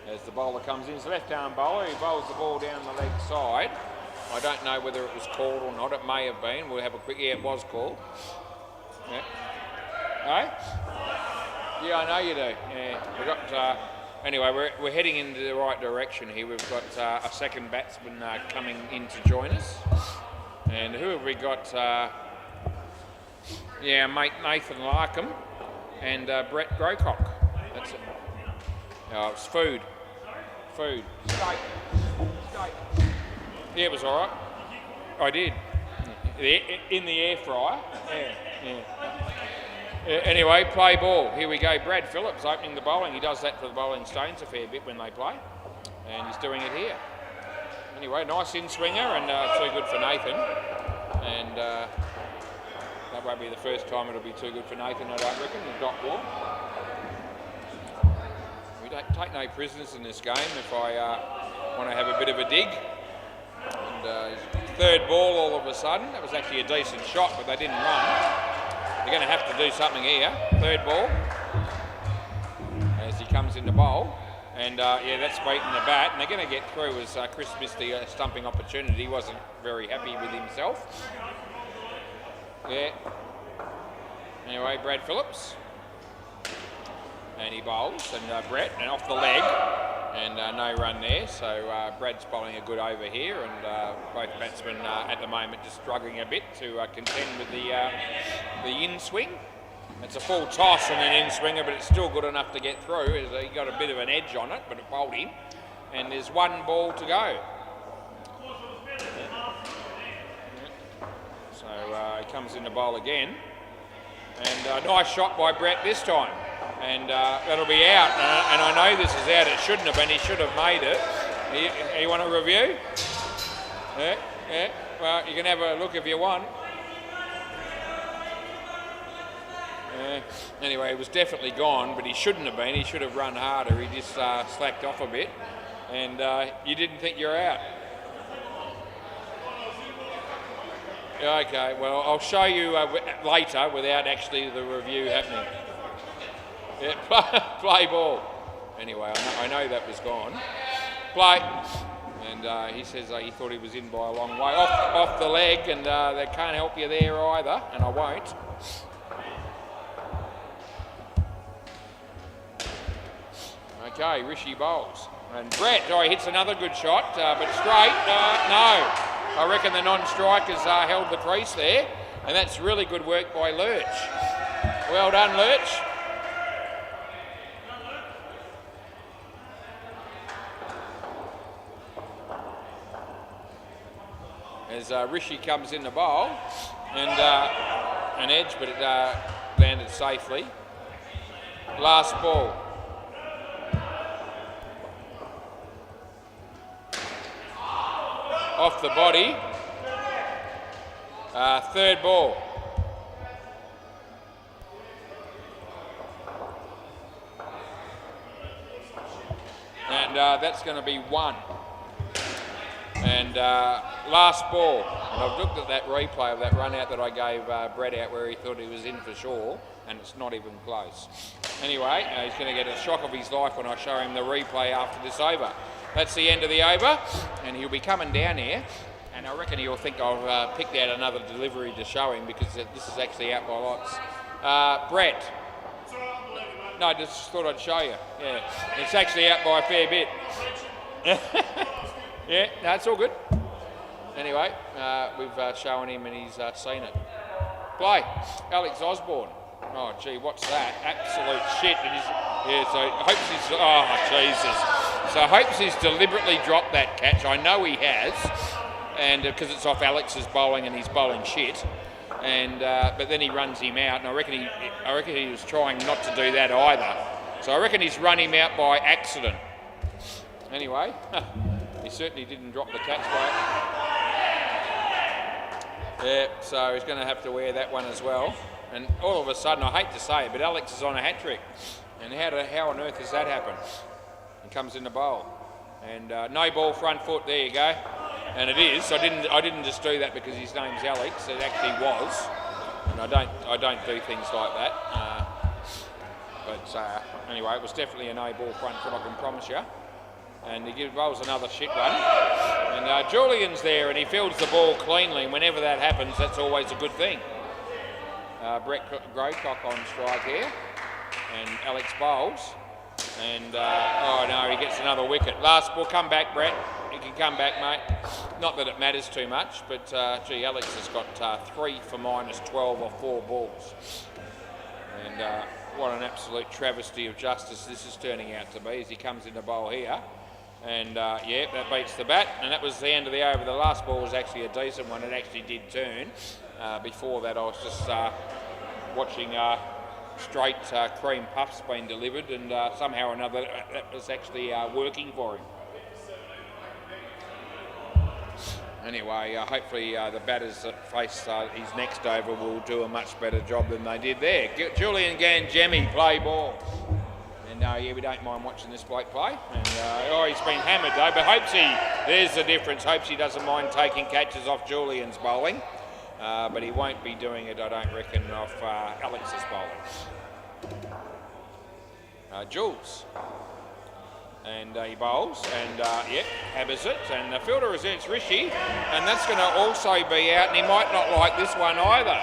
As the bowler comes in, it's a left-arm bowler. He bowls the ball down the leg side. I don't know whether it was called or not. It may have been. We'll have a quick... Yeah, it was called. Yeah. Eh? Yeah, I know you do. Yeah. We've got... anyway, we're heading into the right direction here. We've got a second batsman coming in to join us. And who have we got? Mate Nathan Larkham and Brett Grocock. That's it. Oh, it's food. Steak. Yeah, it was all right. I did. In the air fryer. Yeah. Anyway, play ball. Here we go. Brad Phillips opening the bowling. He does that for the bowling Stones a fair bit when they play. And he's doing it here. Anyway, nice in-swinger and too good for Nathan. and that won't be the first time it'll be too good for Nathan, I don't reckon, the dot ball. We don't take no prisoners in this game if I want to have a bit of a dig. And third ball all of a sudden. That was actually a decent shot, but they didn't run. They're going to have to do something here. Third ball as he comes in the bowl. And yeah, that's beating the bat, and they're going to get through as Chris missed the stumping opportunity. He wasn't very happy with himself. Yeah. Anyway, Brad Phillips. And he bowls, and Brett, and off the leg. And no run there, so Brad's bowling a good over here, and both batsmen at the moment just struggling a bit to contend with the in-swing. It's a full toss and an in-swinger, but it's still good enough to get through. He got a bit of an edge on it, but it bowled him. And there's one ball to go. So he comes in the bowl again. And a nice shot by Brett this time. And that'll be out. And I know this is out. It shouldn't have been. He should have made it. You want a review? Yeah. Well, you can have a look if you want. Anyway, it was definitely gone, but he shouldn't have been. He should have run harder. He just slacked off a bit, and you didn't think you're out. Okay, well, I'll show you later without actually the review happening. Yeah, play ball. Anyway, I know that was gone. Play. And he says he thought he was in by a long way. Off the leg, and they can't help you there either, and I won't. Okay, Rishi bowls. And Brett, he hits another good shot, but straight, no. I reckon the non-strikers held the crease there, and that's really good work by Lurch. Well done, Lurch. As Rishi comes in the bowl, and an edge, but it landed safely. Last ball. Off the body. Third ball. And that's going to be one. And last ball. And I've looked at that replay of that run out that I gave Brett out where he thought he was in for sure, and it's not even close. Anyway, he's going to get a shock of his life when I show him the replay after this over. That's the end of the over, and he'll be coming down here, and I reckon he'll think I've picked out another delivery to show him because this is actually out by lots. Brett. No, just thought I'd show you. Yeah, it's actually out by a fair bit. Yeah, no, it's all good. Anyway, we've shown him and he's seen it. Play, Alex Osborne. Oh, gee, what's that? Absolute shit. So hopes he's, oh, Jesus. So hopes he's deliberately dropped that catch. I know he has, and because it's off Alex's bowling and he's bowling shit. And but then he runs him out, and I reckon he was trying not to do that either. So I reckon he's run him out by accident. Anyway, he certainly didn't drop the catch by it. Yeah, so he's going to have to wear that one as well. And all of a sudden, I hate to say it, but Alex is on a hat trick. And how on earth does that happen? He comes in the bowl, and no ball front foot. There you go. And it is. I didn't just do that because his name's Alex. It actually was. And I don't do things like that. But anyway, it was definitely a no ball front foot, I can promise you. And he bowls another shit one. And Julian's there, and he fields the ball cleanly. And whenever that happens, that's always a good thing. Brett Greycock on strike here, and Alex bowls. And oh no, he gets another wicket. Last ball, come back, Brett. You can come back, mate. Not that it matters too much, but gee, Alex has got 3 for -12 or 4 balls. And what an absolute travesty of justice this is turning out to be as he comes in the bowl here. And yeah, that beats the bat, and that was the end of the over. The last ball was actually a decent one. It actually did turn. Before that, I was just watching straight cream puffs being delivered, and somehow or another that was actually working for him. Anyway, hopefully the batters that face his next over will do a much better job than they did there. Julian Gangemi play ball. And yeah, we don't mind watching this bloke play. And he's been hammered though, but there's the difference. Hopes he doesn't mind taking catches off Julian's bowling. But he won't be doing it, I don't reckon, off Alex's bowling. Jules. And he bowls, and hammers it, and the fielder is it's Rishi, and that's going to also be out, and he might not like this one either.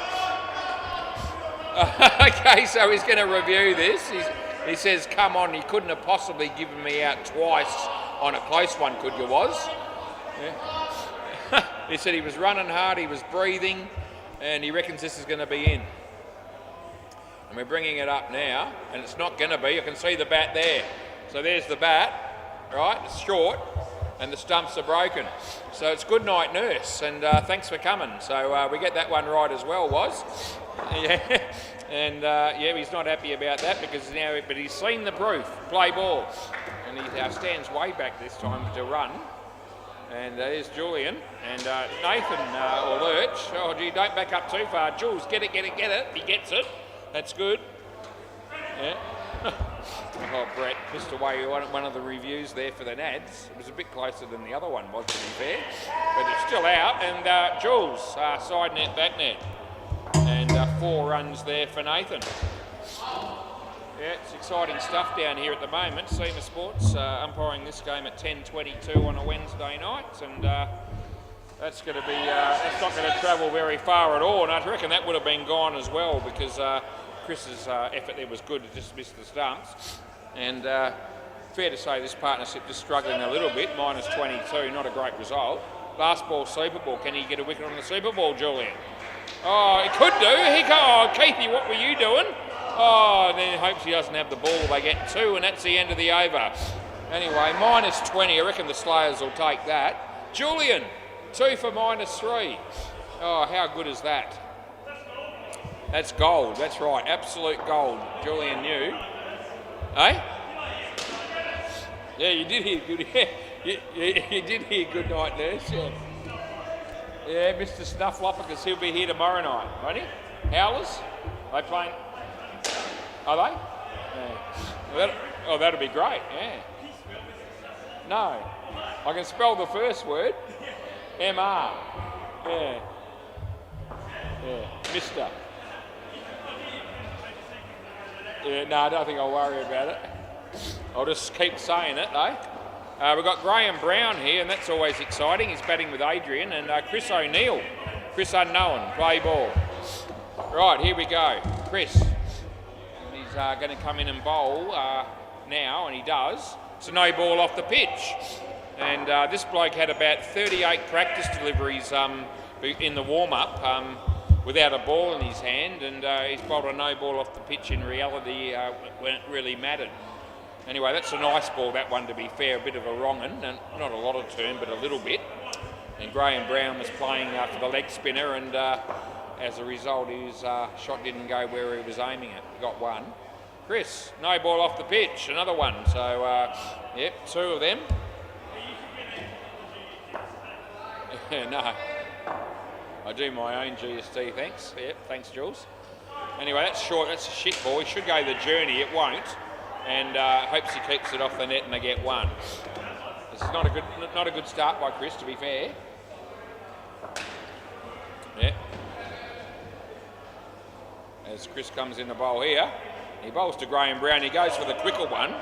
Okay, so he's going to review this. He says, come on, he couldn't have possibly given me out twice on a close one, could you, was? Yeah. He said he was running hard, he was breathing, and he reckons this is going to be in. And we're bringing it up now, and it's not going to be. You can see the bat there. So there's the bat, right? It's short, and the stumps are broken. So it's good night, nurse, and thanks for coming. So we get that one right as well, was. Yeah, and he's not happy about that because now, but he's seen the proof. Play ball, and he stands way back this time to run. And there's Julian and Nathan or Lurch. Oh gee, don't back up too far. Jules, get it. He gets it. That's good. Yeah. Oh, Brett missed away one of the reviews there for the Nads. It was a bit closer than the other one was, to be fair. But it's still out, and Jules, side net, back net. And 4 runs there for Nathan. Yeah, it's exciting stuff down here at the moment. SEMA Sports umpiring this game at 10:22 on a Wednesday night, and that's going to be, that's not going to travel very far at all, and I reckon that would have been gone as well because Chris's effort there was good to just miss the stumps. And fair to say this partnership just struggling a little bit, -22, not a great result. Last ball, Super Ball. Can he get a wicket on the Super Ball, Julian? Oh, he could do. Oh, Keithy, what were you doing? Oh, and then he hopes he doesn't have the ball. They get 2, and that's the end of the over. Anyway, -20. I reckon the Slayers will take that. Julian, 2 for -3. Oh, how good is that? That's gold. That's right. Absolute gold. Julian knew. Eh? Yeah, you did hear good. Yeah, you did hear good night, nurse. Yeah, Mr. Snuffleupagus, he'll be here tomorrow night, won't he? Howlers? They playing? Are they? Yeah. Well, that'll be great. Yeah. No, I can spell the first word. M-R. Yeah. Yeah. Mister. Yeah, no, I don't think I'll worry about it. I'll just keep saying it, though. We've got Graham Brown here, and that's always exciting. He's batting with Adrian, and Chris O'Neill. Chris Unknown, play ball. Right, here we go. Chris. And he's going to come in and bowl now, and he does. It's a no ball off the pitch. And this bloke had about 38 practice deliveries in the warm-up without a ball in his hand, and he's bowled a no ball off the pitch in reality when it really mattered. Anyway, that's a nice ball, that one, to be fair. A bit of a wrong-un, and not a lot of turn, but a little bit. And Graham Brown was playing for the leg spinner, and as a result, his shot didn't go where he was aiming it. Got 1. Chris, no ball off the pitch, another one. So, yep, 2 of them. No. I do my own GST, thanks. Yep, thanks, Jules. Anyway, that's short. That's a shit ball. He should go the journey. It won't. And hopes he keeps it off the net and they get 1. This is not a good start by Chris, to be fair. Yeah. As Chris comes in the bowl here, he bowls to Graham Brown. He goes for the quicker one,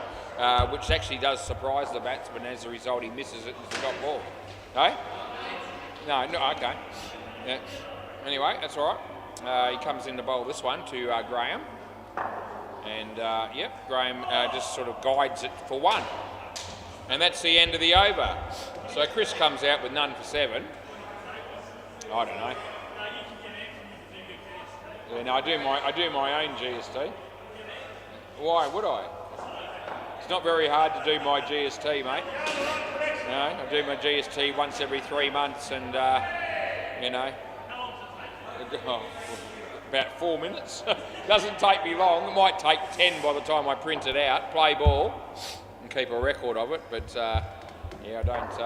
which actually does surprise the batsman. As a result, he misses it and it's a dot ball. No? No, okay. Yeah. Anyway, that's all right. He comes in to bowl this one to Graham. And, yep, Graham just sort of guides it for 1. And that's the end of the over. So Chris comes out with none for 7. I don't know. Yeah, no, I do my own GST. Why would I? It's not very hard to do my GST, mate. No, I do my GST once every 3 months, and you know, about 4 minutes. Doesn't take me long. It might take 10 by the time I print it out. Play ball and keep a record of it. But yeah, I don't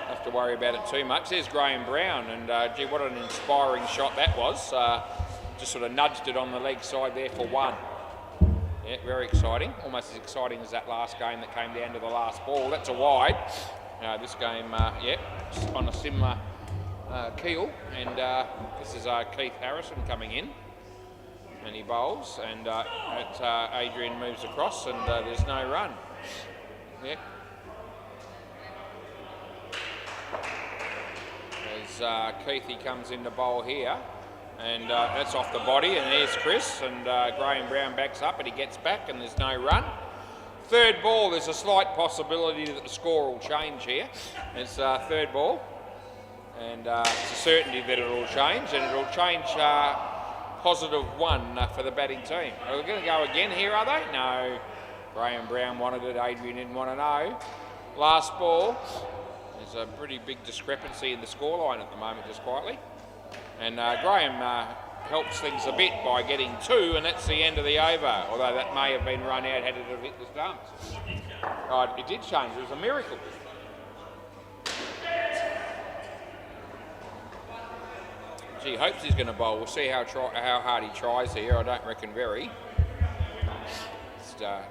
have to worry about it too much. There's Graham Brown, and gee, what an inspiring shot that was. Just sort of nudged it on the leg side there for one. Yeah, very exciting. Almost as exciting as that last game that came down to the last ball. That's a wide. This game, yeah, on a similar keel. And this is Keith Harrison coming in. And he bowls, and Adrian moves across, and there's no run. Yeah. As Keithy comes in to bowl here, and that's off the body, and there's Chris, and Graham Brown backs up, and he gets back, and there's no run. Third ball, there's a slight possibility that the score will change here. It's third ball, and it's a certainty that it will change, and it will change +1 for the batting team. Are we going to go again here, are they? No. Graham Brown wanted it, Adrian didn't want to know. Last ball. There's a pretty big discrepancy in the scoreline at the moment, just quietly. And Graham helps things a bit by getting 2, and that's the end of the over. Although that may have been run out had it have hit the stumps. Oh, it did change. It was a miracle. Gee, hopes he's going to bowl. We'll see how hard he tries here. I don't reckon very.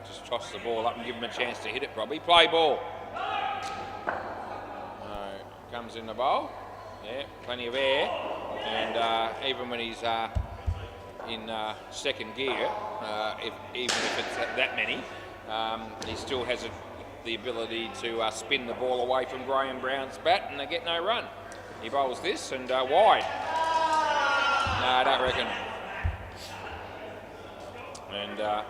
Just toss the ball up and give him a chance to hit it probably. Play ball. Comes in the bowl. Yeah, plenty of air. And even when he's in second gear, even if it's that many, he still has the ability to spin the ball away from Graham Brown's bat, and they get no run. He bowls this, and wide. No, I don't reckon. And yeah.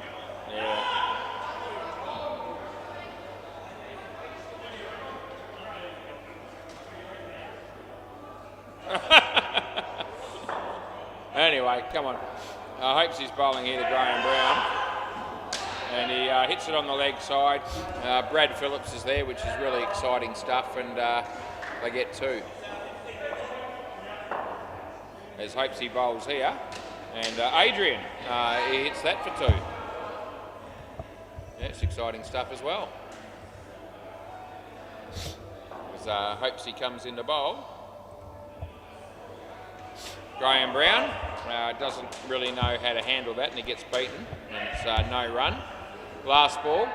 Anyway, come on. I hope he's bowling here to Graham Brown. And he hits it on the leg side. Brad Phillips is there, which is really exciting stuff, and they get 2. There's hopes he bowls here. And Adrian, he hits that for 2. Yeah, it's exciting stuff as well. There's hopes he comes in to bowl. Graham Brown doesn't really know how to handle that, and he gets beaten, and it's no run. Last ball.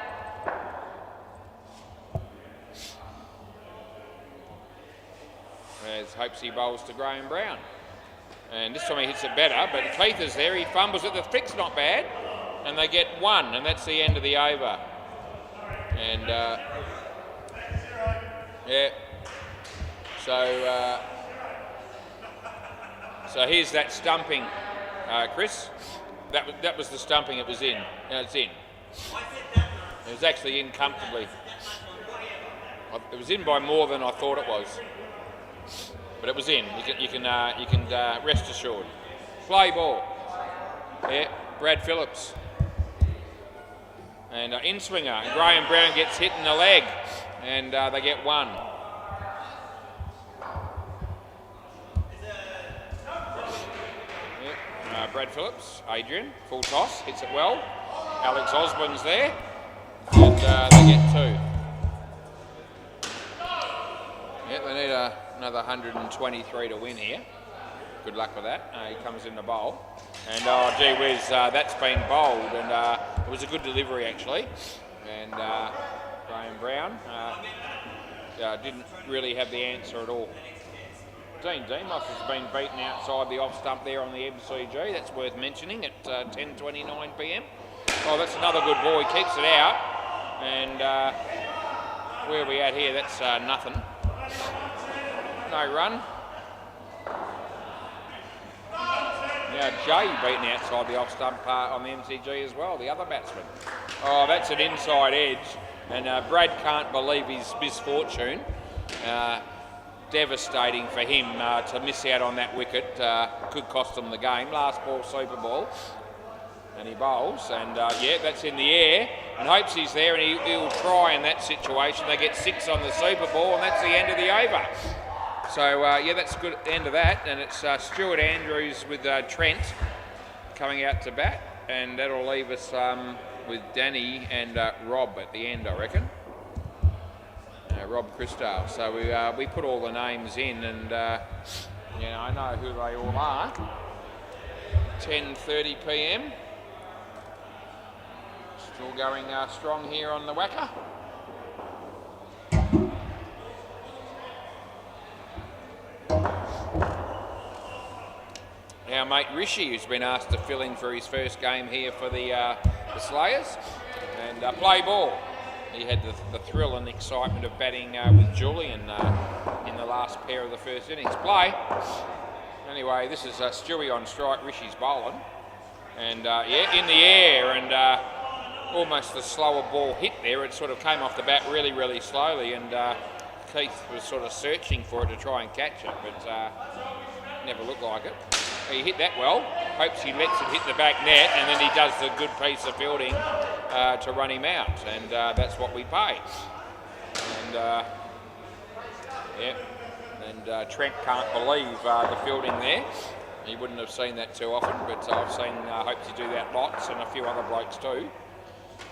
There's hopes he bowls to Graham Brown. And this time he hits it better, but Keith is there, he fumbles it, the flick's not bad, and they get 1, and that's the end of the over. And yeah, so here's that stumping, Chris. That was the stumping it was in. Now it's in. It was actually in comfortably. It was in by more than I thought it was, but it was in. You can rest assured. Play ball. Yeah, Brad Phillips. And in swinger. And Graham Brown gets hit in the leg, and they get 1. Brad Phillips, Adrian, full toss, hits it well. Alex Osborne's there, and they get 2. Yeah, they need another 123 to win here. Good luck with that. He comes in the bowl, and oh gee whiz, that's been bowled, and it was a good delivery actually. And Graham Brown didn't really have the answer at all. Dean Demos has been beaten outside the off stump there on the MCG. That's worth mentioning at 10:29 p.m. Oh, that's another good ball. He keeps it out. And where are we at here? That's nothing. No run. Now Jay beaten outside the off stump on the MCG as well, the other batsman. Oh, that's an inside edge. And Brad can't believe his misfortune. Devastating for him to miss out on that wicket. Could cost them the game. Last ball, super ball. And he bowls, and yeah, that's in the air, and hopes he's there, and he'll try in that situation. They get 6 on the super ball, and that's the end of the over. So yeah, that's a good end of that, and it's Stuart Andrews with Trent coming out to bat, and that'll leave us with Danny and Rob at the end, I reckon. Rob Christale. So we put all the names in, and you know, I know who they all are. 10:30 p.m. Still going strong here on the WACA. Our mate Rishi, who's been asked to fill in for his first game here for the Slayers, and play ball. He had the thrill and excitement of batting with Julian in the last pair of the first innings. Play. Anyway, this is Stewie on strike. Rishi's bowling, and yeah, in the air, and almost a slower ball hit there. It sort of came off the bat really, really slowly, and Keith was sort of searching for it to try and catch it, but never looked like it. He hit that well. Hopes he lets it hit the back net, and then he does the good piece of fielding to run him out, and that's what we pay. And yeah, and Trent can't believe the fielding there. He wouldn't have seen that too often, but I've seen Hopesy do that lots, and a few other blokes too.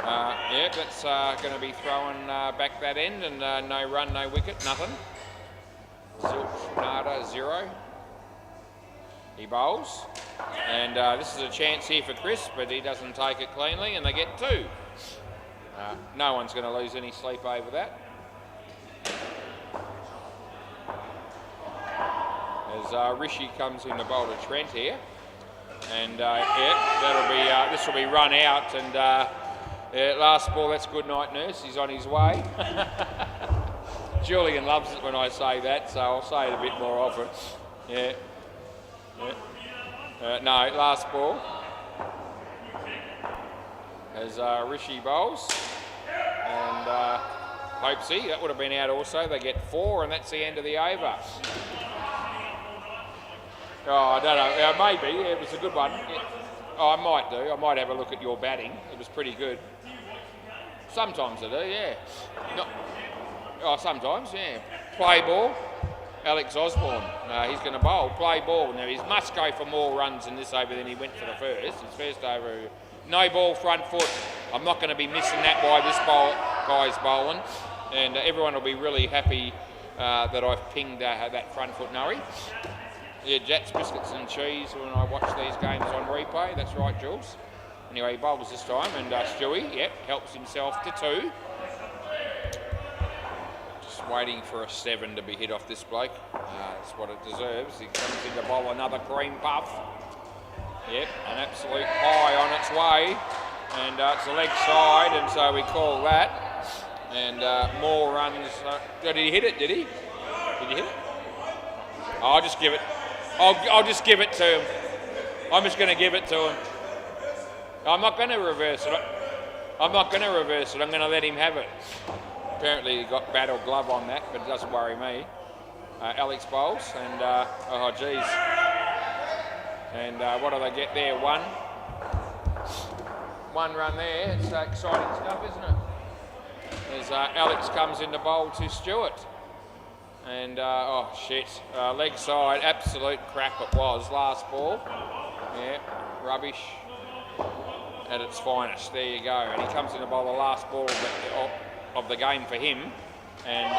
Yeah, that's going to be throwing back that end, and no run, no wicket, nothing. Zilch, nada, 0. He bowls, and this is a chance here for Chris, but he doesn't take it cleanly, and they get 2. No one's going to lose any sleep over that. As Rishi comes in to bowl to Trent here, and yeah, this will be run out, and yeah, last ball. That's good night, nurse. He's on his way. Julian loves it when I say that, so I'll say it a bit more often. Yeah. Yeah. No, last ball. As Rishi bowls, and Hopesy, that would have been out also. They get 4, and that's the end of the over. Oh, I don't know. Maybe. Yeah, it was a good one. Yeah. Oh, I might do. I might have a look at your batting. It was pretty good. Sometimes I do, yeah. Oh, sometimes, yeah. Play ball. Alex Osborne, he's going to bowl, play ball. Now, he must go for more runs in this over than he went for the first. His first over, no ball, front foot. I'm not going to be missing that by this guy's bowling. And everyone will be really happy that I've pinged that front foot nurry. Yeah, Jats, biscuits and cheese when I watch these games on replay. That's right, Jules. Anyway, he bowls this time, and Stewie, yep, helps himself to 2. Waiting for a 7 to be hit off this bloke. That's what it deserves. He comes in to bowl another cream puff. Yep, an absolute high on its way. And it's a leg side, and so we call that. And more runs. Did he hit it, did he? Did he hit it? Oh, I'll just give it. I'll just give it to him. I'm just going to give it to him. I'm not going to reverse it. I'm not going to reverse it. I'm going to let him have it. Apparently he got bat or glove on that, but it doesn't worry me. Alex bowls, and oh geez. And what do they get there? 1 run there. It's exciting stuff, isn't it? As Alex comes in to bowl to Stewart. And oh shit, leg side, absolute crap it was. Last ball. Yeah, rubbish at its finest. There you go. And he comes in to bowl the last ball of the game for him, and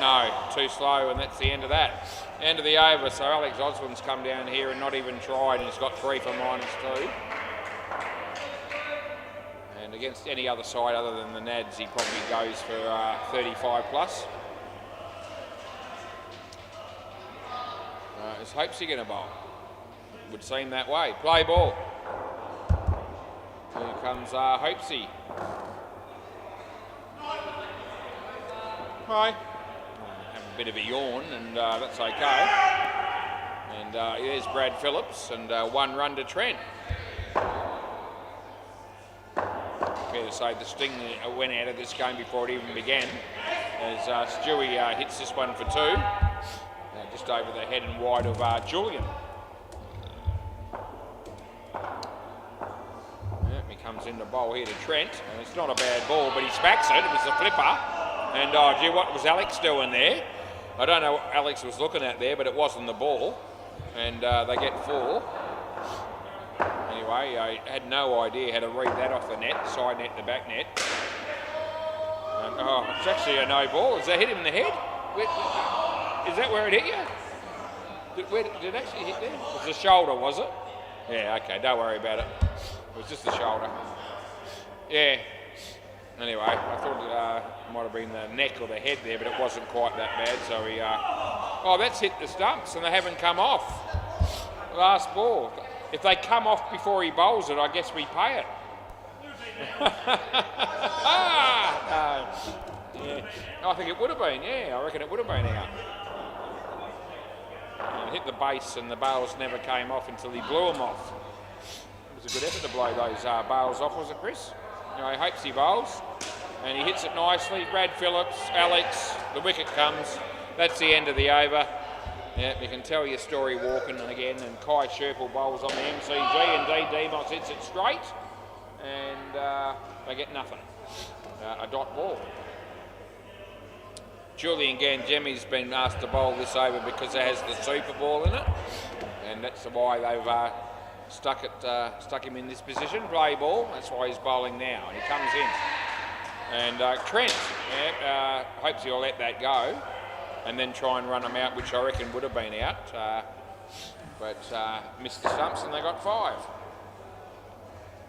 no, too slow, and that's the end of that. End of the over, so Alex Osborne's come down here and not even tried, and he's got 3 for -2. And against any other side other than the Nads, he probably goes for 35 plus. Is Hopesy going to bowl? Would seem that way. Play ball. Here comes Hopesy. Hi. Have a bit of a yawn, and that's okay. And there's Brad Phillips, and 1 run to Trent. Fair to say the sting went out of this game before it even began, as Stewie hits this one for 2, just over the head and wide of Julian. Yeah, he comes in the bowl here to Trent, and it's not a bad ball, but he smacks it. It was a flipper. And oh, gee, what was Alex doing there? I don't know what Alex was looking at there, but it wasn't the ball. And they get 4. Anyway, I had no idea how to read that off the net, side net to back net. And, oh, it's actually a no ball. Does that hit him in the head? Is that where it hit you? Did it actually hit there? It was the shoulder, was it? Yeah, okay, don't worry about it. It was just the shoulder. Yeah. Anyway, I thought it might have been the neck or the head there, but it wasn't quite that bad. So he, oh, that's hit the stumps and they haven't come off. Last ball. If they come off before he bowls it, I guess we pay it. Yeah. I think it would have been, yeah, I reckon it would have been out. And hit the base and the bails never came off until he blew them off. It was a good effort to blow those bails off, was it, Chris? You know, he hopes he bowls and he hits it nicely. Brad Phillips, Alex, the wicket comes. That's the end of the over. Yeah, you can tell your story walking again, and Kai Sherpel bowls on the MCG and D. Demos hits it straight and they get nothing. A dot ball. Julian Gangemi's been asked to bowl this over because it has the Super Ball in it, and that's why they've stuck him in this position. Play ball, that's why he's bowling now, and he comes in. And Trent hopes he'll let that go and then try and run them out, which I reckon would have been out, but missed the stumps and they got 5.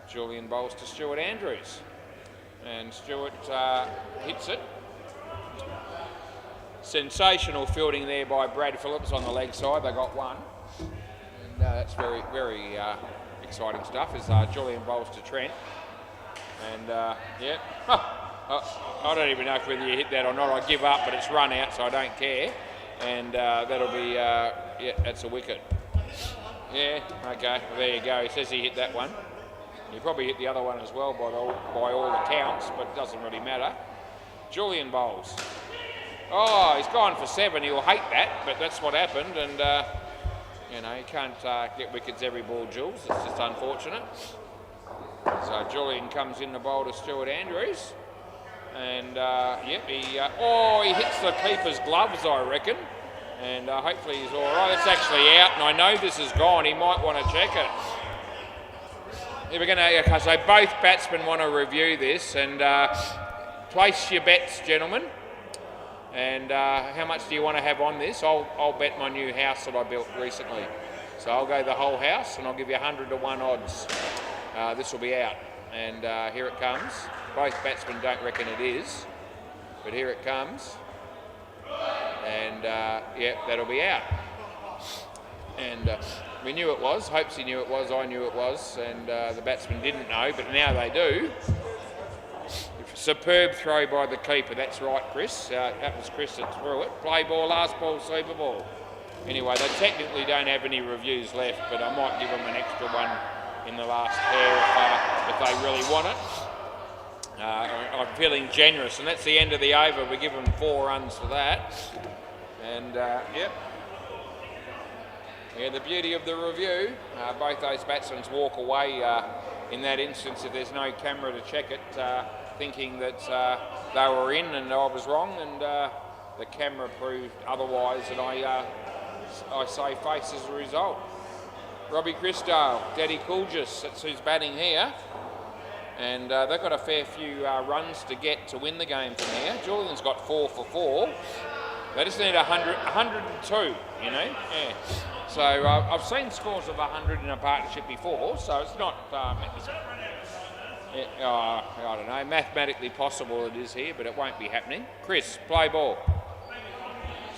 Julian bowls to Stuart Andrews, and Stuart hits it. Sensational fielding there by Brad Phillips on the leg side. They got 1, and that's very, very exciting stuff as Julian bowls to Trent. And yeah, I don't even know whether you hit that or not. I give up, but it's run out, so I don't care. And that'll be, yeah, that's a wicket. Yeah, okay, well, there you go. He says he hit that one. He probably hit the other one as well by all accounts, but it doesn't really matter. Julian bowls. Oh, he's gone for 7. He'll hate that, but that's what happened. And, you know, you can't get wickets every ball, Jules. It's just unfortunate. So Julian comes in the bowl to Stuart Andrews. And, yep, he hits the keeper's gloves, I reckon. And hopefully he's all right. It's actually out, and I know this is gone. He might want to check it. We're going to, okay, so both batsmen want to review this, and place your bets, gentlemen. And how much do you want to have on this? I'll bet my new house that I built recently. So I'll go the whole house, and I'll give you 100 to 1 odds. This will be out, and here it comes. Both batsmen don't reckon it is, but here it comes. And yeah, that'll be out. And we knew it was. Hopesy knew it was. I knew it was. And the batsmen didn't know, but now they do. Superb throw by the keeper. That's right, Chris. That was Chris that threw it. Play ball, last ball, Super Ball. Anyway, they technically don't have any reviews left, but I might give them an extra one in the last pair if they really want it. I'm feeling generous, and that's the end of the over. We give them 4 runs for that. And, yep. Yeah, the beauty of the review, both those batsmen walk away in that instance if there's no camera to check it, thinking that they were in and I was wrong, and the camera proved otherwise, and I say face as a result. Robbie Christale, Daddy Coolgis, that's who's batting here. And they've got a fair few runs to get to win the game from here. Julian's got 4 for 4. They just need 102, you know? Yeah. So I've seen scores of 100 in a partnership before, so it's not, I don't know, mathematically possible it is here, but it won't be happening. Chris, play ball.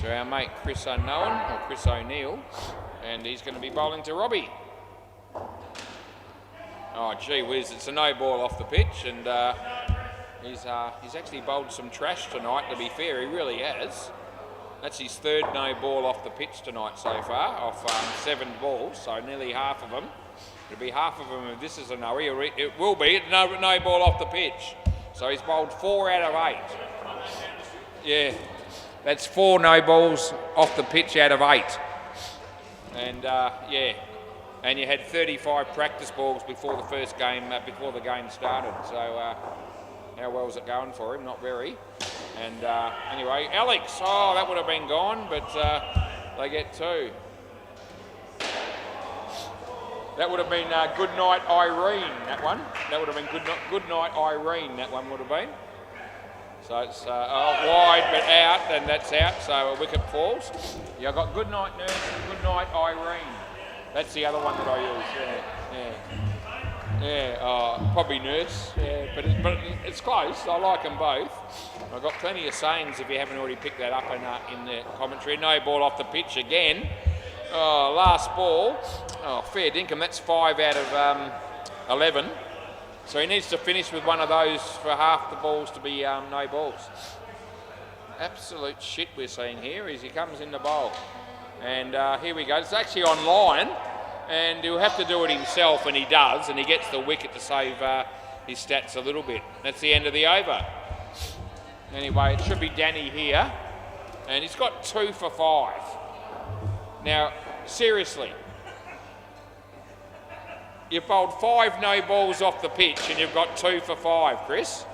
So our mate Chris Unknown, or Chris O'Neill, and he's going to be bowling to Robbie. Oh, gee whiz, it's a no ball off the pitch, and he's actually bowled some trash tonight, to be fair, he really has. That's his 3rd no ball off the pitch tonight so far, off 7 balls, so nearly half of them. It'll be half of them if this is a no. It will be no ball off the pitch. So he's bowled 4 out of 8. Yeah, that's 4 no balls off the pitch out of 8. And yeah, and you had 35 practice balls before the first game, before the game started. So how well is it going for him? Not very. And anyway, Alex, oh, that would have been gone, but they get 2. That would have been Good Night Irene, that one. That would have been Good Night Irene, that one would have been. So it's wide but out, and that's out, so a wicket falls. Yeah, I've got Good Night Nurse and Good Night Irene. That's the other one that I use, yeah. Probably Nurse, yeah, but it's close. I like them both. I've got plenty of sayings if you haven't already picked that up in the commentary. No ball off the pitch again. Last ball. Fair dinkum. That's 5 out of 11. So he needs to finish with one of those for half the balls to be no balls. Absolute shit we're seeing here as he comes in the bowl. And here we go. It's actually online, and he'll have to do it himself, and he does, and he gets the wicket to save his stats a little bit. That's the end of the over. Anyway, it should be Danny here, and he's got 2 for 5. Now, seriously, you've bowled 5 no balls off the pitch and you've got 2 for 5, Chris.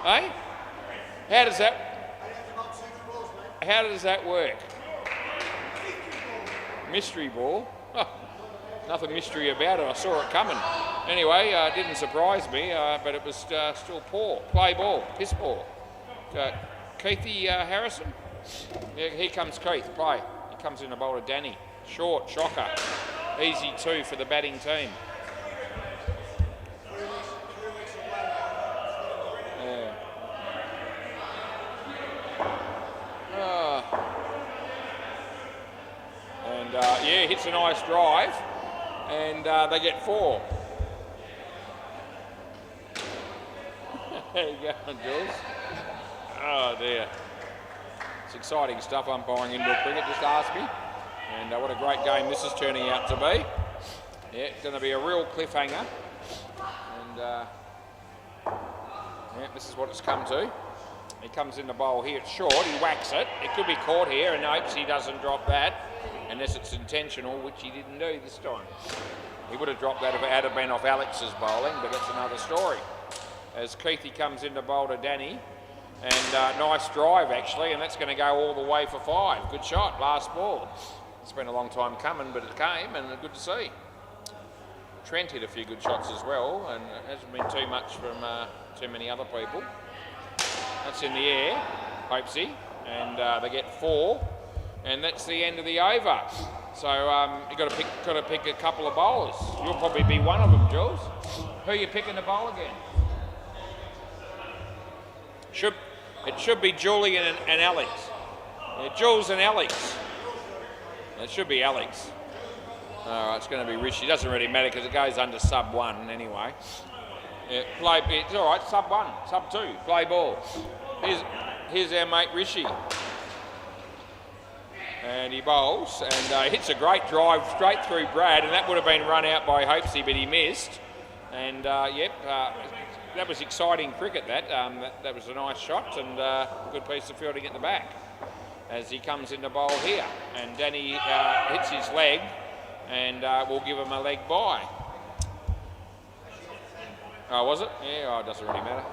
Eh? How does that work? Mystery ball? Oh, nothing mystery about it. I saw it coming. Anyway, it didn't surprise me, but it was still poor. Play ball, piss ball. Keithy Harrison? Yeah, here comes Keith, play. He comes in the bowl of Danny. Short, shocker. Easy 2 for the batting team. And hits a nice drive, and they get 4. There you go, Jules. Oh dear. It's exciting stuff umpiring indoor cricket, just ask me. And what a great game this is turning out to be. Yeah, it's going to be a real cliffhanger. And this is what it's come to. He comes in the bowl here, it's short, he whacks it. It could be caught here, and hopes he doesn't drop that, unless it's intentional, which he didn't do this time. He would have dropped that if it had been off Alex's bowling, but that's another story. As Keithy comes in to bowl to Danny, and nice drive actually, and that's going to go all the way for 5. Good shot, last ball. It's been a long time coming, but it came, and good to see. Trent hit a few good shots as well, and it hasn't been too much from too many other people. That's in the air, Hopesy, and they get 4, and that's the end of the over. So you've got to pick a couple of bowlers. You'll probably be one of them, Jules. Who are you picking to bowl again? It should be Julian and Alex. Yeah, Jules and Alex. It should be Alex. All right, it's going to be Rishi. It doesn't really matter because it goes under sub 1 anyway. Yeah, it's all right, sub 1, sub 2, play ball. Here's our mate Rishi. And he bowls and hits a great drive straight through Brad, and that would have been run out by Hopesy, but he missed. And that was exciting cricket, that was a nice shot, and good piece of fielding at the back. As he comes in the bowl here, and Danny hits his leg, and we'll give him a leg bye. Oh, was it? Yeah, it doesn't really matter.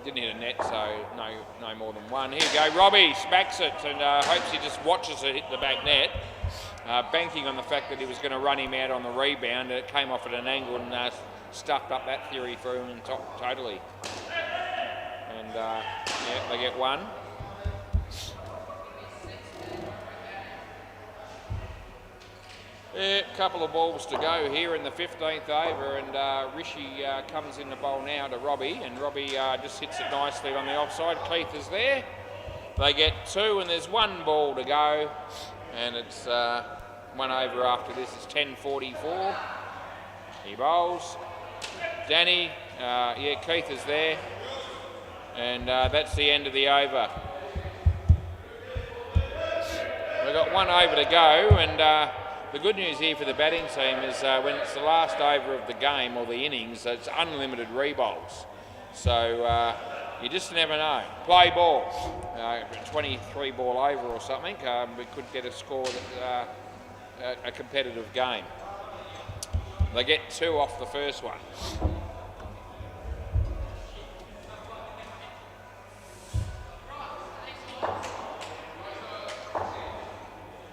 Didn't hit a net, so no more than 1. Here you go, Robbie smacks it, and hopes he just watches it hit the back net, banking on the fact that he was going to run him out on the rebound. It came off at an angle and stuffed up that theory for him totally. And they get 1. Yeah, a couple of balls to go here in the 15th over, and Rishi comes in the bowl now to Robbie, and Robbie just hits it nicely on the offside. Keith is there. They get 2, and there's 1 ball to go, and it's 1 over after this. It's 10:44. He bowls. Danny, Keith is there, and that's the end of the over. We've got 1 over to go, and the good news here for the batting team is when it's the last over of the game or the innings, it's unlimited re-bowls. So you just never know. Play ball, 23 ball over or something. We could get a score that a competitive game. They get 2 off the first one.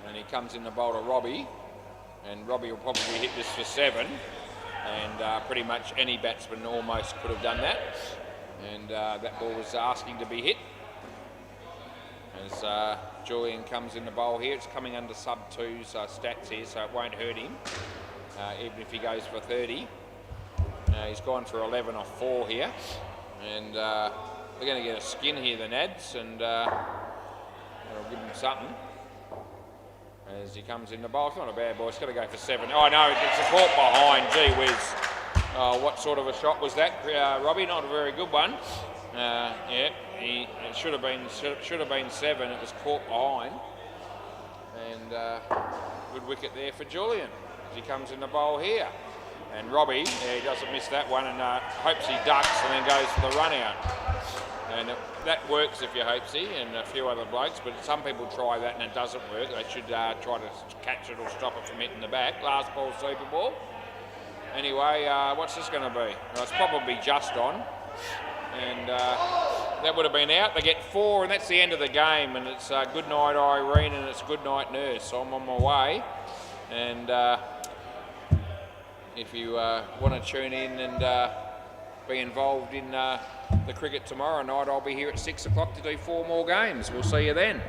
And he comes in the bowl to Robbie. And Robbie will probably hit this for 7, and pretty much any batsman almost could have done that. And that ball was asking to be hit, as Julian comes in the bowl here. It's coming under sub-2's stats here, so it won't hurt him, even if he goes for 30. He's gone for 11 off 4 here, and they're going to get a skin here, the Nads, and that'll give him something. As he comes in the bowl, it's not a bad ball. It's got to go for 7. Oh no, it's a caught behind. Gee whiz! What sort of a shot was that, Robbie? Not a very good one. Yeah, it should have been 7. It was caught behind, and good wicket there for Julian as he comes in the bowl here. And Robbie, he doesn't miss that one, and hopes he ducks and then goes for the run out. And that works if you're Hopesy and a few other blokes, but some people try that and it doesn't work. They should try to catch it or stop it from hitting the back. Last ball, super ball. Anyway, what's this going to be? Well, it's probably just on. And that would have been out. They get 4, and that's the end of the game. And it's good night, Irene, and it's good night, Nurse. So I'm on my way. And if you want to tune in and be involved in the cricket tomorrow night, I'll be here at 6 o'clock to do 4 more games. We'll see you then.